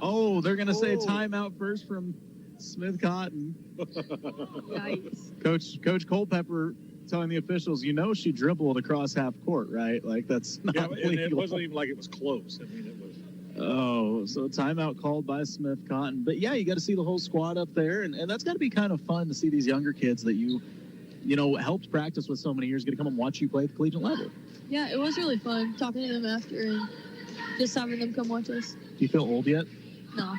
Oh, they're going to say a timeout first from Smith Cotton. Yikes. Coach Culpepper telling the officials, you know she dribbled across half court, right? Like, that's not legal. And it wasn't even like it was close. I mean, it was... Oh, so timeout called by Smith Cotton. But, yeah, you got to see the whole squad up there, and that's got to be kind of fun to see these younger kids that you know, helped practice with so many years get to come and watch you play at the collegiate level. Yeah, it was really fun talking to them after and just having them come watch us. Do you feel old yet? No.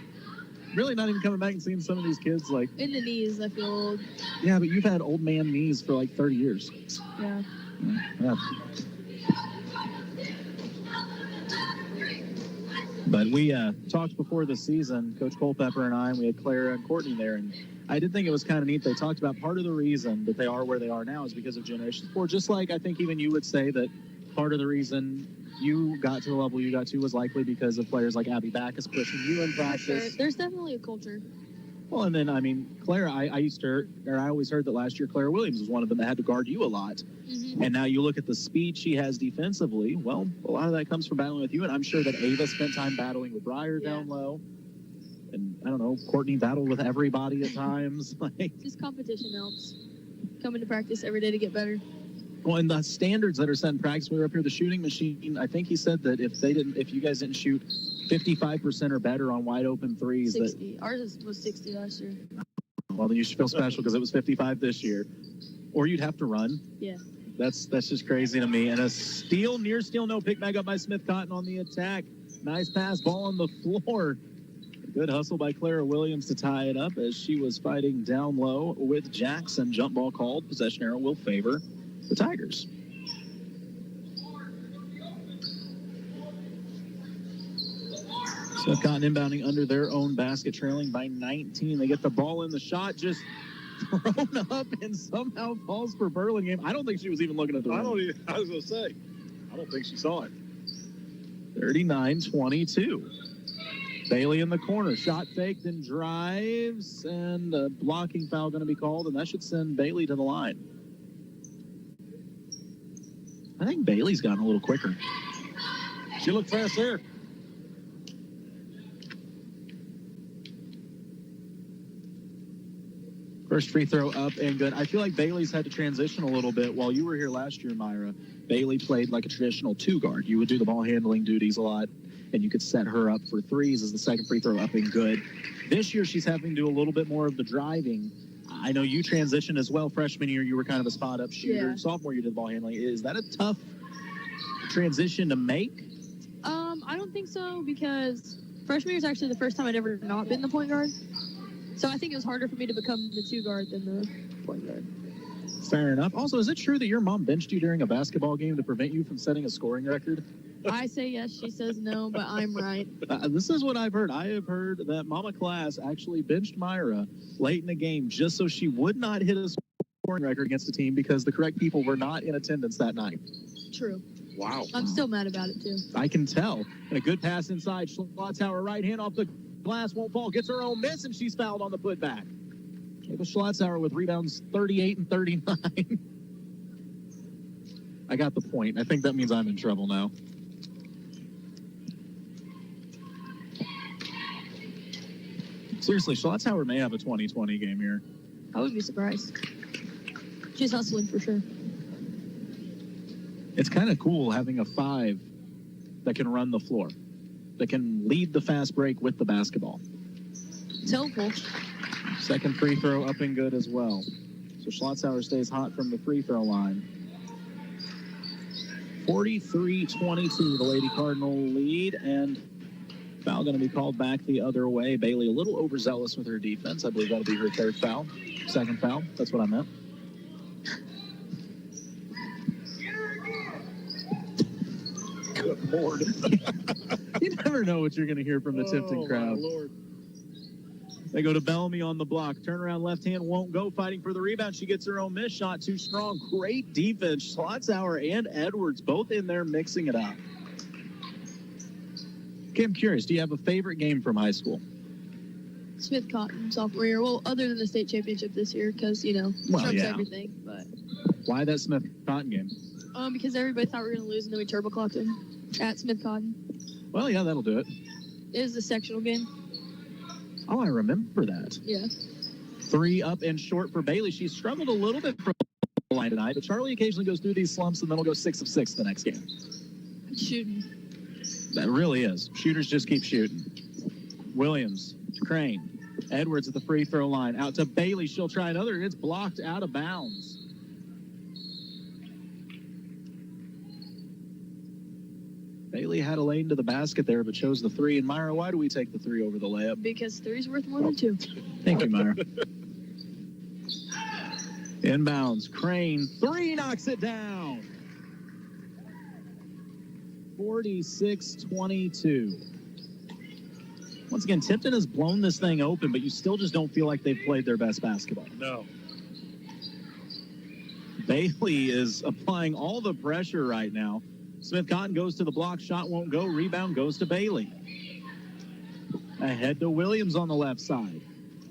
Really not even coming back and seeing some of these kids like... In the knees, I feel old. Yeah, but you've had old man knees for like 30 years. Yeah. Yeah. But we talked before the season, Coach Culpepper and I, and we had Clara and Courtney there, and I did think it was kind of neat. They talked about part of the reason that they are where they are now is because of Generation 4, just like I think even you would say that part of the reason you got to the level you got to was likely because of players like Abby Backus pushing you in practice. Sure. There's definitely a culture. Well, and then, I mean, Claire, I always heard that last year Claire Williams was one of them that had to guard you a lot. Mm-hmm. And now you look at the speed she has defensively. Well, a lot of that comes from battling with you, and I'm sure that Ava spent time battling with Breyer down low. And, I don't know, Courtney battled with everybody at times. Just competition helps. Coming to practice every day to get better. Well, and the standards that are set in practice, we were up here, the shooting machine, I think he said that if you guys didn't shoot 55% or better on wide open threes. 60. Ours was 60 last year. Well, then you should feel special because it was 55 this year. Or you'd have to run. Yeah. That's just crazy to me. And a steal, near steal, no pick back up by Smith Cotton on the attack. Nice pass, ball on the floor. Good hustle by Clara Williams to tie it up as she was fighting down low with Jackson. Jump ball called. Possession arrow will favor the Tigers. Smith Cotton inbounding under their own basket, trailing by 19. They get the ball in the shot, just thrown up and somehow falls for Burlingame. I don't think she was even looking at the rim. I was going to say, I don't think she saw it. 39-22. Bailey in the corner, shot faked and drives, and a blocking foul going to be called, and that should send Bailey to the line. I think Bailey's gotten a little quicker. She looked fast there. First free throw up and good. I feel like Bailey's had to transition a little bit. While you were here last year, Myra, Bailey played like a traditional two guard. You would do the ball handling duties a lot, and you could set her up for threes as the second free throw up and good. This year, she's having to do a little bit more of the driving. I know you transitioned as well. Freshman year, you were kind of a spot-up shooter. Yeah. Sophomore, you did the ball handling. Is that a tough transition to make? I don't think so because freshman year is actually the first time I'd ever not been the point guard. So I think it was harder for me to become the 2 guard than the point guard. Fair enough. Also, is it true that your mom benched you during a basketball game to prevent you from setting a scoring record? I say yes, she says no, but I'm right. This is what I've heard. I have heard that Mama Class actually benched Myra late in the game just so she would not hit a scoring record against the team because the correct people were not in attendance that night. True. Wow. I'm still mad about it, too. I can tell. And a good pass inside. Schlotzauer right hand off the glass, won't fall. Gets her own miss, and she's fouled on the putback. Ava Schlotzauer with rebounds 38 and 39. I got the point. I think that means I'm in trouble now. Seriously, Schlotzauer may have a 2020 game here. I wouldn't be surprised. She's hustling for sure. It's kind of cool having a 5 that can run the floor, that can lead the fast break with the basketball. It's helpful. Second free throw up and good as well. So Schlotzauer stays hot from the free throw line. 43-22, the Lady Cardinal lead, and foul going to be called back the other way. Bailey a little overzealous with her defense. I believe that'll be her 3rd foul. 2nd foul. That's what I meant. Good Lord. You never know what you're going to hear from the Tipton crowd. Lord. They go to Bellamy on the block. Turnaround left hand won't go. Fighting for the rebound. She gets her own miss. Shot too strong. Great defense. Schlotzauer and Edwards both in there mixing it up. Okay, I'm curious. Do you have a favorite game from high school? Smith Cotton, sophomore year. Well, other than the state championship this year, because, trumps everything. But Why that Smith Cotton game? because everybody thought we were going to lose, and then we turbo clocked them at Smith Cotton. Well, yeah, that'll do it. It was the sectional game. Oh, I remember that. Yeah. 3 up and short for Bailey. She struggled a little bit from the line tonight, but Charlie occasionally goes through these slumps, and then will go 6 of 6 the next game. Shooting. That really is. Shooters just keep shooting. Williams, Crane, Edwards at the free throw line. Out to Bailey. She'll try another. It's blocked out of bounds. Bailey had a lane to the basket there, but chose the 3. And Myra, why do we take the 3 over the layup? Because 3's worth more than 2. Thank you, Myra. Inbounds. Crane. 3 knocks it down. 46-22. Once again, Tipton has blown this thing open, but you still just don't feel like they've played their best basketball. No. Bailey is applying all the pressure right now. Smith Cotton goes to the block. Shot won't go. Rebound goes to Bailey. Ahead to Williams on the left side.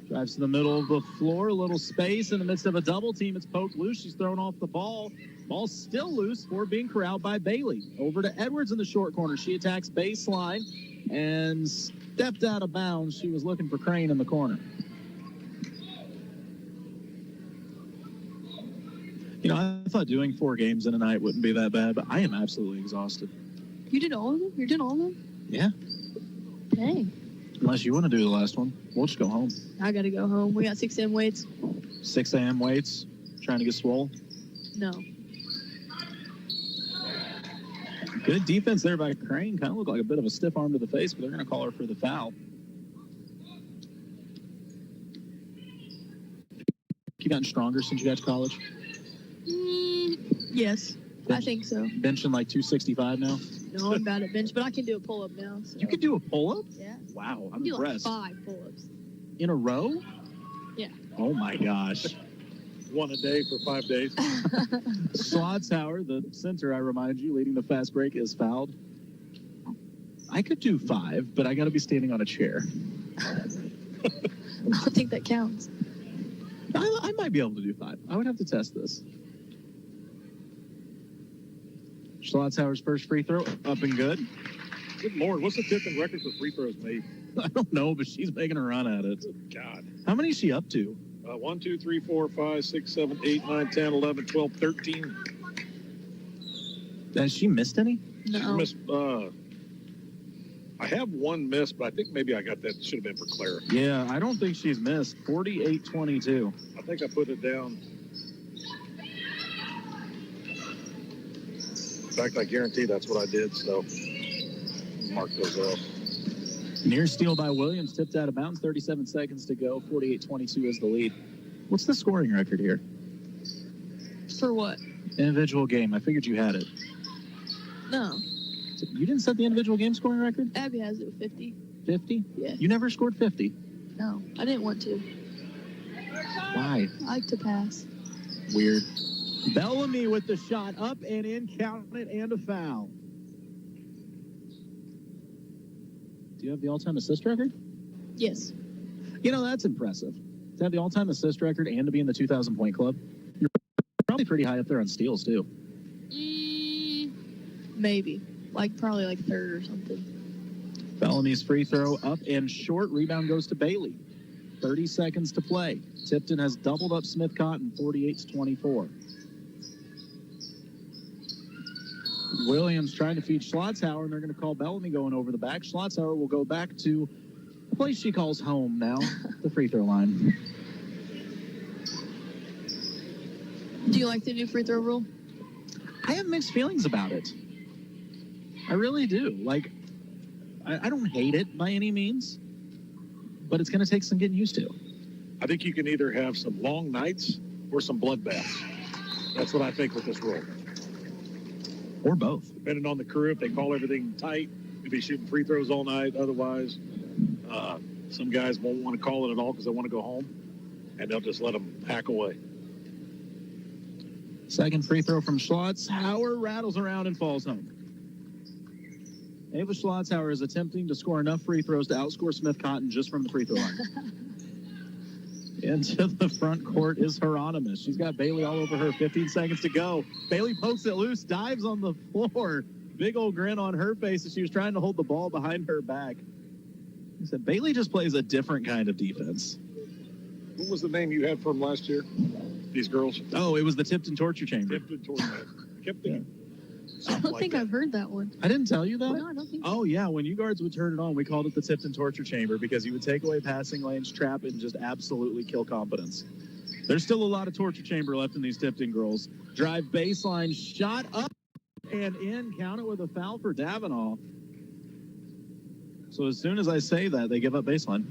Drives to the middle of the floor. A little space in the midst of a double team. It's poked loose. She's thrown off the ball. Ball's still loose for being corralled by Bailey. Over to Edwards in the short corner. She attacks baseline and stepped out of bounds. She was looking for Crane in the corner. I thought doing 4 games in a night wouldn't be that bad, but I am absolutely exhausted. You did all of them? You're doing all of them? Yeah. Dang. Unless you want to do the last one, we'll just go home. I got to go home. We got 6 a.m. weights. 6 a.m. weights, trying to get swole. No. Good defense there by Crane. Kind of looked like a bit of a stiff arm to the face, but they're going to call her for the foul. You gotten stronger since you got to college? Yes, I think so. Benching like 265 now? No, I'm bad at bench, but I can do a pull-up now. So. You can do a pull-up? Yeah. Wow, I I'm can impressed. do like 5 pull-ups. In a row? Yeah. Oh, my gosh. 1 a day for 5 days. Schlotzauer, the center, I remind you, leading the fast break, is fouled. I could do 5, but I got to be standing on a chair. I don't think that counts. I might be able to do 5. I would have to test this. Schlotzauer's first free throw, up and good. Good Lord, what's the Tipton record for free throws made? I don't know, but she's making a run at it. God. How many is she up to? 1, 2, 3, 4, 5, 6, 7, 8, 9, 10, 11, 12, 13. Has she missed any? No. Missed, I have 1 miss, but I think maybe I got that. Should have been for Clara. Yeah, I don't think she's missed. 48-22. I think I put it down. In fact, I guarantee that's what I did, so mark those off. Near steal by Williams, tipped out of bounds, 37 seconds to go, 48-22 is the lead. What's the scoring record here? For what? Individual game. I figured you had it. No. You didn't set the individual game scoring record? Abby has it with 50. 50? Yeah. You never scored 50? No, I didn't want to. Why? I like to pass. Weird. Bellamy with the shot up and in, count it, and a foul. Do you have the all-time assist record? Yes. You know, that's impressive. To have the all-time assist record and to be in the 2,000-point club. You're probably pretty high up there on steals, too. Maybe. Probably like third or something. Bellamy's free throw up and short. Rebound goes to Bailey. 30 seconds to play. Tipton has doubled up Smith Cotton, 48-24. Williams trying to feed Schlotzhauer, and they're going to call Bellamy going over the back. Schlotzhauer will go back to a place she calls home now, the free throw line. Do you like the new free throw rule? I have mixed feelings about it. I really do. I don't hate it by any means, but it's going to take some getting used to. I think you can either have some long nights or some bloodbaths. That's what I think with this rule. Or both. Depending on the crew, if they call everything tight, you'll be shooting free throws all night. Otherwise, some guys won't want to call it at all because they want to go home, and they'll just let them hack away. Second free throw from Schlotzhauer, rattles around and falls home. Ava Schlotzhauer is attempting to score enough free throws to outscore Smith Cotton just from the free throw line. Into the front court is Hieronymus. She's got Bailey all over her. 15 seconds to go. Bailey pokes it loose, dives on the floor. Big old grin on her face as she was trying to hold the ball behind her back. He said, Bailey just plays a different kind of defense. What was the name you had for them last year? These girls? Oh, it was the Tipton Torture Chamber. Tipton Torture Chamber. Kept thinking. I don't think I've heard that one. I didn't tell you that? No, I don't think so. Oh, yeah. When you guards would turn it on, we called it the Tipton Torture Chamber because you would take away passing lanes, trap, and just absolutely kill confidence. There's still a lot of torture chamber left in these Tipton girls. Drive baseline, shot up and in. Count it with a foul for Davenall. So as soon as I say that, they give up baseline.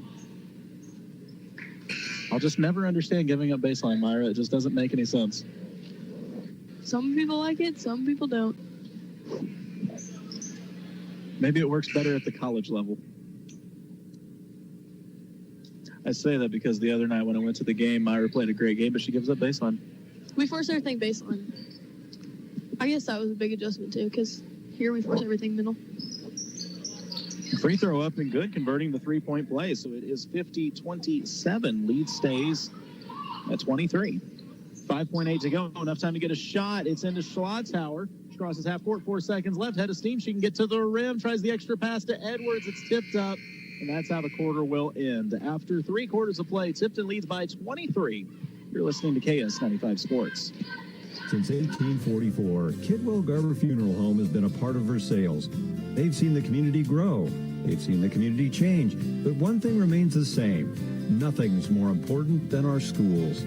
I'll just never understand giving up baseline, Myra. It just doesn't make any sense. Some people like it, some people don't. Maybe it works better at the college level. I say that because the other night when I went to the game, Myra played a great game, but she gives up baseline. We force everything baseline. I guess that was a big adjustment, too, because here we force everything middle. Free throw up and good, converting the three-point play. So it is 50-27. Lead stays at 23. 5.8 to go. Enough time to get a shot. It's into Schlotzhauer. She crosses half court. 4 seconds left. Head of steam. She can get to the rim. Tries the extra pass to Edwards. It's tipped up. And that's how the quarter will end. After 3 quarters of play, Tipton leads by 23. You're listening to KS95 Sports. Since 1844, Kidwell Garber Funeral Home has been a part of Versailles. They've seen the community grow. They've seen the community change. But one thing remains the same. Nothing's more important than our schools.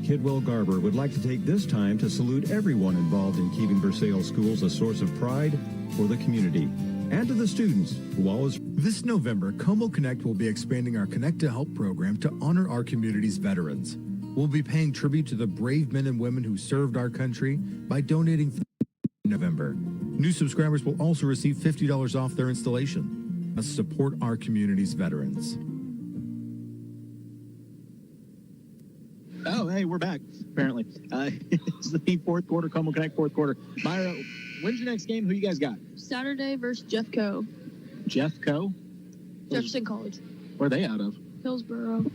Kidwell Garber would like to take this time to salute everyone involved in keeping Versailles schools a source of pride for the community and to the students who always... This November, Como Connect will be expanding our Connect to Help program to honor our community's veterans. We'll be paying tribute to the brave men and women who served our country by donating in November. New subscribers will also receive $50 off their installation. Let's support our community's veterans. Oh, hey, we're back, apparently. It's the fourth quarter, Como Connect fourth quarter. Myra, when's your next game? Who you guys got? Saturday versus Jeff Coe. Jeff Coe? Jefferson College. Where are they out of? Hillsboro.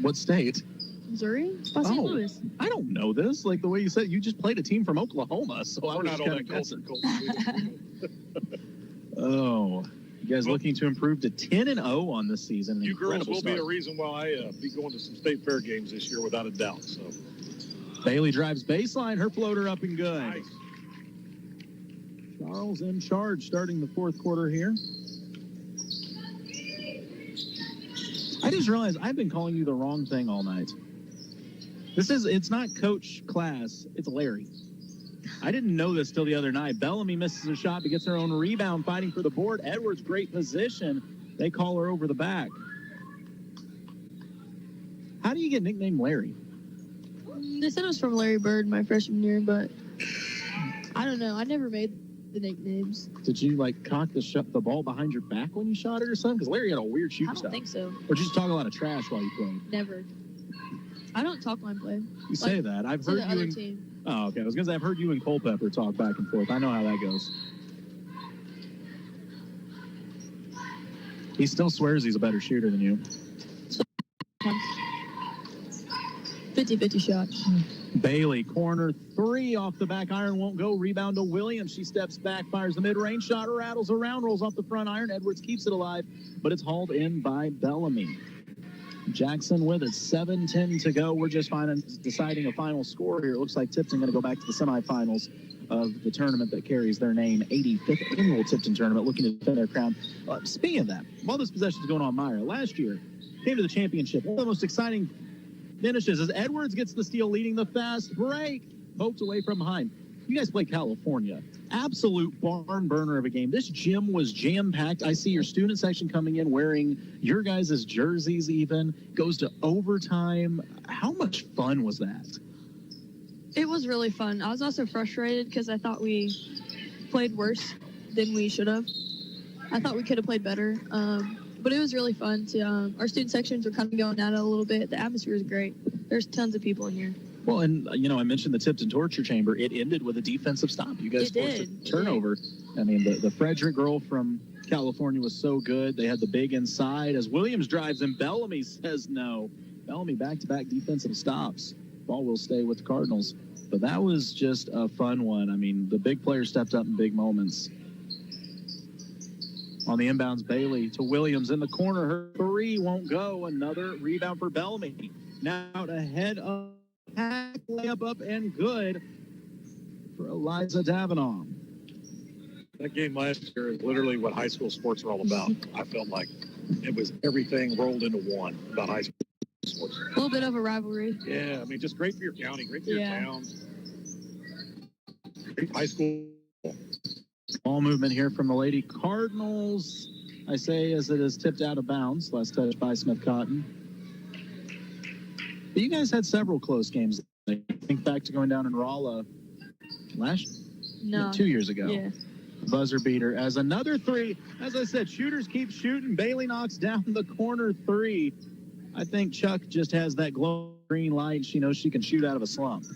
What state? Missouri? By St. Louis. I don't know this. Like the way you said, you just played a team from Oklahoma, so I was not all kind that of guessing. cold. Oh, you guys looking to improve to 10-0 on this season. You girls will start. be a reason why I be going to some state fair games this year, without a doubt. So Bailey drives baseline, her floater up and good. Nice. Charles in charge starting the fourth quarter here. I just realized I've been calling you the wrong thing all night. It's not Coach Class, it's Larry. I didn't know this till the other night. Bellamy misses a shot but gets her own rebound, fighting for the board. Edwards, great position. They call her over the back. How do you get nicknamed Larry? They said it was from Larry Bird my freshman year, but I don't know. I never made the nicknames. Did you, like, cock the ball behind your back when you shot it or something? Because Larry had a weird shooting I don't style. think so. Or did you just talk a lot of trash while you played? Never. I don't talk when I play. You say that. I've heard the you other and... team. Oh, okay. I was going to say, I've heard you and Culpepper talk back and forth. I know how that goes. He still swears he's a better shooter than you. 50-50 shot. Bailey, corner three off the back iron, won't go. Rebound to Williams. She steps back, fires the mid-range shot, rattles around, rolls off the front iron. Edwards keeps it alive, but it's hauled in by Bellamy. Jackson with it. 7:10 to go. We're just deciding a final score here. It looks like Tipton going to go back to the semifinals of the tournament that carries their name, 85th annual Tipton tournament, looking to defend their crown. Speaking of that, while this possession is going on, Meyer, last year came to the championship. One of the most exciting finishes as Edwards gets the steal, leading the fast break. Poked away from behind. You guys play California. Absolute barn burner of a game. This gym was jam-packed. I see your student section coming in wearing your guys' jerseys even. Goes to overtime. How much fun was that? It was really fun. I was also frustrated because I thought we played worse than we should have. I thought we could have played better. But it was really fun. Our student sections were kind of going at it a little bit. The atmosphere is great. There's tons of people in here. Well, and, I mentioned the Tipton torture chamber. It ended with a defensive stop. You guys forced a turnover. I mean, the Frederick girl from California was so good. They had the big inside as Williams drives and Bellamy says no. Bellamy back-to-back defensive stops. Ball will stay with the Cardinals. But that was just a fun one. I mean, the big players stepped up in big moments. On the inbounds, Bailey to Williams in the corner. Her three won't go. Another rebound for Bellamy. Now ahead of Pack, layup up and good for Eliza Davenant. That game last year is literally what high school sports are all about. I felt like it was everything rolled into one about high school sports. A little bit of a rivalry. Yeah, I mean, just great for your county, great for your town. Great high school. Ball movement here from the Lady Cardinals. I say as it is tipped out of bounds. Last touch by Smith Cotton. But you guys had several close games. I think back to going down in Rolla 2 years ago. Yeah. Buzzer beater as another three. As I said, shooters keep shooting. Bailey knocks down the corner three. I think Chuck just has that glowing green light. She knows she can shoot out of a slump.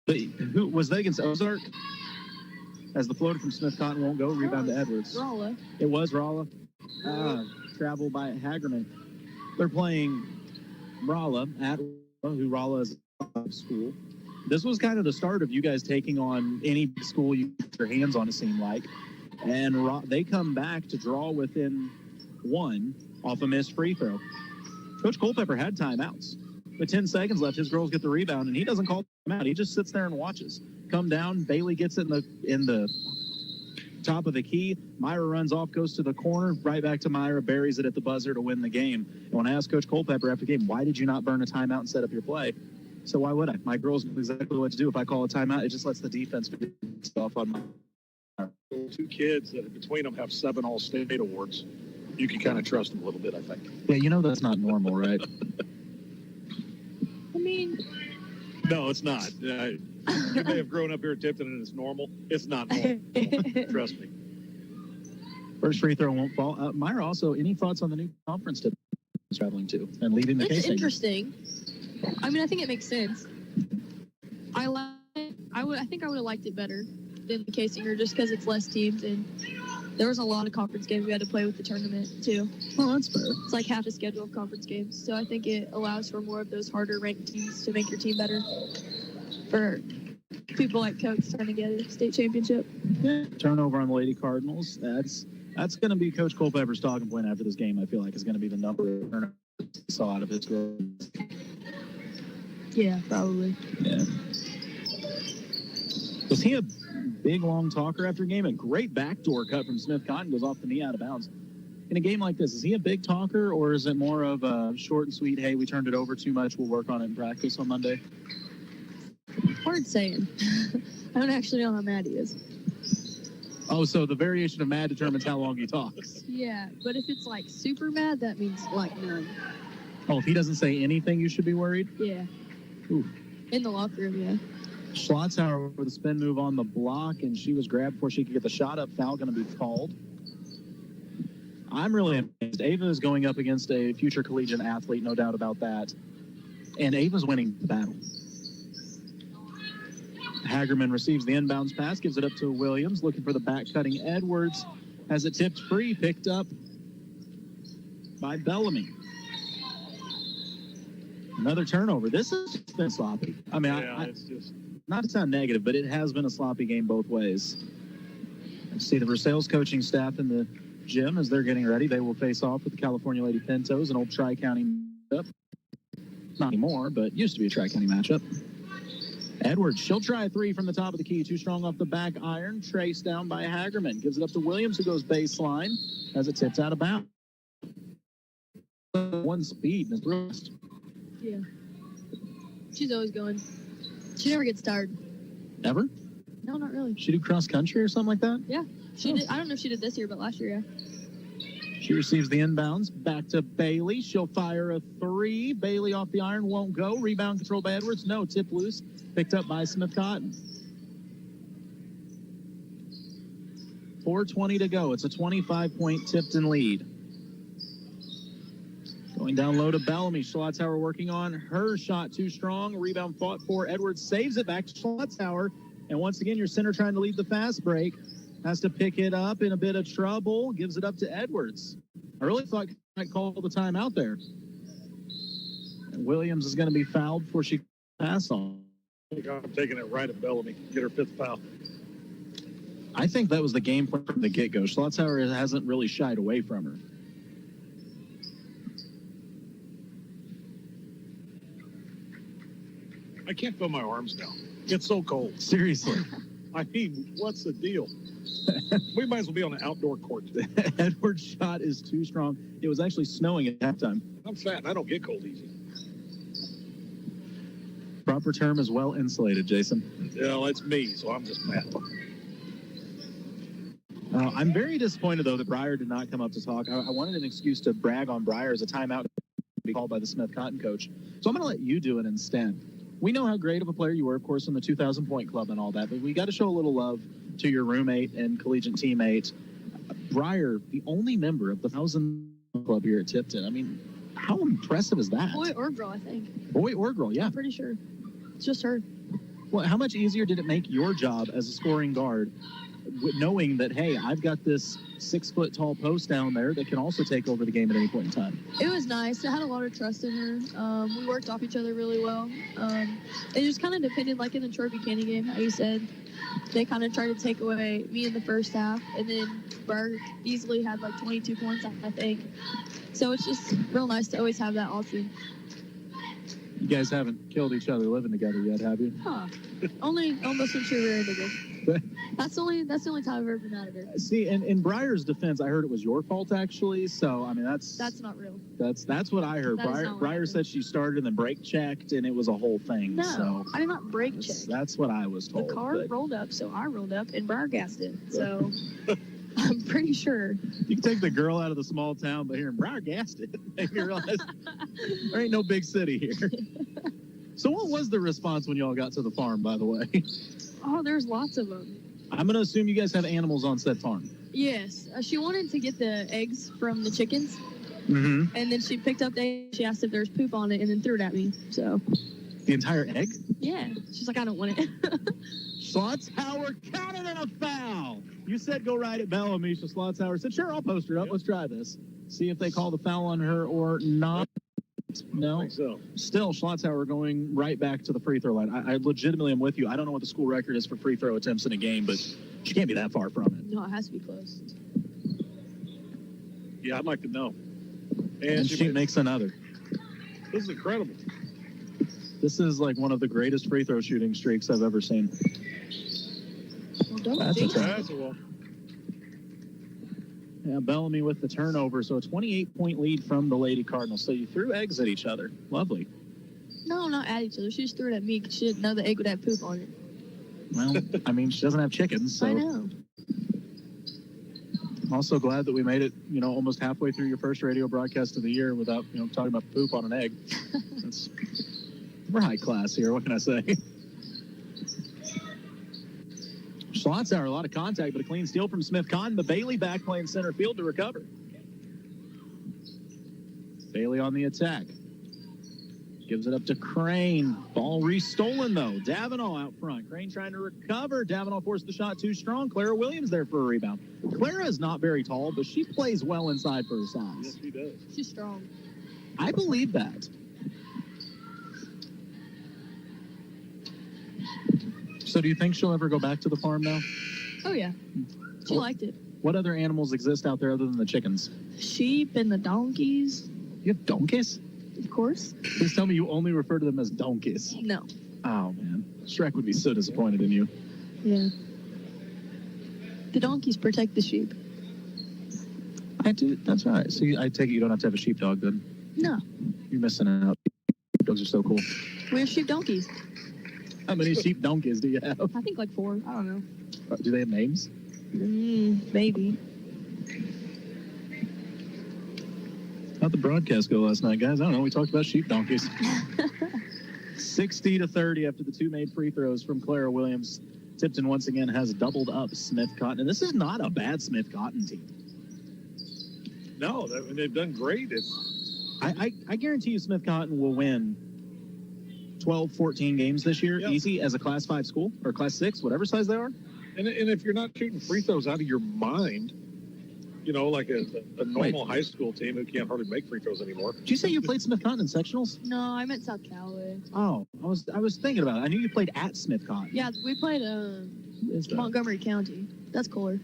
But who was that against Ozark? As the floater from Smith Cotton won't go, rebound to Edwards. Rolla. It was Rolla. Travel by Hagerman. They're playing Rolla at who Rolla is a school. This was kind of the start of you guys taking on any school you put your hands on, it seemed like. And they come back to draw within one off a missed free throw. Coach Culpepper had timeouts. With 10 seconds left, his girls get the rebound, and he doesn't call them out. He just sits there and watches. Come down, Bailey gets it in the top of the key. Myra runs off, goes to the corner, right back to Myra, buries it at the buzzer to win the game. And when I asked Coach Culpepper after the game, why did you not burn a timeout and set up your play? So why would I? My girls know exactly what to do. If I call a timeout, it just lets the defense figure stuff on my. Two kids that between them have 7 All-State awards. You can kind of trust them a little bit, I think. Yeah, that's not normal, right? I mean, no, it's not. You may have grown up here at Tipton and it's normal. It's not normal. Trust me. First free throw won't fall. Myra, also, any thoughts on the new conference Tipton is traveling to and leading the case? It's interesting. I mean, I think it makes sense. I think I would have liked it better than the Casinger just because it's less teams and there was a lot of conference games we had to play with the tournament too. Well, that's fair. It's like half the schedule of conference games, so I think it allows for more of those harder ranked teams to make your team better. For people like Coach trying to get a state championship. Yeah. Turnover on the Lady Cardinals. That's going to be Coach Culpepper's talking point after this game. I feel like is going to be the number of turnovers he saw out of his girls. Yeah, probably. Yeah. Was he a big, long talker after a game? A great backdoor cut from Smith Cotton goes off the knee out of bounds. In a game like this, is he a big talker, or is it more of a short and sweet, hey, we turned it over too much, we'll work on it in practice on Monday? Hard saying. I don't actually know how mad he is. Oh, so the variation of mad determines how long he talks. Yeah, but if it's like super mad, that means like none. Oh, if he doesn't say anything, you should be worried? Yeah. Ooh. In the locker room, yeah. Schlotzhauer with a spin move on the block, and she was grabbed before she could get the shot up. Foul going to be called. I'm really amazed. Ava is going up against a future collegiate athlete, no doubt about that. And Ava's winning the battle. Hagerman receives the inbounds pass, gives it up to Williams, looking for the back-cutting Edwards. Has it tipped free, picked up by Bellamy. Another turnover. This has been sloppy. I mean, it's just... not to sound negative, but it has been a sloppy game both ways. I see the Versailles coaching staff in the gym as they're getting ready. They will face off with the California Lady Pintos, an old Tri-County matchup. Not anymore, but used to be a Tri-County matchup. Edwards, she'll try a three from the top of the key. Too strong off the back iron. Trace down by Hagerman. Gives it up to Williams, who goes baseline as it tips out of bounds. One speed and it's bruised. Yeah. She's always going. She never gets tired. Ever? No, not really. She do cross country or something like that? Yeah. She did. I don't know if she did this year, but last year, yeah. She receives the inbounds. Back to Bailey. She'll fire a three. Bailey off the iron, won't go. Rebound controlled by Edwards. No, tip loose. Picked up by Smith Cotton. 4:20 to go. It's a 25-point Tipton lead. Going down low to Bellamy. Schlotzhauer working on her shot. Too strong. Rebound fought for. Edwards saves it back to Schlotzhauer. And once again, your center trying to lead the fast break. Has to pick it up in a bit of trouble. Gives it up to Edwards. I really thought he might call the timeout there. And Williams is going to be fouled before she passed on. I'm taking it right at Bellamy. Get her fifth foul. I think that was the game plan from the get-go. Schlotzhauer hasn't really shied away from her. I can't feel my arms now. It's so cold. Seriously. I mean, what's the deal? We might as well be on an outdoor court today. Edwards' shot is too strong. It was actually snowing at halftime. I'm fat and I don't get cold easy. Proper term is well insulated, Jason. Yeah, well, it's me, so I'm just mad. I'm very disappointed, though, that Breyer did not come up to talk. I wanted an excuse to brag on Breyer as a timeout to be called by the Smith Cotton coach. So I'm going to let you do it instead. We know how great of a player you were, of course, in the 2,000-point club and all that, but we got to show a little love to your roommate and collegiate teammate. Breyer, the only member of the 1,000 club here at Tipton. I mean, how impressive is that? Boy or girl, I think. Boy or girl, yeah. I'm pretty sure. It's just her. Well, how much easier did it make your job as a scoring guard, knowing that, hey, I've got this 6-foot-tall post down there that can also take over the game at any point in time? It was nice. I had a lot of trust in her. We worked off each other really well. It just kind of depended, like in the Trophy Candy game, how you said. They kind of tried to take away me in the first half, and then Berg easily had like 22 points, I think. So it's just real nice to always have that option. You guys haven't killed each other living together yet, have you? Huh. Only almost since you were indigo. That's the only time I've ever been out of it. See, in Breyer's defense, I heard it was your fault, actually. So, I mean, that's not real. That's what I heard. Breyer said she started and then brake checked, and it was a whole thing. No, so I did not brake check. That's what I was told. The car rolled up, so I rolled up, and Breyer gassed it. So I'm pretty sure. You can take the girl out of the small town, but hearing Breyer gassed it, and you realize there ain't no big city here. So what was the response when y'all got to the farm, by the way? Oh, there's lots of them. I'm going to assume you guys have animals on said farm. Yes. She wanted to get the eggs from the chickens. Mm-hmm. And then she picked up the egg. She asked if there's poop on it and then threw it at me. So. The entire egg? Yeah. She's like, I don't want it. Schlotzhauer counted and a foul. You said go right at Bellamy. So Schlotzhauer said, sure, I'll post her up. Let's try this. See if they call the foul on her or not. No. I think so. Still, Schlotzhauer going right back to the free throw line. I legitimately am with you. I don't know what the school record is for free throw attempts in a game, but she can't be that far from it. No, it has to be close. Yeah, I'd like to know. And she makes another. This is incredible. This is like one of the greatest free throw shooting streaks I've ever seen. Well, That's a well. Yeah, Bellamy with the turnover. So a 28-point lead from the Lady Cardinals. So you threw eggs at each other. Lovely. No, not at each other. She just threw it at me because she didn't know the egg would have poop on it. Well, I mean, she doesn't have chickens, so. I know. I'm also glad that we made it, almost halfway through your first radio broadcast of the year without, talking about poop on an egg. We're high class here. What can I say? Schlotzauer, a lot of contact, but a clean steal from Smith Cotton. But Bailey back playing center field to recover. Bailey on the attack. Gives it up to Crane. Ball restolen, though. Davenall out front. Crane trying to recover. Davenall forced the shot too strong. Clara Williams there for a rebound. Clara is not very tall, but she plays well inside for her size. Yes, she does. She's strong. I believe that. So do you think she'll ever go back to the farm now? Oh, yeah. She liked it. What other animals exist out there other than the chickens? Sheep and the donkeys. You have donkeys? Of course. Please tell me you only refer to them as donkeys. No. Oh, man. Shrek would be so disappointed in you. Yeah. The donkeys protect the sheep. I do. That's right. So I take it you don't have to have a sheepdog then? No. You're missing out. Sheepdogs are so cool. We have sheep donkeys. How many sheep donkeys do you have? I think like 4. I don't know. Do they have names? Maybe. How'd the broadcast go last night, guys? I don't know. We talked about sheep donkeys. 60-30 after the 2 made free throws from Clara Williams. Tipton once again has doubled up Smith Cotton. And this is not a bad Smith Cotton team. No, they've done great. I guarantee you Smith Cotton will win 12, 14 games this year, easy, as a Class 5 school, or Class 6, whatever size they are. And if you're not shooting free throws out of your mind, like a normal high school team who can't hardly make free throws anymore. Did you say you played Smith Cotton in sectionals? No, I meant South Callaway. Oh, I was thinking about it. I knew you played at Smith Cotton. Yeah, we played Montgomery County. That's Kohler.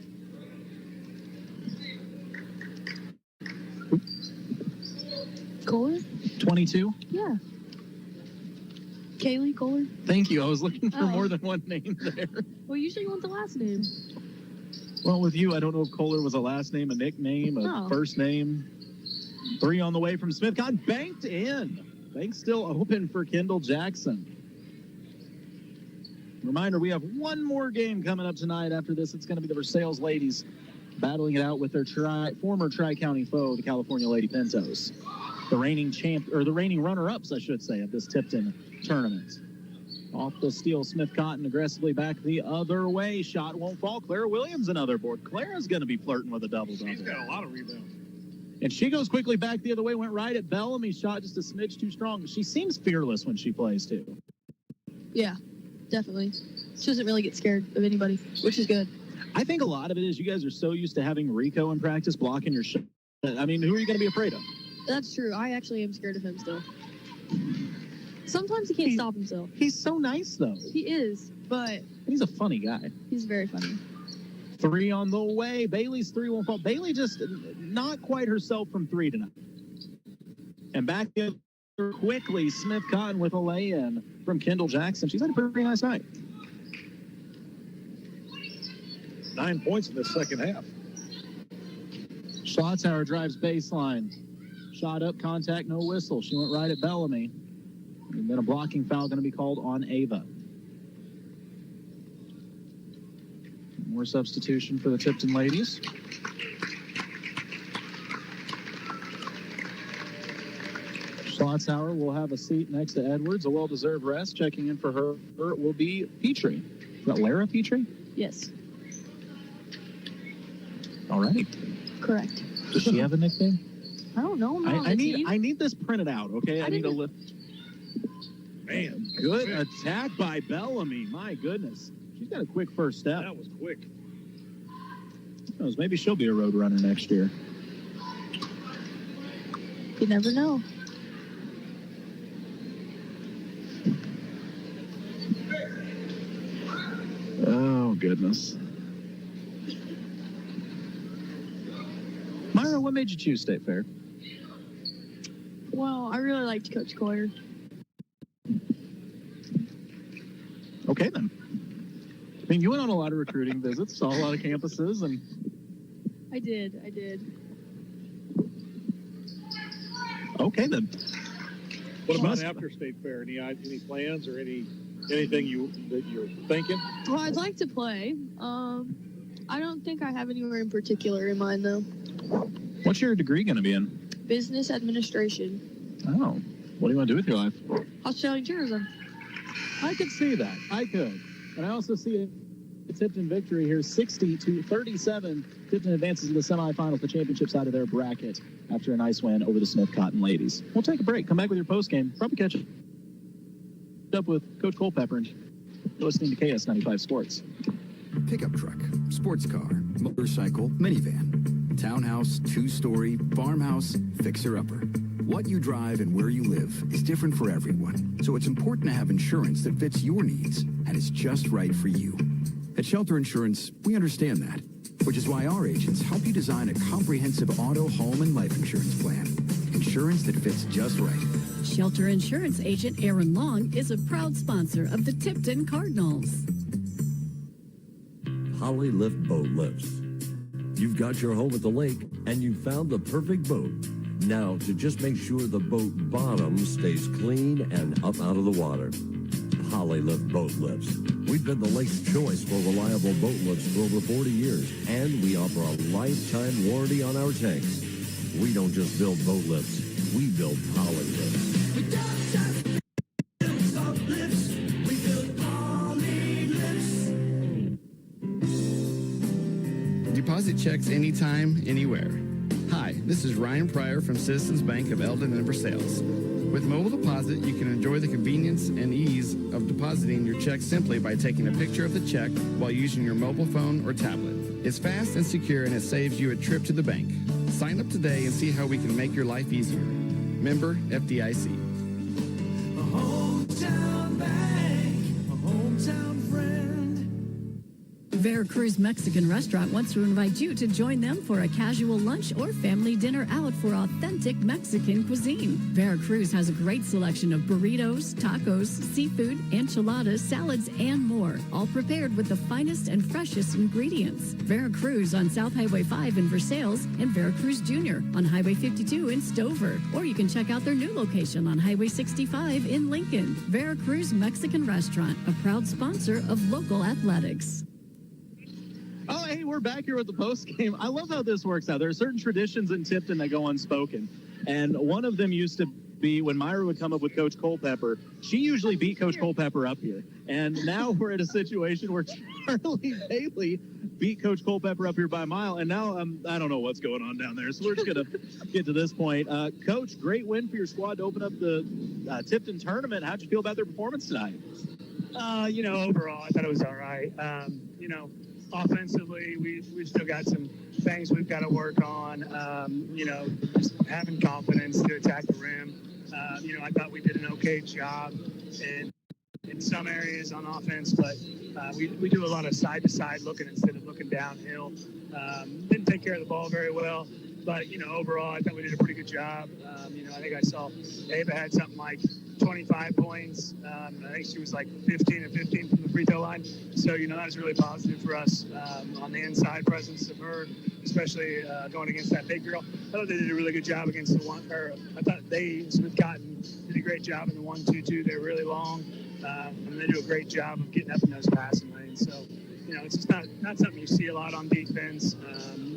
Kohler? 22? Yeah. Kaylee Kohler? Thank you. I was looking for more than one name there. Well, usually you want the last name. Well, with you, I don't know if Kohler was a last name, a nickname, a first name. 3 on the way from Smith Cotton. Banked in. Bank still open for Kendall Jackson. Reminder, we have one more game coming up tonight. After this, it's going to be the Versailles ladies battling it out with their former Tri-County foe, the California Lady Pintos. The reigning runner-ups, I should say, of this Tipton tournament. Off the steal, Smith Cotton aggressively back the other way. Shot won't fall. Clara Williams another board. Clara's going to be flirting with a double-double. She's got a lot of rebounds. And she goes quickly back the other way, went right at Bellamy. Shot just a smidge too strong. She seems fearless when she plays, too. Yeah, definitely. She doesn't really get scared of anybody, which is good. I think a lot of it is you guys are so used to having Rico in practice blocking your shot. I mean, who are you going to be afraid of? That's true. I actually am scared of him still. Sometimes he can't stop himself. He's so nice, though. He is, but... He's a funny guy. He's very funny. 3 on the way. Bailey's 3 won't fall. Bailey just not quite herself from 3 tonight. And back in quickly, Smith Cotton with a lay-in from Kendall Jackson. She's had a pretty nice night. 9 points in the second half. Schlotzauer drives baseline. Shot up, contact, no whistle. She went right at Bellamy. And then a blocking foul going to be called on Ava. More substitution for the Tipton ladies. Schlotzauer will have a seat next to Edwards, a well-deserved rest. Checking in for her will be Petrie. Is that Lara Petrie? Yes. All right. Correct. Does she have a nickname? I don't know. I need this printed out, okay? I need a lift. Man, good attack by Bellamy. My goodness. She's got a quick first step. That was quick. Who knows, maybe she'll be a road runner next year. You never know. Oh, goodness. Myra, what made you choose State Fair? Well, I really liked Coach Kohler. Okay, then. I mean, you went on a lot of recruiting visits, saw a lot of campuses, and... I did. Okay, then. What about after State Fair? Any plans or anything that you're thinking? Well, I'd like to play. I don't think I have anywhere in particular in mind, though. What's your degree going to be in? Business administration. Oh, what do you want to do with your life? Hospitality tourism. I could see that. I could. And I also see a Tipton victory here, 60-37. Tipton advances to the semifinals, the championship side of their bracket, after a nice win over the Smith Cotton ladies. We'll take a break. Come back with your postgame. Probably catch up with Coach Culpepper and you're listening to KS95 Sports. Pickup truck, sports car, motorcycle, minivan, townhouse, two-story, farmhouse, fixer-upper. What you drive and where you live is different for everyone, so it's important to have insurance that fits your needs and is just right for you. At Shelter Insurance, we understand that, which is why our agents help you design a comprehensive auto, home, and life insurance plan. Insurance that fits just right. Shelter Insurance agent Aaron Long is a proud sponsor of the Tipton Cardinals. Holly Lift Boat Lifts. You've got your home at the lake and you found the perfect boat. Now, to just make sure the boat bottom stays clean and up out of the water. Holly Lift Boat Lifts. We've been the lake's choice for reliable boat lifts for over 40 years, and we offer a lifetime warranty on our tanks. We don't just build boat lifts, we build Holly Lifts. We don't just build boat lifts, we build Holly Lifts. Deposit checks anytime, anywhere. Hi, this is Ryan Pryor from Citizens Bank of Eldon and Versailles. With mobile deposit, you can enjoy the convenience and ease of depositing your check simply by taking a picture of the check while using your mobile phone or tablet. It's fast and secure, and it saves you a trip to the bank. Sign up today and see how we can make your life easier. Member FDIC. A hometown bank, a hometown friend. Veracruz Mexican Restaurant wants to invite you to join them for a casual lunch or family dinner out for authentic Mexican cuisine. Veracruz has a great selection of burritos, tacos, seafood, enchiladas, salads, and more, all prepared with the finest and freshest ingredients. Veracruz on South Highway 5 in Versailles and Veracruz Jr. on Highway 52 in Stover. Or you can check out their new location on Highway 65 in Lincoln. Veracruz Mexican Restaurant, a proud sponsor of local athletics. Oh, hey, we're back here with the post game. I love how this works out. There are certain traditions in Tipton that go unspoken. And one of them used to be when Myra would come up with Coach Culpepper, she usually beat Coach Culpepper up here. And now we're at a situation where Charlie Bailey beat Coach Culpepper up here by a mile. And now I don't know what's going on down there. So we're just going to get to this point. Coach, great win for your squad to open up the Tipton tournament. How'd you feel about their performance tonight? Overall, I thought it was all right. Offensively, we've still got some things we've got to work on. Just having confidence to attack the rim. I thought we did an okay job in some areas on offense, but we do a lot of side-to-side looking instead of looking downhill. Didn't take care of the ball very well, but, overall, I thought we did a pretty good job. I think I saw Ava had something like 25 points. I think she was like 15 and 15 from the free throw line. So, that was really positive for us on the inside presence of her, especially going against that big girl. I thought they did a really good job against I thought Smith Cotton did a great job in the 1-2-2. They're really long, and they do a great job of getting up in those passing lanes. So, it's just not something you see a lot on defense.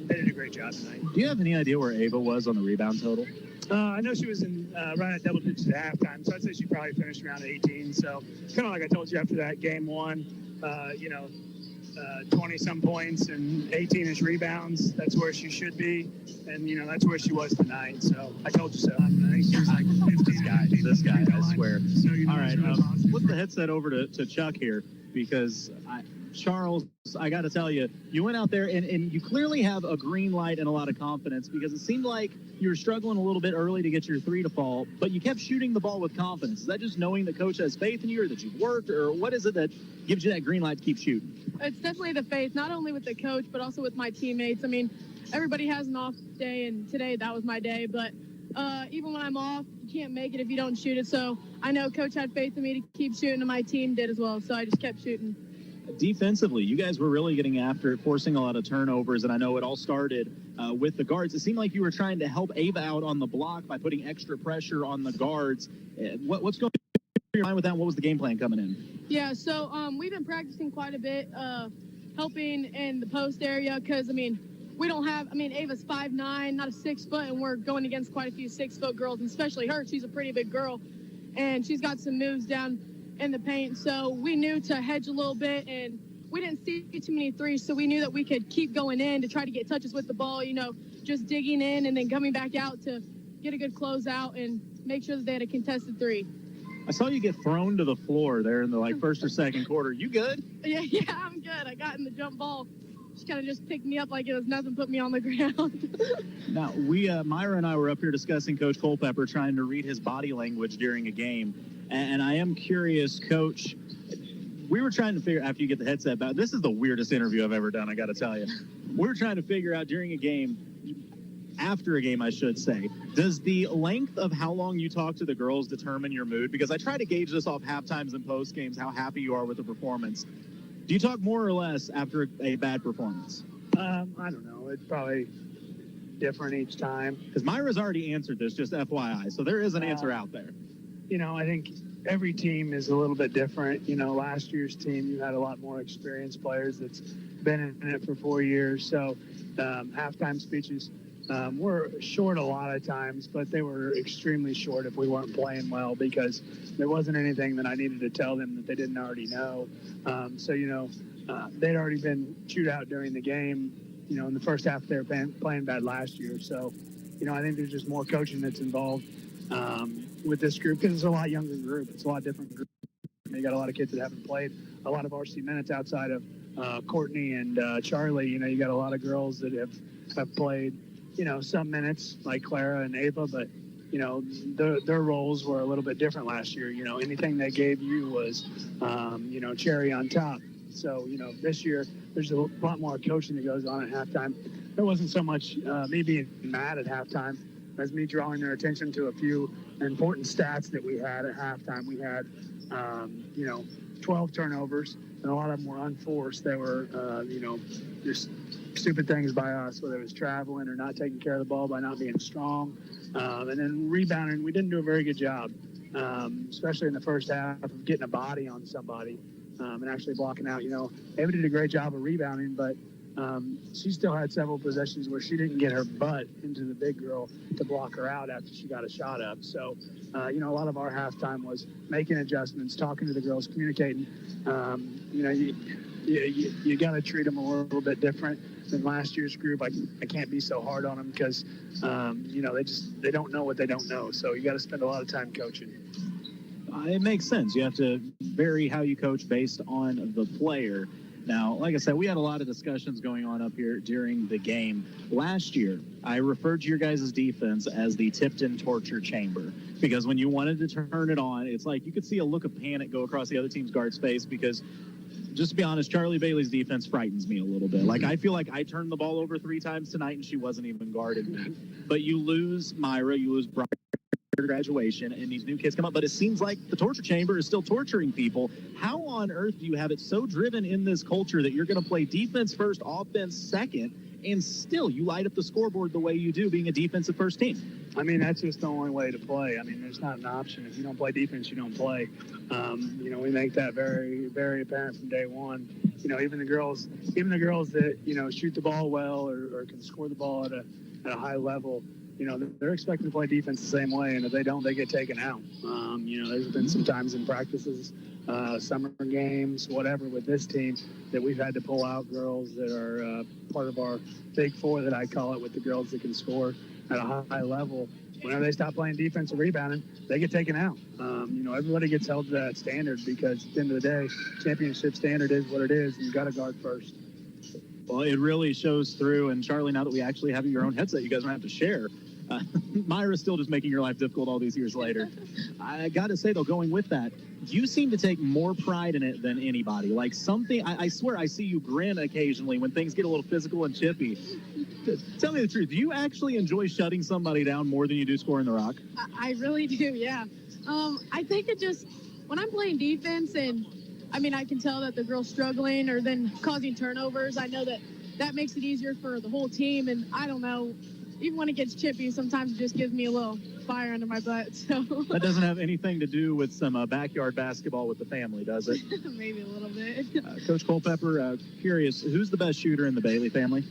They did a great job tonight. Do you have any idea where Ava was on the rebound total? I know she was in right at double digits at halftime, so I'd say she probably finished around 18. So kind of like I told you after that game one, 20-some points and 18-ish rebounds. That's where she should be, and that's where she was tonight. So I told you so. I think she was like 15. This guy, I swear. So, all right, flip the headset over to Chuck here because Charles, I got to tell you, you went out there and you clearly have a green light and a lot of confidence because it seemed like you were struggling a little bit early to get your three to fall, but you kept shooting the ball with confidence. Is that just knowing that coach has faith in you or that you've worked, or what is it that gives you that green light to keep shooting? It's definitely the faith, not only with the coach, but also with my teammates. I mean, everybody has an off day, and today that was my day, but even when I'm off, you can't make it if you don't shoot it. So I know coach had faith in me to keep shooting, and my team did as well, so I just kept shooting. Defensively, you guys were really getting after it, forcing a lot of turnovers, and I know it all started with the guards. It seemed like you were trying to help Ava out on the block by putting extra pressure on the guards. What's going through your mind with that? What was the game plan coming in? Yeah, so we've been practicing quite a bit, helping in the post area because, we don't have, Ava's 5'9", not a 6 foot, and we're going against quite a few 6 foot girls, and especially her. She's a pretty big girl, and she's got some moves down in the paint. So we knew to hedge a little bit, and we didn't see too many threes, so we knew that we could keep going in to try to get touches with the ball, just digging in and then coming back out to get a good closeout and make sure that they had a contested three. I saw you get thrown to the floor there in the first or second quarter. You good? Yeah, I'm good. I got in the jump ball. She kind of just picked me up like it was nothing, put me on the ground. Now, Myra and I were up here discussing Coach Culpepper trying to read his body language during a game. And I am curious, Coach, we were trying to figure, after you get the headset back, this is the weirdest interview I've ever done, I got to tell you. We were trying to figure out during a game, after a game, I should say, does the length of how long you talk to the girls determine your mood? Because I try to gauge this off halftimes and post games, how happy you are with the performance. Do you talk more or less after a bad performance? I don't know. It's probably different each time. Because Myra's already answered this, just FYI, so there is an answer out there. I think every team is a little bit different. Last year's team, you had a lot more experienced players that's been in it for 4 years. So halftime speeches were short a lot of times, but they were extremely short if we weren't playing well because there wasn't anything that I needed to tell them that they didn't already know. They'd already been chewed out during the game. In the first half, they were playing bad last year. So, I think there's just more coaching that's involved with this group because it's a lot younger group. It's a lot different group. You got a lot of kids that haven't played a lot of varsity minutes outside of Courtney and Charlie. You got a lot of girls that have played, some minutes like Clara and Ava, but their roles were a little bit different last year. Anything they gave you was, cherry on top. So, this year there's a lot more coaching that goes on at halftime. There wasn't so much me being mad at halftime as me drawing their attention to a few important stats that we had at halftime. We had, 12 turnovers, and a lot of them were unforced. They were, just stupid things by us, whether it was traveling or not taking care of the ball by not being strong. And then rebounding, we didn't do a very good job, especially in the first half of getting a body on somebody and actually blocking out. Ava did a great job of rebounding, but she still had several possessions where she didn't get her butt into the big girl to block her out after she got a shot up. So, a lot of our halftime was making adjustments, talking to the girls, communicating. You got to treat them a little bit different than last year's group. I can't be so hard on them because, they don't know what they don't know. So you got to spend a lot of time coaching. It makes sense. You have to vary how you coach based on the player. Now, like I said, we had a lot of discussions going on up here during the game. Last year, I referred to your guys' defense as the Tipton torture chamber because when you wanted to turn it on, it's like you could see a look of panic go across the other team's guard's face because, just to be honest, Charlie Bailey's defense frightens me a little bit. Like, I feel like I turned the ball over 3 times tonight and she wasn't even guarded. But you lose Myra, you lose Brian. Graduation and these new kids come up, but it seems like the torture chamber is still torturing people. How on earth do you have it so driven in this culture that you're going to play defense first, offense second, and still you light up the scoreboard the way you do, being a defensive first team? That's just the only way to play. There's not an option. If you don't play defense, you don't play. We make that very, very apparent from day one. Even the girls that, shoot the ball well or can score the ball at a high level, they're expected to play defense the same way, and if they don't, they get taken out. There's been some times in practices, summer games, whatever, with this team that we've had to pull out girls that are part of our big four, that I call it, with the girls that can score at a high level. Whenever they stop playing defense and rebounding, they get taken out. Everybody gets held to that standard because at the end of the day, championship standard is what it is. You've got to guard first. Well, it really shows through. And Charlie, now that we actually have your own headset, you guys don't have to share. Myra's still just making your life difficult all these years later. I got to say, though, going with that, you seem to take more pride in it than anybody. Like something, I swear I see you grin occasionally when things get a little physical and chippy. Tell me the truth. Do you actually enjoy shutting somebody down more than you do scoring the rock? I really do, yeah. I think it just, when I'm playing defense and, I can tell that the girl's struggling or then causing turnovers, I know that makes it easier for the whole team. And I don't know, even when it gets chippy, sometimes it just gives me a little fire under my butt. So That doesn't have anything to do with some backyard basketball with the family, does it? maybe a little bit. Coach Culpepper, curious, who's the best shooter in the Bailey family?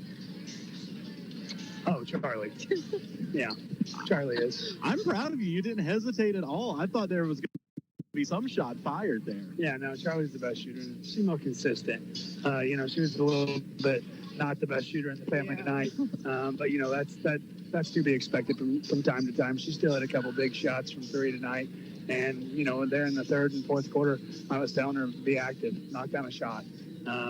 Oh, Charlie. Yeah, Charlie is. I'm proud of you. You didn't hesitate at all. I thought there was going to be some shot fired there. Yeah, no, Charlie's the best shooter. She's more consistent. She was a little bit not the best shooter in the family tonight, but that's to be expected from time to time. She still had a couple big shots from three tonight, and there in the third and fourth quarter, I was telling her to be active, knock down a shot.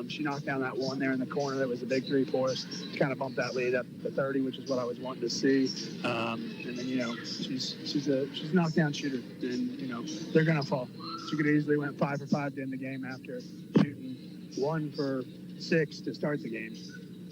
She knocked down that one there in the corner that was a big three for us. Kind of bumped that lead up to 30, which is what I was wanting to see. And then she's a knockdown shooter, and they're gonna fall. She could easily went 5 for 5 to end the game after shooting 1 for 6 to start the game.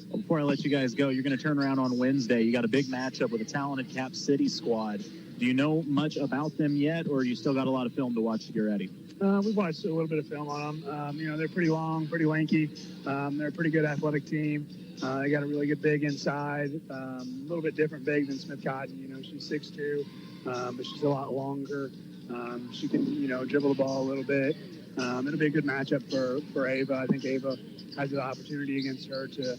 Well, before I let you guys go, you're going to turn around on Wednesday. You got a big matchup with a talented Cap City squad. Do you know much about them yet, or you still got a lot of film to watch to get ready? We've watched a little bit of film on them. They're pretty long, pretty lanky. They're a pretty good athletic team. They got a really good big inside. A little bit different big than Smith Cotton. She's 6'2", but she's a lot longer. She can, dribble the ball a little bit. It'll be a good matchup for Ava. I think Ava has the opportunity against her to,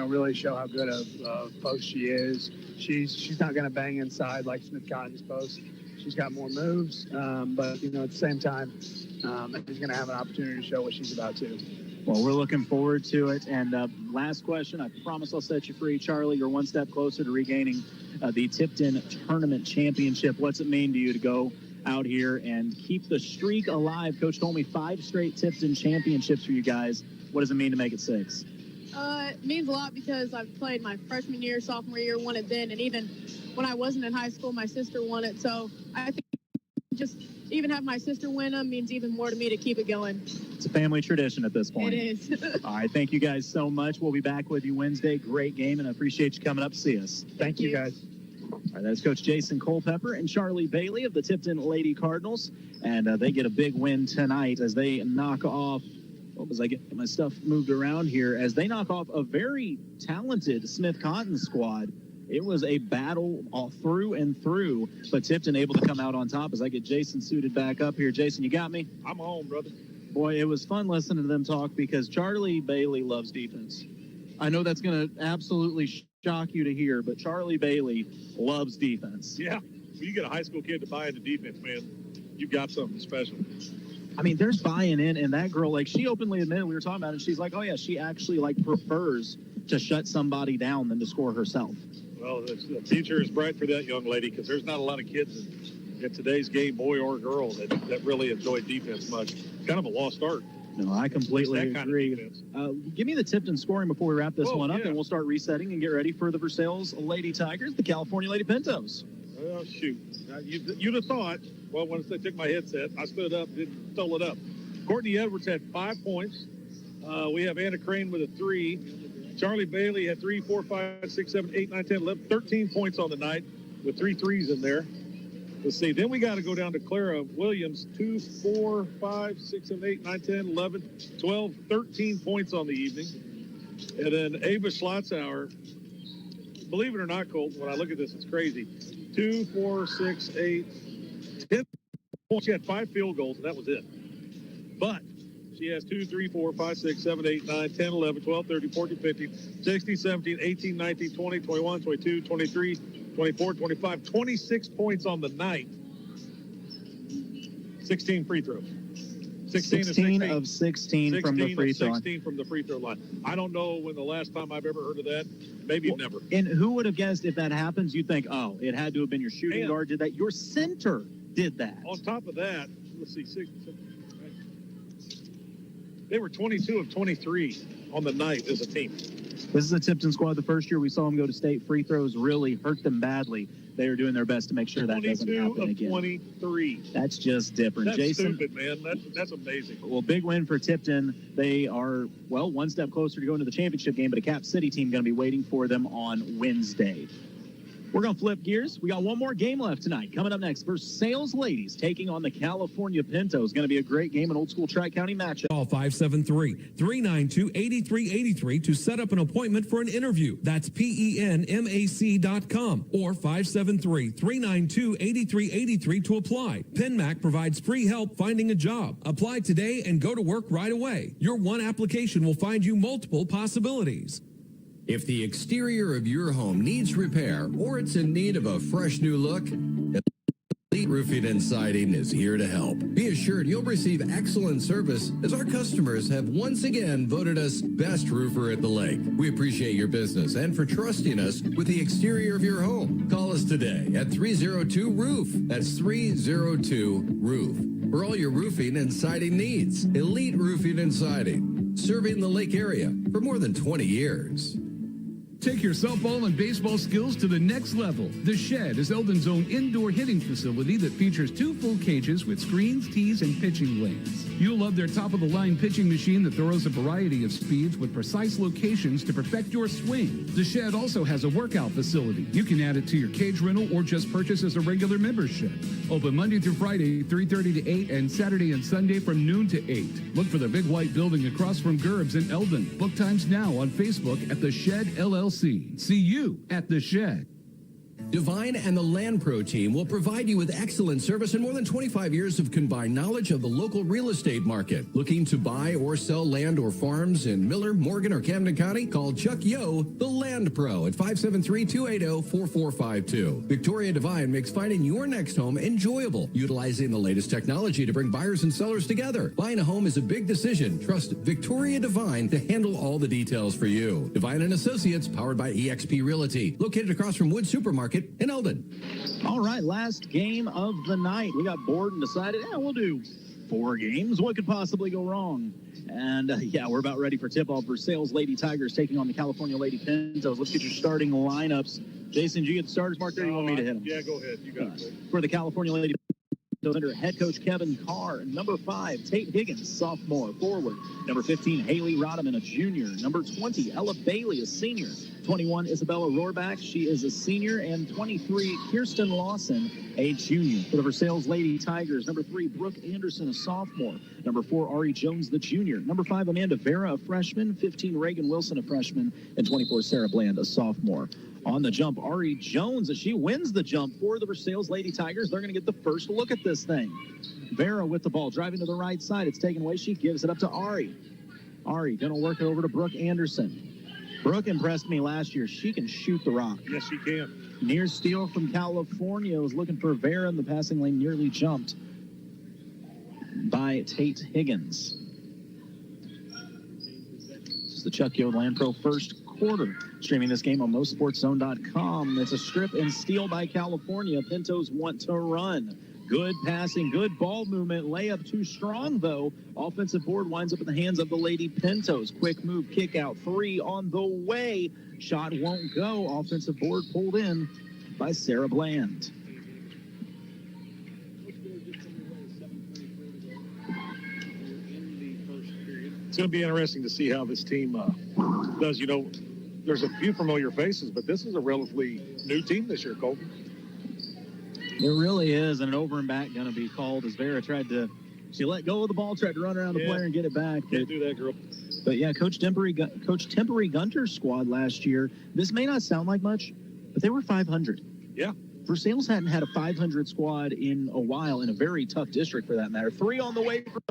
really show how good of post she is. She's not going to bang inside like Smith Cotton's post. She's got more moves, but, at the same time, she's going to have an opportunity to show what she's about too. Well, we're looking forward to it. And last question, I promise I'll set you free. Charlie, you're one step closer to regaining the Tipton Tournament Championship. What's it mean to you to go out here and keep the streak alive? Coach told me 5 straight Tipton championships for you guys. What does it mean to make it 6? It means a lot because I've played my freshman year, sophomore year, won it then, and even when I wasn't in high school, my sister won it. So I think just even have my sister win them means even more to me to keep it going. It's a family tradition at this point. It is. All right, thank you guys so much. We'll be back with you Wednesday. Great game, and I appreciate you coming up to see us. Thank you, guys. All right, that's Coach Jason Culpepper and Charlie Bailey of the Tipton Lady Cardinals, and they get a big win tonight as they knock off, as I get my stuff moved around here, as they knock off a very talented Smith Cotton squad. It was a battle all through and through, but Tipton able to come out on top as I get Jason suited back up here. Jason, you got me? I'm home, brother. Boy, it was fun listening to them talk because Charlie Bailey loves defense. I know that's going to absolutely shock you to hear, but Charlie Bailey loves defense. Yeah, when you get a high school kid to buy into defense, man, you've got something special. I mean, there's buying in, and that girl, she openly admitted, we were talking about it, she's like, oh, yeah, she actually, prefers to shut somebody down than to score herself. Well, the future is bright for that young lady because there's not a lot of kids in today's game, boy or girl, that really enjoy defense much. Kind of a lost art. No, I completely agree. Give me the Tipton scoring before we wrap this one up, and we'll start resetting and get ready for the Versailles Lady Tigers, the California Lady Pintos. Oh, shoot. You'd have thought, well, once I took my headset, I stood up, stole it up. Courtney Edwards had 5 points. We have Anna Crane with a 3. Charlie Bailey had 3, 4, 5, 6, 7, 8, 9, 10, 11, 13 points on the night with 3 threes in there. Let's see. Then we got to go down to Clara Williams, 2, 4, 5, 6, 7, 8, 9, 10, 11, 12, 13 points on the evening. And then Ava Schlotzauer, believe it or not, Colton, when I look at this, it's crazy. 2, 4, 6, 8, 10 points. She had 5 field goals, and that was it. But she has 2, 3, 4, 5, 6, 7, 8, 9, 10, 11, 12, 13, 14, 15, 16, 17, 18, 19, 20, 21, 22, 23, 24, 25, 26 points on the night. 16 free throws. 16 of 16 from the free throw line. 16 from the free throw line. I don't know when the last time I've ever heard of that. Maybe never. And who would have guessed if that happens, you'd think, oh, it had to have been your shooting guard did that. Your center did that. On top of that, let's see, they were 22 of 23 on the night as a team. This is a Tipton squad. The first year we saw them go to state, free throws really hurt them badly. They are doing their best to make sure that doesn't happen again. 23. That's just different. That's Jason, stupid, man. That's amazing. Well, big win for Tipton. They are, one step closer to going to the championship game, but a Cap City team going to be waiting for them on Wednesday. We're going to flip gears. We got one more game left tonight. Coming up next, Versailles ladies taking on the California Pintos. Going to be a great game, an old school Tri-County matchup. Call 573-392-8383 to set up an appointment for an interview. That's PENMAC.com or 573-392-8383 to apply. PenMac provides free help finding a job. Apply today and go to work right away. Your one application will find you multiple possibilities. If the exterior of your home needs repair or it's in need of a fresh new look, Elite Roofing and Siding is here to help. Be assured you'll receive excellent service as our customers have once again voted us best roofer at the lake. We appreciate your business and for trusting us with the exterior of your home. Call us today at 302-ROOF. That's 302-ROOF. For all your roofing and siding needs, Elite Roofing and Siding, serving the lake area for more than 20 years. Take your softball and baseball skills to the next level. The Shed is Eldon's own indoor hitting facility that features 2 full cages with screens, tees, and pitching lanes. You'll love their top-of-the-line pitching machine that throws a variety of speeds with precise locations to perfect your swing. The Shed also has a workout facility. You can add it to your cage rental or just purchase as a regular membership. Open Monday through Friday, 3:30 to 8, and Saturday and Sunday from noon to 8. Look for the big white building across from Gerb's in Eldon. Book times now on Facebook at The Shed LLC. See you at The Shed. Divine and the Land Pro team will provide you with excellent service and more than 25 years of combined knowledge of the local real estate market. Looking to buy or sell land or farms in Miller, Morgan, or Camden County? Call Chuck Yo, the Land Pro, at 573-280-4452. Victoria Divine makes finding your next home enjoyable, utilizing the latest technology to bring buyers and sellers together. Buying a home is a big decision. Trust Victoria Divine to handle all the details for you. Divine and Associates, powered by eXp Realty, located across from Wood Supermarket in Eldon. All right, last game of the night. We got bored and decided, we'll do 4 games. What could possibly go wrong? And, we're about ready for tip-off. Versailles Lady Tigers taking on the California Lady Pintos. Let's get your starting lineups. Jason, did you get the starters marked there? You want me to hit them? Yeah, go ahead. You got it. For the California Lady Pintos, under head coach Kevin Carr. Number 5, Tate Higgins, sophomore, forward. Number 15, Haley Rodman, a junior. Number 20, Ella Bailey, a senior. 21, Isabella Rohrback. She is a senior. And 23, Kirsten Lawson, a junior. For the Versailles Lady Tigers, number 3, Brooke Anderson, a sophomore. Number 4, Ari Jones, the junior. Number 5, Amanda Vera, a freshman. 15, Reagan Wilson, a freshman. And 24, Sarah Bland, a sophomore. On the jump, Ari Jones, as she wins the jump for the Versailles Lady Tigers. They're going to get the first look at this thing. Vera with the ball, driving to the right side. It's taken away. She gives it up to Ari. Ari going to work it over to Brooke Anderson. Brooke impressed me last year. She can shoot the rock. Yes, she can. Near steal from California was looking for Vera in the passing lane, nearly jumped by Tate Higgins. This is the Chuck Yo Land Pro first quarter. Streaming this game on MoSportsZone.com. It's a strip and steal by California. Pintos want to run. Good passing, good ball movement. Layup too strong, though. Offensive board winds up in the hands of the Lady Pintos. Quick move, kick out, 3 on the way. Shot won't go. Offensive board pulled in by Sarah Bland. It's going to be interesting to see how this team does. You know, there's a few familiar faces, but this is a relatively new team this year, Colton. It really is, and an over and back going to be called as Vera she let go of the ball, tried to run around the player and get it back. Can't do that, girl. But Coach Temporary Gunter's squad last year, this may not sound like much, but they were 500. Yeah. Versailles hadn't had a 500 squad in a while, in a very tough district for that matter. 3 on the way from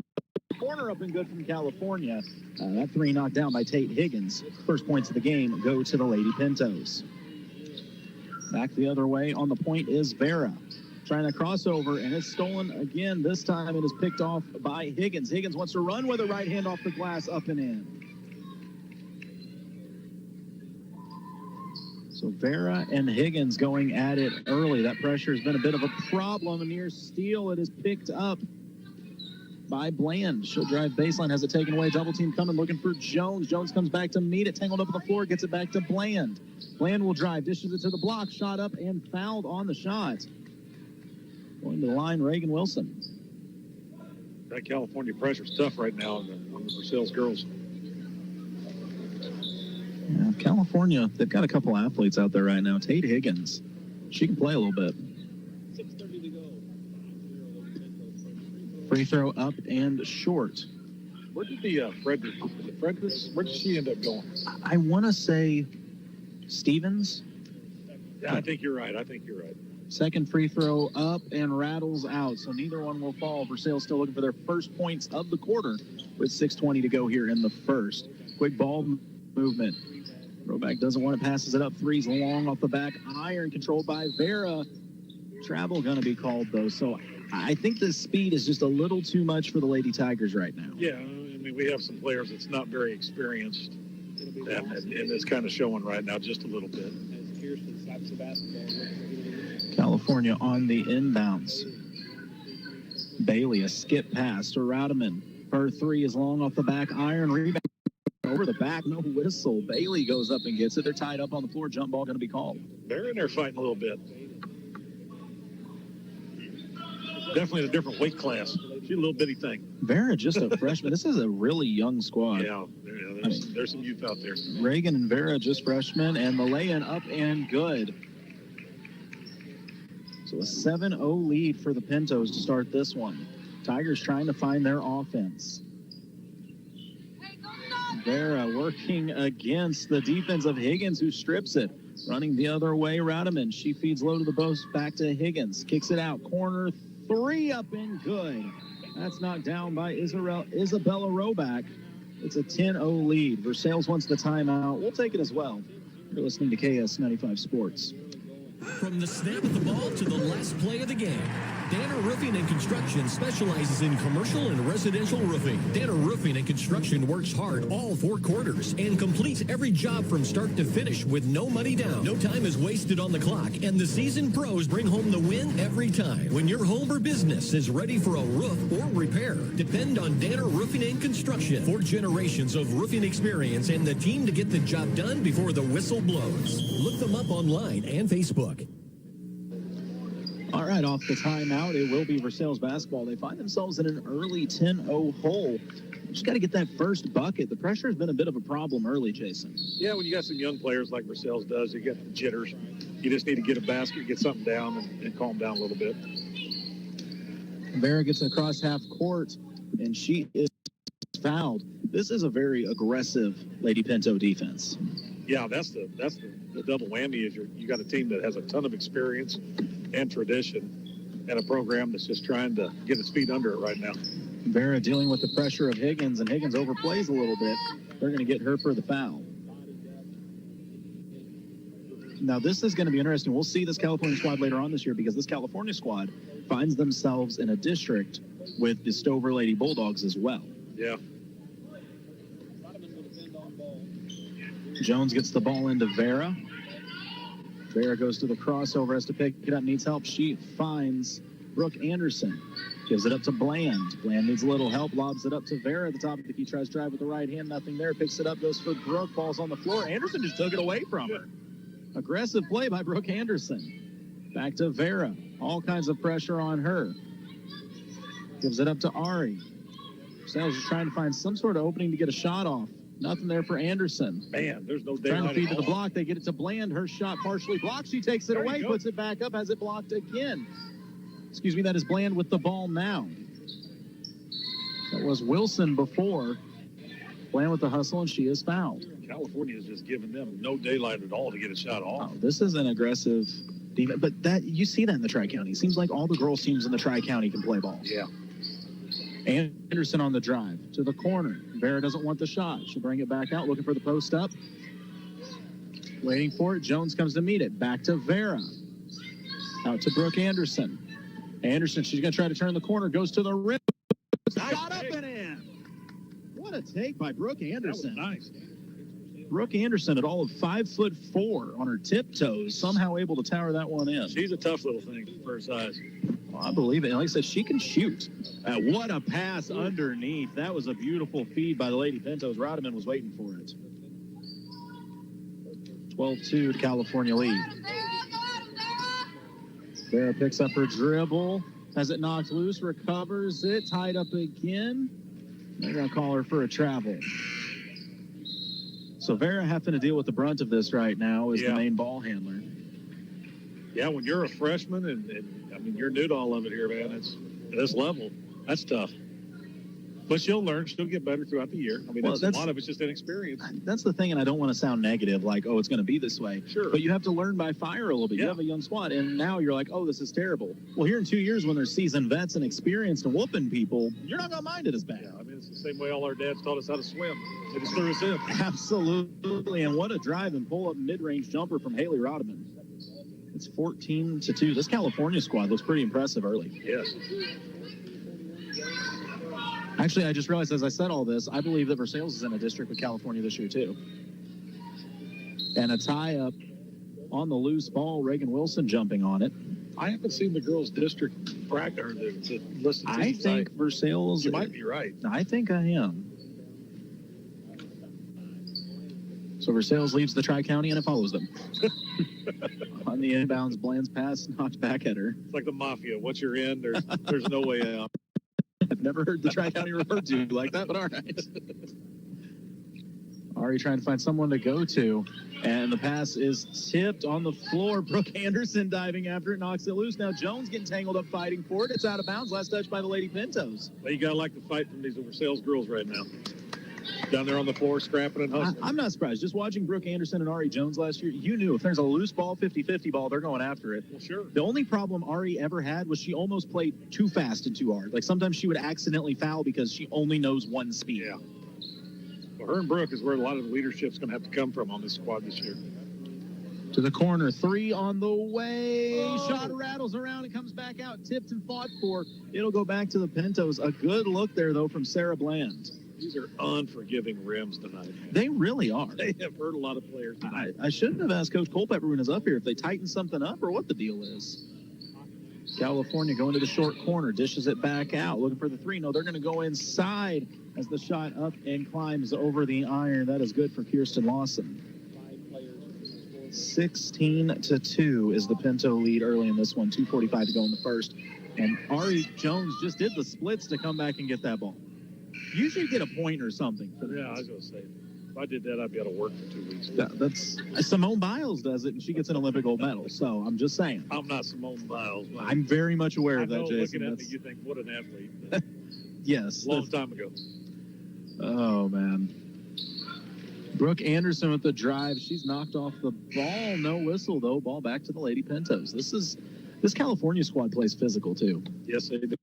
the corner, up and good from California. That 3 knocked down by Tate Higgins. First points of the game go to the Lady Pintos. Back the other way on the point is Vera. Trying to crossover, and it's stolen again. This time it is picked off by Higgins. Higgins wants to run with a right hand off the glass, up and in. So Vera and Higgins going at it early. That pressure has been a bit of a problem. Near steal, it is picked up by Bland. She'll drive baseline, has it taken away. Double team coming, looking for Jones. Jones comes back to meet it, tangled up on the floor, gets it back to Bland. Bland will drive, dishes it to the block, shot up and fouled on the shot. Going to the line, Reagan Wilson. That California pressure's tough right now on the Versailles girls. Yeah, California, they've got a couple athletes out there right now. Tate Higgins, She can play a little bit. Free throw up and short. Where did the Fredericks, where did she end up going? I want to say Stevens. Yeah, I think you're right. Second free throw up and rattles out, so neither one will fall. Versailles still looking for their first points of the quarter with 6:20 to go here in the first. Quick ball movement. Roback doesn't want it, passes it up. Three's long off the back iron, controlled by Vera. Travel going to be called, though, so I think the speed is just a little too much for the Lady Tigers right now. Yeah, I mean, we have some players that's not very experienced, and it's kind of showing right now just a little bit. California on the inbounds. Bailey, a skip pass to Raudeman. Her three is long off the back iron. Rebound over the back, no whistle. Bailey goes up and gets it. They're tied up on the floor. Jump ball going to be called. They're in there fighting a little bit. Definitely a different weight class. She's a little bitty thing. Vera, just a freshman. This is a really young squad. Yeah, there's some youth out there. Reagan and Vera, just freshmen, and the lay-in up and good. So a 7-0 lead for the Pintos to start this one. Tigers trying to find their offense. Vera working against the defense of Higgins, who strips it. Running the other way, Raudeman. She feeds low to the post, back to Higgins. Kicks it out. Corner three up and good. That's knocked down by Isabella Roback. It's a 10-0 lead. Versailles wants the timeout. We'll take it as well. You're listening to KS95 Sports. From the snap of the ball to the last play of the game, Danner Roofing and Construction specializes in commercial and residential roofing. Danner Roofing and Construction works hard all 4 quarters and completes every job from start to finish with no money down. No time is wasted on the clock, and the seasoned pros bring home the win every time. When your home or business is ready for a roof or repair, depend on Danner Roofing and Construction. 4 generations of roofing experience and the team to get the job done before the whistle blows. Look them up online and Facebook. All right, off the timeout, it will be Versailles basketball. They find themselves in an early 10-0 hole. Just got to get that first bucket. The pressure has been a bit of a problem early, Jason. Yeah, when you got some young players like Versailles does, you get the jitters. You just need to get a basket, get something down, and calm down a little bit. Vera gets across half court, and she is fouled. This is a very aggressive Lady Pinto defense. Yeah, that's the double whammy. Is you got a team that has a ton of experience and tradition, and a program that's just trying to get its feet under it right now. Vera dealing with the pressure of Higgins, and Higgins overplays a little bit. They're going to get her for the foul. Now, this is going to be interesting. We'll see this California squad later on this year, because this California squad finds themselves in a district with the Stover Lady Bulldogs as well. Yeah. Jones gets the ball into Vera. Vera goes to the crossover, has to pick it up, needs help. She finds Brooke Anderson. Gives it up to Bland. Bland needs a little help, lobs it up to Vera at the top of the key, tries to drive with the right hand, nothing there. Picks it up, goes for Brooke, falls on the floor. Anderson just took it away from her. Aggressive play by Brooke Anderson. Back to Vera. All kinds of pressure on her. Gives it up to Ari. Sales is trying to find some sort of opening to get a shot off. Nothing there for Anderson. Man, there's no trying to feed to the all. block. They get it to Bland. Her shot partially blocked. She takes it away, puts it back up, has it blocked again. Excuse me, that is Bland with the ball now. That was Wilson before. Bland with the hustle, and she is fouled. California is just giving them no daylight at all to get a shot off. Oh, this is an aggressive defense, but that you see that in the Tri-County. It seems like all the girls teams in the Tri-County can play ball. Yeah. Anderson on the drive to the corner. Vera doesn't want the shot. She'll bring it back out, looking for the post up. Waiting for it. Jones comes to meet it. Back to Vera. Out to Brooke Anderson. Anderson, she's going to try to turn the corner. Goes to the rim. Shot up and in. What a take by Brooke Anderson. That was nice. Brooke Anderson at all of 5'4" on her tiptoes, somehow able to tower that one in. She's a tough little thing for her size. Well, I believe it. And like I said, she can shoot. What a pass underneath. That was a beautiful feed by the Lady Pintos. Raudeman was waiting for it. 12-2 to California lead. Vera picks up her dribble. Has it knocked loose, recovers it, tied up again. They're going to call her for a travel. So Vera having to deal with the brunt of this right now as the main ball handler. Yeah, when you're a freshman and I mean, you're new to all of it here, man. It's at this level. That's tough. But she'll learn. She'll get better throughout the year. I mean, a lot of it's just inexperience. That's the thing, and I don't want to sound negative, like, oh, it's going to be this way. Sure. But you have to learn by fire a little bit. Yeah. You have a young squad, and now you're like, oh, this is terrible. Well, here in 2 years, when there's seasoned vets and experienced and whooping people, you're not going to mind it as bad. Yeah, I mean, it's the same way all our dads taught us how to swim. They just threw us in. Absolutely, and what a drive and pull-up mid-range jumper from Haley Rodman. It's 14-2. This California squad looks pretty impressive early. Yes. Actually, I just realized as I said all this, I believe that Versailles is in a district with California this year, too. And a tie-up on the loose ball, Reagan Wilson jumping on it. I haven't seen the girls' district bracket or the list of I teams. think Versailles... You might be right. I think I am. So Versailles leaves the Tri-County and it follows them. On the inbounds, Bland's pass knocked back at her. It's like the mafia. Once you're in, there's no way out. I've never heard the Tri-County referred to like that, but all right. Ari trying to find someone to go to, and the pass is tipped on the floor. Brooke Anderson diving after it, knocks it loose. Now Jones getting tangled up fighting for it. It's out of bounds. Last touch by the Lady Pintos. Well, you got to like the fight from these Versailles girls right now. Down there on the floor, scrapping and hustling. I'm not surprised. Just watching Brooke Anderson and Ari Jones last year, you knew if there's a loose ball, 50-50 ball, they're going after it. Well, sure. The only problem Ari ever had was she almost played too fast and too hard. Like sometimes she would accidentally foul because she only knows one speed. Yeah. Well, her and Brooke is where a lot of the leadership's going to have to come from on this squad this year. To the corner, three on the way. Oh. Shot rattles around and comes back out. Tipped and fought for. It'll go back to the Pintos. A good look there, though, from Sarah Bland. These are unforgiving rims tonight. They really are. They have hurt a lot of players tonight. I shouldn't have asked Coach Culpepper when he was up here if they tighten something up or what the deal is. California going to the short corner, dishes it back out, looking for the three. No, they're going to go inside as the shot up and climbs over the iron. That is good for Kirsten Lawson. 16-2 is the Pinto lead early in this one. 2:45 to go in the first. And Ari Jones just did the splits to come back and get that ball. You should get a point or something. Yeah, I was going to say, if I did that, I'd be out of work for 2 weeks. That's Simone Biles does it, and she gets an Olympic gold medal. So I'm just saying. I'm not Simone Biles. I'm very much aware of that, Jason. Looking at me, you think, what an athlete. Yes. Long time ago. Oh, man. Brooke Anderson with the drive. She's knocked off the ball. No whistle, though. Ball back to the Lady Pintos. This California squad plays physical, too. Yes, they do.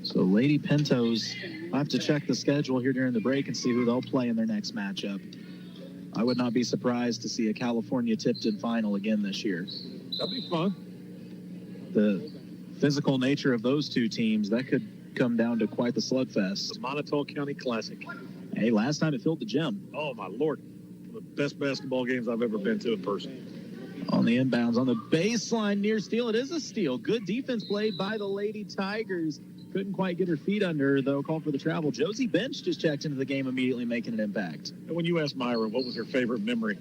So Lady Pintos, I have to check the schedule here during the break and see who they'll play in their next matchup. I would not be surprised to see a California Tipton final again this year. That'd be fun. The physical nature of those two teams, that could come down to quite the slugfest. The Monotol County Classic. Hey, last time it filled the gym. Oh, my Lord. One of the best basketball games I've ever been to in person. On the inbounds, on the baseline near steal. It is a steal. Good defense played by the Lady Tigers. Couldn't quite get her feet under her, though. Called for the travel. Josie Bench just checked into the game immediately, making an impact. And when you asked Myra what was her favorite memory,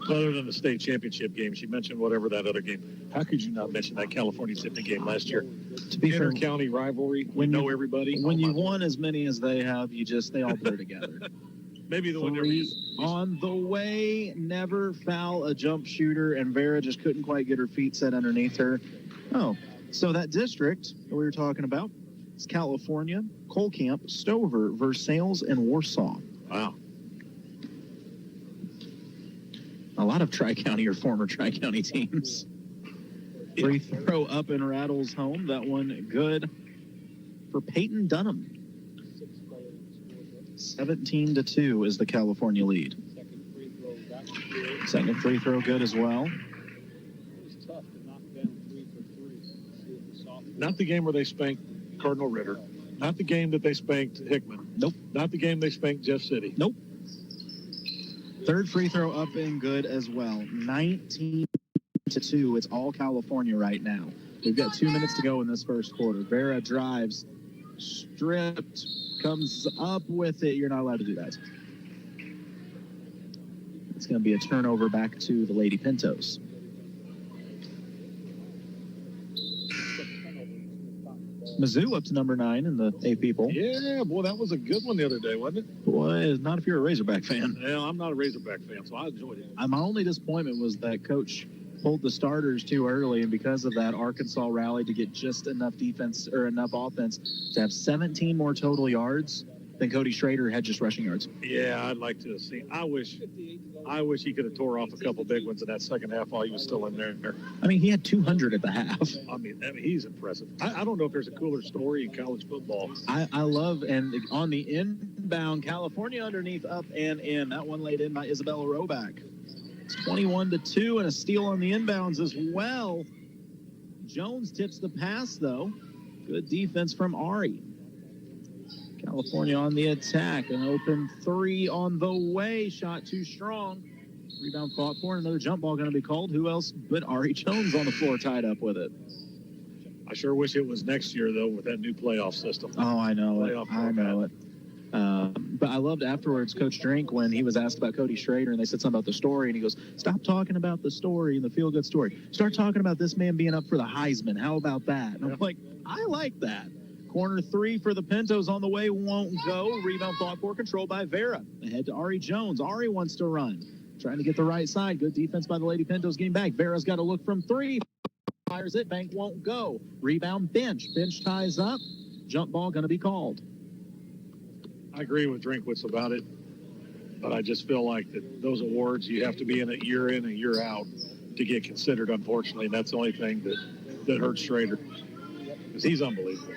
other than the state championship game, she mentioned whatever that other game. How could you not mention that California Tipton game last year? To be fair, inter-county rivalry. We know everybody. When you won as many as they have, they all blur together. Maybe the one on the way, never foul a jump shooter, and Vera just couldn't quite get her feet set underneath her. Oh, so that district that we were talking about is California, Colcamp, Stover, Versailles, and Warsaw. Wow. A lot of Tri-County or former Tri-County teams. Free throw up and rattles home. That one good for Peyton Dunham. 17-2 is the California lead. Second free throw good as well. Not the game where they spanked Cardinal Ritter. Not the game that they spanked Hickman. Nope. Not the game they spanked Jeff City. Nope. Third free throw up and good as well. 19-2. It's all California right now. We've got 2 minutes to go in this first quarter. Vera drives, stripped, comes up with it. You're not allowed to do that. It's going to be a turnover back to the Lady Pintos. Mizzou up to number 9 in the AP poll. Yeah, boy, that was a good one the other day, wasn't it? Boy, not if you're a Razorback fan. Yeah, I'm not a Razorback fan, so I enjoyed it. My only disappointment was that Coach pulled the starters too early, and because of that, Arkansas rallied to get just enough defense or enough offense to have 17 more total yards than Cody Schrader had just rushing yards. Yeah, I'd like to see. I wish he could have tore off a couple big ones in that second half while he was still in there. I mean, he had 200 at the half. I mean he's impressive. I don't know if there's a cooler story in college football. I love, and on the inbound, California underneath, up and in. That one laid in by Isabella Roback. It's 21-2 and a steal on the inbounds as well. Jones tips the pass, though. Good defense from Ari. California on the attack. An open 3 on the way. Shot too strong. Rebound fought for. Another jump ball going to be called. Who else but Ari Jones on the floor tied up with it? I sure wish it was next year, though, with that new playoff system. Oh, I know it. I know it. But I loved afterwards Coach Drink when he was asked about Cody Schrader and they said something about the story, and he goes, stop talking about the story and the feel-good story. Start talking about this man being up for the Heisman. How about that? And I'm like, I like that. Corner 3 for the Pintos on the way, won't go. Rebound fought for, controlled by Vera. Ahead to Ari Jones. Ari wants to run. Trying to get the right side. Good defense by the Lady Pintos getting back. Vera's got to look from 3. Fires it. Bank won't go. Rebound Bench. Bench ties up. Jump ball going to be called. I agree with Drinkwitz about it, but I just feel like that those awards, you have to be in a year and year out to get considered, unfortunately, and that's the only thing that hurts Schrader, because he's unbelievable.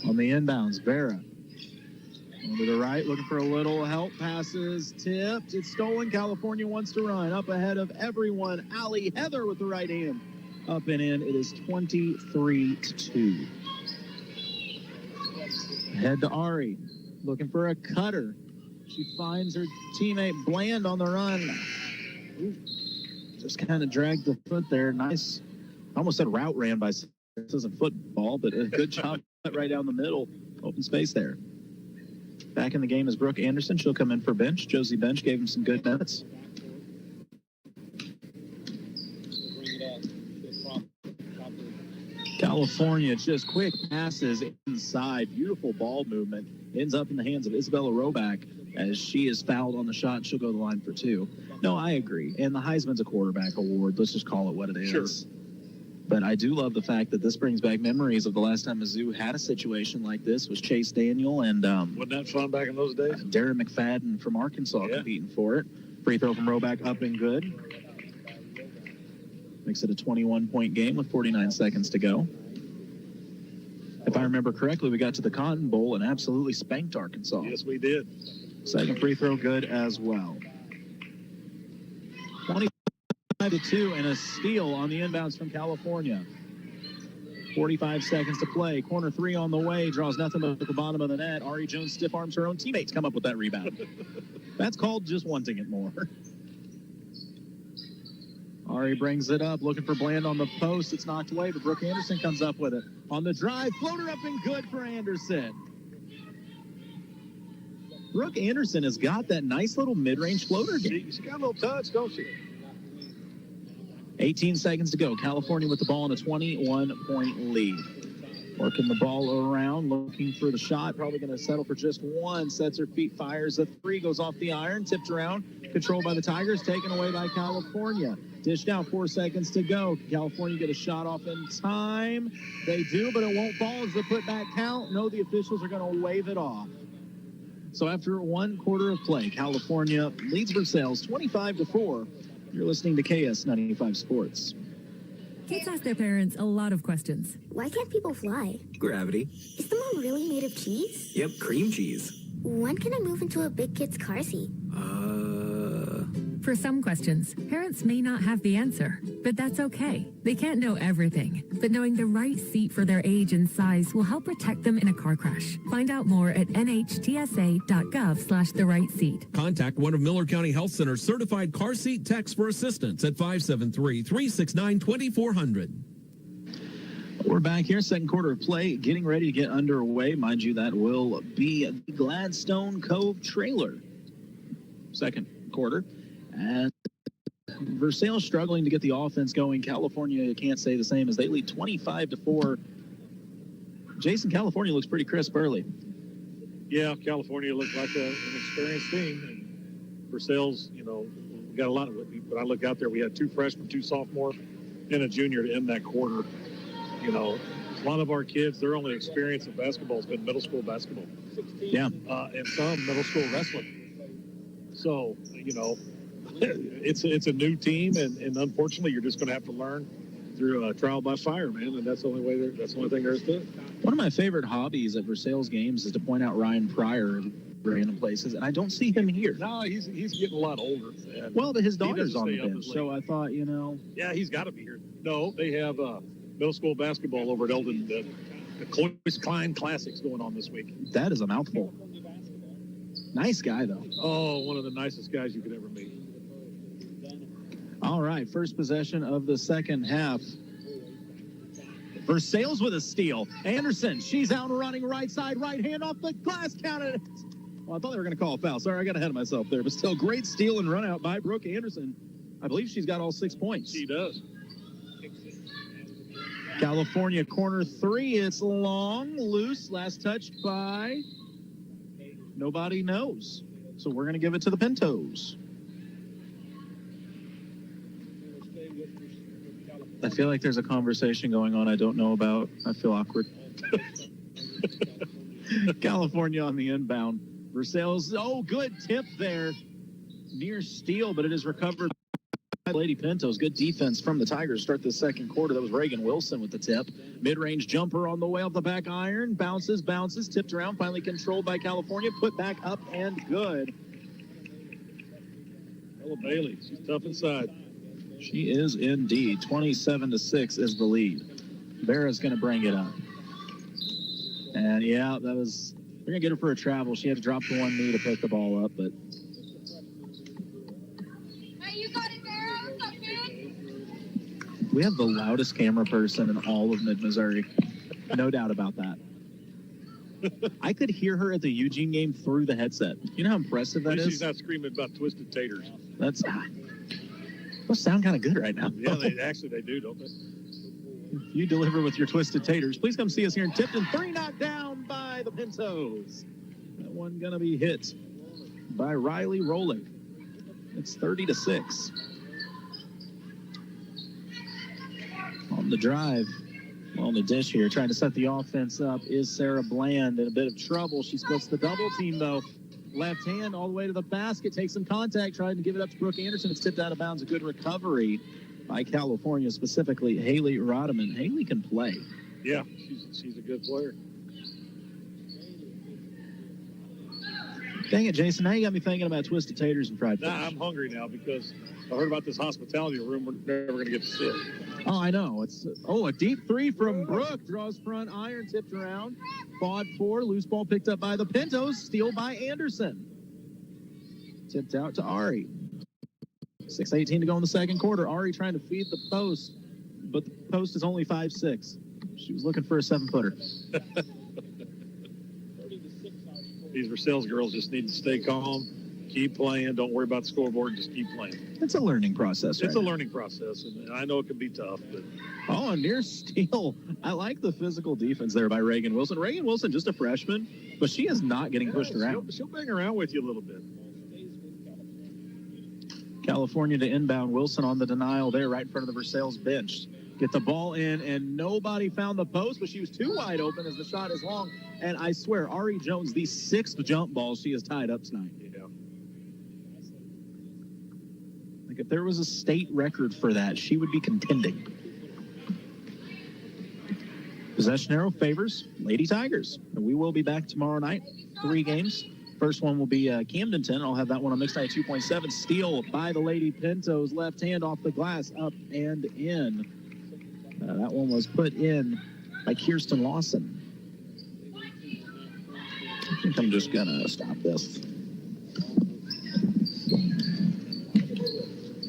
On the inbounds, Vera. On to the right, looking for a little help. Passes tipped. It's stolen. California wants to run. Up ahead of everyone. Allie Heather with the right hand. Up and in. It is 23-2. Head to Ari. Looking for a cutter. She finds her teammate Bland on the run. Ooh, just kind of dragged the foot there. Nice. I almost said route ran by. This isn't football, but a good job right down the middle. Open space there. Back in the game is Brooke Anderson. She'll come in for Bench. Josie Bench gave him some good minutes. California, just quick passes inside. Beautiful ball movement. Ends up in the hands of Isabella Roback as she is fouled on the shot. She'll go to the line for 2. No, I agree. And the Heisman's a quarterback award. Let's just call it what it is. Sure. But I do love the fact that this brings back memories of the last time Mizzou had a situation like this. Was Chase Daniel and wasn't that fun back in those days? Darren McFadden from Arkansas competing for it. Free throw from Roback up and good. Makes it a 21-point game with 49 seconds to go. If I remember correctly, we got to the Cotton Bowl and absolutely spanked Arkansas. Yes, we did. Second free throw good as well. 25-2 and a steal on the inbounds from California. 45 seconds to play. Corner 3 on the way. Draws nothing but at the bottom of the net. Ari Jones stiff arms her own teammates. Come up with that rebound. That's called just wanting it more. Ari brings it up, looking for Bland on the post. It's knocked away, but Brooke Anderson comes up with it. On the drive, floater up and good for Anderson. Brooke Anderson has got that nice little mid-range floater game. She's got a little touch, don't she? 18 seconds to go. California with the ball in a 21-point lead. Working the ball around, looking for the shot. Probably going to settle for just one. Sets her feet, fires a 3, goes off the iron, tipped around, controlled by the Tigers, taken away by California. Dish down, 4 seconds to go. California get a shot off in time. They do, but it won't fall as the putback count. No, the officials are going to wave it off. So after 1 quarter of play, California leads Versailles 25-4. You're listening to KS95 Sports. Kids ask their parents a lot of questions. Why can't people fly? Gravity. Is the moon really made of cheese? Yep, cream cheese. When can I move into a big kid's car seat? For some questions, parents may not have the answer, but that's okay. They can't know everything, but knowing the right seat for their age and size will help protect them in a car crash. Find out more at nhtsa.gov/the-right-seat. Contact one of Miller County Health Center's certified car seat techs for assistance at 573-369-2400. We're back here, second quarter of play, getting ready to get underway. Mind you, that will be the Gladstone Cove trailer. Second quarter. And Versailles struggling to get the offense going. California can't say the same as they lead 25-4. Jason, California looks pretty crisp early. Yeah, California looked like an experienced team. And Versailles, we got a lot of it. But I look out there, we had 2 freshmen, 2 sophomores, and a junior to end that quarter. A lot of our kids, their only experience in basketball has been middle school basketball. Yeah. And some middle school wrestling. So, it's a new team, and unfortunately, you're just going to have to learn through trial by fire, man. And that's the only way. That's the only thing there is to it. One of my favorite hobbies at Versailles games is to point out Ryan Pryor in random places, and I don't see him here. No, he's getting a lot older. Well, but his daughter's on the bench, so I thought, Yeah, he's got to be here. No, they have middle school basketball over at Eldon. The Clovis Klein Classics going on this week. That is a mouthful. Nice guy, though. Oh, one of the nicest guys you could ever meet. All right, first possession of the second half. Versailles with a steal. Anderson, she's out running right side, right hand off the glass, counted it. Well, I thought they were going to call a foul. Sorry, I got ahead of myself there. But still, great steal and run out by Brooke Anderson. I believe she's got all 6 points. She does. California corner 3. It's long, loose. Last touch by nobody knows. So we're going to give it to the Pintos. I feel like there's a conversation going on I don't know about. I feel awkward. California on the inbound. Versailles, good tip there. Near steal, but it is recovered by Lady Pintos. Good defense from the Tigers start the second quarter. That was Reagan Wilson with the tip. Mid-range jumper on the way off the back iron. Bounces, tipped around, finally controlled by California. Put back up and good. Ella Bailey, she's tough inside. She is indeed. 27-6 is the lead. Vera's going to bring it up. And, yeah, we're going to get her for a travel. She had to drop to one knee to pick the ball up, but. Hey, you got it, Vera. What's up, kid? We have the loudest camera person in all of mid-Missouri. No doubt about that. I could hear her at the Eugene game through the headset. You know how impressive that is? She's not screaming about twisted taters. Those sound kind of good right now. Yeah, they do, don't they? If you deliver with your twisted taters, please come see us here in Tipton. 3 knocked down by the Pintos. That one going to be hit by Riley Rolick. It's 30-6. On the drive, on the dish here, trying to set the offense up is Sarah Bland in a bit of trouble. She splits the double team, though. Left hand all the way to the basket, takes some contact, trying to give it up to Brooke Anderson. It's tipped out of bounds. A good recovery by California, specifically Haley Rodman. Haley can play. Yeah, she's a good player. Dang it, Jason. Now you got me thinking about twisted taters and fried fish. Nah, I'm hungry now because I heard about this hospitality room. We're never going to get to sit. Oh, I know. It's a deep 3 from Brooke. Draws front, iron tipped around. Fought for, loose ball picked up by the Pintos. Steal by Anderson. Tipped out to Ari. 6:18 to go in the second quarter. Ari trying to feed the post, but the post is only 5'6". She was looking for a 7-footer. These Versailles girls just need to stay calm, keep playing, don't worry about the scoreboard, just keep playing. It's a learning process, right? It's a learning process, and I know it can be tough. But a near steal. I like the physical defense there by Reagan Wilson. Reagan Wilson, just a freshman, but she is not getting pushed around. She'll bang around with you a little bit. California to inbound. Wilson on the denial there right in front of the Versailles bench. Get the ball in, and nobody found the post, but she was too wide open as the shot is long. And I swear, Ari Jones, the 6th jump ball she has tied up tonight. Yeah. Like if there was a state record for that, she would be contending. Possession arrow favors Lady Tigers. And we will be back tomorrow night. 3 games. First one will be Camdenton. I'll have that one on Mixed Night 2.7. Steal by the Lady Pintos. Left hand off the glass, up and in. That one was put in by Kirsten Lawson. I think I'm just going to stop this.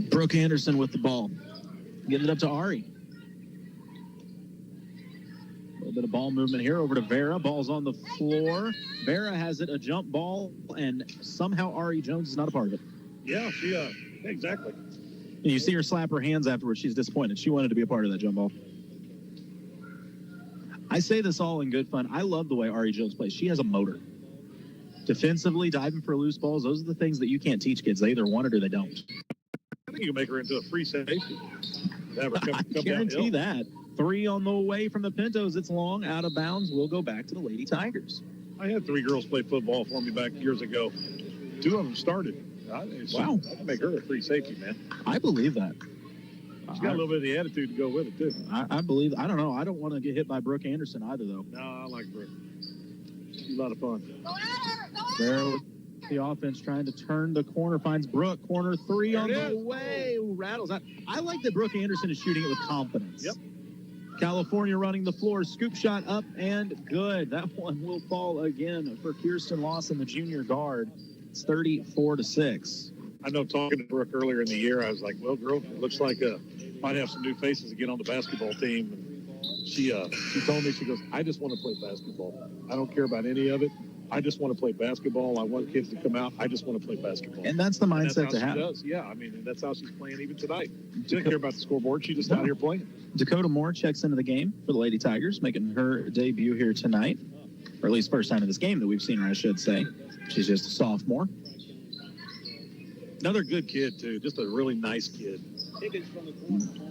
Brooke Anderson with the ball. Get it up to Ari. A little bit of ball movement here over to Vera. Ball's on the floor. Vera has it, a jump ball, and somehow Ari Jones is not a part of it. Yeah, exactly. And you see her slap her hands afterwards. She's disappointed. She wanted to be a part of that jump ball. I say this all in good fun. I love the way Ari Jones plays. She has a motor. Defensively, diving for loose balls, those are the things that you can't teach kids. They either want it or they don't. I think you can make her into a free safety. Have her come Guarantee downhill. that. 3 on the way from the Pintos. It's long, out of bounds. We'll go back to the Lady Tigers. I had 3 girls play football for me back years ago. 2 of them started. Wow. I can make her a free safety, man. I believe that. She's got a little bit of the attitude to go with it, too. I believe. I don't know. I don't want to get hit by Brooke Anderson either, though. No, I like Brooke. She's a lot of fun. There with the offense trying to turn the corner, finds Brooke. Corner 3 on the way. Rattles out. I like that Brooke Anderson is shooting it with confidence. Yep. California running the floor. Scoop shot up and good. That one will fall again for Kirsten Lawson, the junior guard. It's 34-6. I know talking to Brooke earlier in the year, I was like, well, girl, it looks like might have some new faces to get on the basketball team. And she told me, she goes, I just want to play basketball. I don't care about any of it. I just want to play basketball. I want kids to come out. I just want to play basketball. And that's the mindset to have. She does. Yeah, I mean, and that's how she's playing even tonight. She doesn't care about the scoreboard. She's just out here playing. Dakota Moore checks into the game for the Lady Tigers, making her debut here tonight, or at least first time in this game that we've seen her, I should say. She's just a sophomore. Another good kid, too. Just a really nice kid.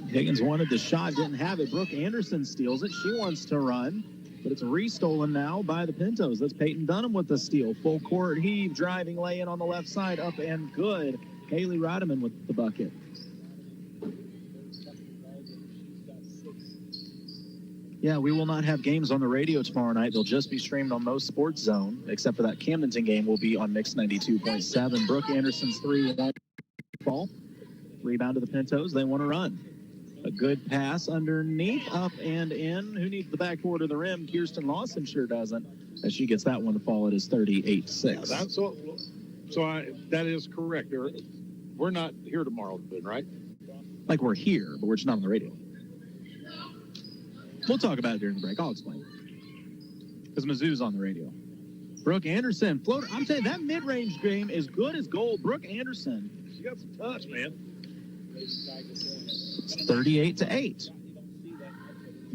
Higgins wanted the shot, didn't have it. Brooke Anderson steals it. She wants to run, but it's restolen now by the Pintos. That's Peyton Dunham with the steal. Full court heave, driving, lay-in on the left side, up and good. Haley Rodiman with the bucket. Yeah, we will not have games on the radio tomorrow night. They'll just be streamed on MoSportsZone, except for that Camdenton game will be on Mix 92.7. Brooke Anderson's 3 won't fall. Rebound to the Pintos. They want to run. A good pass underneath, up and in. Who needs the backboard to the rim? Kirsten Lawson sure doesn't, as she gets that one to fall. It is 38-6. That is correct. We're not here tomorrow, right? Like we're here, but we're just not on the radio. We'll talk about it during the break. I'll explain. Because Mizzou's on the radio. Brooke Anderson, floater. I'm saying that mid-range game is good as gold. Brooke Anderson. She got some touch, man. It's 38-8.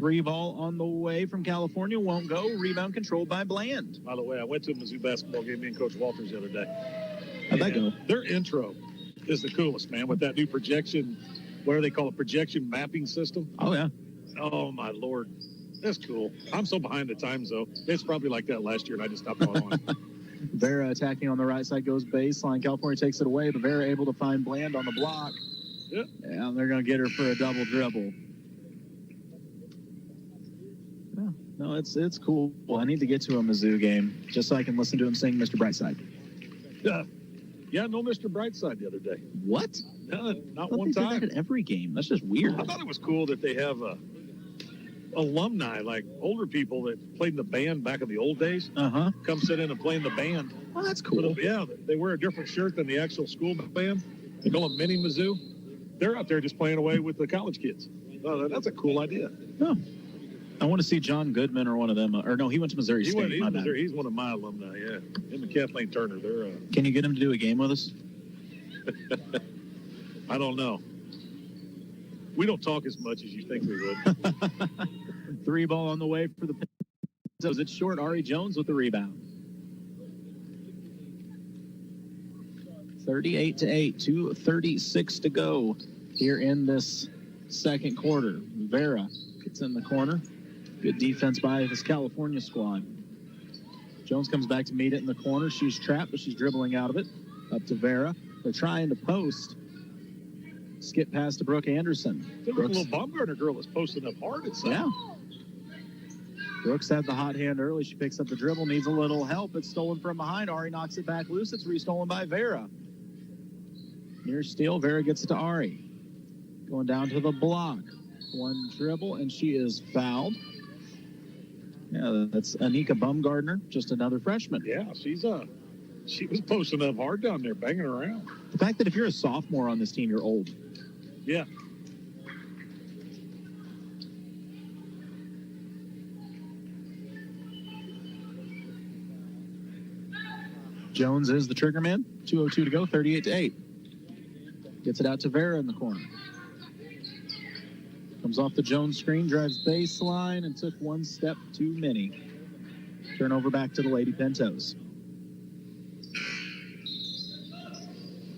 3 ball on the way from California. Won't go. Rebound controlled by Bland. By the way, I went to a Mizzou basketball game, me and Coach Walters the other day. How'd that go? Their intro is the coolest, man, with that new projection, what do they call it, projection mapping system? Oh, yeah. Oh, my Lord. That's cool. I'm so behind the times, though. It's probably like that last year, and I just stopped going on. Vera attacking on the right side, goes baseline. California takes it away, but Vera able to find Bland on the block. Yep. And they're going to get her for a double dribble. Yeah, no, it's cool. Well, I need to get to a Mizzou game just so I can listen to him sing Mr. Brightside. Yeah, no Mr. Brightside the other day. What? No, not I one they did time. that at every game. That's just weird. I thought it was cool that they have alumni, like older people that played in the band back in the old days, come sit in and play in the band. Oh, that's cool. Yeah, they wear a different shirt than the actual school band. They call them Mini Mizzou. They're out there just playing away with the college kids. Oh, that's a cool idea. Oh. I want to see John Goodman or one of them. Or no, he went to Missouri State. He's one of my alumni, yeah. Him and Kathleen Turner. They're. Can you get him to do a game with us? I don't know. We don't talk as much as you think we would. 3 ball on the way for the Pintos. It's short. Ari Jones with the rebound. 38-8. 2:36 to go here in this second quarter. Vera gets in the corner. Good defense by this California squad. Jones comes back to meet it in the corner. She's trapped, but she's dribbling out of it. Up to Vera. They're trying to post. Skip pass to Brooke Anderson. The little Baumgartner girl is posting up hard inside. Yeah. Brooks had the hot hand early. She picks up the dribble, needs a little help. It's stolen from behind. Ari knocks it back loose. It's restolen by Vera. Near steal. Vera gets it to Ari. Going down to the block. One dribble, and she is fouled. Yeah, that's Anika Baumgartner, just another freshman. Yeah, she was posting up hard down there, banging around. The fact that if you're a sophomore on this team, you're old. Yeah. Jones is the trigger man. 2:02 to go, 38-8. Gets it out to Vera in the corner. Comes off the Jones screen, drives baseline, and took one step too many. Turnover back to the Lady Pintos.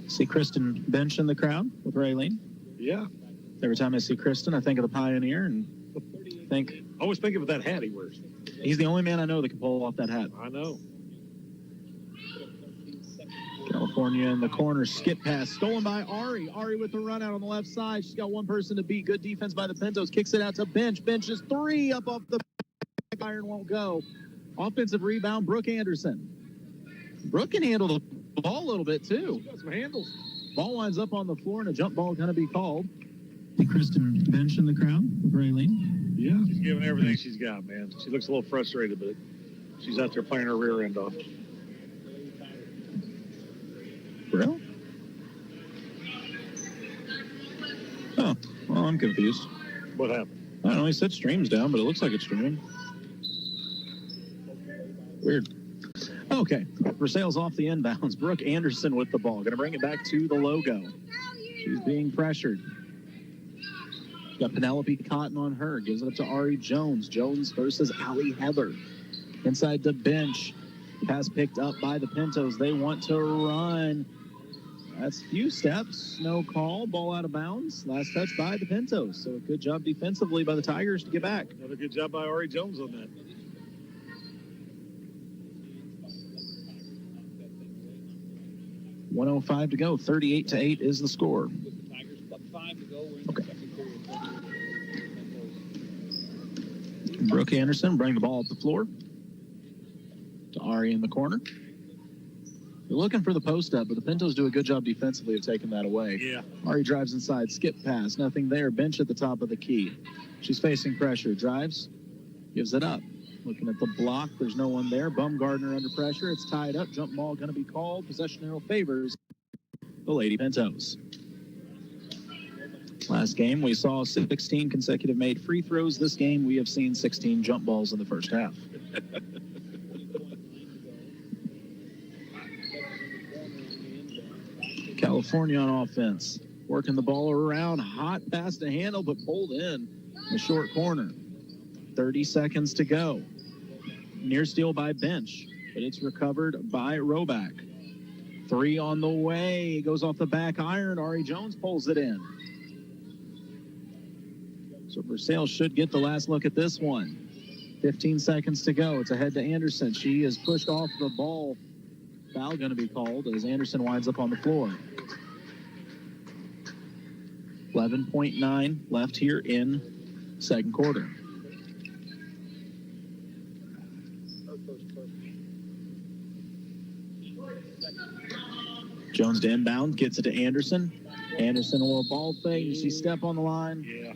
See Kristen Bench in the crowd with Raylene. Yeah. Every time I see Kristen, I think of the Pioneer and think. I always think of that hat he wears. He's the only man I know that can pull off that hat. I know. California in the corner, skip pass, stolen by Ari. Ari with the run out on the left side. She's got one person to beat. Good defense by the Pintos. Kicks it out to Bench. Bench is 3 up off the iron, won't go. Offensive rebound, Brooke Anderson. Brooke can handle the ball a little bit, too. She's got some handles. Ball winds up on the floor, and a jump ball going to be called. See Kristen Bench in the crowd with Raylene. Yeah. She's giving everything she's got, man. She looks a little frustrated, but she's out there playing her rear end off. Real? Oh, well, I'm confused. What happened? I don't know. He said stream's down, but it looks like it's streaming. Weird. Okay. Versailles off the inbounds. Brooke Anderson with the ball. Going to bring it back to the logo. She's being pressured. Got Penelope Cotton on her. Gives it up to Ari Jones. Jones versus Allie Heather. Inside the bench. Pass picked up by the Pintos. They want to run. That's a few steps. No call. Ball out of bounds. Last touch by the Pintos. So a good job defensively by the Tigers to get back. Another good job by Ari Jones on that. .105 to go. 38-8 is the score. Okay. Brooke Anderson bring the ball up the floor to Ari in the corner. They're looking for the post up, but the Pintos do a good job defensively of taking that away. Yeah. Ari drives inside, skip pass, nothing there. Bench at the top of the key. She's facing pressure, drives, gives it up. Looking at the block, there's no one there. Bumgardner under pressure. It's tied up. Jump ball going to be called. Possession arrow favors the Lady Pintos. Last game, we saw 16 consecutive made free throws. This game, we have seen 16 jump balls in the first half. California on offense. Working the ball around. Hot pass to handle, but pulled in the short corner. 30 seconds to go. Near steal by Bench, but it's recovered by Roback. 3 on the way. Goes off the back iron. Ari Jones pulls it in. So Versailles should get the last look at this one. 15 seconds to go. It's ahead to Anderson. She is pushed off the ball. Foul going to be called as Anderson winds up on the floor. 11.9 left here in second quarter. Jones to inbound, gets it to Anderson. Anderson, a little ball fake. You see step on the line. Yeah.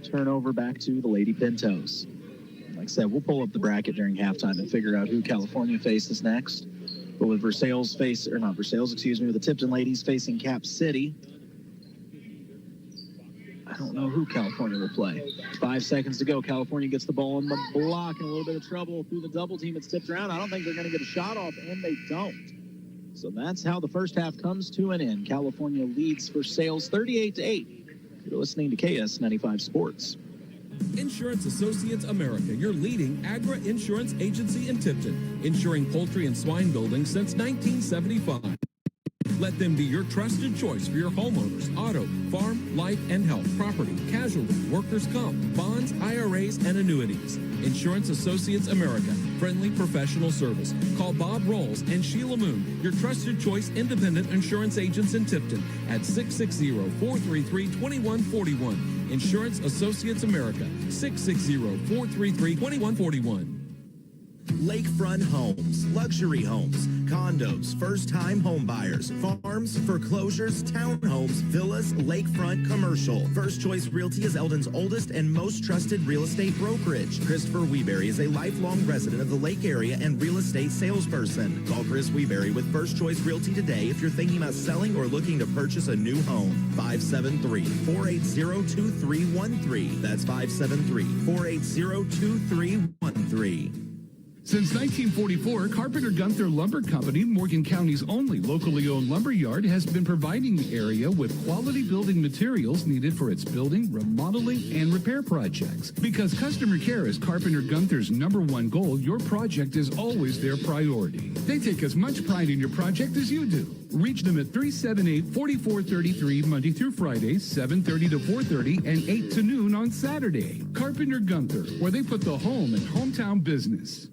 Turnover back to the Lady Pintos. Like I said, we'll pull up the bracket during halftime and figure out who California faces next. But with with the Tipton Ladies facing Cap City, I don't know who California will play. 5 seconds to go. California gets the ball in the block and a little bit of trouble through the double team. It's tipped around. I don't think they're going to get a shot off, and they don't. So that's how the first half comes to an end. California leads Versailles 38-8. You're listening to KS95 Sports. Insurance Associates America, your leading agri-insurance agency in Tipton, insuring poultry and swine buildings since 1975. Let them be your trusted choice for your homeowners, auto, farm, life, and health, property, casualty, workers' comp, bonds, IRAs, and annuities. Insurance Associates America, friendly professional service. Call Bob Rolls and Sheila Moon, your trusted choice independent insurance agents in Tipton at 660-433-2141. Insurance Associates America, 660-433-2141. Lakefront homes, luxury homes, condos, first-time home buyers, farms, foreclosures, townhomes, villas, lakefront, commercial. First Choice Realty is Eldon's oldest and most trusted real estate brokerage. Christopher Weeberry is a lifelong resident of the Lake area and real estate salesperson. Call Chris Weeberry with First Choice Realty today if you're thinking about selling or looking to purchase a new home. 573-480-2313. That's 573-480-2313. Since 1944, Carpenter Gunther Lumber Company, Morgan County's only locally owned lumber yard, has been providing the area with quality building materials needed for its building, remodeling, and repair projects. Because customer care is Carpenter Gunther's #1 goal, your project is always their priority. They take as much pride in your project as you do. Reach them at 378-4433 Monday through Friday, 7:30 to 4:30, and 8 to noon on Saturday. Carpenter Gunther, where they put the home in hometown business.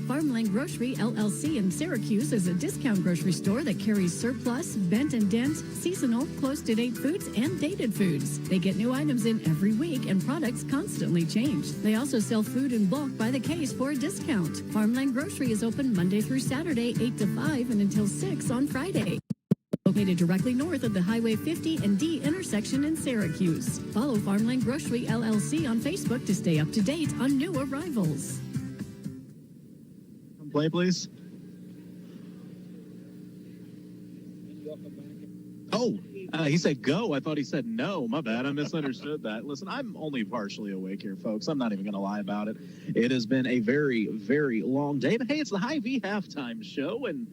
Farmland Grocery LLC in Syracuse is a discount grocery store that carries surplus, bent and dense, seasonal, close-to-date foods, and dated foods. They get new items in every week, and products constantly change. They also sell food in bulk by the case for a discount. Farmland Grocery is open Monday through Saturday, 8 to 5, and until 6 on Friday. Located directly north of the Highway 50 and D intersection in Syracuse. Follow Farmland Grocery LLC on Facebook to stay up to date on new arrivals. Play, please. Oh, he said go. I thought he said no. My bad. I misunderstood that. Listen, I'm only partially awake here, folks. I'm not even going to lie about it. It has been a very, very long day. But, hey, it's the Hy-Vee halftime show. And,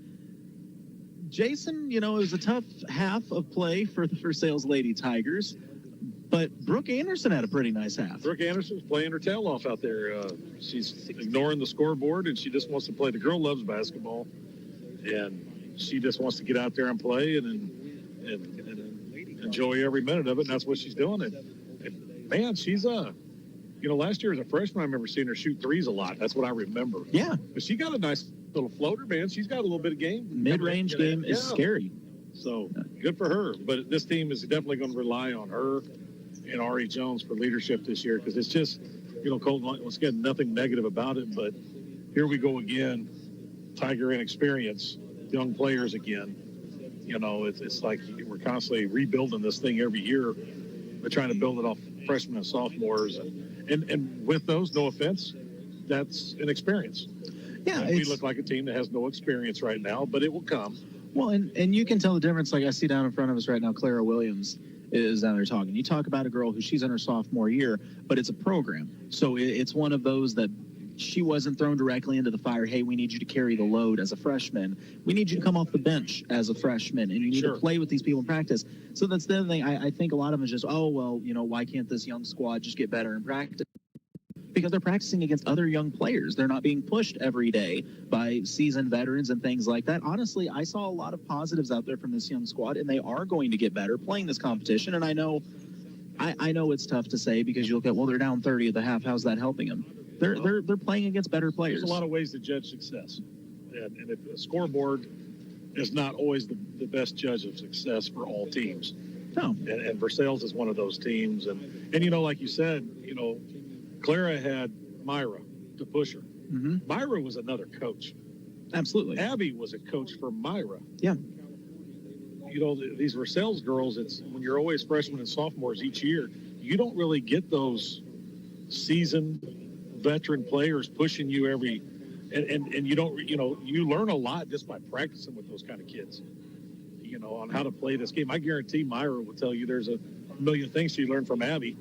Jason, you know, it was a tough half of play for the Versailles Lady Tigers. But Brooke Anderson had a pretty nice half. Brooke Anderson's playing her tail off out there. She's ignoring the scoreboard, and she just wants to play. The girl loves basketball, and she just wants to get out there and play and enjoy every minute of it, and that's what she's doing. And man, she's you know, last year as a freshman, I remember seeing her shoot threes a lot. That's what I remember. Yeah. But she got a nice little floater, man. She's got a little bit of game. Mid-range game is scary. So good for her. But this team is definitely going to rely on her and Ari Jones for leadership this year, because it's just, you know, Colton, once again, nothing negative about it, but here we go again. Tiger inexperience, young players again. You know, it's like we're constantly rebuilding this thing every year. We're trying to build it off freshmen and sophomores. And with those, no offense, that's an experience. Yeah, and we look like a team that has no experience right now, but it will come. Well, and you can tell the difference. Like I see down in front of us right now, Clara Williams is down there talking. You talk about a girl who she's in her sophomore year, but it's a program. So it's one of those that she wasn't thrown directly into the fire. Hey, we need you to carry the load as a freshman. We need you to come off the bench as a freshman, and you need to play with these people in practice. So that's the other thing. I think a lot of them is just, oh, well, you know, why can't this young squad just get better in practice? Because they're practicing against other young players. They're not being pushed every day by seasoned veterans and things like that. Honestly, I saw a lot of positives out there from this young squad, and they are going to get better playing this competition. And I know it's tough to say, because you look at, well, they're down 30 at the half. How's that helping them? They're playing against better players. There's a lot of ways to judge success. And if the scoreboard is not always the best judge of success for all teams. No. And Versailles is one of those teams. And you know, like you said, you know, Clara had Myra to push her. Mm-hmm. Myra was another coach. Absolutely. Abby was a coach for Myra. Yeah. You know, these Versailles girls, it's when you're always freshmen and sophomores each year, you don't really get those seasoned veteran players pushing you every, and you don't, you know, you learn a lot just by practicing with those kind of kids, you know, on how to play this game. I guarantee Myra will tell you there's a million things she learned from Abby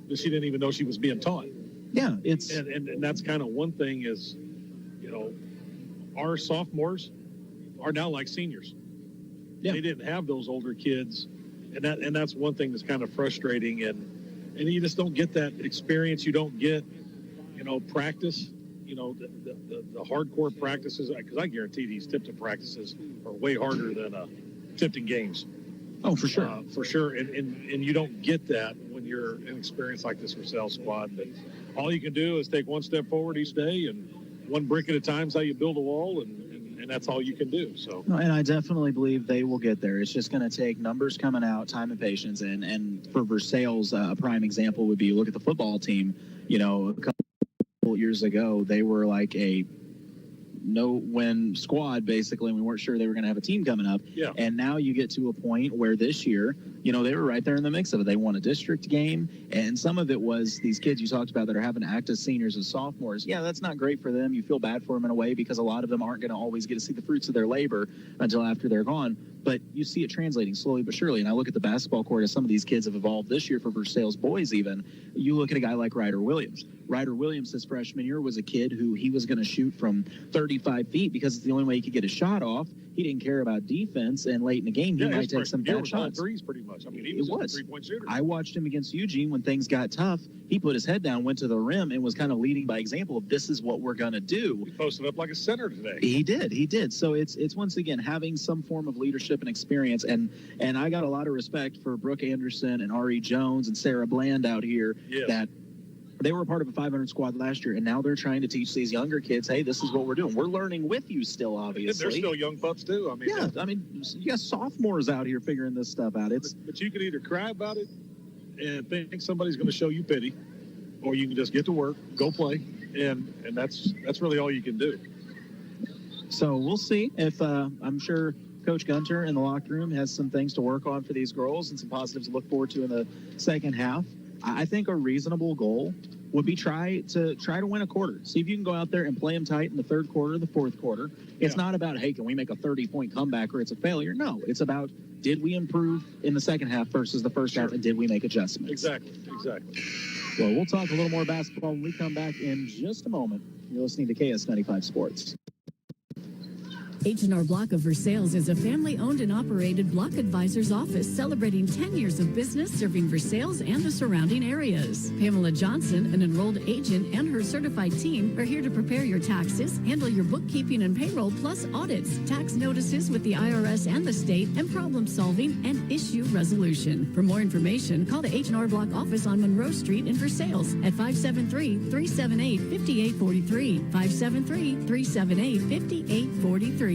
that she didn't even know she was being taught. Yeah, it's and that's kind of one thing is, you know, our sophomores are now like seniors. Yeah. They didn't have those older kids, and that's one thing that's kind of frustrating, and you just don't get that experience. You don't get, you know, practice. You know, the hardcore practices, because I guarantee these Tipton practices are way harder than Tipton games. Oh, for sure. For sure. And you don't get that when you're an experience like this Versailles squad. But all you can do is take one step forward each day, and one brick at a time is how you build a wall, and that's all you can do. So, and I definitely believe they will get there. It's just going to take numbers coming out, time and patience. And for Versailles, a prime example would be, look at the football team. You know, a couple years ago, they were like a no-win squad, basically, and we weren't sure they were going to have a team coming up. Yeah. And now you get to a point where this year, they were right there in the mix of it. They won a district game, and some of it was these kids you talked about that are having to act as seniors and sophomores. Yeah, that's not great for them. You feel bad for them in a way because a lot of them aren't going to always get to see the fruits of their labor until after they're gone. But you see it translating slowly but surely. And I look at the basketball court as some of these kids have evolved this year for Versailles boys even. You look at a guy like Ryder Williams. Ryder Williams, his freshman year, was a kid who he was going to shoot from 35 feet because it's the only way he could get a shot off. He didn't care about defense, and late in the game, he might take some bad shots. Threes pretty much. I mean, he was a three-point shooter. I watched him against Eugene when things got tough. He put his head down, went to the rim, and was kind of leading by example of this is what we're going to do. He posted up like a center today. He did. So it's once again having some form of leadership and experience, and I got a lot of respect for Brooke Anderson and Ari Jones and Sarah Bland out here that they were a part of a 500 squad last year, and now they're trying to teach these younger kids, hey, this is what we're doing. We're learning with you still, obviously. They're still young pups, too. I mean, you got sophomores out here figuring this stuff out. But you can either cry about it and think somebody's going to show you pity, or you can just get to work, go play, and that's really all you can do. So we'll see if I'm sure Coach Gunter in the locker room has some things to work on for these girls and some positives to look forward to in the second half. I think a reasonable goal would be try to win a quarter. See if you can go out there and play them tight in the third quarter, the fourth quarter. It's not about, hey, can we make a 30-point comeback or it's a failure? No, it's about did we improve in the second half versus the first half, and did we make adjustments? Exactly. Well, we'll talk a little more basketball when we come back in just a moment. You're listening to KS95 Sports. H&R Block of Versailles is a family-owned and operated block advisor's office celebrating 10 years of business serving Versailles and the surrounding areas. Pamela Johnson, an enrolled agent, and her certified team are here to prepare your taxes, handle your bookkeeping and payroll, plus audits, tax notices with the IRS and the state, and problem solving and issue resolution. For more information, call the H&R Block office on Monroe Street in Versailles at 573-378-5843, 573-378-5843.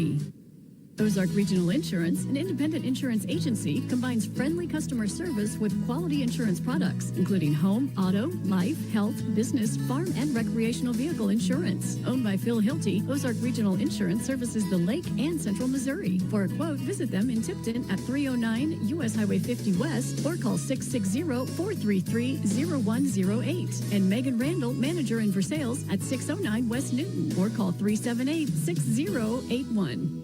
Ozark Regional Insurance, an independent insurance agency, combines friendly customer service with quality insurance products, including home, auto, life, health, business, farm, and recreational vehicle insurance. Owned by Phil Hilty, Ozark Regional Insurance services the Lake and Central Missouri. For a quote, visit them in Tipton at 309 U.S. Highway 50 West or call 660-433-0108. And Megan Randall, manager in Versailles at 609 West Newton or call 378-6081.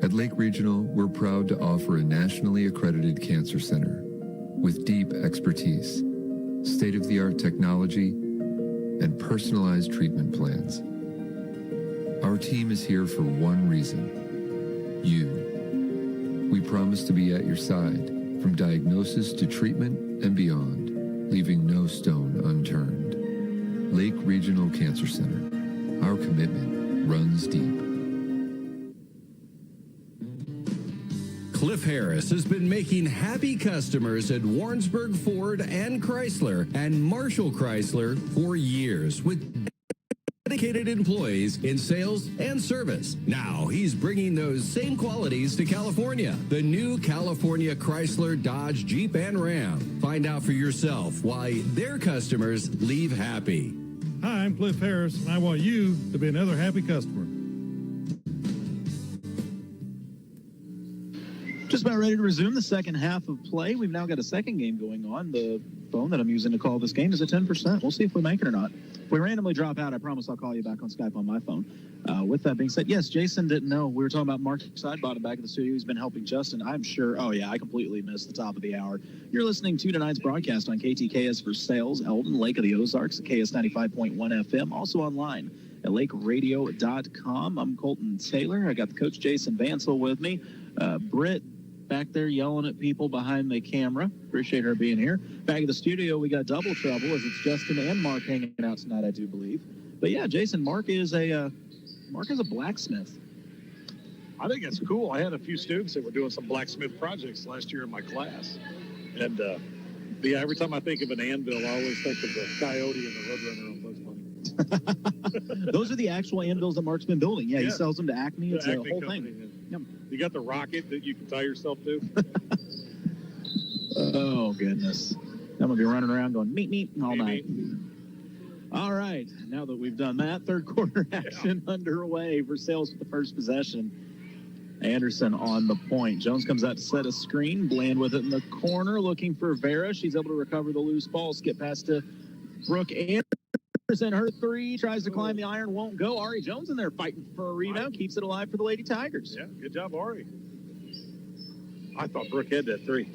At Lake Regional, we're proud to offer a nationally accredited cancer center with deep expertise, state-of-the-art technology, and personalized treatment plans. Our team is here for one reason: you. We promise to be at your side from diagnosis to treatment and beyond, leaving no stone unturned. Lake Regional Cancer Center. Our commitment runs deep. Cliff Harris has been making happy customers at Warrensburg Ford and Chrysler and Marshall Chrysler for years with dedicated employees in sales and service. Now he's bringing those same qualities to California. The new California Chrysler, Dodge, Jeep, and Ram. Find out for yourself why their customers leave happy. Hi, I'm Cliff Harris, and I want you to be another happy customer. Just about ready to resume the second half of play. We've now got a second game going on. The phone that I'm using to call this game is at 10%. We'll see if we make it or not. If we randomly drop out, I promise I'll call you back on Skype on my phone. With that being said, yes, Jason didn't know. We were talking about Mark Sidebottom back in the studio. He's been helping Justin. I'm sure. Oh, yeah, I completely missed the top of the hour. You're listening to tonight's broadcast on KTKS Versailles, Eldon, Lake of the Ozarks, at KS95.1 FM, also online at lakeradio.com. I'm Colton Taylor. I got the coach Jason Vansel with me. Britt back there yelling at people behind the camera. Appreciate her being here. Back at the studio, we got double trouble as it's Justin and Mark hanging out tonight, I do believe. But yeah, Jason, Mark is a blacksmith. I think it's cool. I had a few students that were doing some blacksmith projects last year in my class. And every time I think of an anvil, I always think of the coyote and the roadrunner on Bugs Bunny. Those are the actual anvils that Mark's been building. Yeah, he sells them to Acme. It's a whole company, thing. Yep. You got the rocket that you can tie yourself to? Oh, goodness. I'm going to be running around going, meet all night. All right, now that we've done that, third quarter action underway. Versailles with the first possession. Anderson on the point. Jones comes out to set a screen. Bland with it in the corner, looking for Vera. She's able to recover the loose ball. Skip pass to Brooke Anderson. Her three tries to climb the iron, won't go. Ari Jones in there fighting for a rebound, keeps it alive for the Lady Tigers. Yeah, good job, Ari. I thought Brooke had that three.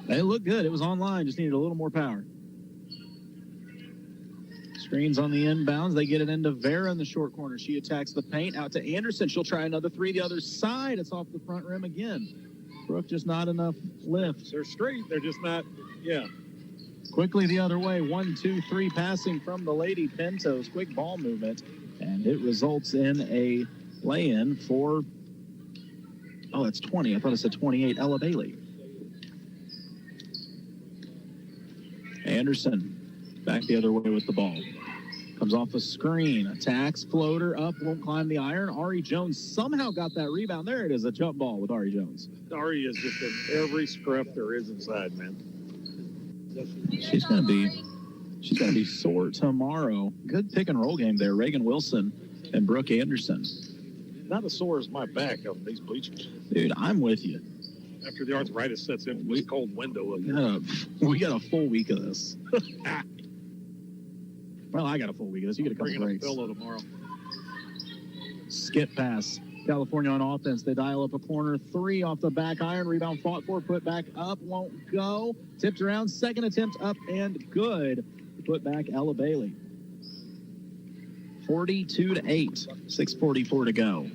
It looked good. It was online, just needed a little more power. Screens on the inbounds. They get it into Vera in the short corner. She attacks the paint. Out to Anderson. She'll try another three the other side. It's off the front rim again. Brooke just not enough lift. They're straight. They're just not, yeah. Quickly the other way. 1, 2, 3 passing from the Lady Pintos. Quick ball movement. And it results in a lay-in for, oh, that's 20. I thought it said 28. Ella Bailey. Anderson back the other way with the ball. Comes off a screen, attacks, floater up, won't climb the iron. Ari Jones somehow got that rebound. There it is, a jump ball with Ari Jones. Ari is just in every scruff there is inside, man. She's gonna be sore tomorrow. Good pick and roll game there. Reagan Wilson and Brooke Anderson. Not as sore as my back on these bleachers. Dude, I'm with you. After the arthritis sets in, this cold window. We got a full week of this. Well, I got a full week of this. You get a couple breaks. A pillow tomorrow. Skip pass. California on offense. They dial up a corner three off the back iron. Rebound fought for. Put back up. Won't go. Tipped around. Second attempt up and good. Put back Ella Bailey. 42-8. 6:44 to go.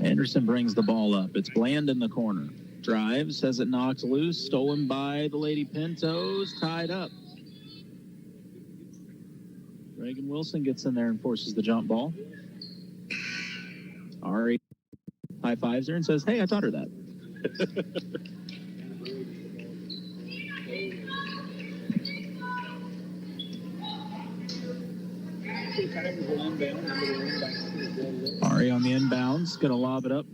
Anderson brings the ball up. It's Bland in the corner. Drives, has it knocked loose, stolen by the Lady Pintos, tied up. Reagan Wilson gets in there and forces the jump ball. Ari high-fives her and says, hey, I taught her that. Ari on the inbounds, going to lob it up.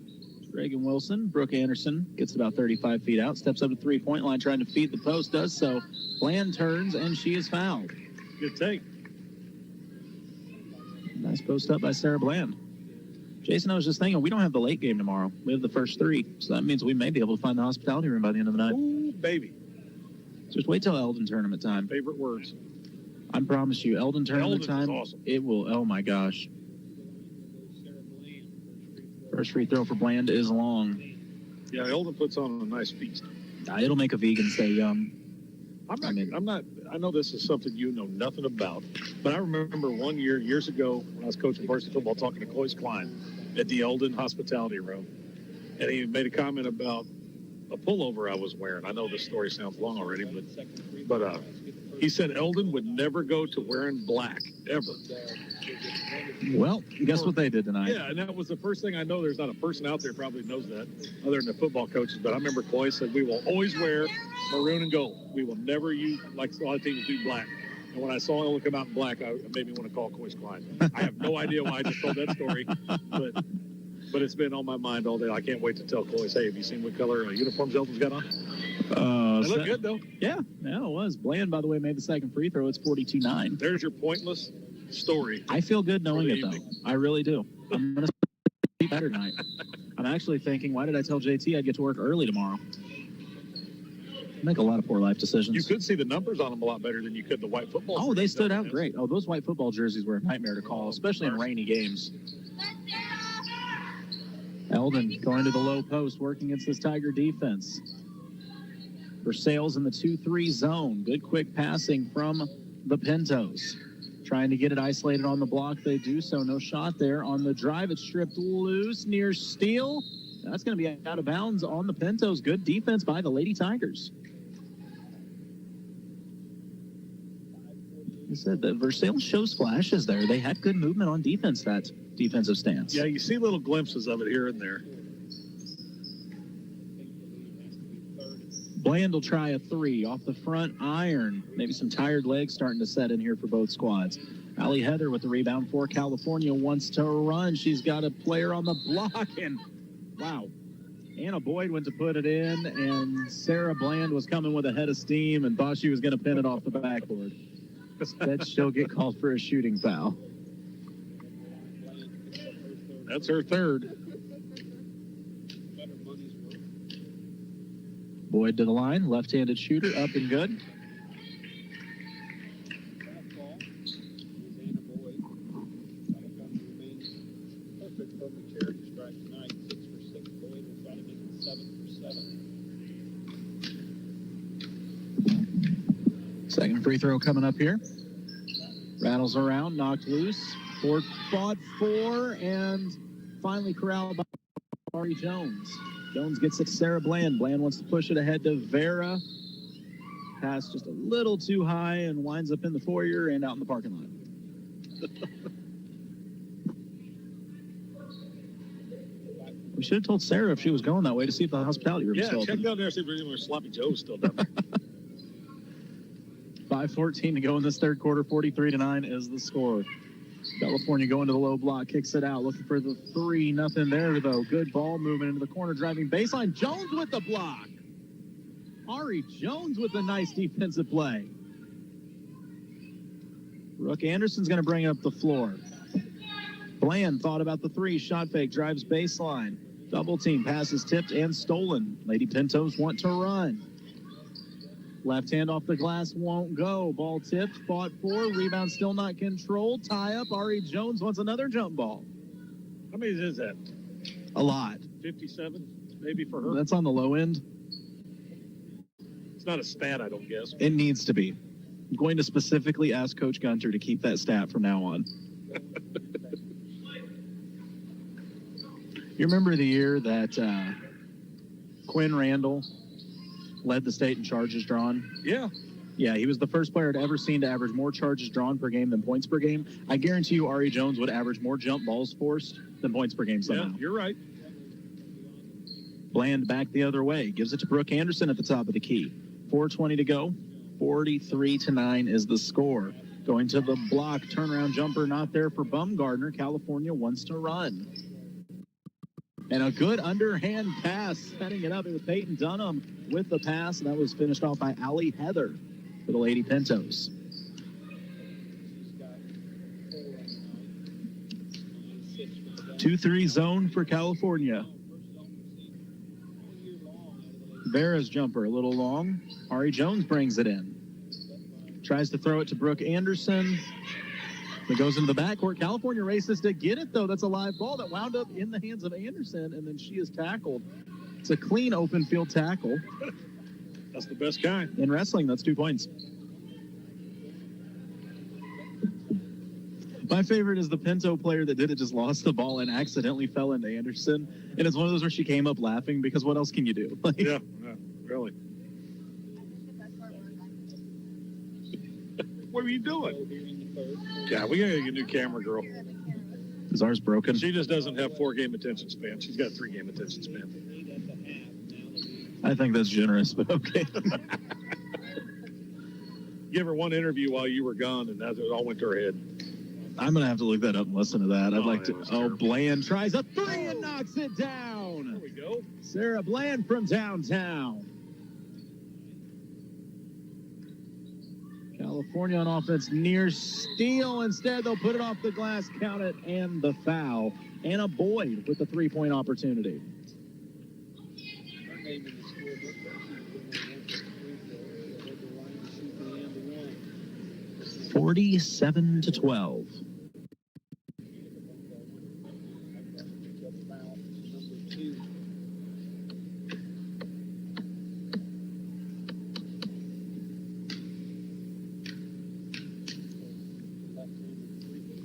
Reagan Wilson. Brooke Anderson gets about 35 feet out, steps up to three-point line, trying to feed the post, does so. Bland turns, and she is fouled. Good take. Nice post up by Sarah Bland. Jason, I was just thinking, we don't have the late game tomorrow. We have the first three, so that means we may be able to find the hospitality room by the end of the night. Ooh, baby. Just wait till Eldon tournament time. Favorite words. I promise you, Eldon tournament time, awesome. It will, oh my gosh. First free throw for Bland is long. Yeah, Eldon puts on a nice feast. It'll make a vegan say yum. I know this is something you know nothing about, but I remember one year, years ago, when I was coaching varsity football, talking to Cloyce Klein at the Eldon hospitality room, and he made a comment about a pullover I was wearing. I know this story sounds long already, but he said Eldon would never go to wearing black, ever. Well, guess what they did tonight? Yeah, and that was the first thing I know. There's not a person out there probably knows that other than the football coaches. But I remember Cloyce said, we will always wear maroon and gold. We will never use, like a lot of teams do, black. And when I saw Eldon come out in black, it made me want to call Cloyce Klein. I have no idea why I just told that story, but it's been on my mind all day. I can't wait to tell Cloyce, hey, have you seen what color uniforms Eldon's got on? They look good, though. Yeah, it was. Bland, by the way, made the second free throw. It's 42-9. There's your pointless story. I feel good knowing it, though. I really do. I'm going to sleep better tonight. I'm actually thinking, why did I tell JT I'd get to work early tomorrow? Make a lot of poor life decisions. You could see the numbers on them a lot better than you could the white football. Oh, they stood out great. Oh, those white football jerseys were a nightmare to call, especially in rainy games. Eldon going to the low post, working against this Tiger defense. Versailles in the 2-3 zone. Good quick passing from the Pintos. Trying to get it isolated on the block. They do so. No shot there. On the drive, it's stripped loose near steal. That's going to be out of bounds on the Pintos. Good defense by the Lady Tigers. I said that Versailles shows flashes there. They had good movement on defense, that defensive stance. Yeah, you see little glimpses of it here and there. Bland will try a three off the front iron. Maybe some tired legs starting to set in here for both squads. Allie Heather with the rebound for California wants to run. She's got a player on the block, and wow. Anna Boyd went to put it in, and Sarah Bland was coming with a head of steam and thought she was going to pin it off the backboard. Instead, she'll get called for a shooting foul. That's her third. Boyd to the line, left-handed shooter, up and good. Second free throw coming up here. Rattles around, knocked loose. Fought for, and finally corralled by Ari Jones. Jones gets it to Sarah Bland. Bland wants to push it ahead to Vera. Pass just a little too high and winds up in the foyer and out in the parking lot. We should have told Sarah if she was going that way to see if the hospitality room was still open. Check down there, see if Sloppy Joe's still down there. 5:14 to go in this third quarter. 43-9 is the score. California going to the low block, kicks it out, looking for the three. Nothing there, though. Good ball movement into the corner, driving baseline. Jones with the block. Ari Jones with a nice defensive play. Brooke Anderson's going to bring up the floor. Bland thought about the three. Shot fake, drives baseline. Double team, passes tipped and stolen. Lady Pintos want to run. Left hand off the glass, won't go. Ball tipped, fought for, rebound still not controlled. Tie up, Ari Jones wants another jump ball. How many is that? A lot. 57, maybe for her? That's on the low end. It's not a stat, I don't guess. It needs to be. I'm going to specifically ask Coach Gunter to keep that stat from now on. You remember the year that Quinn Randall led the state in charges drawn? Yeah. Yeah, he was the first player I'd ever seen to average more charges drawn per game than points per game. I guarantee you Ari Jones would average more jump balls forced than points per game somehow. Yeah, you're right. Bland back the other way. Gives it to Brooke Anderson at the top of the key. 4:20 to go. 43-9 is the score. Going to the block. Turnaround jumper not there for Bumgardner. California wants to run. And a good underhand pass, setting it up. It was Peyton Dunham with the pass, and that was finished off by Allie Heather for the Lady Pintos. Two-three zone for California. Vera's jumper a little long. Ari Jones brings it in. Tries to throw it to Brooke Anderson. It goes into the backcourt. California races to get it, though. That's a live ball that wound up in the hands of Anderson, and then she is tackled. It's a clean open field tackle. That's the best kind. In wrestling, that's 2 points. My favorite is the Pinto player that did it just lost the ball and accidentally fell into Anderson. And it's one of those where she came up laughing because what else can you do? Like, yeah, really. What are you doing? Yeah, we gotta get a new camera girl. Is ours broken? She just doesn't have 4-game attention span. She's got 3-game attention span. I think that's generous, but okay. Give her one interview while you were gone, and that all went to her head. I'm going to have to look that up and listen to that. I'd like to. terrible. Bland tries a three and knocks it down. There we go. Sarah Bland from downtown. California on offense near steal. Instead, they'll put it off the glass, count it, and the foul. Anna Boyd with the three-point opportunity. 47-12.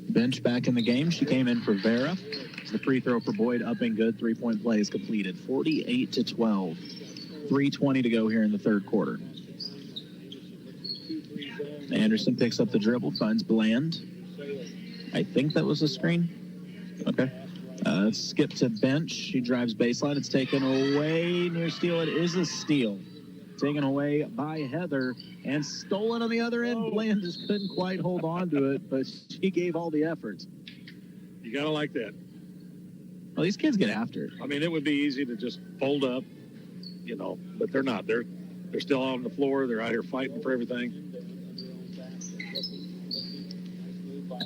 Bench back in the game. She came in for Vera. The free throw for Boyd up and good. Three-point play is completed. 48-12. 3:20 to go here in the third quarter. Anderson picks up the dribble, finds Bland. I think that was a screen. Okay. Let's skip to bench. She drives baseline. It's taken away near steal. It is a steal. Taken away by Heather and stolen on the other end. Bland just couldn't quite hold on to it, but she gave all the effort. You got to like that. Well, these kids get after it. I mean, it would be easy to just fold up, but they're not. They're still on the floor. They're out here fighting for everything.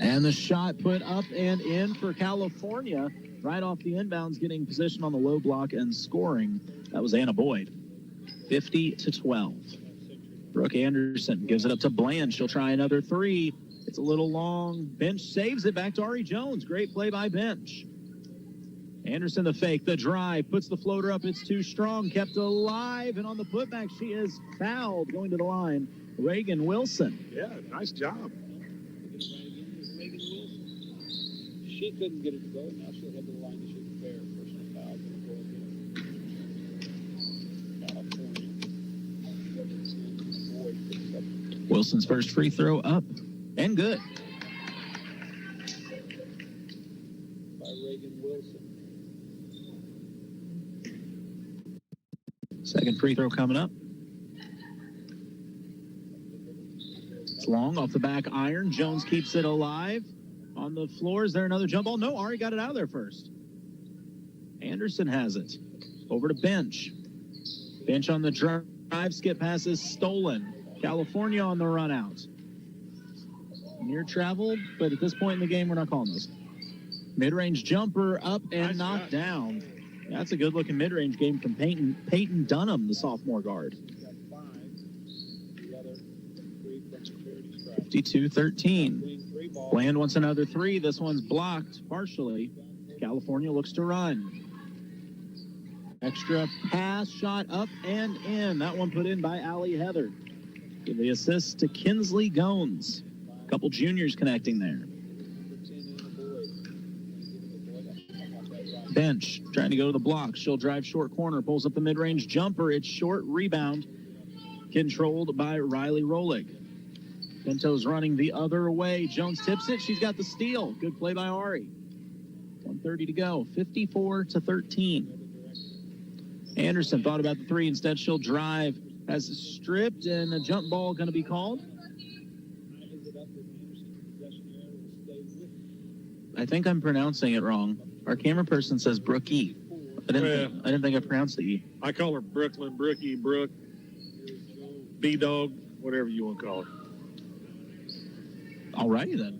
And the shot put up and in for California. Right off the inbounds, getting position on the low block and scoring. That was Anna Boyd. 50-12. Brooke Anderson gives it up to Bland. She'll try another three. It's a little long. Bench saves it back to Ari Jones. Great play by Bench. Anderson the fake, the drive, puts the floater up. It's too strong, kept alive. And on the putback, she is fouled going to the line. Reagan Wilson. Yeah, nice job. She couldn't get it to go. Now she'll head to the line to shoot the fair. Personal foul. Wilson's first free throw up and good. By Reagan Wilson. Second free throw coming up. It's long off the back iron. Jones keeps it alive. On the floor, is there another jump ball? No, Ari got it out of there first. Anderson has it. Over to Bench. Bench on the drive. Skip pass is stolen. California on the run out. Near travel, but at this point in the game, we're not calling those. Mid-range jumper up and knocked down. That's a good-looking mid-range game from Peyton Dunham, the sophomore guard. 52-13. Bland wants another three. This one's blocked partially. California looks to run. Extra pass, shot up and in. That one put in by Allie Heather. Give the assist to Kinsley Gones. A couple juniors connecting there. Bench trying to go to the block. She'll drive short corner, pulls up the mid-range jumper. It's short, rebound. Controlled by Riley Rolig. Pinto's running the other way. Jones tips it. She's got the steal. Good play by Ari. 1:30 to go. 54-13. Anderson thought about the three. Instead, she'll drive. Has it stripped, and a jump ball going to be called. I think I'm pronouncing it wrong. Our camera person says Brookie. I didn't think I pronounced the E. I call her Brooklyn, Brookie, Brooke, B-Dog, whatever you want to call her. All righty then.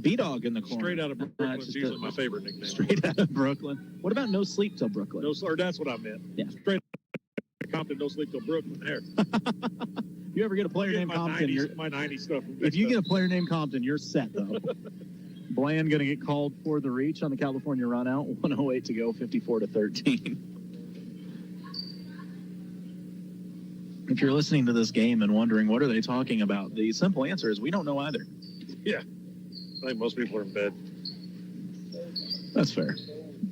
B-Dog in the corner. Straight out of Brooklyn is usually my favorite nickname. Straight out of Brooklyn. What about No Sleep Till Brooklyn? No, or that's what I meant. Yeah. Straight out of Compton, No Sleep Till Brooklyn. There. If you ever get a player named Compton, my 90s stuff. If you get a player named Compton, you're set, though. Bland going to get called for the reach on the California run out. 1:08 to go, 54-13. If you're listening to this game and wondering what are they talking about, the simple answer is we don't know either. Yeah. I think most people are in bed. That's fair.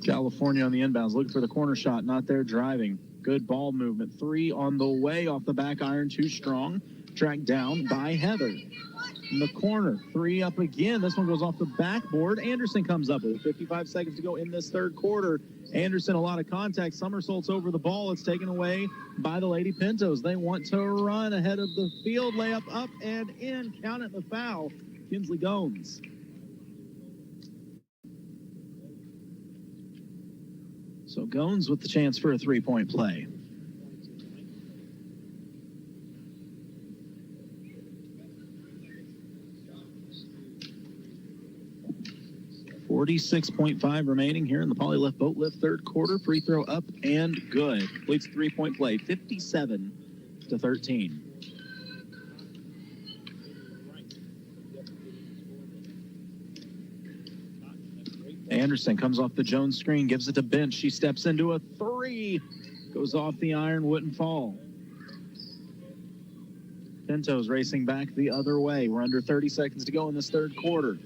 California on the inbounds, looking for the corner shot, not there, driving. Good ball movement. Three on the way off the back iron, too strong. Tracked down by Heather. In the corner, three up again. This one goes off the backboard. Anderson comes up with 55 seconds to go in this third quarter. Anderson, a lot of contact. Somersaults over the ball. It's taken away by the Lady Pintos. They want to run ahead of the field. Layup up and in. Count it, the foul. Kinsley Gones. So Gones with the chance for a three-point play. .5 remaining here in the Polylift Boat Lift third quarter. Free throw up and good. Completes three-point play, 57-13. Anderson comes off the Jones screen, gives it to Bench. She steps into a three. Goes off the iron, wouldn't fall. Pinto's racing back the other way. We're under 30 seconds to go in this third quarter.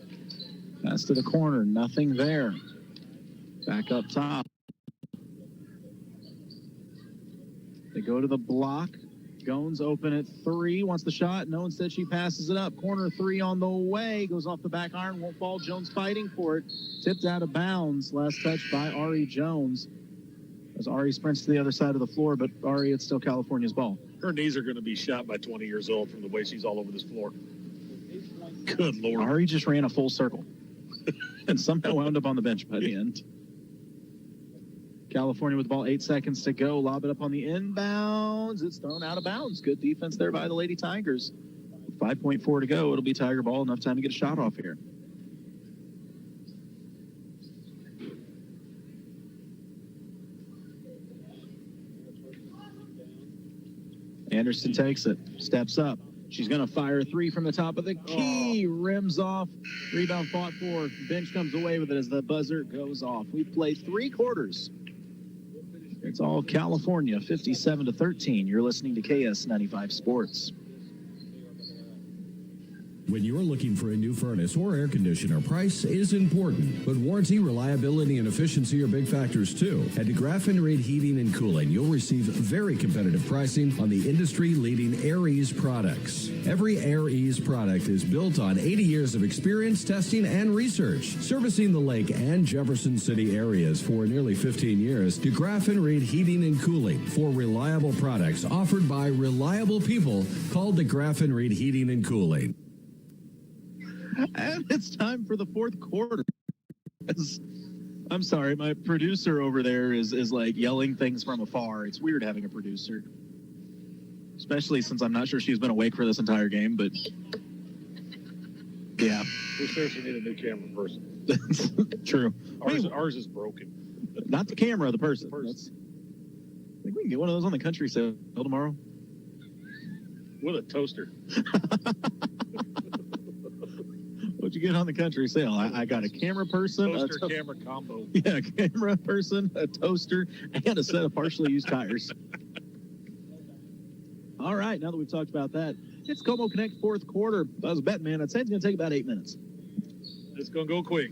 Pass to the corner, nothing there. Back up top. They go to the block. Gones open at three, wants the shot. No, instead she passes it up. Corner three on the way. Goes off the back iron, won't fall. Jones fighting for it. Tipped out of bounds. Last touch by Ari Jones. As Ari sprints to the other side of the floor, but Ari, it's still California's ball. Her knees are going to be shot by 20 years old from the way she's all over this floor. Good Lord. Ari just ran a full circle. and somehow wound up on the bench by the end. California with the ball, 8 seconds to go. Lob it up on the inbounds. It's thrown out of bounds. Good defense there by the Lady Tigers. 5.4 to go. It'll be Tiger ball. Enough time to get a shot off here. Anderson takes it, steps up. She's going to fire a three from the top of the key. Rims off. Rebound fought for. Bench comes away with it as the buzzer goes off. We've played 3 quarters. It's all California, 57-13. You're listening to KS95 Sports. When you're looking for a new furnace or air conditioner, price is important, but warranty, reliability, and efficiency are big factors too. At DeGraff and Reed Heating and Cooling, you'll receive very competitive pricing on the industry-leading Air Ease products. Every Air Ease product is built on 80 years of experience, testing, and research. Servicing the Lake and Jefferson City areas for nearly 15 years, DeGraff and Reed Heating and Cooling for reliable products offered by reliable people. Call DeGraff and Reed Heating and Cooling. And it's time for the fourth quarter. I'm sorry, my producer over there is like yelling things from afar. It's weird having a producer, especially since I'm not sure she's been awake for this entire game, but yeah. We seriously need a new camera person. That's true. Ours is broken. Not the camera, the person. I think we can get one of those on the country sale tomorrow. With a toaster. What'd you get on the country sale? I got a camera person. Toaster camera combo. Yeah, a camera person, a toaster, and a set of partially used tires. All right, now that we've talked about that, it's Como Connect fourth quarter. I was a betting man. I'd say it's going to take about 8 minutes. It's going to go quick.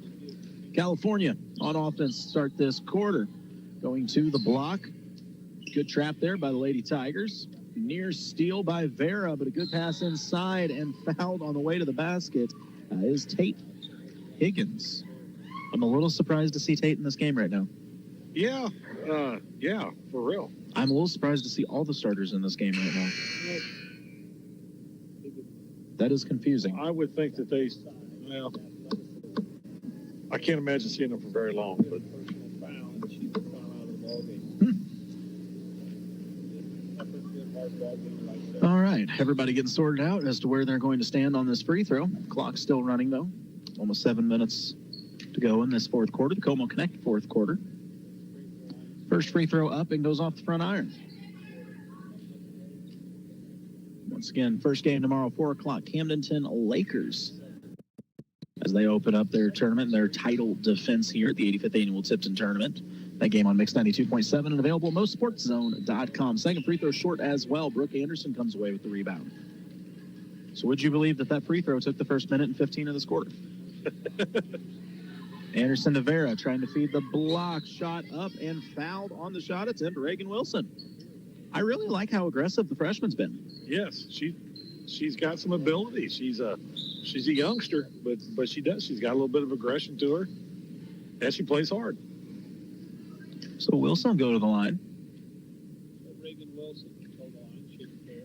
California on offense start this quarter. Going to the block. Good trap there by the Lady Tigers. Near steal by Vera, but a good pass inside and fouled on the way to the basket. Is Tate Higgins. I'm a little surprised to see Tate in this game right now. Yeah, for real. I'm a little surprised to see all the starters in this game right now. That is confusing. I would think that I can't imagine seeing them for very long, but. All right, everybody getting sorted out as to where they're going to stand on this free throw. Clock's still running, though. Almost 7 minutes to go in this fourth quarter, the Como Connect fourth quarter. First free throw up and goes off the front iron. Once again, first game tomorrow, 4 o'clock, Camdenton Lakers. As they open up their tournament, their title defense here at the 85th Annual Tipton Tournament. That game on Mix 92.7 and available at MoSportsZone.com. Second free throw short as well. Brooke Anderson comes away with the rebound. So would you believe that free throw took the first minute and 15 of this quarter? Anderson to Vera trying to feed the block. Shot up and fouled on the shot attempt. Reagan Wilson. I really like how aggressive the freshman's been. Yes, she's got some ability. She's a youngster, but she does. She's got a little bit of aggression to her, and she plays hard. So Wilson will go to the line. Reagan Wilson to the line. Shouldn't care.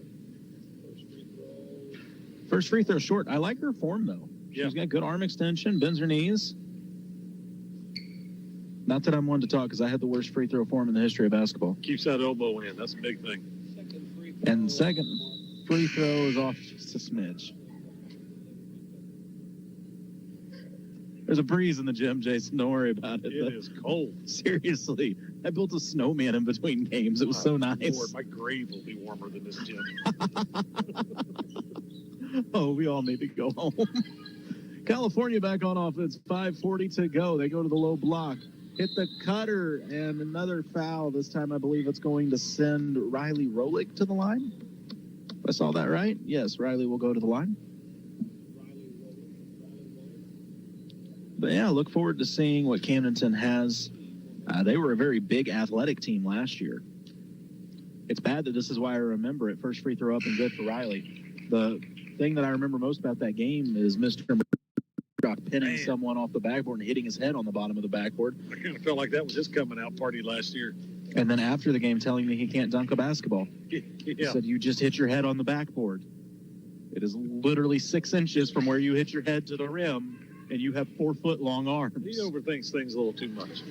First free throw. First free throw short. I like her form, though. Yeah. She's got good arm extension, bends her knees. Not that I'm one to talk because I had the worst free throw form in the history of basketball. Keeps that elbow in. That's a big thing. And second free throw is off just a smidge. There's a breeze in the gym, Jason. Don't worry about it. It is cold. Seriously. I built a snowman in between games. It was so nice. Lord, my grave will be warmer than this gym. Oh, we all need to go home. California back on offense. 5:40 to go. They go to the low block. Hit the cutter and another foul. This time I believe it's going to send Riley Rolick to the line. If I saw that right? Yes, Riley will go to the line. But yeah, look forward to seeing what Camdenton has. They were a very big athletic team last year. It's bad that this is why I remember it. First free throw up and good for Riley. The thing that I remember most about that game is Mr. Murdoch pinning someone off the backboard and hitting his head on the bottom of the backboard. I kind of felt like that was his coming out party last year. And then after the game telling me he can't dunk a basketball. He said, you just hit your head on the backboard. It is literally 6 inches from where you hit your head to the rim. and you have 4-foot-long arms. He overthinks things a little too much.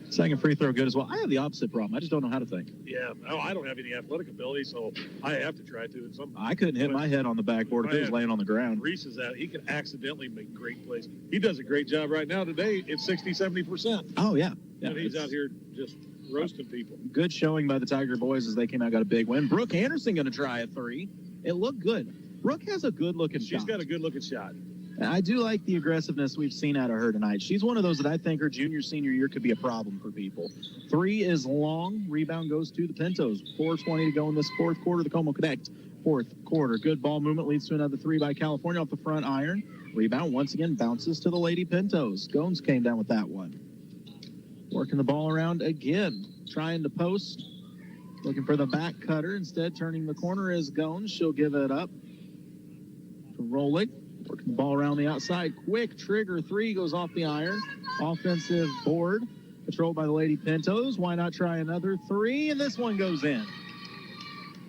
Second free throw good as well. I have the opposite problem. I just don't know how to think. Yeah, no, I don't have any athletic ability, so I have to try to. I couldn't hit my head on the backboard if it was laying on the ground. Reese is out. He can accidentally make great plays. He does a great job right now. Today, it's 60, 70%. Oh, yeah. And he's out here just roasting people. Good showing by the Tiger boys as they came out, got a big win. Brooke Anderson going to try a three. It looked good. Brooke has a good-looking shot. She's got a good-looking shot. I do like the aggressiveness we've seen out of her tonight. She's one of those that I think her junior, senior year could be a problem for people. Three is long. Rebound goes to the Pintos. 4:20 to go in this fourth quarter. The Como Connect fourth quarter. Good ball movement leads to another three by California off the front iron. Rebound once again bounces to the Lady Pintos. Gones came down with that one. Working the ball around again. Trying to post. Looking for the back cutter. Instead, turning the corner is Gones. She'll give it up to Rolick. Working the ball around the outside. Quick trigger three goes off the iron. Offensive board controlled by the Lady Pintos. Why not try another three? And this one goes in.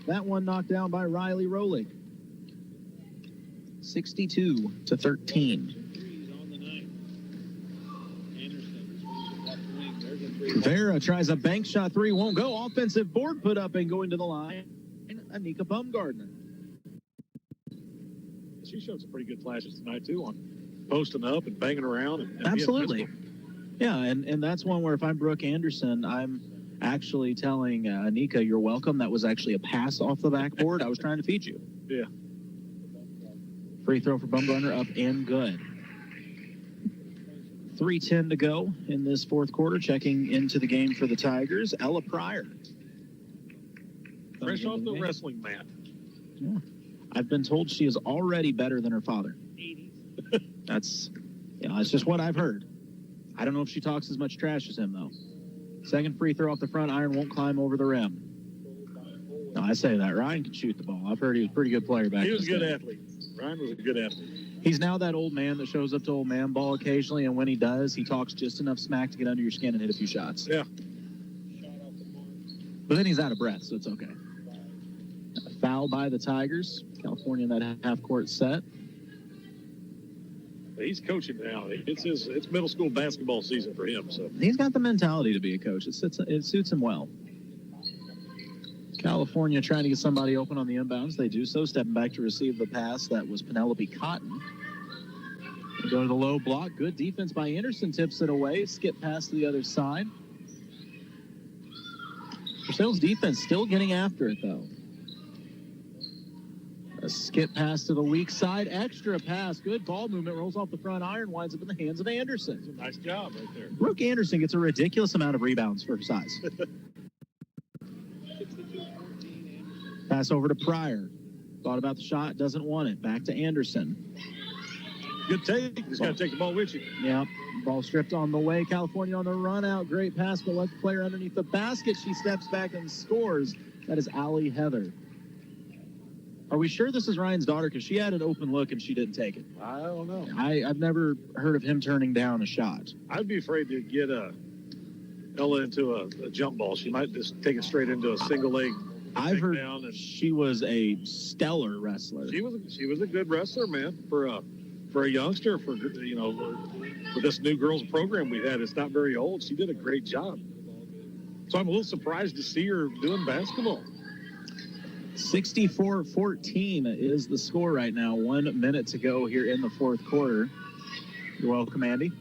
That one knocked down by Riley Rolick. 62-13. Vera tries a bank shot three. Won't go. Offensive board put up and going to the line. Anika Bumgardner. She showed some pretty good flashes tonight, too, on posting up and banging around. And Absolutely. Yeah, and that's one where if I'm Brooke Anderson, I'm actually telling Anika, you're welcome. That was actually a pass off the backboard. I was trying to feed you. Yeah. Free throw for Bumgarner up and good. 3:10 to go in this fourth quarter. Checking into the game for the Tigers, Ella Pryor. Fresh off the wrestling mat. Yeah. I've been told she is already better than her father. That's just what I've heard. I don't know if she talks as much trash as him, though. Second free throw off the front iron, won't climb over the rim. No, I say that. Ryan can shoot the ball. I've heard he was a pretty good player back then. He was a good athlete. Ryan was a good athlete. He's now that old man that shows up to old man ball occasionally, and when he does, he talks just enough smack to get under your skin and hit a few shots. Yeah. But then he's out of breath, so it's okay. A foul by the Tigers. California in that half-court set. He's coaching now. It's middle school basketball season for him. So he's got the mentality to be a coach. It suits him well. California trying to get somebody open on the inbounds. They do so. Stepping back to receive the pass. That was Penelope Cotton. They go to the low block. Good defense by Anderson. Tips it away. Skip past to the other side. Versailles defense still getting after it, though. A skip pass to the weak side. Extra pass. Good ball movement. Rolls off the front iron. Winds up in the hands of Anderson. Nice job right there. Brooke Anderson gets a ridiculous amount of rebounds for her size. Pass over to Pryor. Thought about the shot. Doesn't want it. Back to Anderson. Good take. Just got to take the ball with you. Yeah. Ball stripped on the way. California on the run out. Great pass, but let the player underneath the basket. She steps back and scores. That is Allie Heather. Are we sure this is Ryan's daughter? Because she had an open look and she didn't take it. I don't know. I've never heard of him turning down a shot. I'd be afraid to get Ella into a jump ball. She might just take it straight into a single leg. I've heard she was a stellar wrestler. She was a good wrestler, man. For a youngster, for this new girls program we had, it's not very old. She did a great job. So I'm a little surprised to see her doing basketball. 64-14 is the score right now. 1 minute to go here in the fourth quarter. You're welcome, Andy.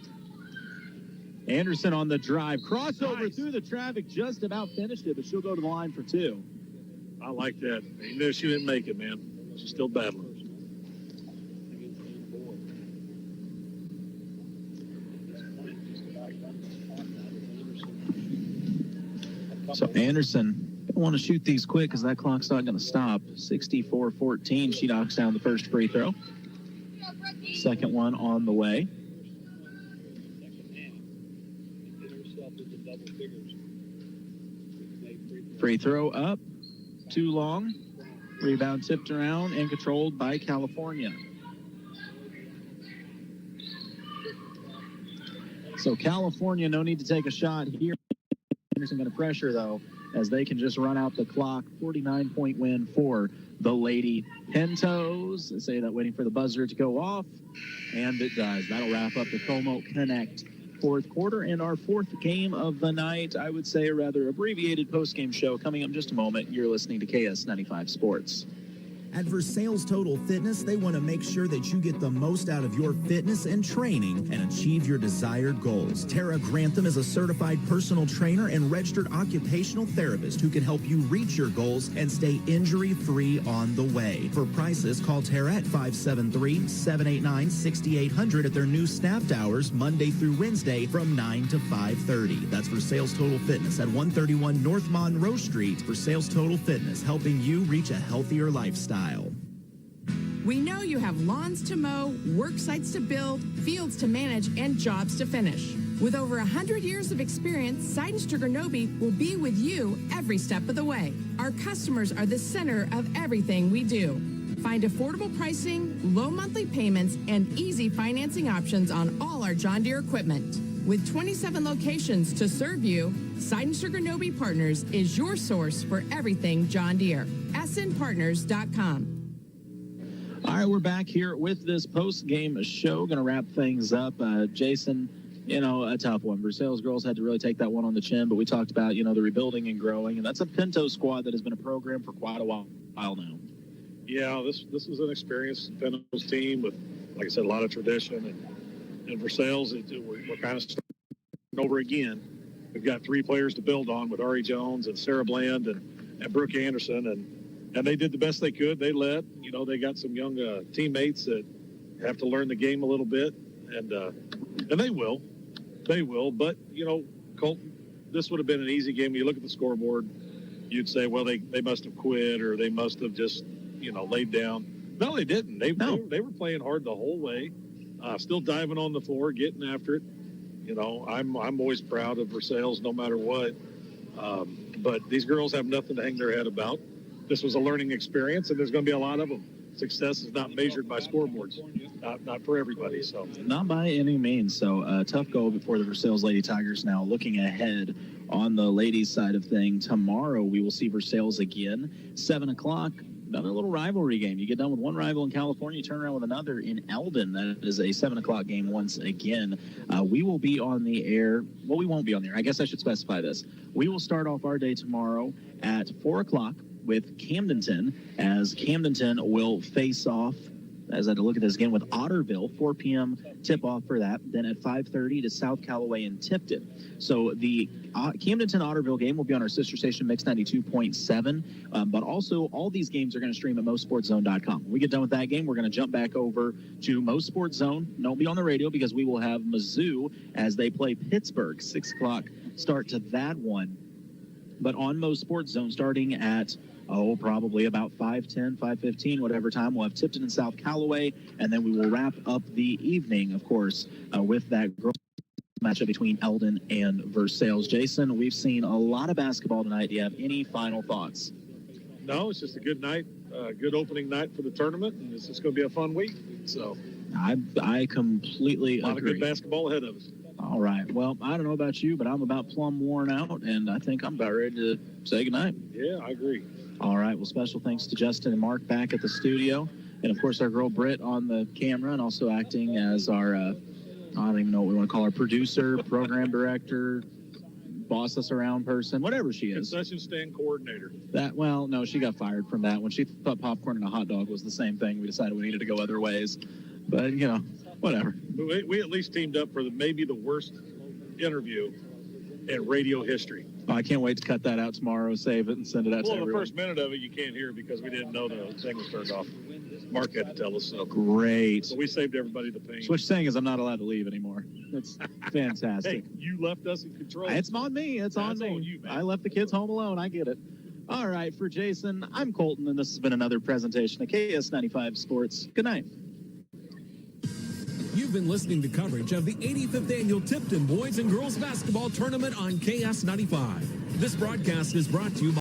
Anderson on the drive. Crossover through the traffic. Just about finished it, but she'll go to the line for two. I like that. You know she didn't make it, man. She's still battling. So Anderson want to shoot these quick because that clock's not going to stop. 64-14. She knocks down the first free throw. Second one on the way. Free throw up. Too long. Rebound tipped around and controlled by California. So California, no need to take a shot here. Anderson going to pressure, though. as they can just run out the clock. 49-point win for the Lady Pintos. They say that waiting for the buzzer to go off, and it does. That'll wrap up the Como Connect fourth quarter and our fourth game of the night. I would say a rather abbreviated post-game show coming up in just a moment. You're listening to KS95 Sports. At Versailles Total Fitness, they want to make sure that you get the most out of your fitness and training and achieve your desired goals. Tara Grantham is a certified personal trainer and registered occupational therapist who can help you reach your goals and stay injury-free on the way. For prices, call Tara at 573-789-6800 at their new staffed hours, Monday through Wednesday from 9 to 5:30. That's Versailles Total Fitness at 131 North Monroe Street. Versailles Total Fitness, helping you reach a healthier lifestyle. We know you have lawns to mow, work sites to build, fields to manage, and jobs to finish. With over 100 years of experience, Seidenstriger-Nobe will be with you every step of the way. Our customers are the center of everything we do. Find affordable pricing, low monthly payments, and easy financing options on all our John Deere equipment. With 27 locations to serve you, Seidenstriger-Nobe Partners is your source for everything John Deere. snpartners.com. All right, we're back here with this post-game show. Going to wrap things up. Jason, a tough one. Versailles girls had to really take that one on the chin, but we talked about, the rebuilding and growing, and that's a Pinto squad that has been a program for quite a while now. Yeah, this is an experienced Pinto's team with, like I said, a lot of tradition. And Versailles, we're kind of starting over again. We've got three players to build on with Ari Jones and Sarah Bland and Brooke Anderson, and they did the best they could. They led. They got some young teammates that have to learn the game a little bit, and they will. They will. But, Colton, this would have been an easy game. When you look at the scoreboard, you'd say, well, they must have quit or they must have just, laid down. No, they didn't. They were playing hard the whole way, still diving on the floor, getting after it. I'm always proud of Versailles no matter what. But these girls have nothing to hang their head about. This was a learning experience, and there's going to be a lot of them. Success is not measured by scoreboards, not for everybody. So not by any means. So tough go before the Versailles Lady Tigers. Now looking ahead on the ladies' side of things, tomorrow we will see Versailles again, 7 o'clock. Another little rivalry game. You get done with one rival in California, you turn around with another in Eldon. That is a 7 o'clock game once again. We will be on the air. Well, we won't be on the air. I guess I should specify this. We will start off our day tomorrow at 4 o'clock with Camdenton, as Camdenton will face off, as I had to look at this again, with Otterville, 4 p.m. tip-off for that. Then at 5:30 to South Callaway and Tipton. So the Camdenton-Otterville game will be on our sister station, Mix 92.7. But also, all these games are going to stream at MoSportsZone.com. When we get done with that game, we're going to jump back over to MoSportsZone. Don't be on the radio because we will have Mizzou as they play Pittsburgh. 6 o'clock start to that one. But on MoSportsZone, starting at probably about 5:10, 5:15, whatever time. We'll have Tipton and South Callaway, and then we will wrap up the evening, of course, with that girls matchup between Eldon and Versailles. Jason, we've seen a lot of basketball tonight. Do you have any final thoughts? No, it's just a good night, good opening night for the tournament, and it's just going to be a fun week. So I completely agree. A lot of good basketball ahead of us. All right. Well, I don't know about you, but I'm about plumb worn out, and I think I'm about ready to say goodnight. Yeah, I agree. All right. Well, special thanks to Justin and Mark back at the studio. And, of course, our girl Britt on the camera and also acting as our, I don't even know what we want to call her, producer, program director, boss us around person, whatever she is. Concession stand coordinator. No, she got fired from that. When she thought popcorn and a hot dog was the same thing, we decided we needed to go other ways. But, whatever. We at least teamed up for maybe the worst interview in radio history. Oh, I can't wait to cut that out tomorrow, save it, and send it out to everyone. Well, the first minute of it you can't hear because we didn't know the thing was turned off. Mark had to tell us. So. Great. So we saved everybody the pain. So what you're saying is I'm not allowed to leave anymore. It's fantastic. Hey, you left us in control. It's on me. It's on me. On you, man. I left the kids home alone. I get it. All right, for Jason, I'm Colton, and this has been another presentation of KS95 Sports. Good night. You've been listening to coverage of the 85th Annual Tipton Boys and Girls Basketball Tournament on KS95. This broadcast is brought to you by